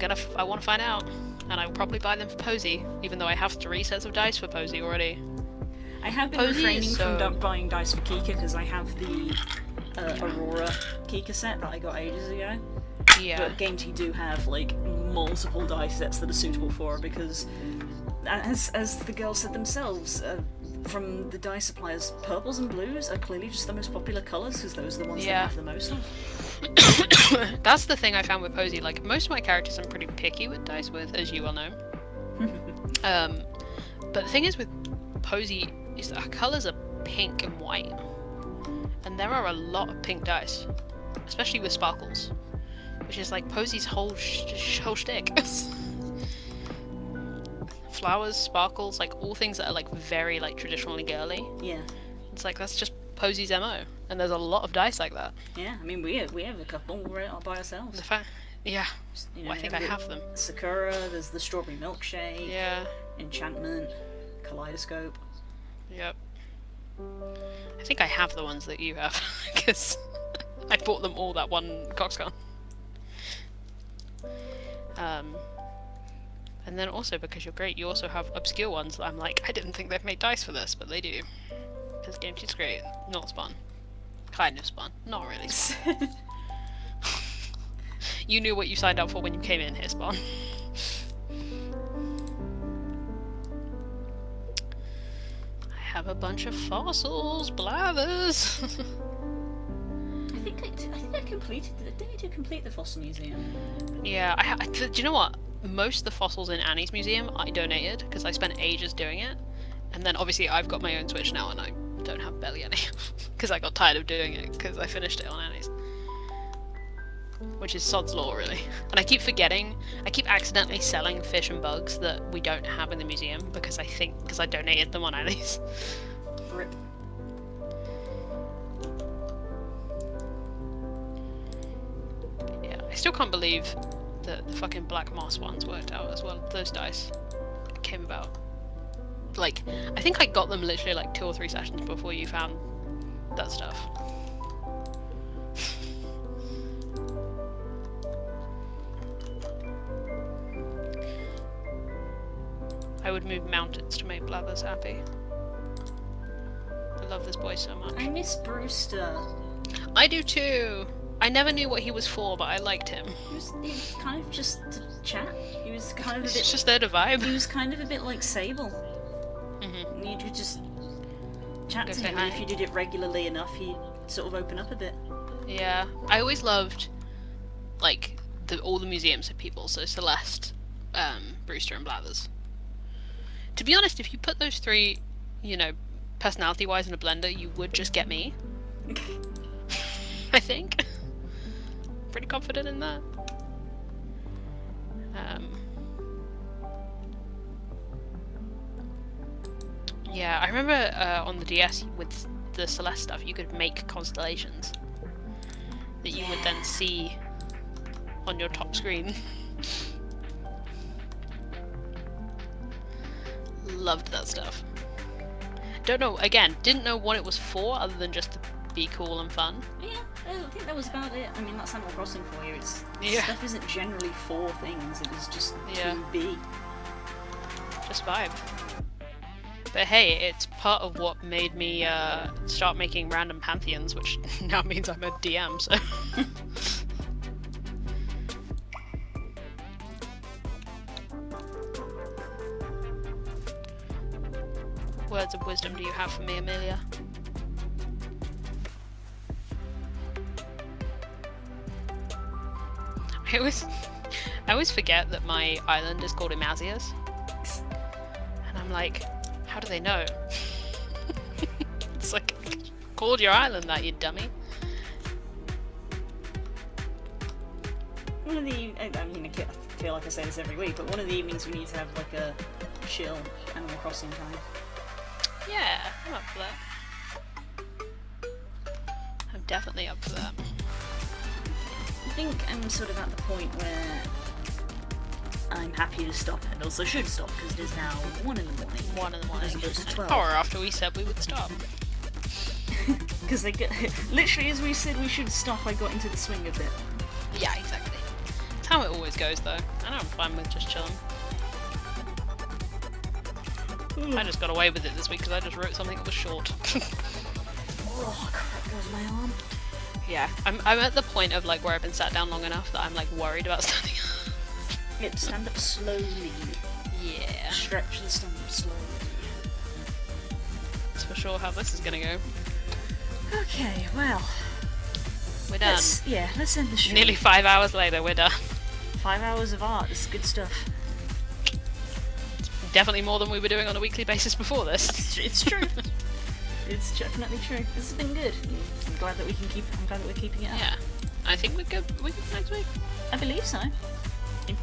want to find out, and I will probably buy them for posy, even though I have 3 sets of dice for posy already. I have been Posy refraining is from so- buying dice for Kika because I have the Aurora Kika set that I got ages ago. Yeah. But Gamety do have like multiple dice sets that are suitable for her because, as the girls said themselves, from the dice suppliers, purples and blues are clearly just the most popular colours because those are the ones they Yeah. have the most of. That's the thing I found with posy. Like, most of my characters I'm pretty picky with dice with, as you well know. But the thing is with posy is that her colours are pink and white, and there are a lot of pink dice, especially with sparkles, which is like posy's whole shtick. Flowers, sparkles, like all things that are like very like traditionally girly. Yeah, It's like that's just posy's MO, and there's a lot of dice like that. yeah. I mean, we have a couple right by ourselves. The fact, yeah, You well, I think I the have them. Sakura. There's the strawberry milkshake. Yeah, Enchantment. Kaleidoscope. yep. I think I have the ones that you have because I bought them all that one Coxcon. And then also because you're great, you also have obscure ones that I'm like, I didn't think they've made dice for this, but they do. Because Gamecheat's great. Not Spawn. Kind of Spawn. Not really Spawn. You knew what you signed up for when you came in here, Spawn. I have a bunch of fossils, blathers. I think I completed. Did I do complete the fossil museum? Yeah, do you know what? Most of the fossils in Annie's museum I donated because I spent ages doing it, and then obviously I've got my own Switch now and I don't have barely any because I got tired of doing it because I finished it on Annie's, which is sod's law really. And I keep forgetting, I keep accidentally selling fish and bugs that we don't have in the museum because I donated them on Annie's. Rip. Yeah, I still can't believe that the fucking black moss ones worked out as well. Those dice came about. Like, I think I got them literally like 2 or 3 sessions before you found that stuff. I would move mountains to make Blathers happy. I love this boy so much. I miss Brewster. I do too! I never knew what he was for, but I liked him. He was kind of just to chat. He was kind of a He's bit. just there to vibe. He was kind of a bit like Sable. Mm-hmm. You could just chat Go to say him, hi. and if you did it regularly enough, he'd sort of open up a bit. Yeah, I always loved, like, all the museums of people, so Celeste, Brewster and Blathers. To be honest, if you put those 3, you know, personality-wise in a blender, you would just get me. I think. Pretty confident in that. Yeah, I remember on the DS with the Celeste stuff, you could make constellations that you would then see on your top screen. Loved that stuff. Don't know, again, didn't know what it was for other than just to be cool and fun. Yeah, I think that was about it. I mean, that's Animal Crossing for you. It's Yeah. Stuff isn't generally for things. It is just Yeah. to be. Just vibe. But hey, it's part of what made me start making random pantheons, which now means I'm a DM, so... Words of wisdom do you have for me, Amelia? I always forget that my island is called Imazias. And I'm like, how do they know? It's like, called your island that, you dummy. One of the, I mean, I feel like I say this every week, but one of the evenings we need to have like a chill Animal Crossing time. Yeah, I'm up for that. I'm definitely up for that. I think I'm sort of at the point where I'm happy to stop and also should stop because it is now 1 in the morning. 1 in the morning. As opposed to An 12. hour after we said we would stop. Because they get literally as we said we should stop, I got into the swing of it. Yeah, exactly. That's how it always goes, though. I know I'm fine with just chilling. I just got away with it this week because I just wrote something that was short. Oh crap, goes my arm. Yeah, I'm at the point of like where I've been sat down long enough that I'm like worried about standing up. Yep, stand up slowly. Yeah, Stretch and stand up slowly. that's for sure how this is gonna go. Okay, well, We're done. let's end the show. Nearly 5 hours later, we're done. 5 hours of art. This is good stuff. Definitely more than we were doing on a weekly basis before this. It's true. It's definitely true. This has been good. I'm glad that we can keep. I'm glad that we're keeping it up. Yeah, I think we're good next week. I believe so.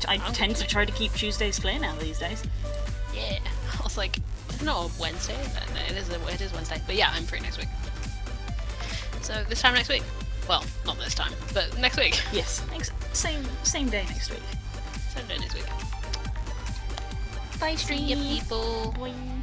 I tend to try to keep Tuesdays clear now these days. Yeah, I was like, it's not a Wednesday. No, it is Wednesday. But yeah, I'm free next week. So this time next week. Well, not this time, but next week. Yes. Same day next week. Same day next week. Bye, See ya, people. Boing.